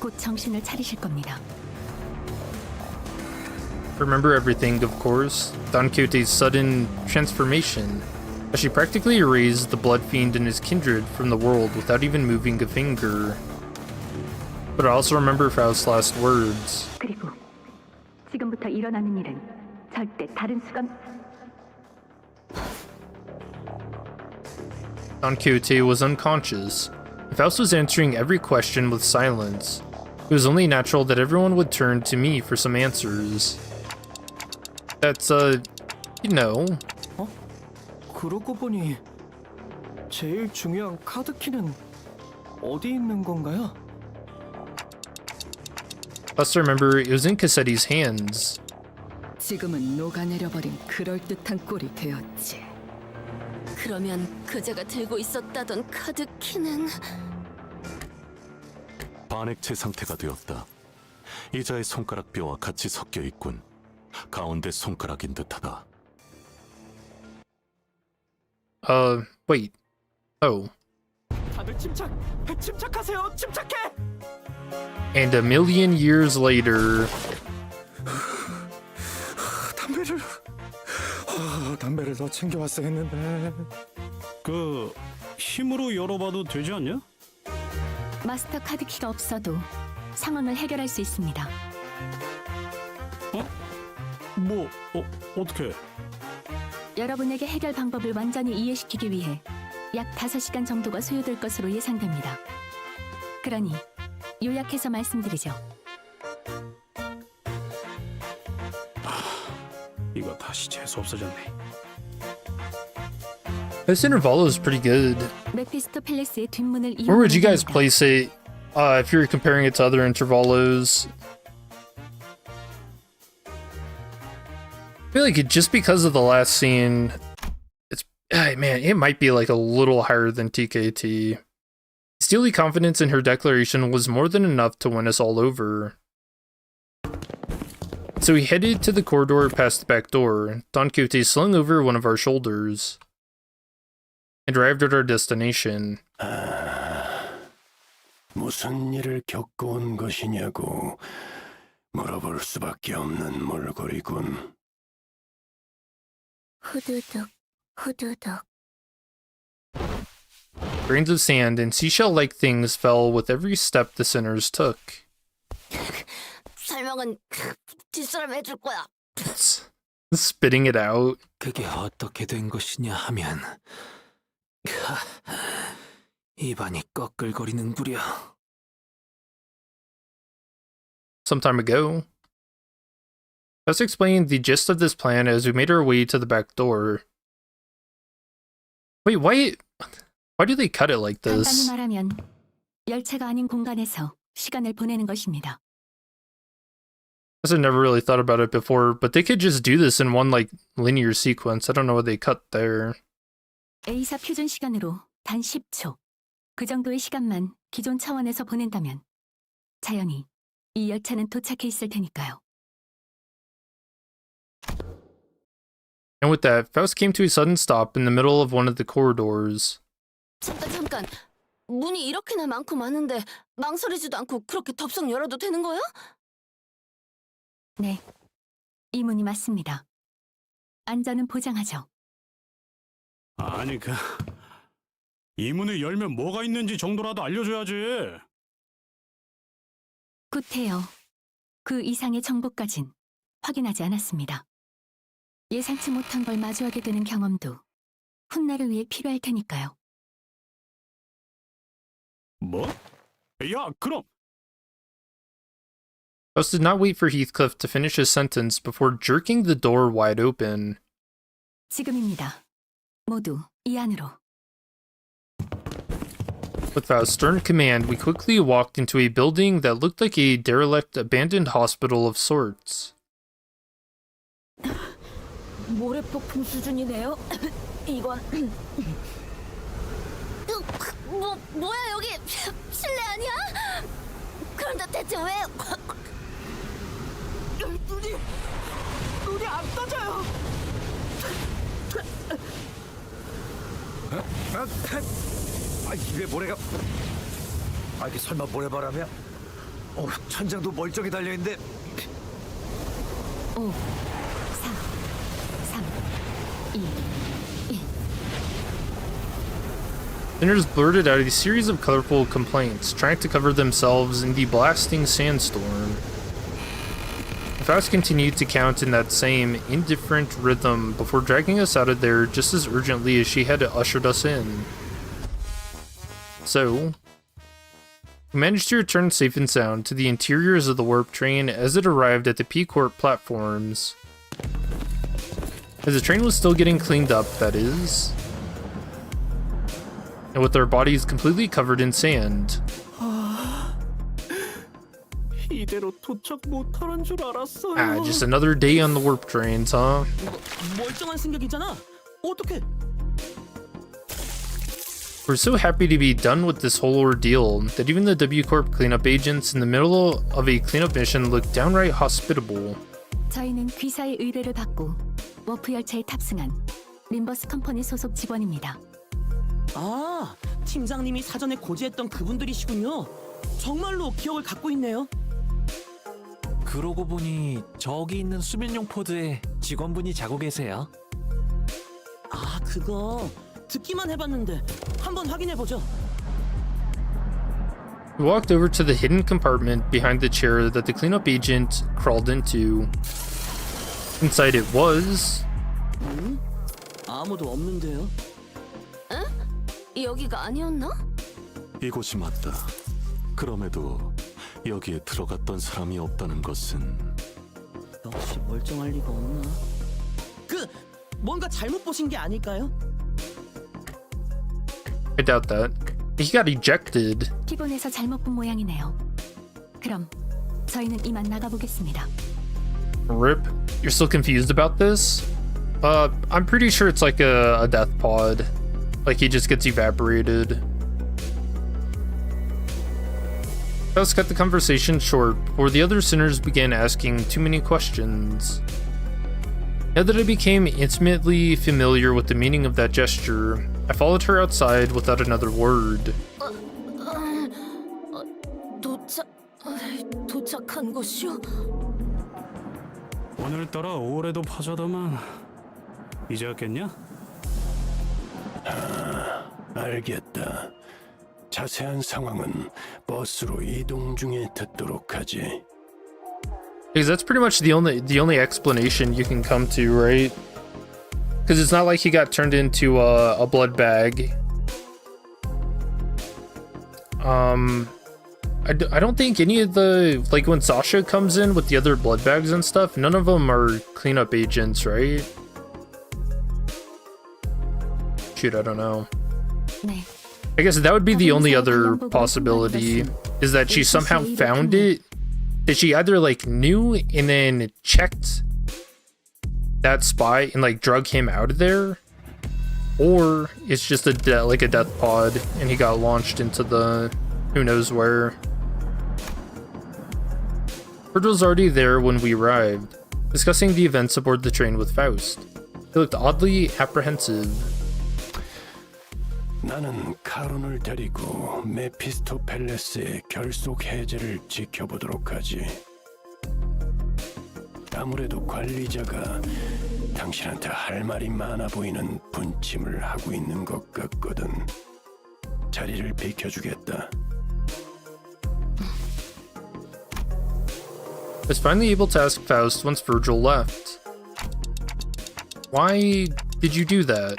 곧 정신을 차리실 겁니다. Remember everything, of course. Don Quixote's sudden transformation, as she practically erased the blood fiend and his kindred from the world without even moving a finger. But I also remember Faust's last words. 그리고 지금부터 일어나는 일은 절대 다른 수가 Don Quixote was unconscious. Faust was answering every question with silence. It was only natural that everyone would turn to me for some answers. That's, you know. 그러고 보니 제일 중요한 카드키는 어디 있는 건가요? Plus, I remember it was in Cassetti's hands. 지금은 녹아내려버린 그럴듯한 꼴이 되었지. 그러면 그자가 들고 있었다던 카드 키는 반액체 상태가 되었다. 이자의 손가락뼈와 같이 섞여 있군. 가운데 손가락인 듯하다. Wait. Oh. 다들 침착하세요. 침착해. And a million years later. 담배를 더 챙겨왔어야 했는데. 그 힘으로 열어봐도 되지 않냐? 마스터 카드키가 없어도 상황을 해결할 수 있습니다. 어떻게? 여러분에게 해결 방법을 완전히 이해시키기 위해 약 5시간 정도가 소요될 것으로 예상됩니다. 그러니 요약해서 말씀드리죠. 이거 다시 재수 없어졌네. This intervalo is pretty good. 메피스토 팰리스의 뒷문을 Where would you guys 이용하는 place it if you're comparing it to other intervalos? I feel like just because of the last scene, it's man, it might be like a little higher than TKT. Steely confidence in her declaration was more than enough to win us all over. So we headed to the corridor past the back door. Don Quixote slung over one of our shoulders. and arrived at our destination. 무슨 일을 겪어온 것이냐고 물어볼 수밖에 없는 몰골이군. 후두둑, 후두둑. Grains of sand and seashell-like things fell with every step the sinners took. 설명은 뒷사람 해줄 거야. Spitting it out. 그게 어떻게 된 것이냐 하면 입안이 꺼끌거리는구려. Some time ago. Let's explain the gist of this plan as we made our way to the back door. Wait, why do they cut it like 간단히 this? 말하면 열차가 아닌 공간에서 시간을 보내는 것입니다. I guess I never really thought about it before, but they could just do this in one like linear sequence. I don't know what they cut there. A사 표준 시간으로 단 10초. 그 정도의 시간만 기존 차원에서 보낸다면 자연히 이 열차는 도착해 있을 테니까요. And with that, Faust came to a sudden stop in the middle of one of the corridors. 잠깐. 문이 이렇게나 많고 많은데 망설이지도 않고 그렇게 덥석 열어도 되는 거야? 네, 이 문이 맞습니다. 안전은 보장하죠. 아니 이 문을 열면 뭐가 있는지 정도라도 알려줘야지. 굿해요. 그 이상의 정보까진 확인하지 않았습니다. 예상치 못한 걸 마주하게 되는 경험도 훗날을 위해 필요할 테니까요. 뭐? 야, 그럼 Faust did not wait for Heathcliff to finish his sentence before jerking the door wide open. 지금입니다. 모두 이 안으로. With Faust's stern command, we quickly walked into a building that looked like a derelict, abandoned hospital of sorts. 모래폭풍 수준이네요. 이건 뭐야 여기 실내 아니야? 그런데 대체 왜 눈이 안 떠져요. 입에 모래가. 이게 설마 모래바람이야? 천장도 멀쩡히 달려있는데. 5, 4, 3, 2, 1. Sinners blurted out a series of colorful complaints, trying to cover themselves in the blasting sandstorm. Faust continued to count in that same indifferent rhythm before dragging us out of there just as urgently as she had ushered us in. So, we managed to return safe and sound to the interiors of the warp train as it arrived at the P-Corp platforms. As the train was still getting cleaned up, that is. And with our bodies completely covered in sand. 이대로 도착 못하는 줄 알았어요. Just another day on the warp trains, huh? 멀쩡한 승객이잖아. 어떡해? We're so happy to be done with this whole ordeal that even the W-Corp cleanup agents in the middle of a cleanup mission looked downright hospitable. 저희는 귀사의 의뢰를 받고 워프 열차에 탑승한 림버스 컴퍼니 소속 직원입니다. 아, 팀장님이 사전에 고지했던 그분들이시군요. 정말로 기억을 갖고 있네요. 그러고 보니 저기 있는 수면용 포드에 직원분이 자고 계세요. 아, 그거 듣기만 해봤는데 한번 확인해보죠. We walked over to the hidden compartment behind the chair that the cleanup agent crawled into. Inside it was... 아무도 없는데요. 응? 여기가 아니었나? 이곳이 맞다. 그럼에도 여기에 들어갔던 사람이 없다는 것은 역시 멀쩡할 리가 없나? 뭔가 잘못 보신 게 아닐까요? I doubt that. He got ejected. 기본에서 잘못 본 모양이네요. 그럼 저희는 이만 나가보겠습니다. Rip. You're still confused about this? I'm pretty sure it's like a death pod. Like he just gets evaporated. Let's cut the conversation short before the other sinners began asking too many questions. Now that I became intimately familiar with the meaning of that gesture, I followed her outside without another word. 도착한 곳이요? 오늘따라 올해도 파자다만 이제 왔겠냐? 알겠다. 자세한 상황은 버스로 이동 중에 듣도록 하지. Because that's pretty much the only explanation you can come to, right? Because it's not like he got turned into a blood bag. I don't think any of the, like when Sasha comes in with the other blood bags and stuff, none of them are cleanup agents, right? Shoot, I don't know. 네. I guess that would be the only other possibility, is that she somehow found it, that she either like knew and then checked that spot and like drug him out of there, or it's just like a death pod and he got launched into the who knows where. Virgil's already there when we arrived, discussing the events aboard the train with Faust. He looked oddly apprehensive. 나는 카론을 데리고 메피스토 팰레스의 결속 해제를 지켜보도록 하지. 아무래도 관리자가 당신한테 할 말이 많아 보이는 분침을 하고 있는 것 같거든. 자리를 비켜주겠다. I was finally able to ask Faust once Virgil left. Why did you do that?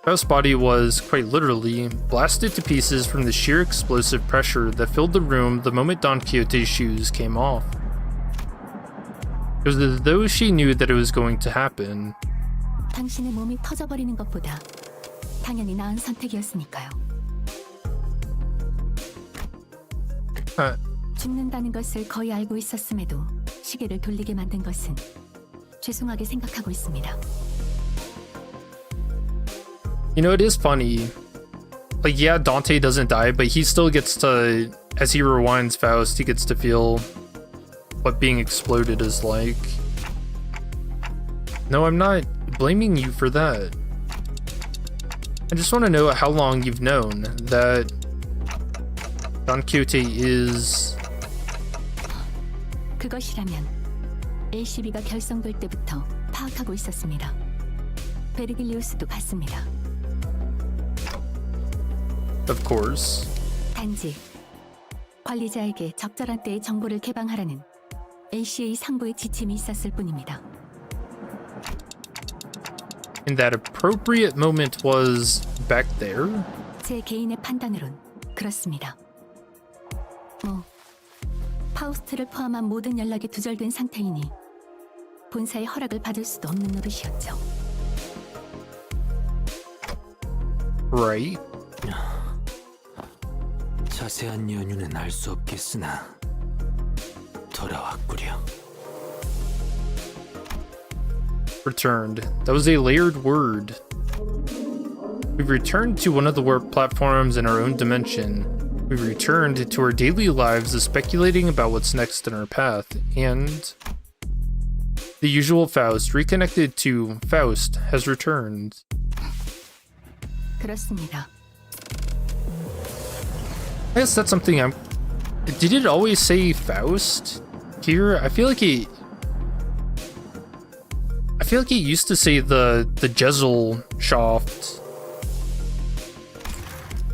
Faust's body was, quite literally, blasted to pieces from the sheer explosive pressure that filled the room the moment Don Quixote's shoes came off. It was as though she knew that it was going to happen. 당신의 몸이 터져버리는 것보다 당연히 나은 선택이었으니까요. 죽는다는 것을 거의 알고 있었음에도 시계를 돌리게 만든 것은 죄송하게 생각하고 있습니다. You know, it is funny. Like, yeah, Dante doesn't die, but he still gets to, as he rewinds Faust, he gets to feel what being exploded is like. No, I'm not blaming you for that. I just want to know how long you've known that Don Quixote is... 그것이라면 LCB가 결성될 때부터 파악하고 있었습니다. 베르길리우스도 같습니다. Of course. 단지 관리자에게 적절한 때에 정보를 개방하라는 LCA 상부의 지침이 있었을 뿐입니다. And that appropriate moment was back there? 제 개인의 판단으론 그렇습니다. 파우스트를 포함한 모든 연락이 두절된 상태이니 본사의 허락을 받을 수도 없는 노릇이었죠. Right. 자세한 연유는 알 수 없겠으나 돌아왔구려. Returned. That was a layered word. We've returned to one of the warp platforms in our own dimension. We've returned to our daily lives of speculating about what's next in our path, and the usual Faust, reconnected to Faust, has returned. 그렇습니다. I guess that's something I'm... Did it always say Faust here? I feel like it used to say the Gesellschaft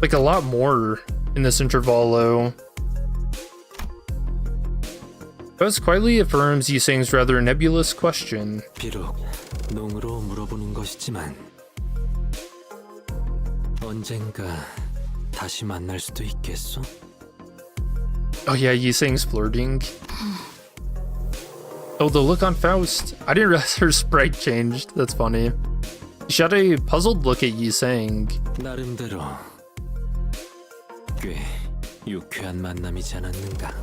like a lot more in this intervalo. Faust quietly affirms Yiseng's rather nebulous question. 비록 농으로 물어보는 것이지만 언젠가 다시 만날 수도 있겠소? Oh yeah, Yiseng's flirting. Oh, the look on Faust. I didn't realize her sprite changed. That's funny. She had a puzzled look at Yiseng. 나름대로 꽤 유쾌한 만남이지 않았는가?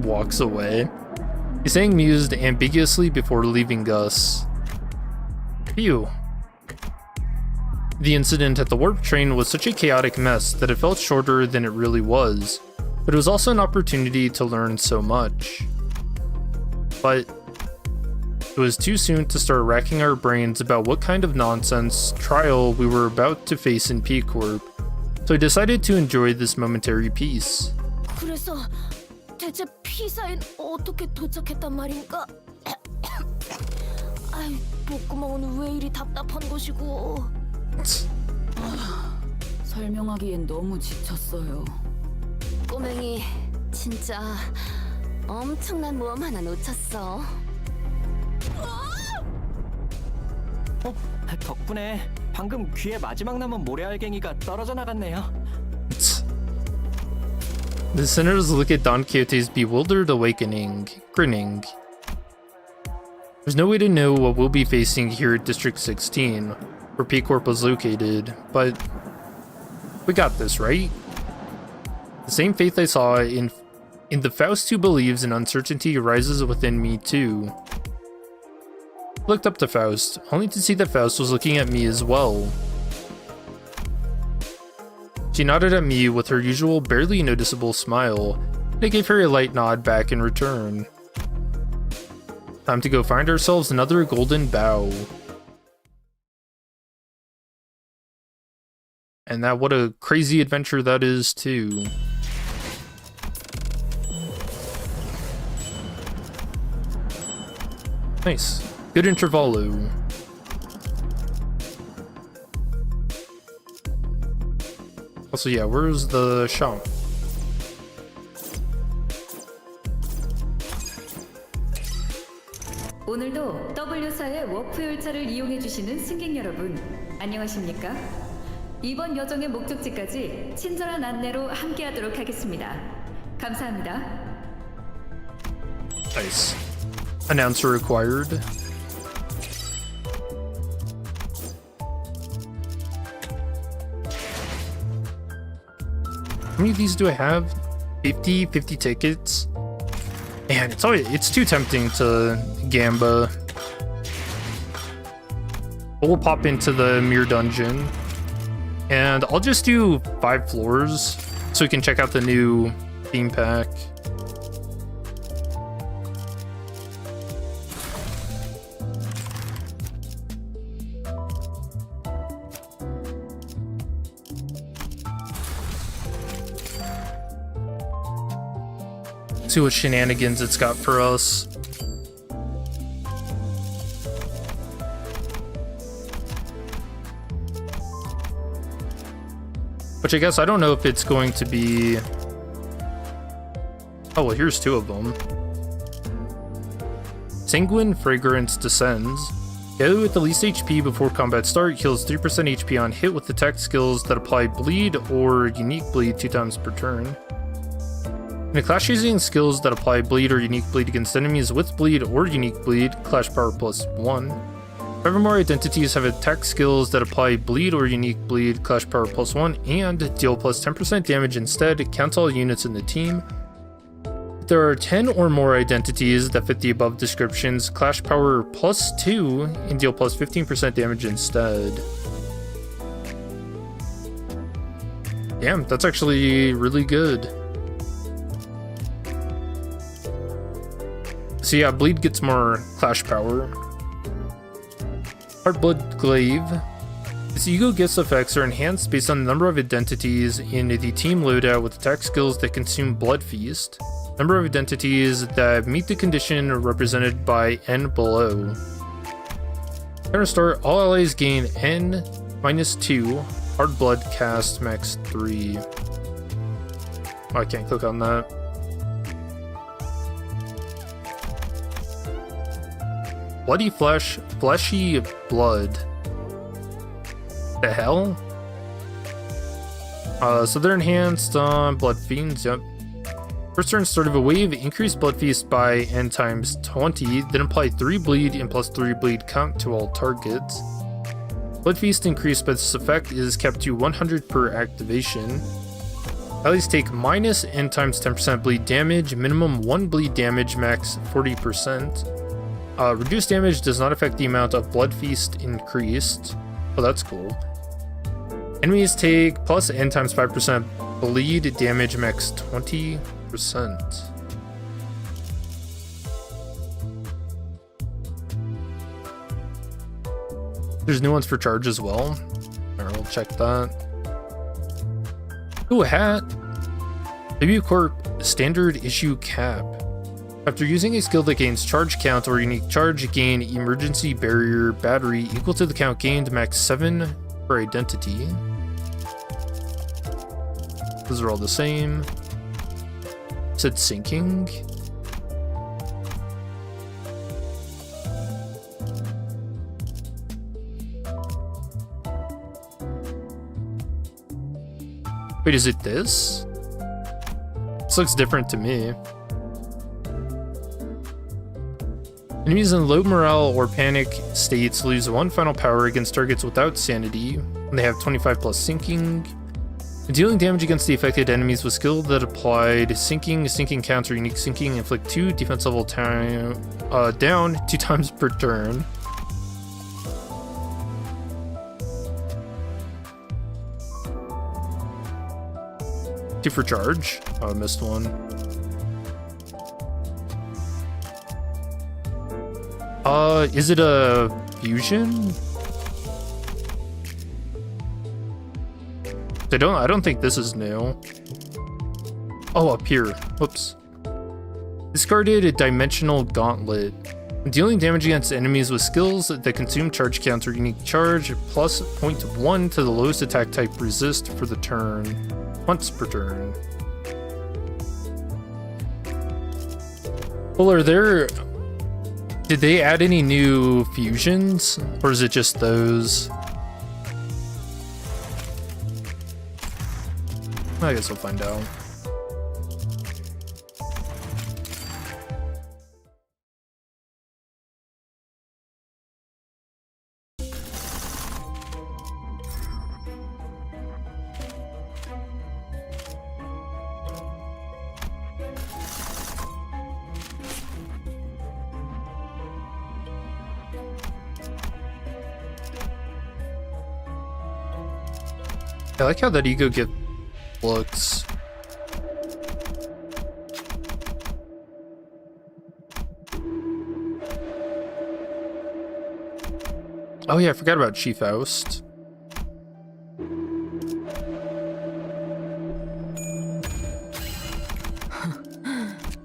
Walks away. Yiseng mused ambiguously before leaving us. Phew. The incident at the warp train was such a chaotic mess that it felt shorter than it really was, but it was also an opportunity to learn so much. But It was too soon to start racking our brains about what kind of nonsense trial we were about to face in P Corp, so I decided to enjoy this momentary peace. 그래서 대체 P사엔 어떻게 도착했단 말인가? 아이, 목구멍은 왜 이리 답답한 것이고. 설명하기엔 너무 지쳤어요. 꼬맹이 진짜 엄청난 모험 하나 놓쳤어. 덕분에 방금 귀에 마지막 남은 모래알갱이가 떨어져 나갔네요. The sinners look at Don Quixote's bewildered awakening, grinning. There's no way to know what we'll be facing here at District 16, where P Corp was located, but we got this, right? The same faith I saw in the Faust who believes in uncertainty rises within me too. I looked up to Faust, only to see that Faust was looking at me as well. She nodded at me with her usual barely noticeable smile, and I gave her a light nod back in return. Time to go find ourselves another golden bough. And that, what a crazy adventure that is too. Nice. Good intervallo. Also, yeah, where's the shop? 오늘도 W사의 워프 열차를 이용해 주시는 승객 여러분, 안녕하십니까? 이번 여정의 목적지까지 친절한 안내로 함께하도록 하겠습니다. 감사합니다. Nice. Announcer required. How many of these do I have? 50 tickets? Man, it's too tempting to gamba. We'll pop into the mirror dungeon. And I'll just do 5 floors so we can check out the new theme pack. See what shenanigans it's got for us. Which I guess I don't know if it's going to be... Oh, well, here's 2 of them. Sanguine Fragrance descends. Go with the least HP before combat start, heals 3% HP on hit with attack skills that apply bleed or unique bleed 2 times per turn. In a clash using skills that apply bleed or unique bleed against enemies with bleed or unique bleed, clash power +1. 5 or more identities have attack skills that apply bleed or unique bleed, clash power +1, and deal plus 10% damage instead, count all units in the team. If there are 10 or more identities that fit the above descriptions, clash power +2 and deal plus 15% damage instead. Damn, that's actually really good. So yeah, bleed gets more clash power. Heartblood Glaive. Its ego gifts effects are enhanced based on the number of identities in the team loadout with attack skills that consume Blood Feast. Number of identities that meet the condition represented by N below. Counter start, all allies gain N-2. Hard Blood cast max 3. Oh, I can't click on that. Bloody flesh, fleshy blood. The hell? So they're enhanced on Blood Fiends, yep. First turn start of a wave, increase Blood Feast by N times 20, then apply 3 bleed and plus 3 bleed count to all targets. Blood Feast increased by this effect is kept to 100 per activation. Allies take minus N times 10% bleed damage, minimum 1 bleed damage, max 40%. Reduced damage does not affect the amount of Blood Feast increased. Oh, that's cool. Enemies take plus N times 5% bleed damage, max 20%. There's new ones for charge as well. Alright, we'll check that. Ooh, a hat. Debut Corp standard issue cap. After using a skill that gains charge count or unique charge, gain emergency barrier battery equal to the count gained, max 7 for identity. Those are all the same. Said sinking. Wait, is it this? This looks different to me. Enemies in low morale or panic states lose 1 final power against targets without sanity when they have 25 plus sinking. Dealing damage against the affected enemies with skill that applied sinking counts, or unique sinking, inflict 2 defense level down 2 times per turn. Two for charge. Oh, I missed one. Is it a fusion? I don't think this is new. Oh, up here. Whoops. Discarded a dimensional gauntlet. Dealing damage against enemies with skills that consume charge counts or unique charge, plus 0.1 to the lowest attack type resist for the turn. Once per turn. Well, did they add any new fusions? Or is it just those? I guess we'll find out. I like how that ego gift looks. Oh yeah, I forgot about Chief Oust.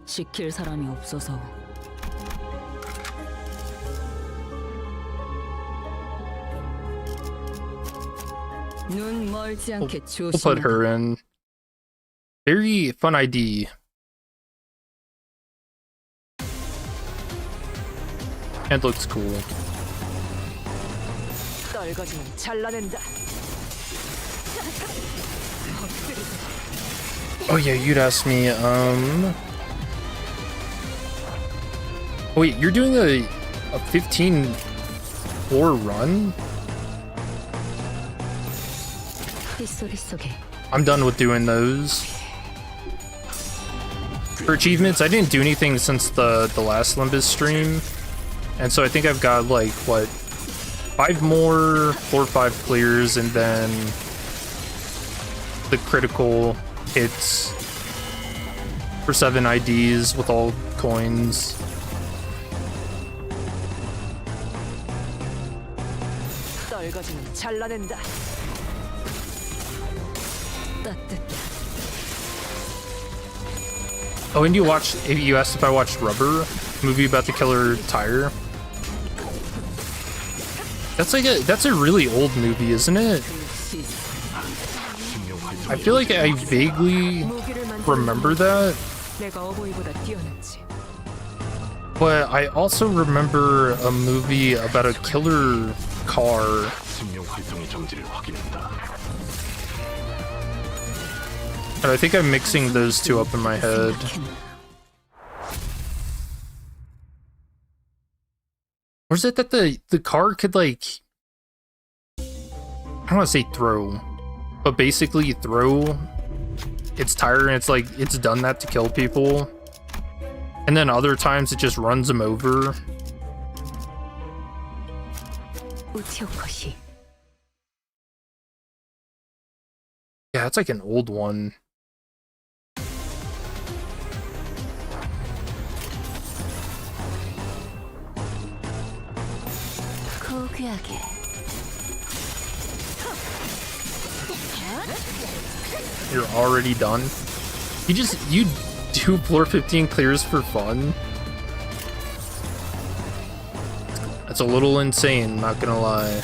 지킬 사람이 없어서. 눈 멀지 않게 We'll put her in. Very fun ID. And looks cool. 떨거지면 잘라낸다. Oh yeah, you'd ask me, wait, you're doing a 15 floor run? I'm done with doing those. For achievements, I didn't do anything since the last Limbus stream. And so I think I've got like, what, 5 more floor 5 clears, and then the critical hits for 7 IDs with all coins. 떨거지면 잘라낸다. Oh, and you asked if I watched Rubber, movie about the killer tire. That's a really old movie, isn't it? I feel like I vaguely remember that. But I also remember a movie about a killer car. And I think I'm mixing those two up in my head. Or is it that the car could, like, I don't want to say throw, but basically throw its tire, and it's like it's done that to kill people, and then other times it just runs them over. Yeah, it's like an old one. You're already done. You do floor 15 clears for fun? That's a little insane, not gonna lie.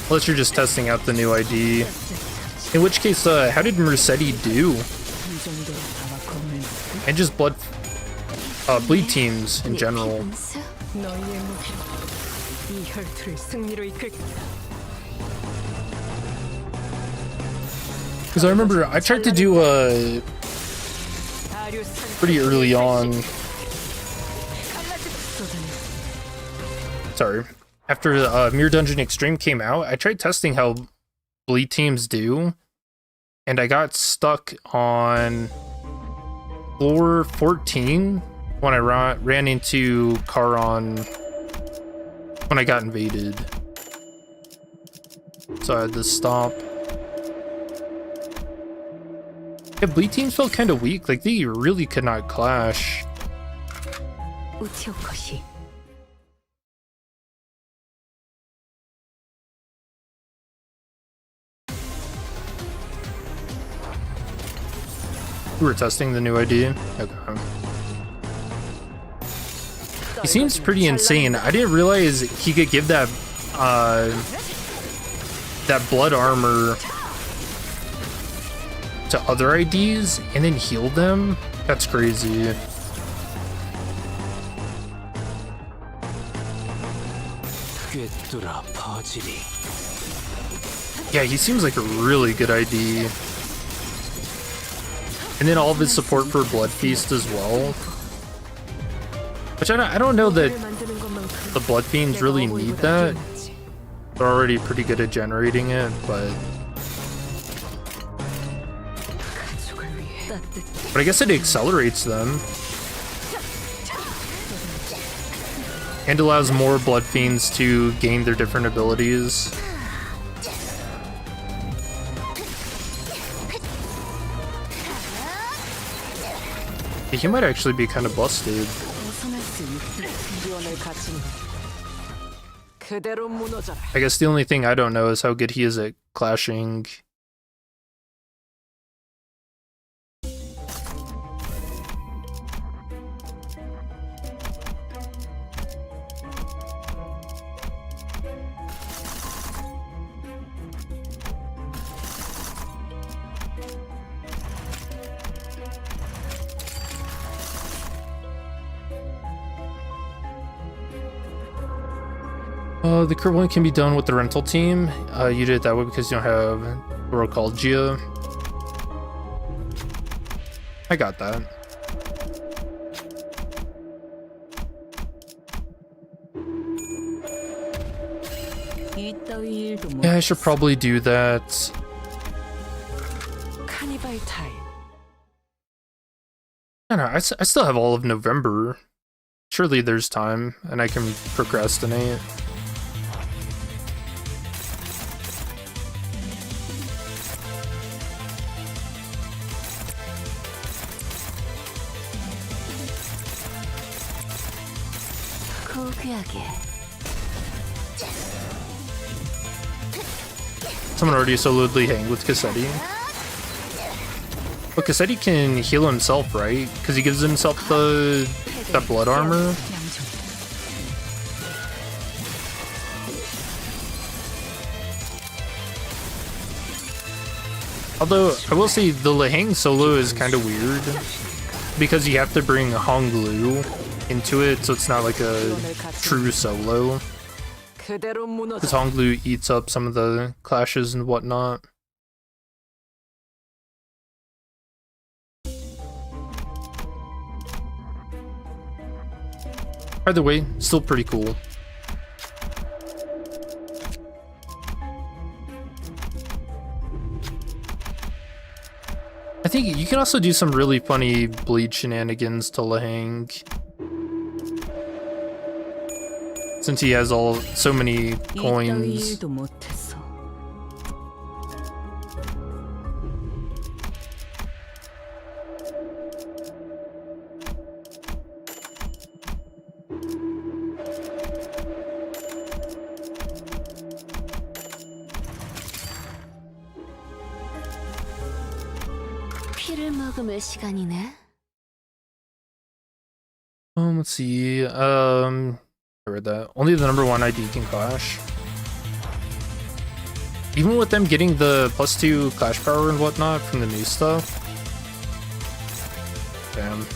Unless you're just testing out the new ID. In which case, how did Mercedes do? And just bleed teams in general. Because I remember I tried to do pretty early on. Sorry. After Mirror Dungeon Extreme came out, I tried testing how bleed teams do, and I got stuck on floor 14 when I ran into Charon when I got invaded. So I had to stop. Yeah, bleed teams felt kind of weak, like they really could not clash. We were testing the new ID. Okay. He seems pretty insane. I didn't realize he could give that that blood armor to other IDs and then heal them. That's crazy. Yeah, he seems like a really good ID. And then all of his support for Blood Feast as well. Which I don't know that the Blood Fiends really need that. They're already pretty good at generating it, but I guess it accelerates them. And allows more Blood Fiends to gain their different abilities. He might actually be kind of busted. I guess the only thing I don't know is how good he is at clashing. The current one can be done with the rental team. You did it that way because you don't have Orocalgia. I got that. Yeah, I should probably do that. I don't know, I still have all of November. Surely there's time, and I can procrastinate. Someone already soloed Li Hang with Cassetti. But Cassetti can heal himself, right? Because he gives himself that blood armor. Although, I will say the Li Hang solo is kind of weird. Because you have to bring Honglu into it, so it's not like a true solo. Because Honglu eats up some of the clashes and whatnot. Either way, still pretty cool. I think you can also do some really funny bleed shenanigans to Li Hang. Since he has so many coins. 머금을 시간이네. Let's see. I read that. Only the number 1 ID can clash. Even with them getting the +2 clash power and whatnot from the new stuff. Damn.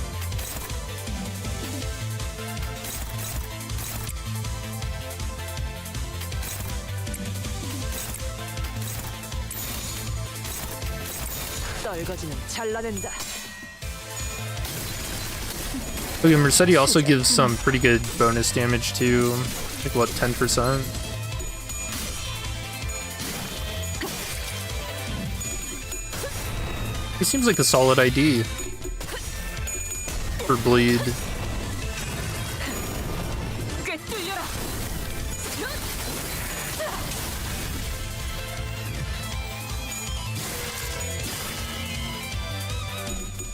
떨거지는 잘라낸다. Okay, Mercedes also gives some pretty good bonus damage too. Like what, 10%? It seems like a solid ID for bleed. 꽤 뚫려라.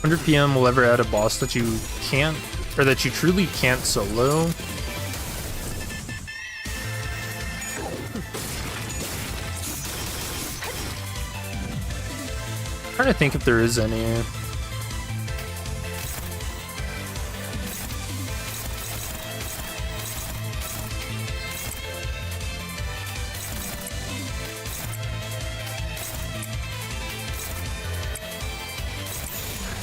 100 PM will ever add a boss that you can't, or that you truly can't solo. Trying to think if there is any.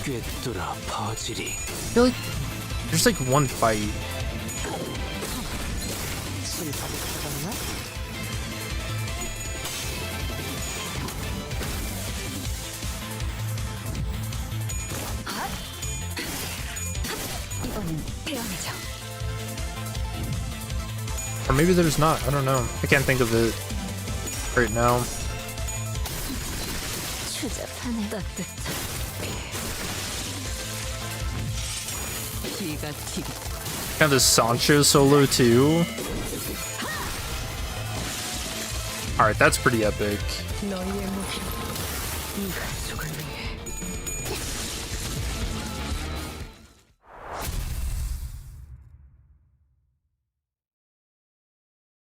꿰뚫어 퍼지리. I feel like there's like one fight. 이번엔 태어나죠. Or maybe there's not. I don't know. I can't think of it right now. 추잡하네. 따뜻한 기가 튀기. Kind of the Sancho solo too. Alright, that's pretty epic. 너희의 무기로 이 가족을 위해.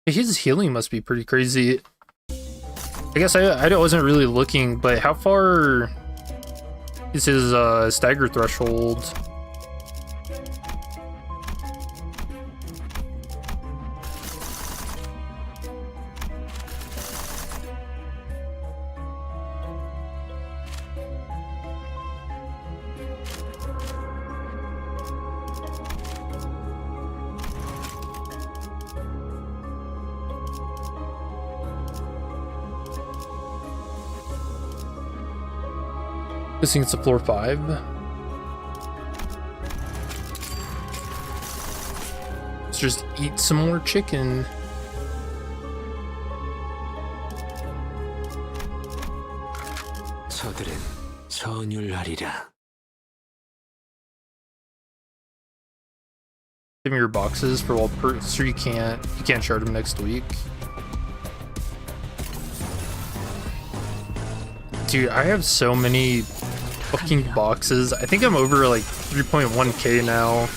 His healing must be pretty crazy. I guess I wasn't really looking, but how far is his stagger threshold? Guessing it's a floor 5. Let's just eat some more chicken. 저들은 전율하리라. Give me your boxes for all so you can't shard them next week. Dude, I have so many fucking boxes. I think I'm over like 3.1k now.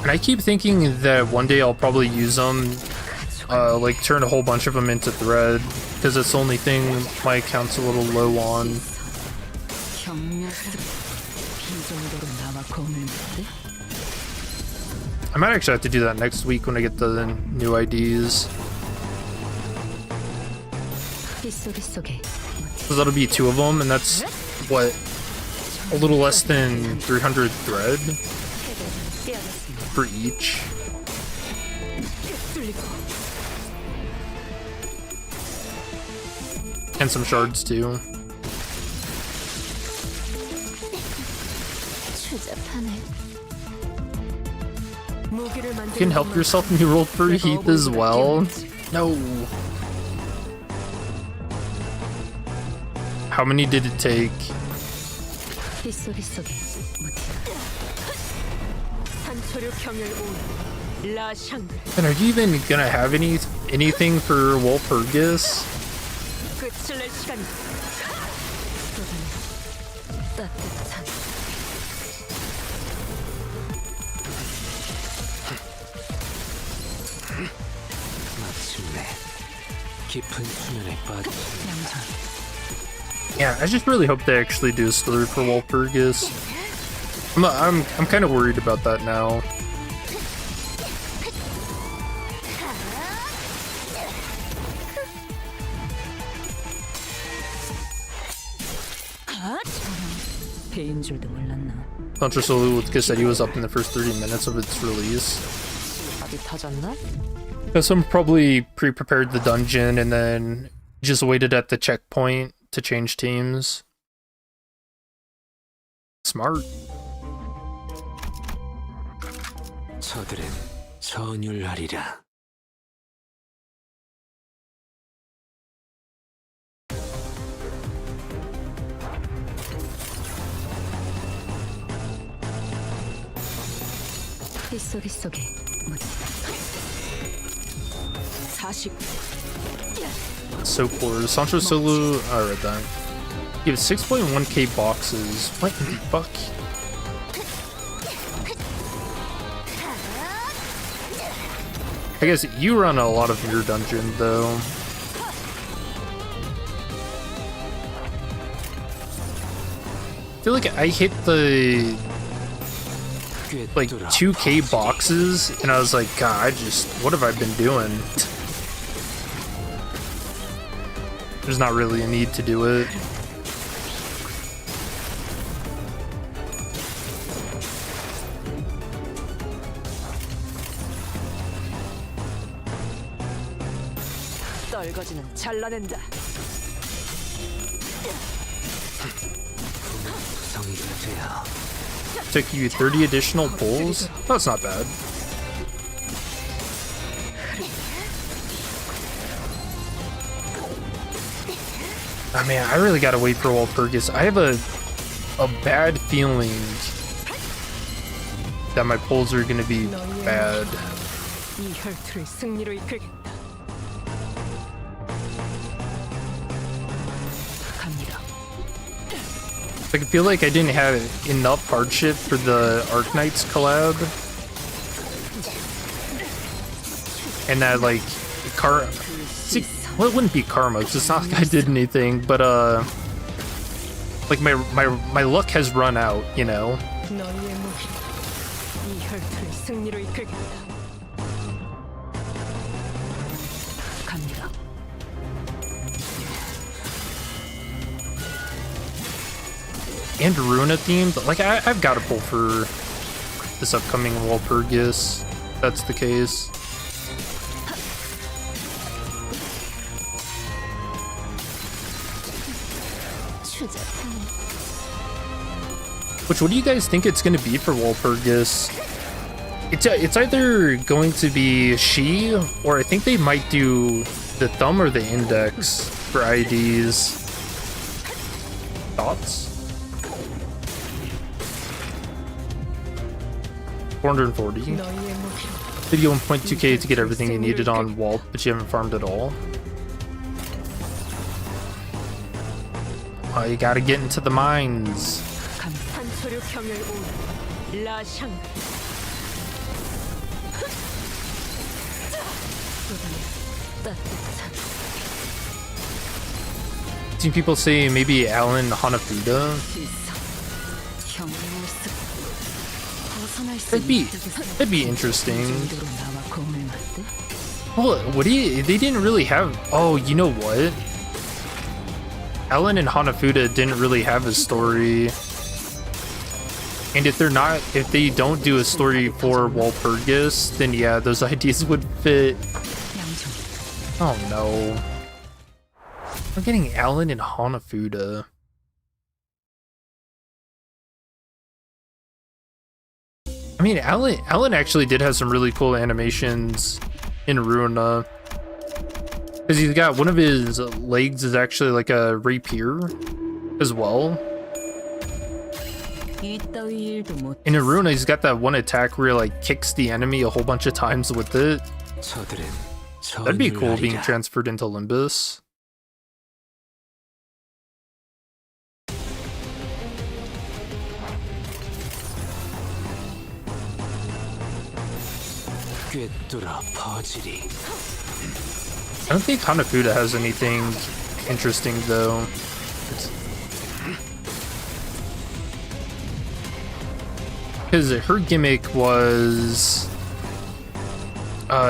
And I keep thinking that one day I'll probably use them, like turn a whole bunch of them into thread, because it's the only thing my account's a little low on. I might actually have to do that next week when I get the new IDs. So that'll be 2 of them, and that's, what, a little less than 300 thread for each. And some shards too. You can help yourself when you roll for heath as well. No. How many did it take? And are you even gonna have anything for Walpurgis? 있네. 깊은 수면에 빠져. Yeah, I just really hope they actually do a story for Walpurgis. I'm kind of worried about that now. 배인 줄도 몰랐나. Contra Solo said he was up in the first 30 minutes of its release. 답이 터졌나? Some probably pre-prepared the dungeon and then just waited at the checkpoint to change teams. Smart. 저들은 전율하리라. 빗소리 속에 묻었다. 40. So poor. Sancho Solo. I read that. You have 6.1k boxes. What in the fuck? I guess you run a lot of your dungeon though. I feel like I hit the like 2k boxes and I was like, God, what have I been doing? There's not really a need to do it. 떨거지는 잘라낸다. Took you 30 additional pulls? That's not bad. Oh man, I really gotta wait for Walpurgis. I have a bad feeling that my pulls are gonna be bad. 이 혈투를 승리로 이끌겠다. I feel like I didn't have enough hardship for the Arknights collab. And that like well, it wouldn't be karma because it's not like I did anything, but like my luck has run out, you know. 너희의 무기, 이 혈투를 승리로 이끌겠다. 갑니다. And Runa themed, like I've got to pull for this upcoming Walpurgis. That's the case. Which, what do you guys think it's going to be for Walpurgis? It's either going to be she, or I think they might do the thumb or the index for IDs. Thoughts? 440. 51.2k to get everything you needed on Walt, but you haven't farmed at all. Oh, you gotta get into the mines. 산소류 경혈 온 라샹. Seen people say maybe Alan Hanafuda. That'd be interesting. Well, they didn't really have. Oh, you know what? Alan and Hanafuda didn't really have a story. And if they don't do a story for Walpurgis, then yeah, those ideas would fit. Oh no. We're getting Alan and Hanafuda. I mean, Alan actually did have some really cool animations in Runa. Because he's got one of his legs is actually like a rapier as well. In Runa, he's got that one attack where he like kicks the enemy a whole bunch of times with it. That'd be cool being transferred into Limbus. 꿰뚫어 퍼지리. I don't think Hanafuda has anything interesting though. Because her gimmick was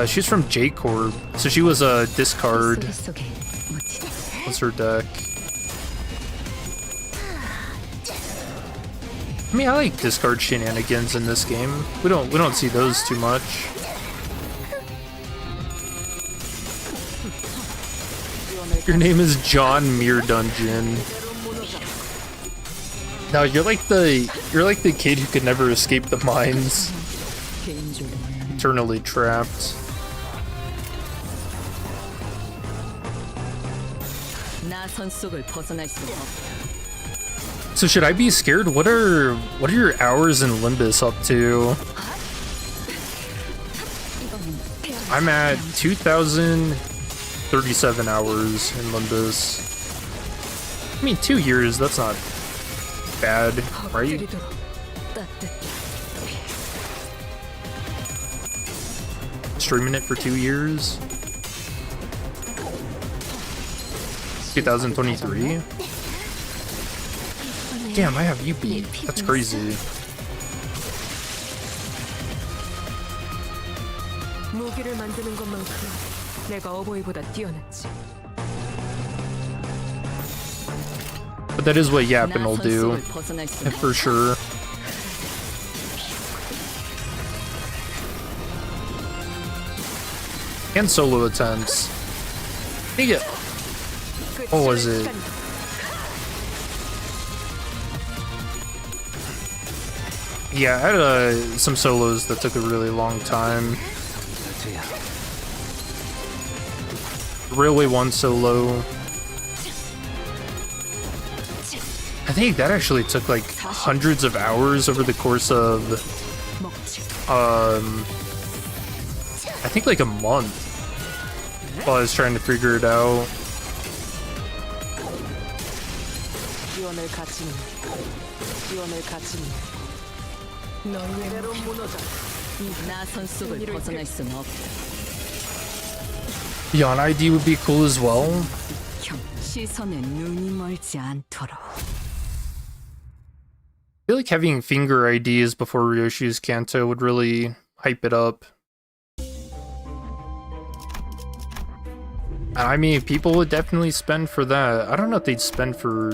she's from J Corp, so she was a discard. What's her deck? I mean, I like discard shenanigans in this game. We don't see those too much. Your name is John Mere Dungeon. No, you're like the kid who could never escape the mines. Eternally trapped. So should I be scared? What are your hours in Limbus up to? I'm at 2,037 hours in Limbus. I mean, 2 years, that's not bad, right? Streaming it for 2 years? 2023? Damn, I have you beat. That's crazy. 무기를 만드는 것만큼 내가 어버이보다 뛰어났지. But that is what Yappin will do, for sure. And solo attempts. What was it? Yeah, I had some solos that took a really long time. Railway 1 solo. I think that actually took like hundreds of hours over the course of I think like a month while I was trying to figure it out. Yawn ID would be cool as well. I feel like having finger IDs before Ryoshi's Kanto would really hype it up. I mean, people would definitely spend for that. I don't know if they'd spend for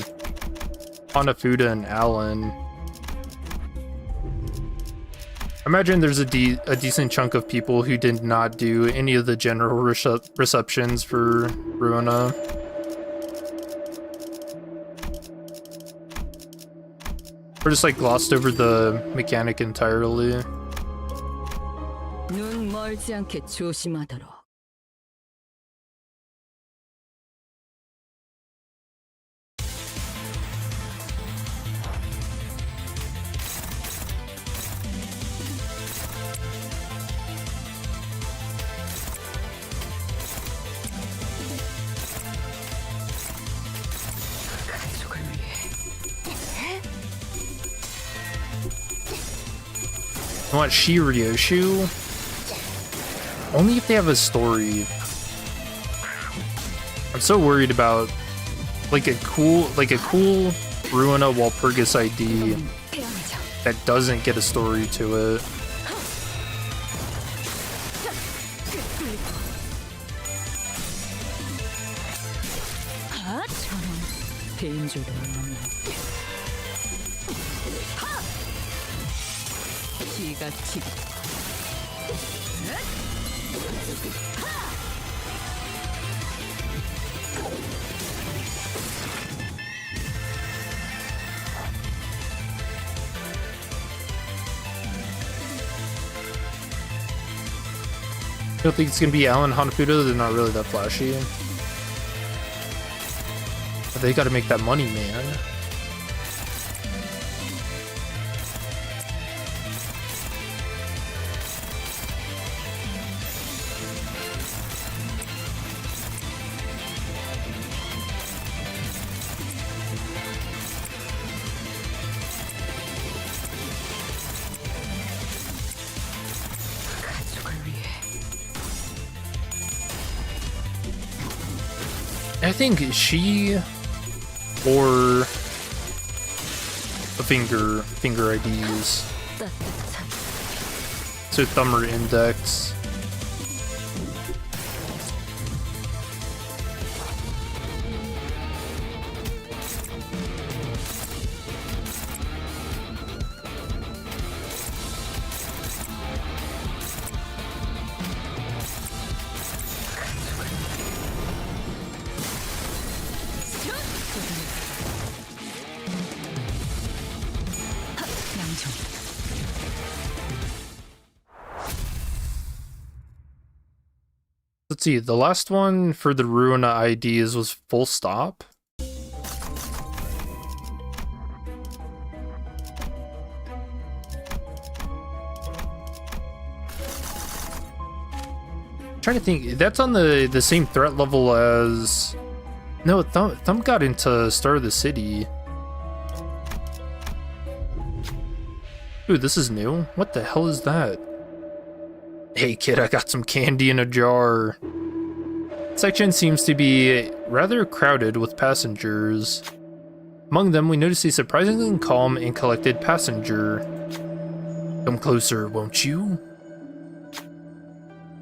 Hanafuda and Alan. I imagine there's a decent chunk of people who did not do any of the general receptions for Ruina. Or just like glossed over the mechanic entirely. I want Shiryoshu? Only if they have a story. I'm so worried about like a cool Ruina Walpurgis ID that doesn't get a story to it. I don't think it's gonna be Alan Hanafuda. They're not really that flashy. But they gotta make that money, man. I think she or the finger IDs. So thumb or index. Let's see, the last one for the Ruina IDs was full stop. Trying to think, that's on the same threat level as... No, Thumb got into Star of the City. Ooh, this is new? What the hell is that? Hey kid, I got some candy in a jar. Section seems to be rather crowded with passengers. Among them, we notice a surprisingly calm and collected passenger. Come closer, won't you?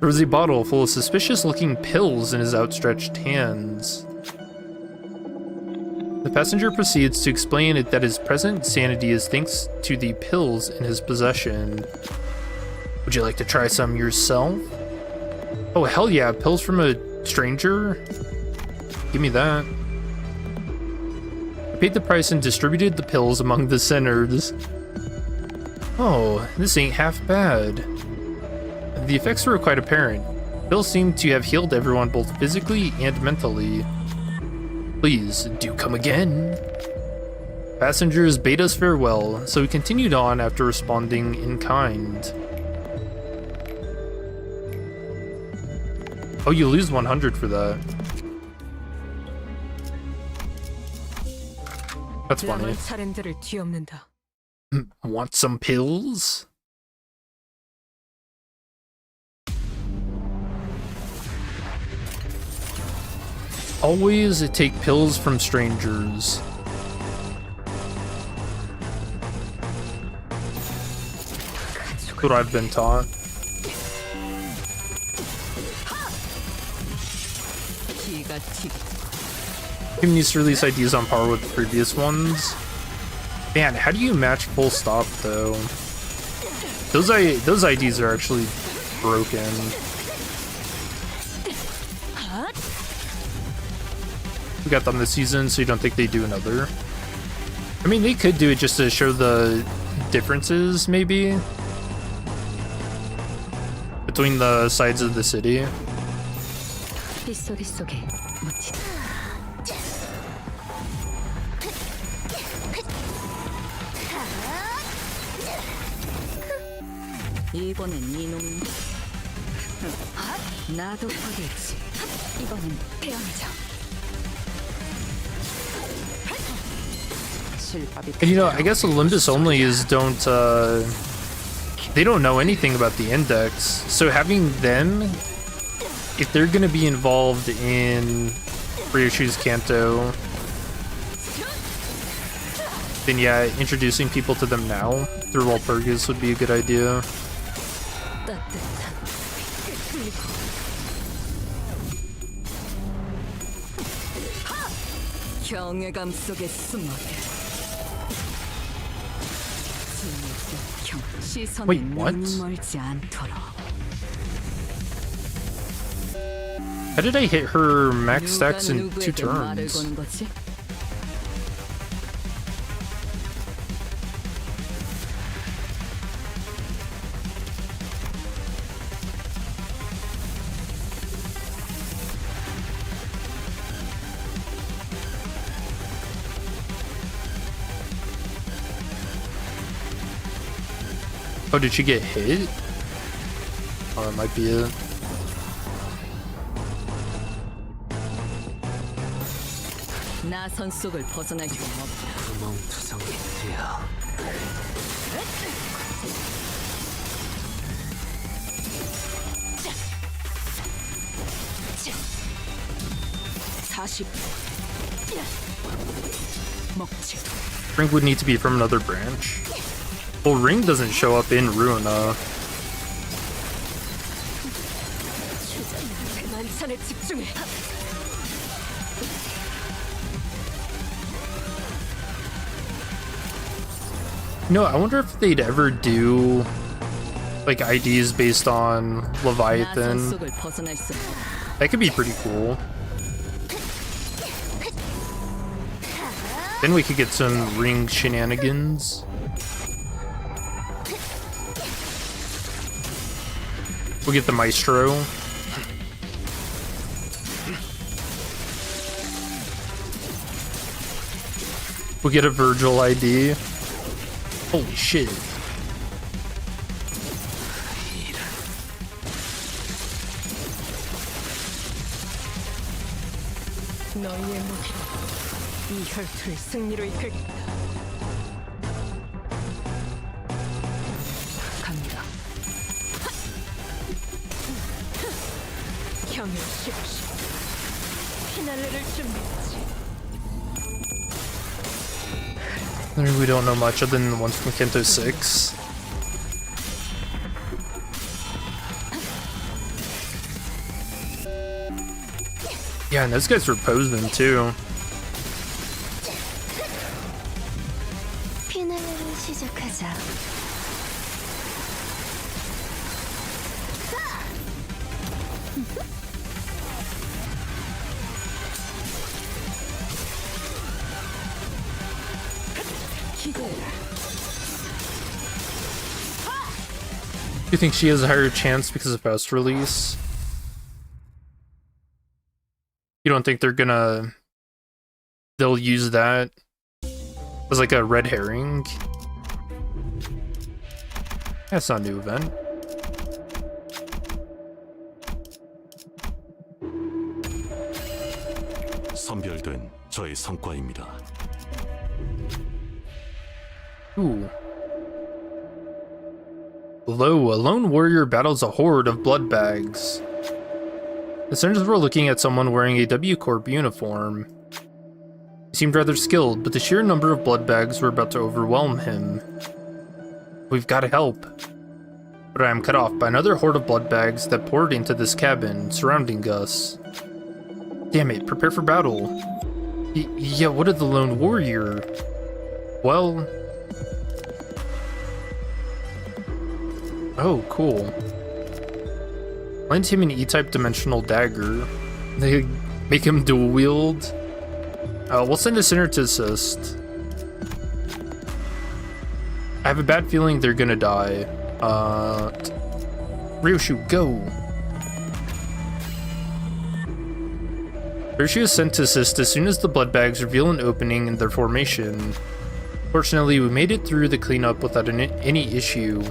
There was a bottle full of suspicious-looking pills in his outstretched hands. The passenger proceeds to explain that his present sanity is thanks to the pills in his possession. Would you like to try some yourself? Oh, hell yeah, pills from a stranger? Give me that. I paid the price and distributed the pills among the sinners. Oh, this ain't half bad. The effects were quite apparent. Pills seemed to have healed everyone both physically and mentally. Please, do come again. Passengers bade us farewell, so we continued on after responding in kind. Oh, you lose 100 for that. That's funny. Want some pills? Always take pills from strangers. That's what I've been taught. Team needs to release IDs on par with the previous ones. Man, how do you match full stop though? Those IDs are actually broken. We got them this season, so you don't think they do another? I mean, they could do it just to show the differences, maybe, between the sides of the city. 이번엔 이놈. 나도 하겠지. 이번엔 태양이죠. And you know, I guess the Limbus onlys don't, they don't know anything about the index, so having them, if they're gonna be involved in Ryoshi's Kanto, then yeah, introducing people to them now through Walpurgis would be a good idea. 경외감 속에 숨어게. Wait, what? How did I hit her max stacks in 2 turns? Oh, did she get hit? Oh, that might be it. 나선 속을 벗어날 수 없다. 구멍투성이 되어. 다시 먹지. Ring would need to be from another branch. Well, Ring doesn't show up in Ruina. 만찬에 집중해. No, I wonder if they'd ever do like IDs based on Leviathan. That could be pretty cool. Then we could get some Ring shenanigans. We'll get the Maestro. We'll get a Virgil ID. Holy shit. 너희의 무기로 이 혈투를 승리로 이끌겠다. 갑니다. 형을 씹으시. 피날레를 준비했지. We don't know much other than the ones from Kento 6. Yeah, and those guys were posing too. 피날레를 시작하자. Do you think she has a higher chance because of Faust release? You don't think they'll use that as like a red herring? That's not a new event. 선별된 저의 성과입니다. Ooh. Lo, a lone warrior battles a horde of blood bags. The Senators were looking at someone wearing a W Corp uniform. He seemed rather skilled, but the sheer number of blood bags were about to overwhelm him. We've got to help. But I am cut off by another horde of blood bags that poured into this cabin, surrounding us. Damn it, prepare for battle. Yeah, what of the lone warrior? Well... Oh, cool. Lend him an E-type dimensional dagger. They make him dual wield. We'll send a Sinner to assist. I have a bad feeling they're gonna die. Ryoshu, go! Ryoshu is sent to assist as soon as the blood bags reveal an opening in their formation. Fortunately, we made it through the cleanup without any issue.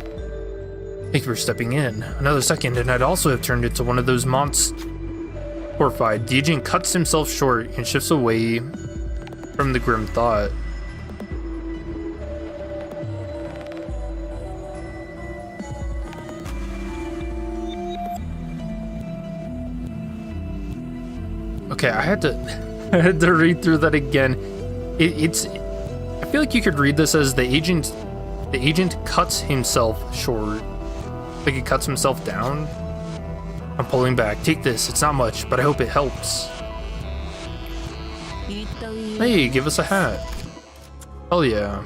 Thank you for stepping in. Another second, and I'd also have turned into one of those monsters. Horrified, the agent cuts himself short and shifts away from the grim thought. Okay, I had to read through that again. It's I feel like you could read this as the agent cuts himself short. Like he cuts himself down. I'm pulling back. Take this. It's not much, but I hope it helps. Hey, give us a hat. Hell yeah.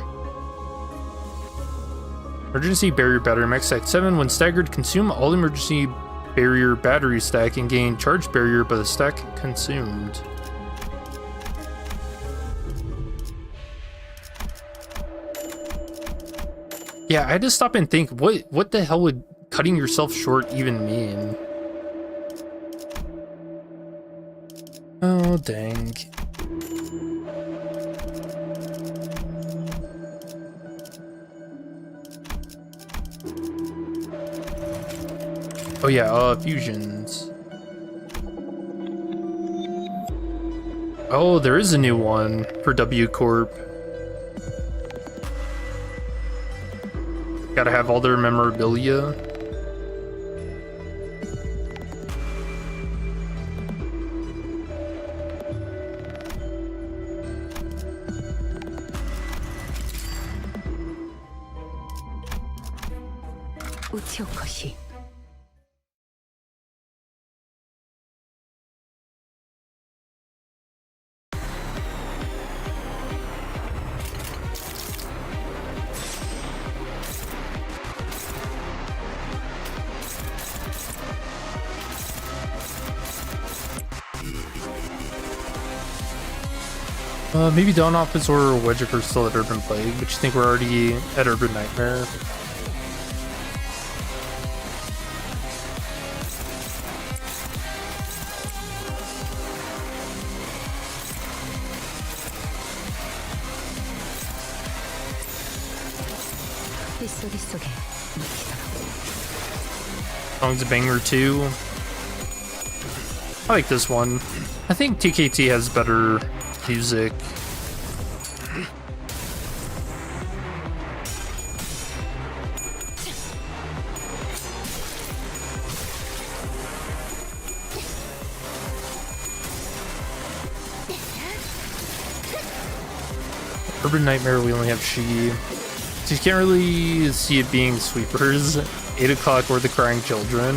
Emergency barrier battery max stack 7. When staggered, consume all emergency barrier battery stack and gain charge barrier by the stack consumed. Yeah, I had to stop and think, what the hell would cutting yourself short even mean? Oh, dang. Oh yeah, fusions. Oh, there is a new one for W Corp. Gotta have all their memorabilia. 우치오 컷이. Maybe Dawn Office or Wedgick are still at Urban Plague, but you think we're already at Urban Nightmare? Song's a banger too. I like this one. I think TKT has better music. Urban Nightmare, we only have She. So you can't really see it being sweepers, 8 o'clock or the Crying Children.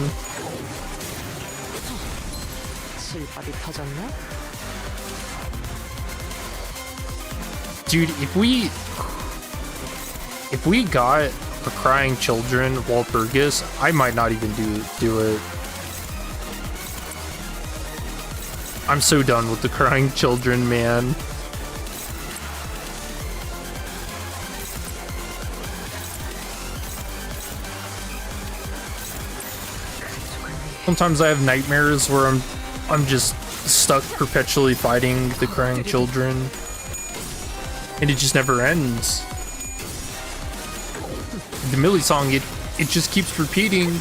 실밥이 터졌나? Dude, if we got a Crying Children Walpurgis, I might not even do it. I'm so done with the Crying Children, man. Sometimes I have nightmares where I'm just stuck perpetually fighting the Crying Children. And it just never ends. The Millie song, it just keeps repeating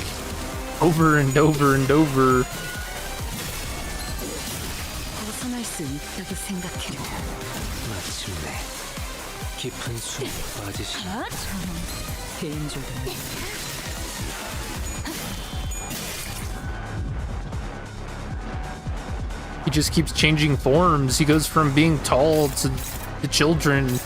over and over and over. 마침내 깊은 숨에 빠지시네. He just keeps changing forms. He goes from being tall to the children.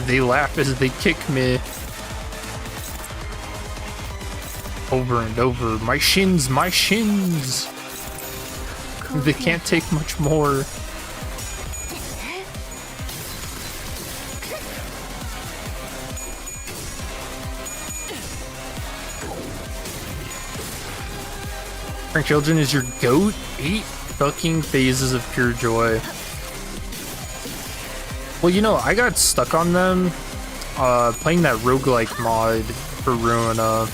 They laugh as they kick me. Over and over. My shins, my shins! They can't take much more. Crying Children is your goat? 8 fucking phases of pure joy. Well, you know, I got stuck on them playing that roguelike mod for Ruina.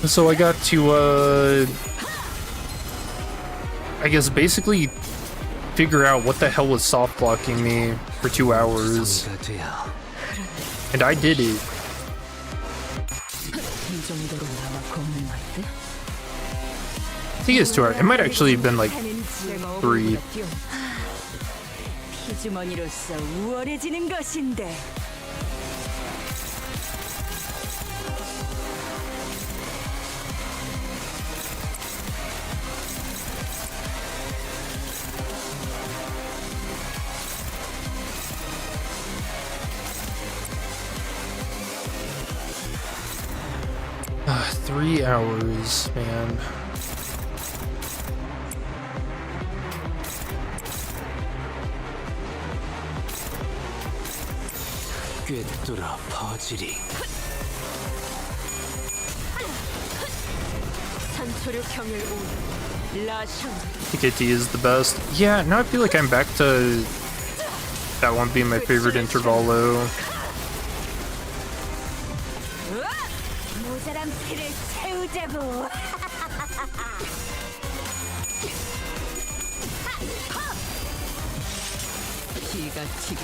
So I got to, I guess basically figure out what the hell was soft blocking me for 2 hours. And I did it. I think it's 2 hours. It might actually have been like 3. 피주머니로서 우월해지는 것인데. Ah, 3 hours, man. 꿰뚫어 퍼지리. TKT is the best. Yeah, now I feel like I'm back to that one being my favorite intervalo. 모자란 피를 채우자고. 기가 튀기.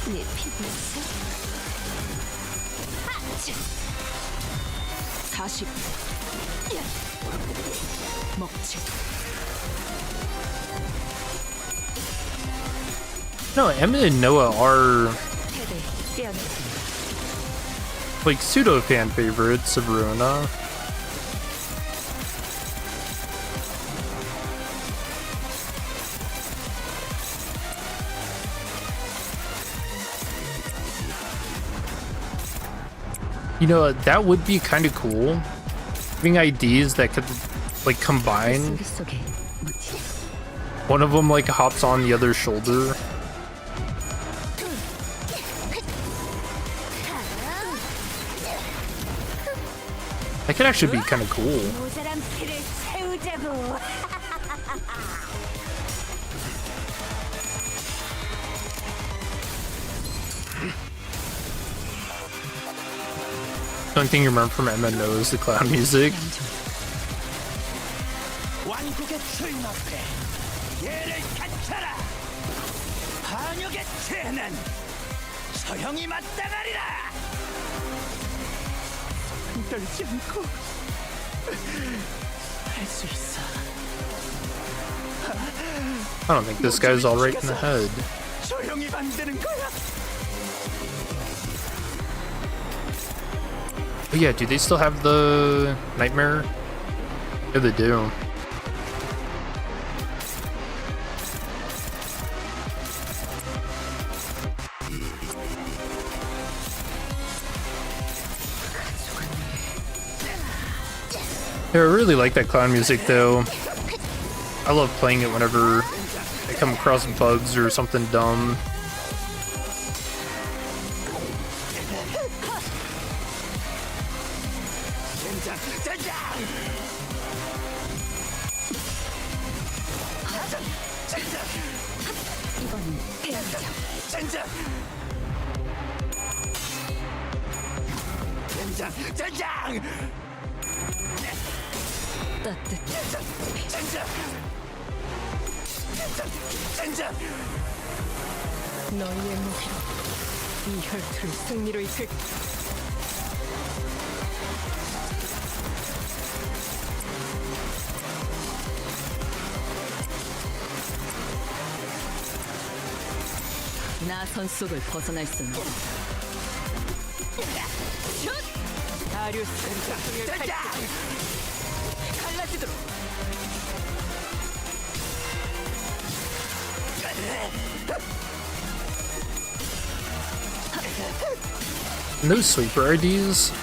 내 피부에서 40 먹지. No, Emma and Noah are like pseudo fan favorites of Ruina. You know, that would be kind of cool. Having IDs that could like combine. One of them like hops on the other's shoulder. That could actually be kind of cool. The only thing you remember from Emma No is the clown music. 왕국의 주인 앞에 예를 갖춰라. 반역의 죄는 소형이 마땅하리라. 떨지 않고 할 수 있어. I don't think this guy's all right in the head. 조용히 만드는 거야. But yeah, do they still have the nightmare? Yeah, they do. Yeah, I really like that clown music though. I love playing it whenever I come across bugs or something dumb. 너희의 무기로 이 혈투를 승리로 이끌. 나선 속을 벗어날 수는 없어. 다리우스 공격을 갈라지도록. And those sweeper IDs. I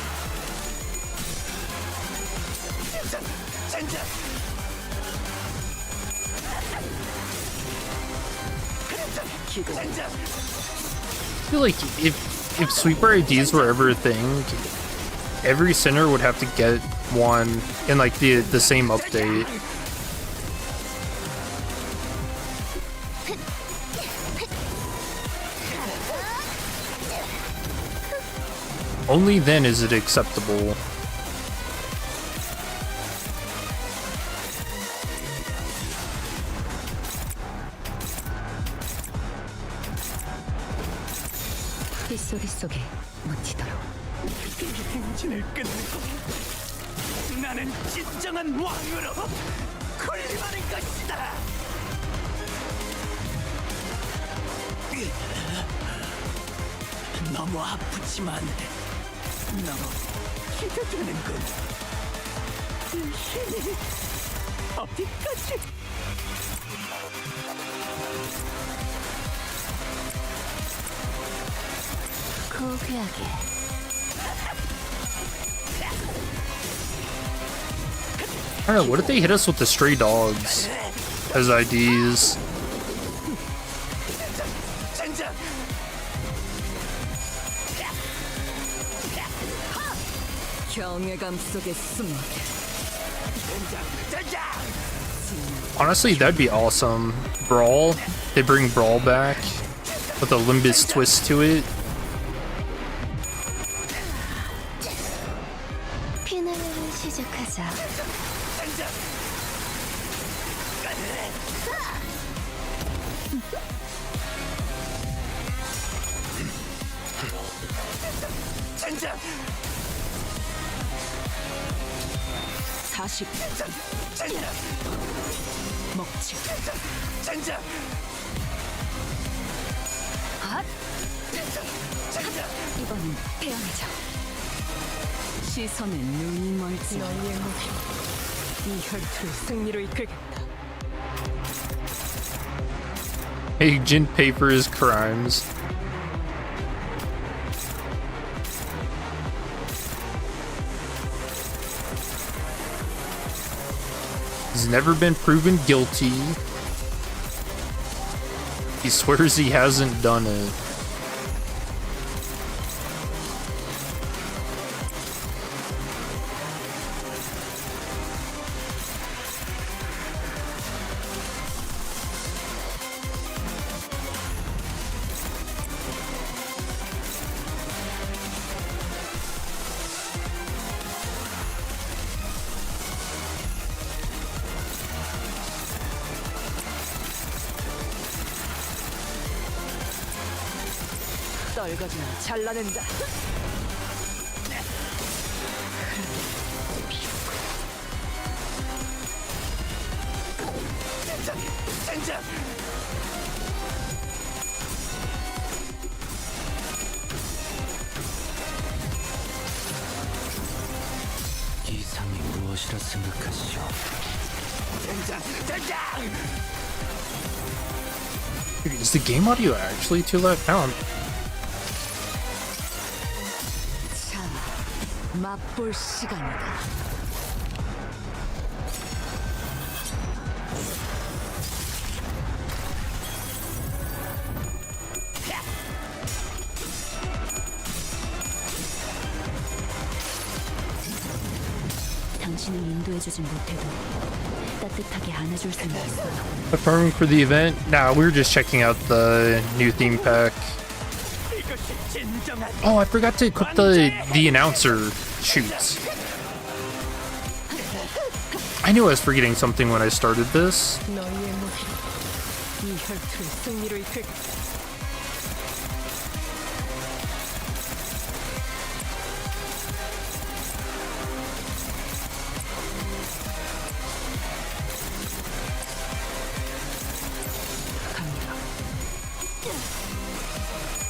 feel like if sweeper IDs were ever a thing, every center would have to get one in like the same update. Only then is it acceptable. 빗소리 속에 묻히도록. 행진을 끝내고 나는 진정한 왕으로 군림하는 것이다. 너무 아프지만 너무 기대되는군. 이 힘이 어디까지? 고귀하게. I don't know, what if they hit us with the stray dogs as IDs? 경외감 속에 숨어. Honestly, that'd be awesome. Brawl. They bring Brawl back with a Limbus twist to it. 피날레를 시작하자. 다시 먹지. 이번엔 태어나자. 시선에 눈이 멀지. 너희의 목이 이 혈투를 승리로 이끌겠다. Agent pay for his crimes. He's never been proven guilty. He swears he hasn't done it. 떨거지나 잘라낸다. 이상이 무엇이라 생각하시오? Dude, is the game audio actually too loud? Now 자, 맛볼 시간이다. 당신을 인도해주진 못해도 따뜻하게 안아줄 수는 있어. Affirming for the event? Nah, we were just checking out the new theme pack. Oh, I forgot to equip the announcer shoots. I knew I was forgetting something when I started this. 너희의 목이 이 혈투를 승리로 이끌겠다.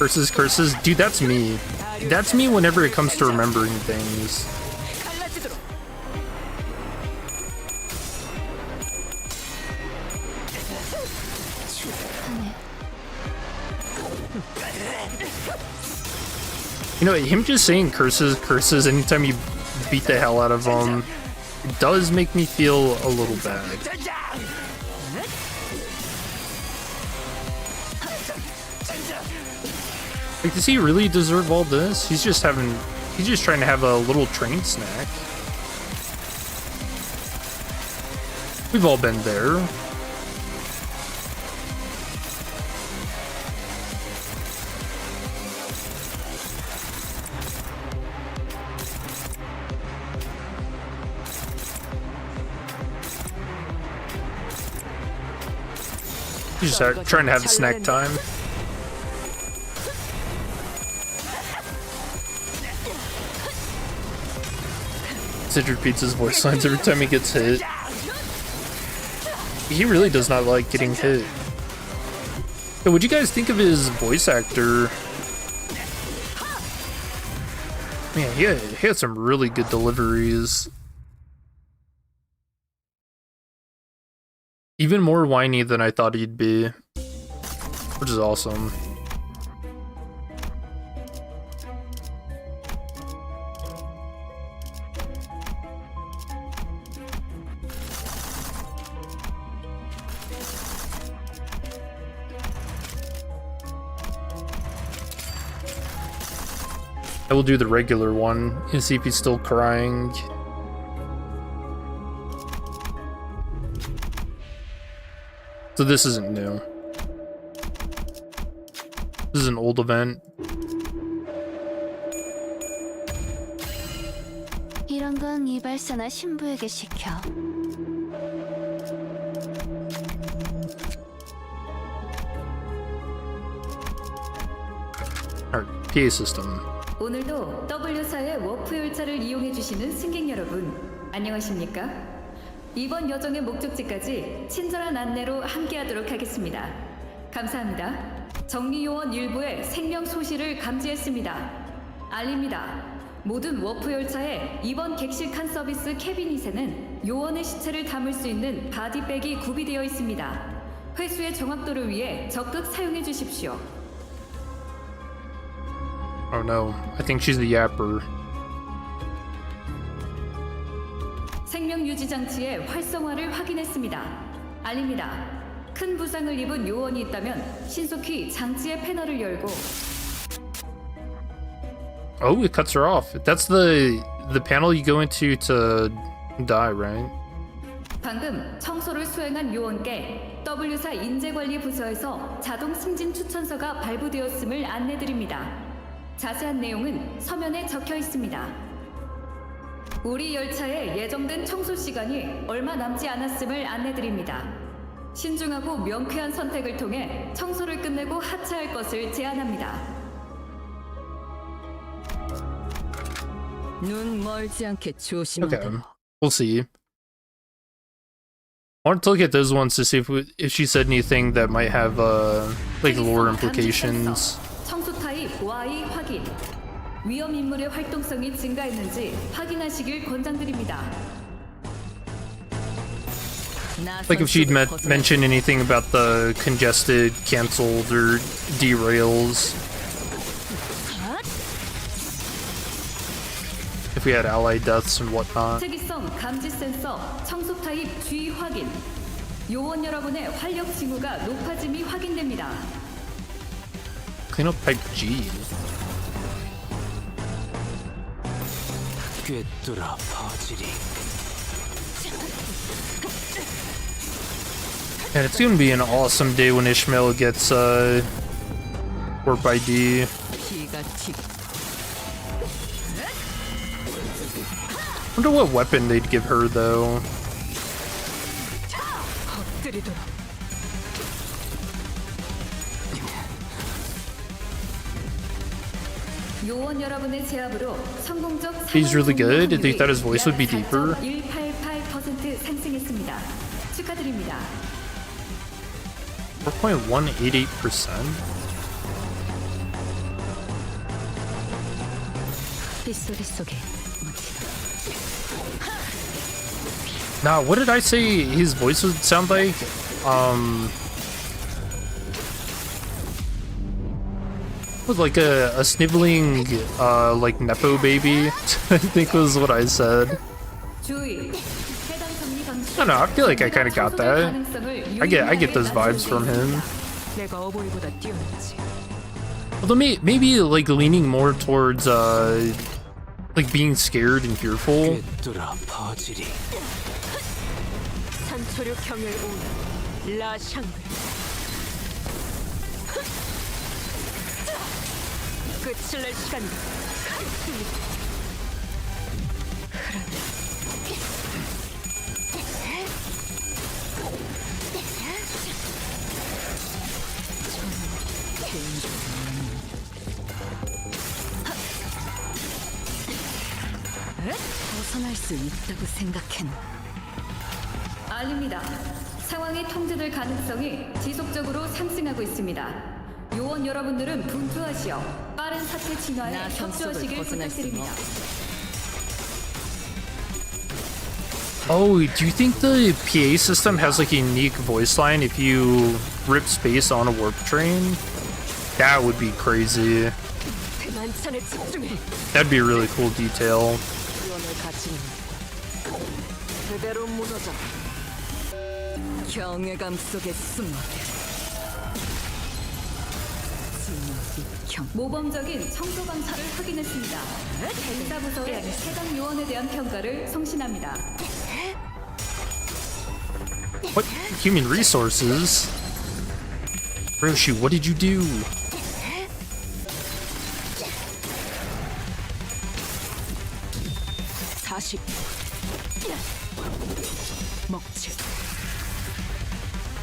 Curses, curses. Dude, that's me. That's me whenever it comes to remembering things. You know, him just saying curses, curses anytime you beat the hell out of him, it does make me feel a little bad. Like, does he really deserve all this? He's just trying to have a little train snack. We've all been there. He's just trying to have snack time. Sid repeats his voice lines every time he gets hit. He really does not like getting hit. So what'd you guys think of his voice actor? Man, he had some really good deliveries. Even more whiny than I thought he'd be, which is awesome. I will do the regular one and see if he's still crying. So this isn't new. This is an old event. 이런 건 이발사나 신부에게 시켜. Alright, PA system. 오늘도 W사의 워프 열차를 이용해 주시는 승객 여러분, 안녕하십니까? 이번 여정의 목적지까지 친절한 안내로 함께하도록 하겠습니다. 감사합니다. 정리요원 일부의 생명 소실을 감지했습니다. 알립니다. 모든 워프 열차의 이번 객실 칸 서비스 캐비닛에는 요원의 시체를 담을 수 있는 바디백이 구비되어 있습니다. 회수의 정확도를 위해 적극 사용해 주십시오. Oh no, I think she's the yapper. 생명 유지 장치의 활성화를 확인했습니다. 알립니다. 큰 부상을 입은 요원이 있다면 신속히 장치의 패널을 열고 Oh, it cuts her off. That's the panel you go into to die, right? 방금 청소를 수행한 요원께 W사 인재관리 부서에서 자동 승진 추천서가 발부되었음을 안내드립니다. 자세한 내용은 서면에 적혀 있습니다. 우리 열차에 예정된 청소 시간이 얼마 남지 않았음을 안내드립니다. 신중하고 명쾌한 선택을 통해 청소를 끝내고 하차할 것을 제안합니다. 눈 멀지 않게 Okay, 조심하도록. we'll see. I want to look at those ones to see if she said anything that might have like lore implications. 청소 타입 Y 확인. 위험 인물의 활동성이 증가했는지 확인하시길 권장드립니다. Like if she'd mentioned anything about the congested, canceled, or derails. If we had ally deaths and whatnot. 특이성 감지 센서 청소 타입 G 확인. 요원 여러분의 활력 징후가 높아짐이 확인됩니다. Cleanup type G. 꿰뚫어 퍼지리. And it's gonna be an awesome day when Ishmael gets warp ID. Wonder what weapon they'd give her though. 요원 여러분의 제압으로 성공적 He's really good. Did they thought his voice would be deeper? 188% 상승했습니다. 축하드립니다. 4.188%? 빗소리 속에 Nah, what did I say his voice would sound like? Was like a sniveling like nepo baby. I think was what I said. 주의. I don't know, I feel like I kind of got that. I get those vibes from him. 내가 어버이보다 뛰어났지. Although maybe like leaning more towards like being scared and fearful. 꿰뚫어 퍼지리. 산초류 경혈 오는 라샹글. 끝을 낼 시간이다. 벗어날 수 있다고 생각했나? 알립니다. 상황이 통제될 가능성이 지속적으로 상승하고 있습니다. 요원 여러분들은 분투하시어 빠른 사태 진화에 협조하시길 부탁드립니다. Oh, do you think the PA system has like a unique voice line if you rip space on a warp train? That would be crazy. 만찬에 집중해. That'd be a really cool detail. 구원의 가치는 그대로 무너져. 경외감 속에 숨어. 모범적인 청소 방사를 확인했습니다. 행사부서의 해당 요원에 대한 평가를 성신합니다. What? Human resources? Roshi, what did you do? 먹지.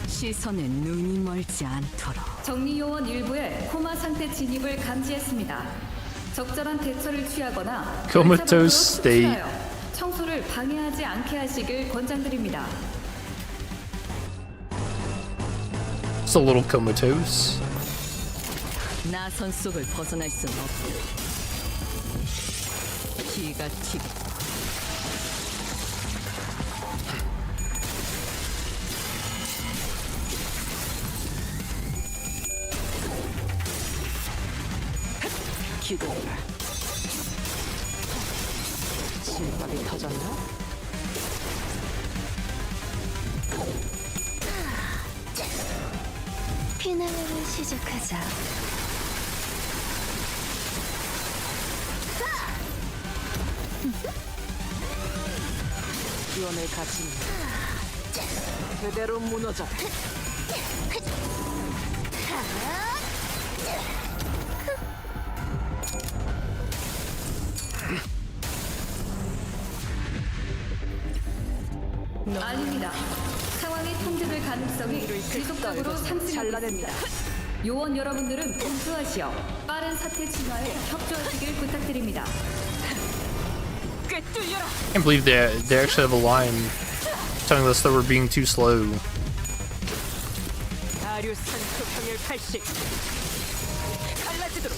시선에 눈이 멀지 않도록. 정리요원 일부의 코마 상태 진입을 감지했습니다. 적절한 대처를 취하거나 Comatose state. 청소를 방해하지 않게 하시길 권장드립니다. It's a little comatose. 나선 속을 벗어날 순 없어. 기가 튀고 기도해라. 실밥이 터졌나? 피날레를 시작하자. 기원을 가진 그대로 무너져. 아닙니다. 상황이 통제될 가능성이 지속적으로 상승하고 있습니다. 요원 여러분들은 분주하시어 빠른 사태 진화에 협조하시길 부탁드립니다. 꿰뚫려라. I can't believe they actually have a line telling us that we're being too slow. 아류산 표평일 80 갈라지도록.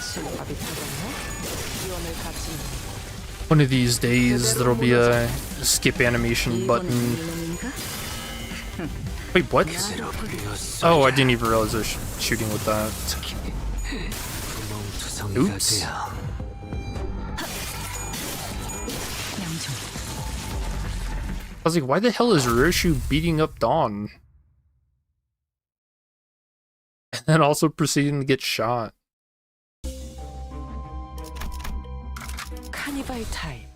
실밥이 터졌나? 기원을 가진 One of these days, there'll be a skip animation button. Wait, what? Oh, I didn't even realize I was shooting with that. Oops. I was like, why the hell is Roshu beating up Dawn? And then also proceeding to get shot. 카니발 타임.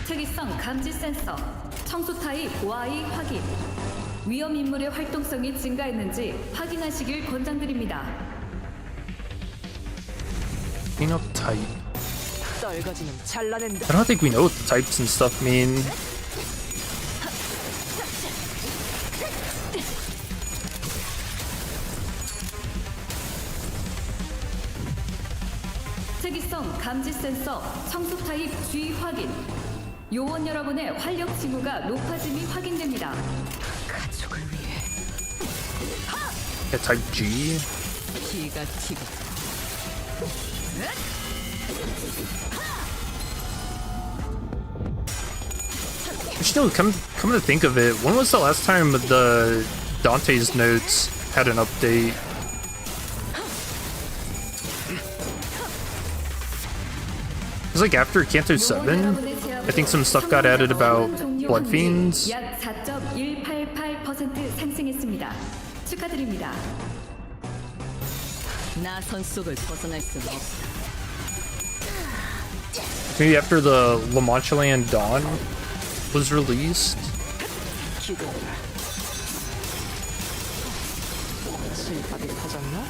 특이성 감지 센서, 청소 타입 Y 확인. 위험 인물의 활동성이 증가했는지 확인하시길 권장드립니다. Phenotype. 떨거지는 잘라낸다. I don't think we know what the types and stuff mean. 특이성 감지 센서, 청소 타입 G 확인. 요원 여러분의 활력 징후가 높아짐이 확인됩니다. 가족을 위해 Yeah, type G. 기가 튀고 Still, come to think of it, when was the last time the Dante's notes had an update? It was like after Canto 7. I think some stuff got added about blood fiends. 약 4.188% 상승했습니다. 축하드립니다. 나선 속을 벗어날 순 없어. Maybe after the La Mancha Land Dawn was released. 기도해라. 실밥이 터졌나?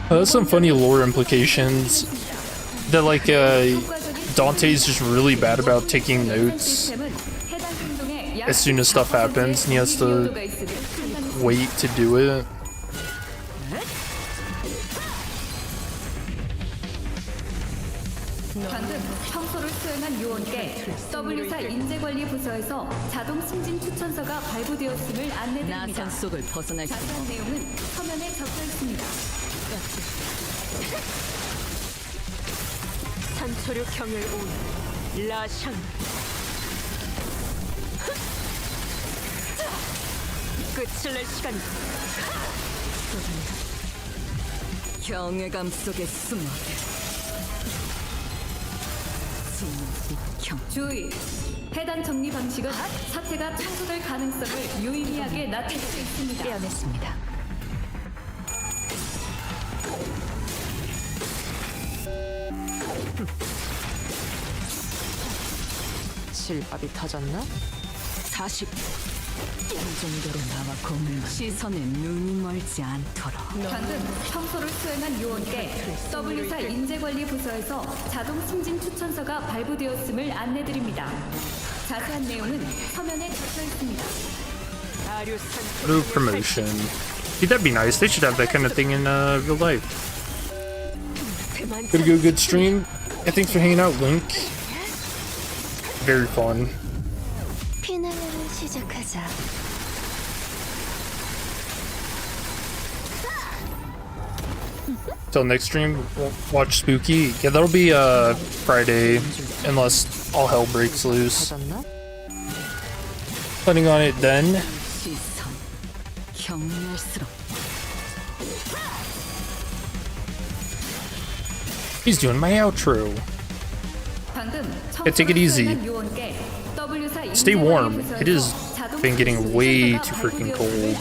That's some funny lore implications. That like Dante's just really bad about taking notes as soon as stuff happens, and he has to wait to do it. 방금 청소를 수행한 요원께 W사 인재관리부서에서 자동 승진 추천서가 발부되었음을 안내드립니다. 나선 속을 벗어날 수 자세한 없어. 내용은 서면에 적혀 있습니다. 산초류 경을 온 라샹. 끝을 낼 시간이다. 경외감 속에 숨어. 주의! 해당 정리 방식은 사태가 청소될 가능성을 유의미하게 낮출 수 있습니다. 깨어냈습니다. 실밥이 터졌나? 40. 이 정도로 나와 공을 시선에 눈이 멀지 않도록. 방금 청소를 수행한 요원께 W사 인재관리부서에서 자동 승진 추천서가 발부되었음을 안내드립니다. 자세한 내용은 서면에 적혀 있습니다. Auto promotion. Dude, that'd be nice. They should have that kind of thing in real life. Gonna go good stream. Yeah, thanks for hanging out, Link. Very fun. 피날레를 시작하자. Till next stream, we'll watch Spooky. Yeah, that'll be Friday, unless all hell breaks loose. Planning on it then. He's doing my outro. Yeah, take it easy. Stay warm. It has been getting way too freaking cold.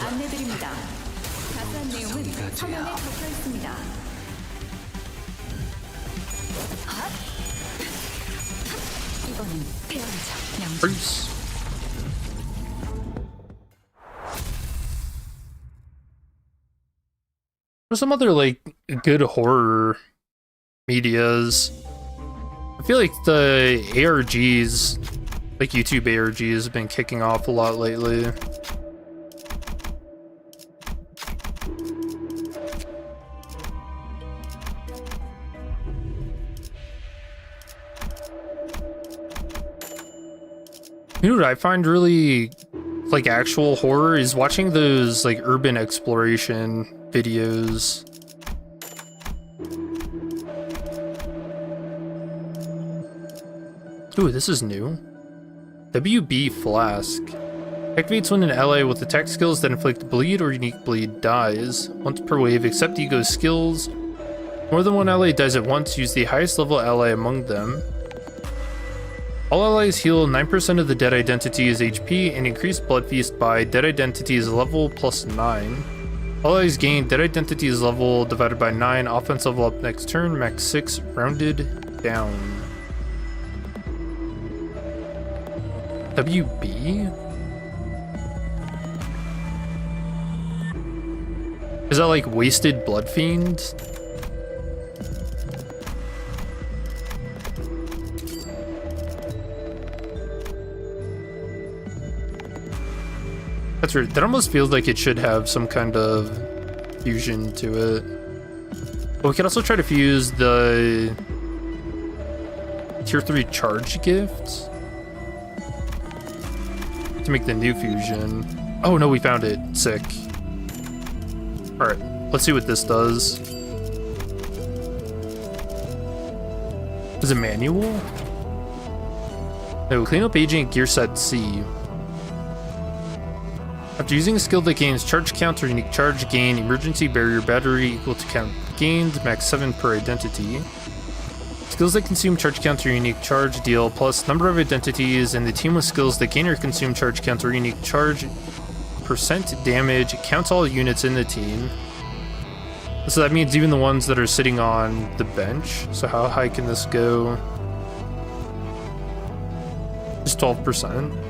Peace. For some other like good horror medias, I feel like the ARGs, like YouTube ARGs, have been kicking off a lot lately. You know what I find really like actual horror is watching those like urban exploration videos. Ooh, this is new. WB Flask. Activates when an ally with attack skills that inflict bleed or unique bleed dies. Once per wave, except Ego's skills. More than one ally dies at once, use the highest level ally among them. All allies heal 9% of the dead identity's HP and increase Blood Feast by dead identity's level plus 9. Allies gain dead identity's level divided by 9, offense level up next turn, max 6, rounded down. WB? Is that like Wasted Blood Fiend? That's weird. That almost feels like it should have some kind of fusion to it. But we could also try to fuse the tier 3 charge gift to make the new fusion. Oh no, we found it. Sick. Alright, let's see what this does. Is it manual? No, clean up agent gear set C. After using a skill that gains charge count or unique charge, gain emergency barrier battery equal to count gained, max 7 per identity. Skills that consume charge count or unique charge deal plus number of identities, and the team with skills that gain or consume charge count or unique charge percent damage counts all units in the team. So that means even the ones that are sitting on the bench. So how high can this go? Just 12%.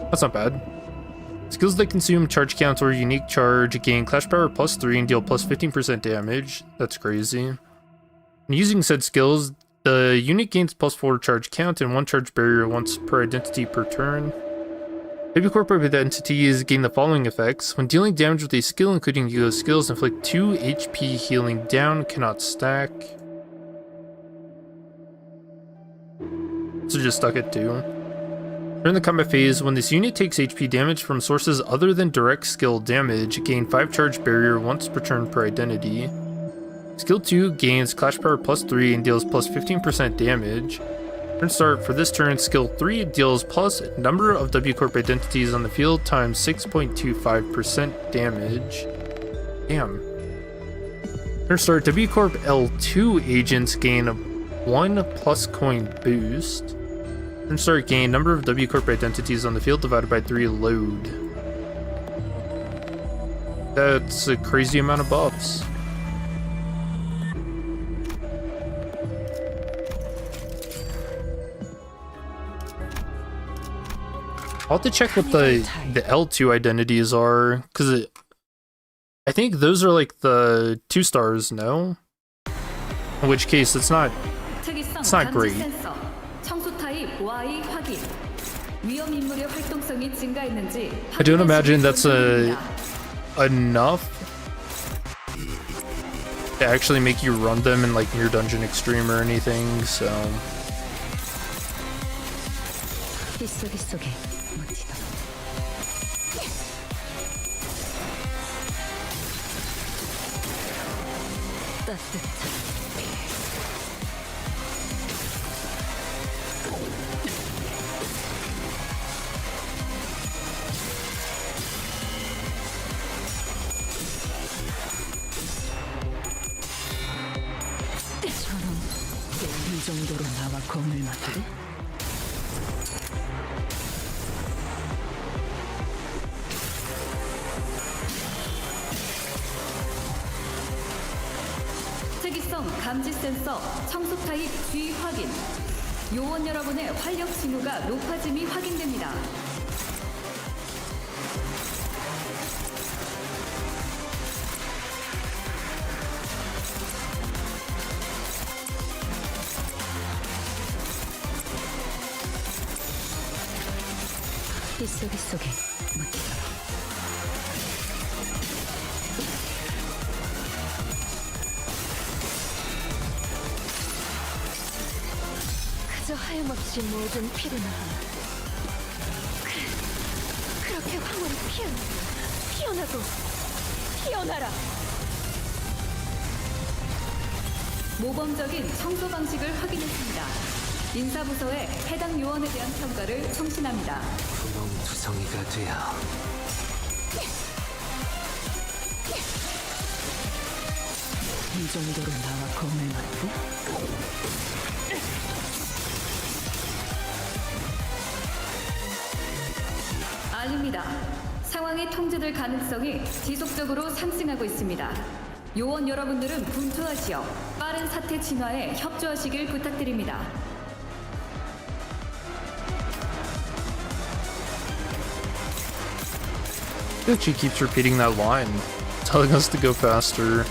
That's not bad. Skills that consume charge count or unique charge gain clash power plus 3 and deal plus 15% damage. That's crazy. And using said skills, the unit gains plus 4 charge count and 1 charge barrier once per identity per turn. Baby corporate identities gain the following effects. When dealing damage with a skill, including Ego's skills, inflict 2 HP healing down, cannot stack. So just stuck at 2. During the combat phase, when this unit takes HP damage from sources other than direct skill damage, gain 5 charge barrier once per turn per identity. Skill 2 gains clash power plus 3 and deals plus 15% damage. Turn start for this turn, skill 3 deals plus number of W Corp identities on the field times 6.25% damage. Damn. Turn start, W Corp L2 agents gain 1 plus coin boost. Turn start, gain number of W Corp identities on the field divided by 3 load. That's a crazy amount of buffs. I'll have to check what the L2 identities are, because I think those are like the 2 stars, no? In which case, it's not great. I don't imagine that's enough to actually make you run them in like near dungeon extreme or anything. So. 이 정도로 나와 공을 맞대? 특이성 감지 센서 청소 타입 G 확인. 요원 여러분의 활력 징후가 높아짐이 확인됩니다. 속에 그저 하염없이 모든 피를 나와. 그렇게 황홀히 피어나고 피어나라. 모범적인 청소 방식을 확인했습니다. 인사부서에 해당 요원에 대한 평가를 청신합니다. 분홍투성이가 되어 이 정도로 나와 공을 맞대? 알립니다. 상황이 통제될 가능성이 지속적으로 상승하고 있습니다. 요원 여러분들은 분투하시어 빠른 사태 진화에 협조하시길 부탁드립니다. She keeps repeating that line, telling us to go faster.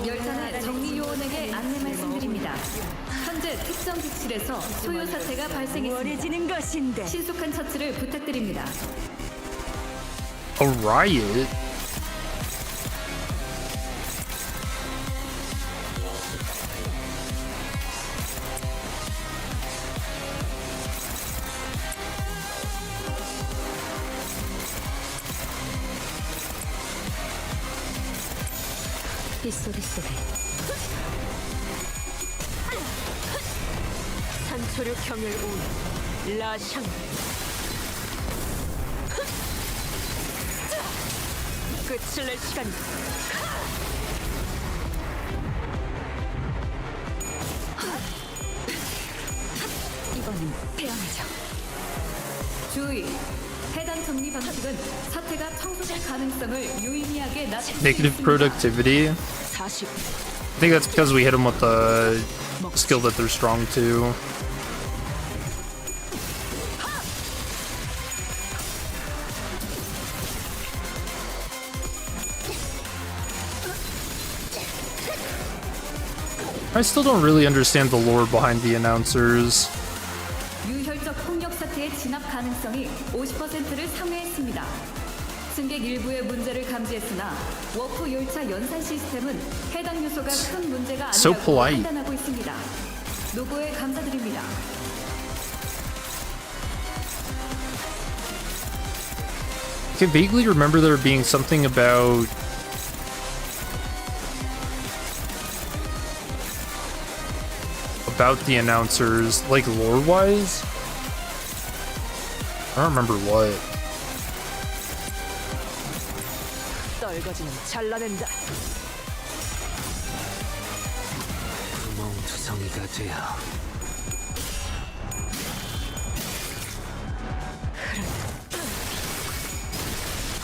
열차는 정리 요원에게 안내 말씀드립니다. 현재 특정 기칠에서 소요 사태가 발생했습니다. 신속한 처치를 부탁드립니다. A riot? 빗소리 속에 산초류 경을 온 라샹. 끝을 낼 시간이. 이번엔 태어나죠. 주의! 해당 정리 방식은 사태가 청소될 가능성을 유의미하게 낮출 Negative productivity. I think that's because we hit them with the skill that they're strong to. I still don't really understand the lore behind the announcers. 유혈적 폭력 사태의 진압 가능성이 50%를 상회했습니다. 승객 일부의 문제를 감지했으나 워프 열차 연산 시스템은 해당 요소가 큰 문제가 아니라고 판단하고 있습니다. 노고에 감사드립니다. I can vaguely remember there being something about about the announcers, like lore-wise. I don't remember what. 떨거지는 잘라낸다. 구멍투성이가 되어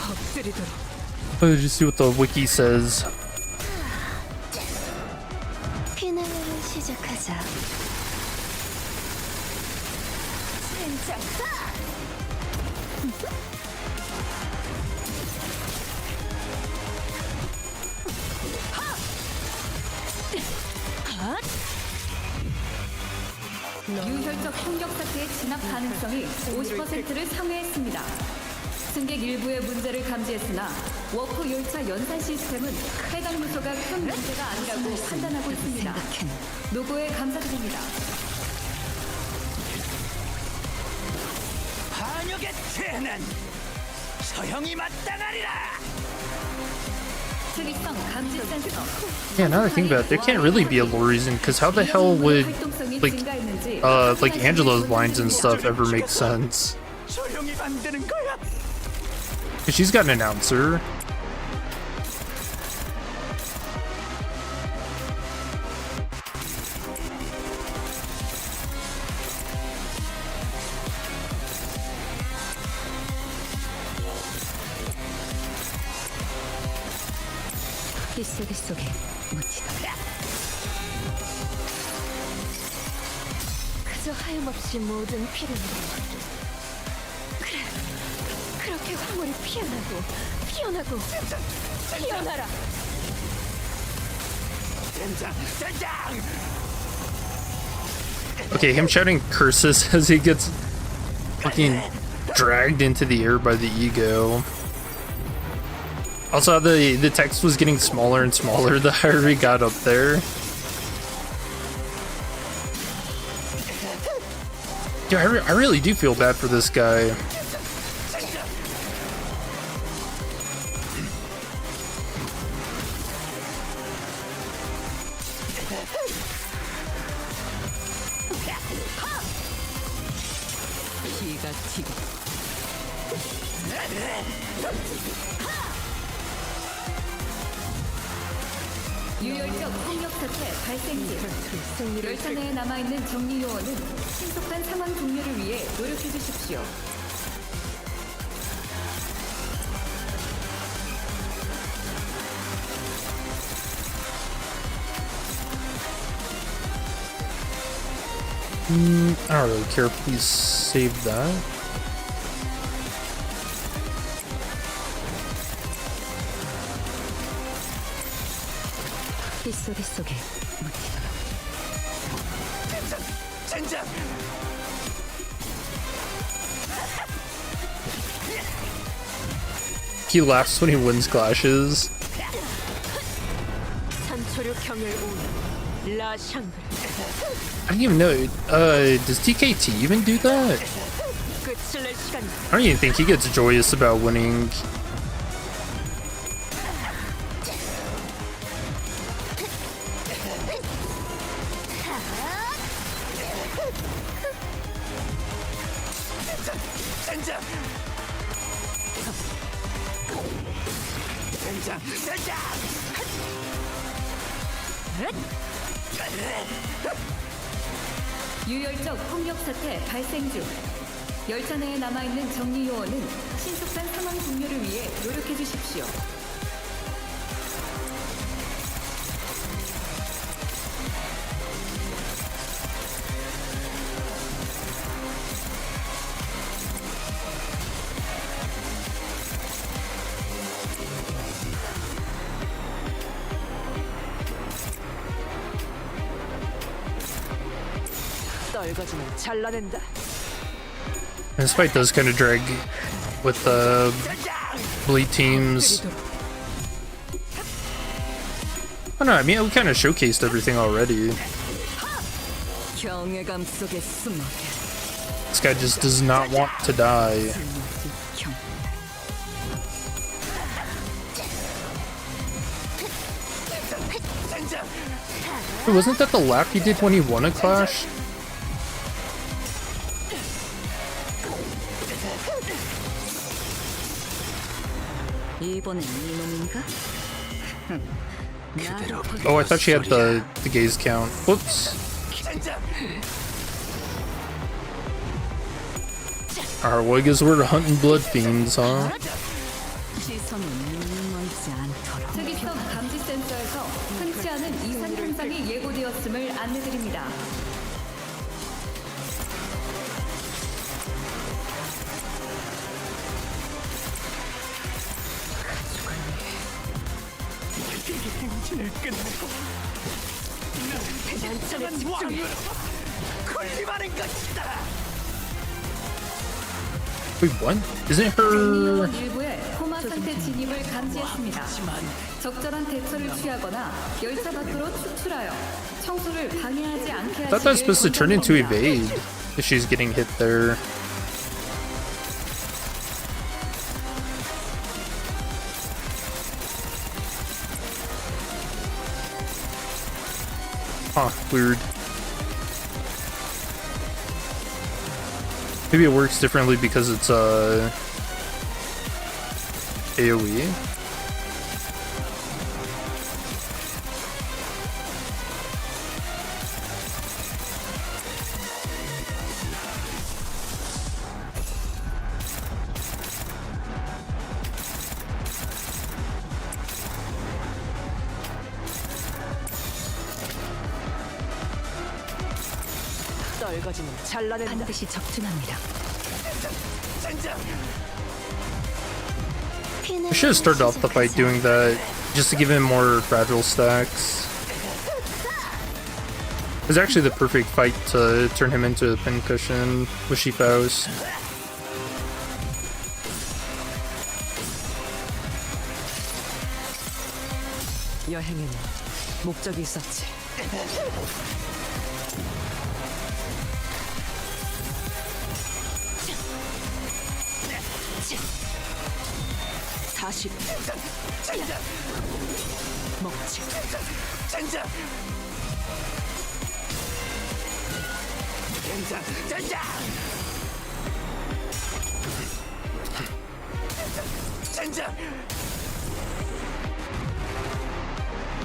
엎드리도록. Let's just see what the wiki says. 피날레를 시작하자. 유혈적 충격 사태의 진압 가능성이 50%를 상회했습니다. 승객 일부의 문제를 감지했으나 워프 열차 연산 시스템은 해당 요소가 큰 문제가 아니라고 판단하고 있습니다. 노고에 감사드립니다. 반역의 죄는 처형이 마땅하리라. 특이성 감지 센서. Yeah, now that I think about it, there can't really be a lore reason, because how the hell would, like Angela's lines and stuff ever make sense? 소용이 안 되는 거야. Because she's got an announcer. 빗소리 속에 묻히다. 그저 하염없이 모든 피를 그래, 그렇게 황홀히 피어나고 피어나고 피어나라. Okay, him shouting curses as he gets fucking dragged into the air by the ego. Also, the text was getting smaller and smaller the higher we got up there. Dude, I really do feel bad for this guy. 기가 튀고. 유혈적 폭력 사태 발생 시 열차 내에 남아있는 정리 요원은 신속한 상황 종료를 위해 노력해 주십시오. I don't really care if we save that. 빗소리 속에 묻히다. 젠장. He laughs when he wins clashes. 산초류 경혈 오는 라샹글. I don't even know. Does TKT even do that? 끝을 낼 시간. I don't even think he gets joyous about winning. 유혈적 폭력 사태 발생 중. 열차 내에 남아있는 정리 요원은 신속한 상황 종료를 위해 노력해 주십시오. 떨거지는 잘라낸다. This fight does kind of drag with the bleed teams. Oh no, I mean, we kind of showcased everything already. 경외감 속에 숨어. This guy just does not want to die. Wait, wasn't that the lap he did when he won a clash? Oh, I thought she had the gaze count. Whoops. Alright, well, I guess we're hunting blood fiends, huh? 특이성 감지 센서에서 흔치 않은 이상 현상이 예고되었음을 안내드립니다. 행진을 끝내고 나를 왕으로 군림하는 것이다. Wait, what? Isn't her... 일부의 코마 상태 진입을 감지했습니다. 적절한 대처를 취하거나 열차 밖으로 추출하여 청소를 방해하지 않게 I thought that's supposed to turn into evade if she's getting hit there. Huh, weird. Maybe it works differently because it's AoE. 떨거지는 잘라낸다. 반드시 적중합니다. I should have started off the fight doing that, just to give him more fragile stacks. It's actually the perfect fight to turn him into a pincushion with Faust. 여행에는 목적이 있었지. 40 먹지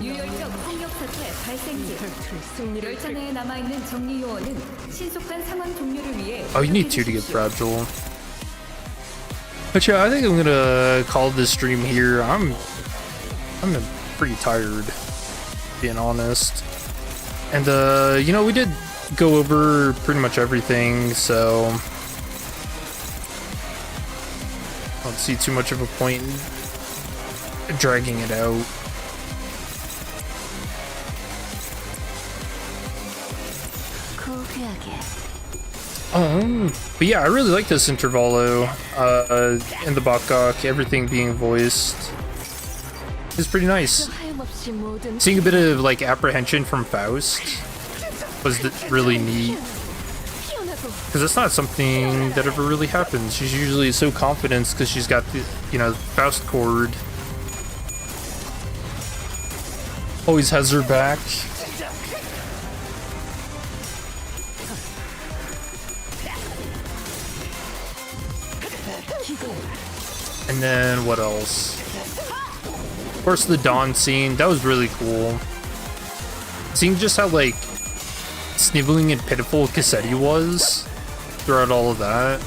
유혈적 폭력 사태 발생 중 열차 내에 남아있는 정리 요원은 신속한 상황 종료를 위해 Oh, you need two to get fragile. But yeah, I think I'm gonna call this stream here. I'm pretty tired, being honest. And you know, we did go over pretty much everything, so I don't see too much of a point in dragging it out. But yeah, I really like this intervalo in the BokGak, everything being voiced is pretty nice. Seeing a bit of like apprehension from Faust was really neat, because it's not something that ever really happens. She's usually so confident because she's got the, you know, Faust chord. Always has her back. And then what else? Of course, the dawn scene, that was really cool. Seeing just how like sniveling and pitiful Cassetti was throughout all of that.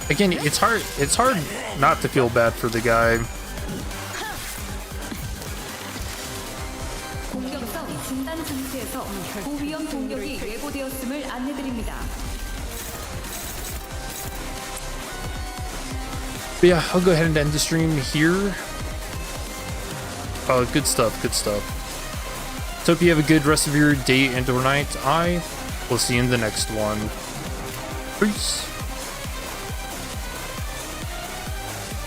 Again, it's hard not to feel bad for the guy. 공격성 진단 상태에서 고위험 공격이 예고되었음을 안내드립니다. But yeah, I'll go ahead and end the stream here. Oh, good stuff, good stuff. So hope you have a good rest of your day and or night. I will see you in the next one. Peace.